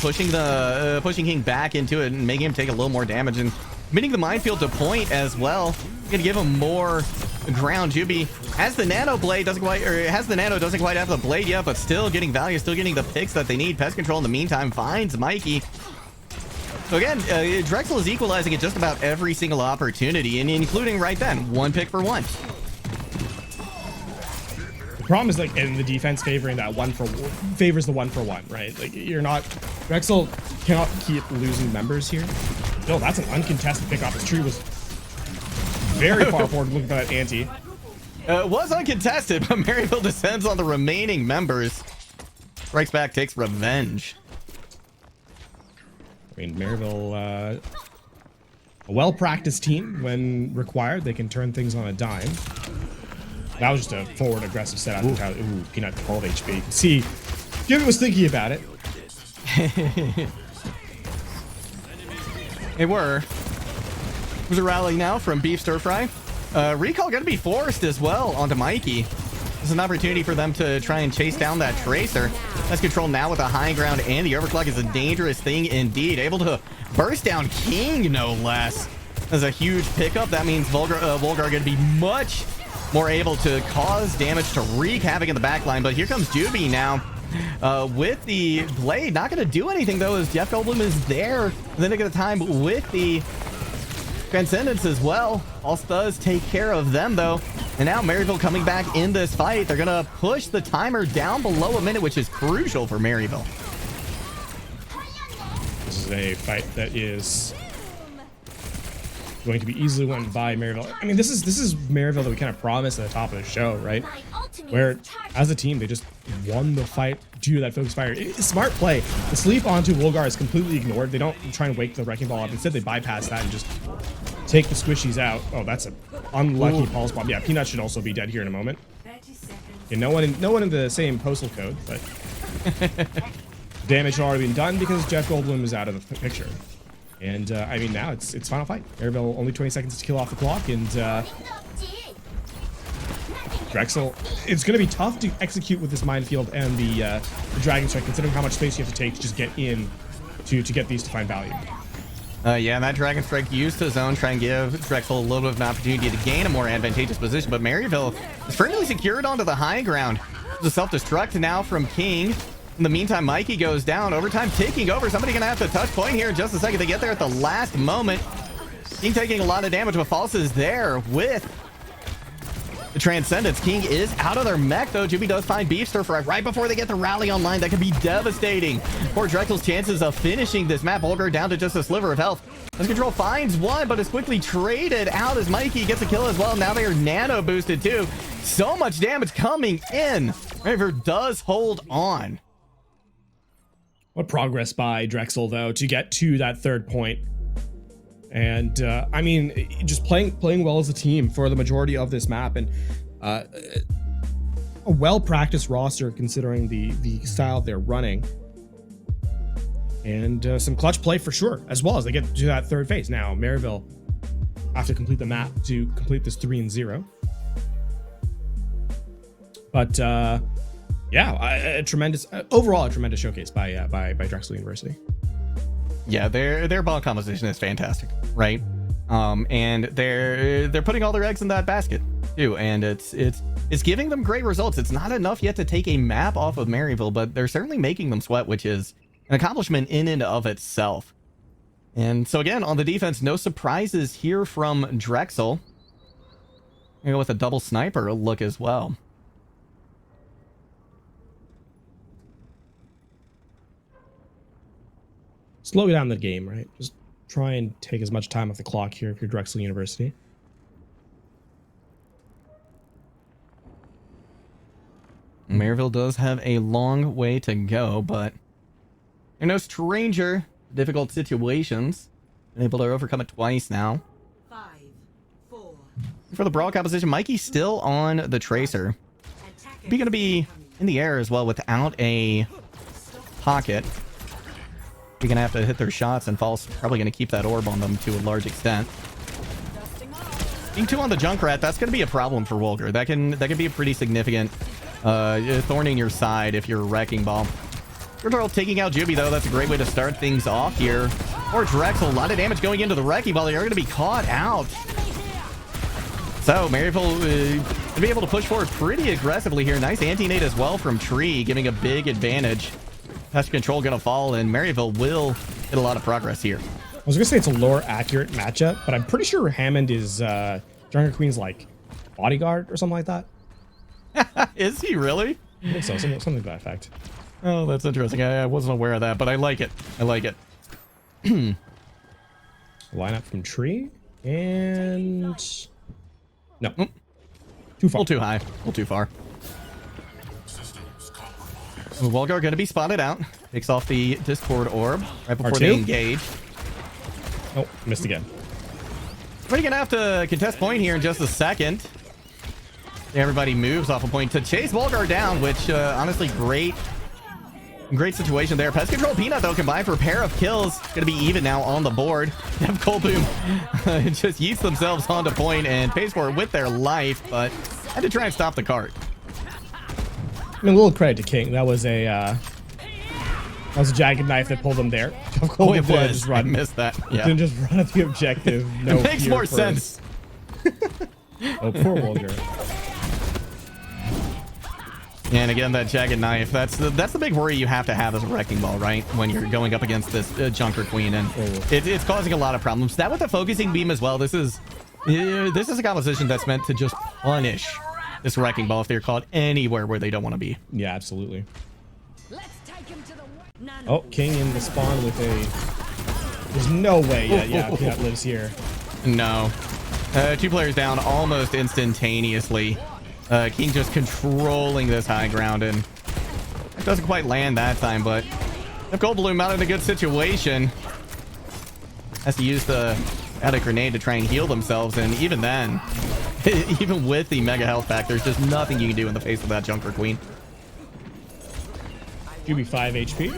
pushing King back into it and making him take a little more damage and committing the minefield to point as well. Gonna give him more ground. Juby has the nano blade, doesn't quite have the blade yet, but still getting value, still getting the picks that they need. Pest Control in the meantime finds Mikey. So again, Drexel is equalizing at just about every single opportunity, and including right then, one pick for one. The problem is, like, in the defense favoring that favors the 1-for-1, right? Like, Drexel cannot keep losing members here. No, that's an uncontested pick off. His tree was very far forward looking for that ante. It was uncontested, but Maryville descends on the remaining members. Strikes back, takes revenge. I mean, Maryville, a well-practiced team. When required, they can turn things on a dime. That was just a forward aggressive setup. Ooh, Peanut 12 HP. You can see, Jimmy was thinking about it. They were. There's a rally now from Beef Stir Fry. Recall going to be forced as well onto Mikey. This is an opportunity for them to try and chase down that Tracer. That's control now with the high ground, and the overclock is a dangerous thing indeed. Able to burst down King, no less. That's a huge pickup. That means Volgar going to be much more able to cause damage, to wreak havoc in the backline. But here comes Juby now. With the blade, not going to do anything though, as Jeff Goldblum is there. And then at the time with the Transcendence as well. Also does take care of them though. And now Maryville coming back in this fight. They're gonna push the timer down below a minute, which is crucial for Maryville. This is a fight that is going to be easily won by Maryville. I mean, this is Maryville that we kind of promised at the top of the show, right? Where as a team they just won the fight due to that focus fire. It's a smart play. The sleep onto Volgar is completely ignored. They don't try and wake the Wrecking Ball up. Instead, they bypass that and just take the squishies out. Oh, that's an unlucky pulse bomb. Yeah, Peanut should also be dead here in a moment. Okay, no one in the same postal code, but damage had already been done because Jeff Goldblum is out of the picture. And I mean, now it's final fight. Maryville only 20 seconds to kill off the clock, and Drexel, it's going to be tough to execute with this minefield and the Dragon Strike, considering how much space you have to take to just get in to get these to find value. Yeah, and that Dragon Strike used to zone, try and give Drexel a little bit of an opportunity to gain a more advantageous position, but Maryville is firmly secured onto the high ground. The self-destruct now from King. In the meantime, Mikey goes down. Overtime taking over. Somebody gonna have to touch point here in just a second. They get there at the last moment. King taking a lot of damage, but False is there with the Transcendence. King is out of their mech, though. Juby does find Beef Stir Fry right before they get the rally online. That could be devastating for Drexel's chances of finishing this map. Volgar down to just a sliver of health. As Control finds one, but is quickly traded out as Mikey gets a kill as well. Now they are nano boosted, too. So much damage coming in. River does hold on. What progress by Drexel, though, to get to that third point. And I mean, just playing well as a team for the majority of this map. And A well-practiced roster considering the style they're running. And some clutch play for sure, as well as they get to that third phase. Now, Maryville have to complete the map to complete this 3-0. But yeah, a tremendous overall, a tremendous showcase by Drexel University. Yeah, their ball composition is fantastic, right? And they're putting all their eggs in that basket too, and it's giving them great results. It's not enough yet to take a map off of Maryville, but they're certainly making them sweat, which is an accomplishment in and of itself. And so again, on the defense, no surprises here from Drexel. Go with a double sniper look as well. Slow down the game, right? Just try and take as much time off the clock here if you're Drexel University. Maryville does have a long way to go, but they're no stranger to difficult situations. Been able to overcome it twice now. 5, 4. For the brawl composition, Mikey's still on the Tracer. Be going to be in the air as well without a pocket. You're going to have to hit their shots, and False probably going to keep that orb on them to a large extent. Being 2 on the Junkrat, that's going to be a problem for Wolgar. That can be a pretty significant thorn in your side if you're a Wrecking Ball. Girl taking out Juby, though. That's a great way to start things off here. Or Drexel, a lot of damage going into the Wrecking Ball. They're going to be caught out. So Maryville going to be able to push forward pretty aggressively here. Nice anti-nade as well from Tree, giving a big advantage. Pest control going to fall, and Maryville will get a lot of progress here. I was going to say it's a lower accurate matchup, but I'm pretty sure Hammond is Jungle Queen's like bodyguard or something like that. Is he really? I think so, something to that effect. Oh, that's interesting. I wasn't aware of that, but I like it. I like it. Line up from Tree, and no, too far. A little too high. A little too far. Wolgar going to be spotted out. Takes off the Discord orb right before R2? they engage. Oh, missed again. We're going to have to contest point here in just a second. Everybody moves off a point to chase Wolgar down, which honestly, great situation there. Pest Control Peanut, though, combined for a pair of kills. Going to be even now on the board. Have Colboom just yeets themselves onto point and pays for it with their life, but had to try and stop the cart. I mean, a little credit to King. That was a jagged knife that pulled him there. Oh, it was. Just run. I missed that. Yeah. Didn't just run at the objective. No, it makes more sense. Oh, poor Wolgar. And again, that jagged knife, that's the big worry you have to have as a Wrecking Ball, right? When you're going up against this Junker Queen, and it's causing a lot of problems. That with the focusing beam as well, this is a composition that's meant to just punish this Wrecking Ball if they're caught anywhere where they don't want to be. Yeah, absolutely. Let's take him to the Oh, King in the spawn with a... There's no way Peanut lives here. No. 2 players down almost instantaneously. King just controlling this high ground, and it doesn't quite land that time, but if Goldbloom out in a good situation, has to use the attic grenade to try and heal themselves, and even then, even with the mega health pack, there's just nothing you can do in the face of that Junker Queen. QB 5 HP.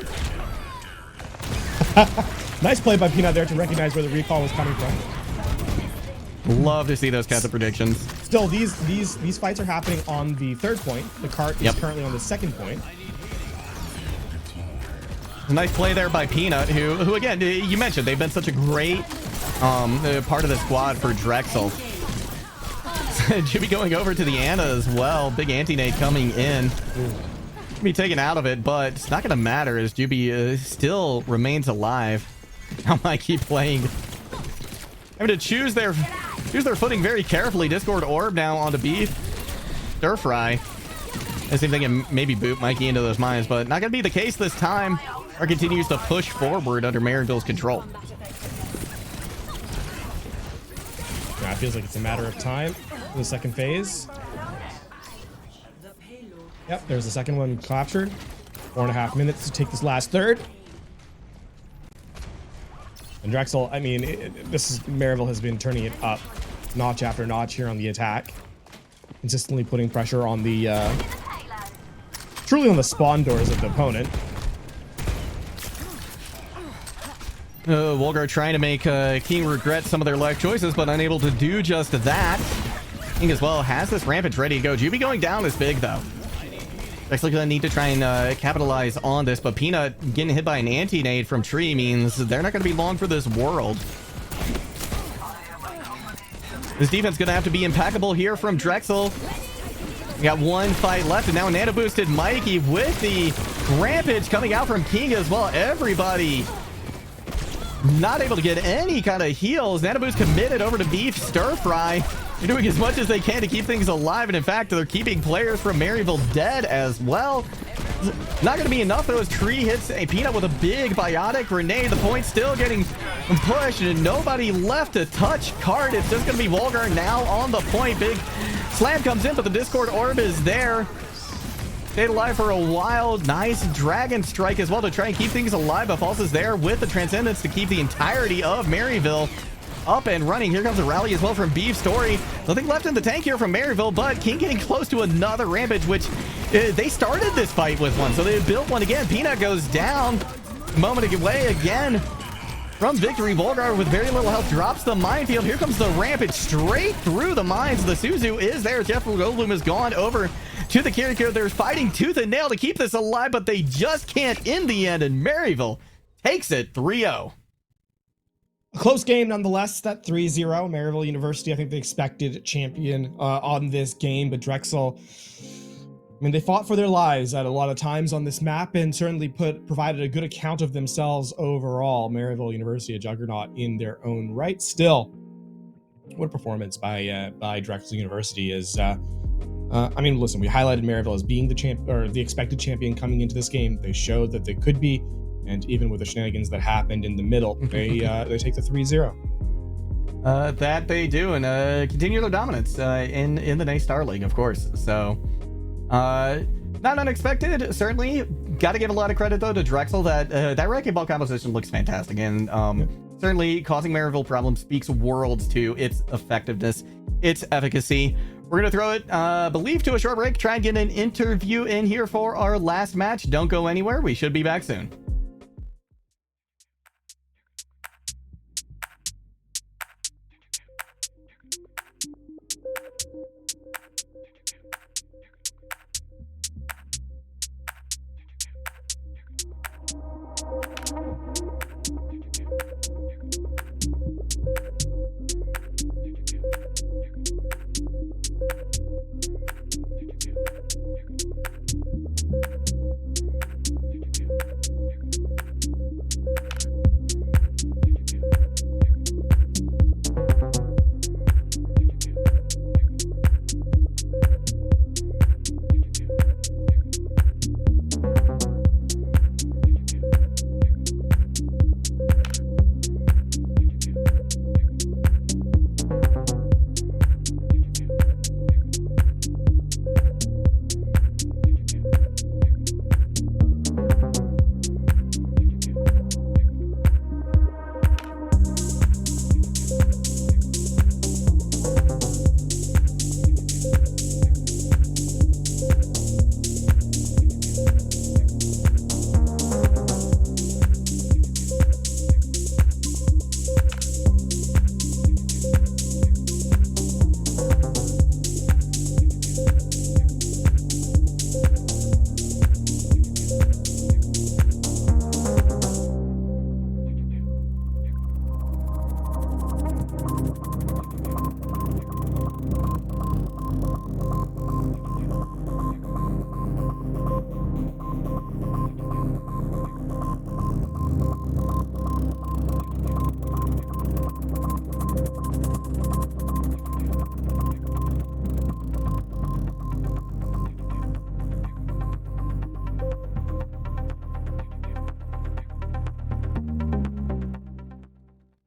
Nice play by Peanut there to recognize where the recall was coming from. Love to see those kinds of predictions. Still, these fights are happening on the 3rd point. The cart is currently on the 2nd point. Nice play there by Peanut, who again, you mentioned they've been such a great part of the squad for Drexel. Should be going over to the Ana as well. Big anti-nade coming in. Be taken out of it, but it's not going to matter as Juby still remains alive. How might keep playing? Having to choose their footing very carefully. Discord orb now onto Beef. Stir Fry. I see if they can maybe boot Mikey into those mines, but not going to be the case this time. Or continues to push forward under Maryville's control. Now it feels like it's a matter of time for the 2nd phase. Yep, there's the 2nd one captured. 4.5 minutes to take this last 3rd. And Drexel, I mean, Maryville has been turning it up notch after notch here on the attack. consistently putting pressure on the truly on the spawn doors of the opponent. Wolgar trying to make King regret some of their life choices, but unable to do just that. King as well has this rampage ready to go. Juby going down is big though. Actually gonna need to try and capitalize on this, but Peanut getting hit by an anti-nade from Tree means they're not gonna be long for this world. This defense gonna have to be impeccable here from Drexel. We got one fight left, and now nano boosted Mikey with the rampage coming out from King as well. Everybody not able to get any kind of heals. Nano boost committed over to Beef Stir Fry. They're doing as much as they can to keep things alive, and in fact, they're keeping players from Maryville dead as well. Not going to be enough though, as Tree hits a Peanut with a big biotic grenade. The point still getting pushed, and nobody left to touch card. It's just going to be Wolgar now on the point. Big slam comes in, but the Discord Orb is there. Stayed alive for a while. Nice Dragon Strike as well to try and keep things alive, but False is there with the Transcendence to keep the entirety of Maryville up and running. Here comes a rally as well from Beef Story. Nothing left in the tank here from Maryville, but King getting close to another rampage, which they started this fight with one, so they built one again. Peanut goes down. Moment away again from victory. Volgar with very little health drops the minefield. Here comes the rampage straight through the mines. The Suzu is there. Jeff Goldblum has gone over to the Kiriko. They're fighting tooth and nail to keep this alive, but they just can't in the end, and Maryville takes it 3-0. A close game nonetheless, that 3-0. Maryville University, I think the expected champion on this game, but Drexel, I mean, they fought for their lives at a lot of times on this map and certainly provided a good account of themselves overall. Maryville University, a juggernaut in their own right. Still, what a performance by Drexel University is. I mean, listen, we highlighted Maryville as being the champ or the expected champion coming into this game. They showed that they could be. And even with the shenanigans that happened in the middle, they take the 3-0. That they do, and continue their dominance in the next Star League, of course. So, not unexpected. Certainly, got to give a lot of credit though to Drexel. That wrecking ball composition looks fantastic, and certainly causing Maryville problems speaks worlds to its effectiveness, its efficacy. We're going to throw it, believe, to a short break. Try and get an interview in here for our last match. Don't go anywhere. We should be back soon.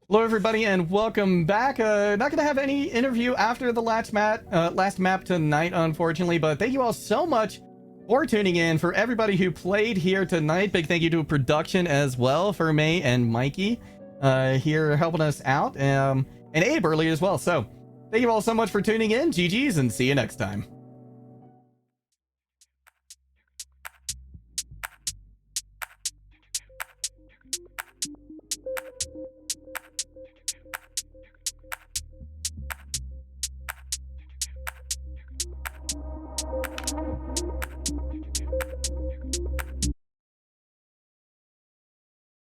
Hello everybody and welcome back. Not gonna have any interview after the last map tonight, unfortunately, but thank you all so much for tuning in. For everybody who played here tonight, big thank you to production as well, for May and Mikey here helping us out, and Abe earlier as well. So Thank you all so much for tuning in. GG's and see you next time.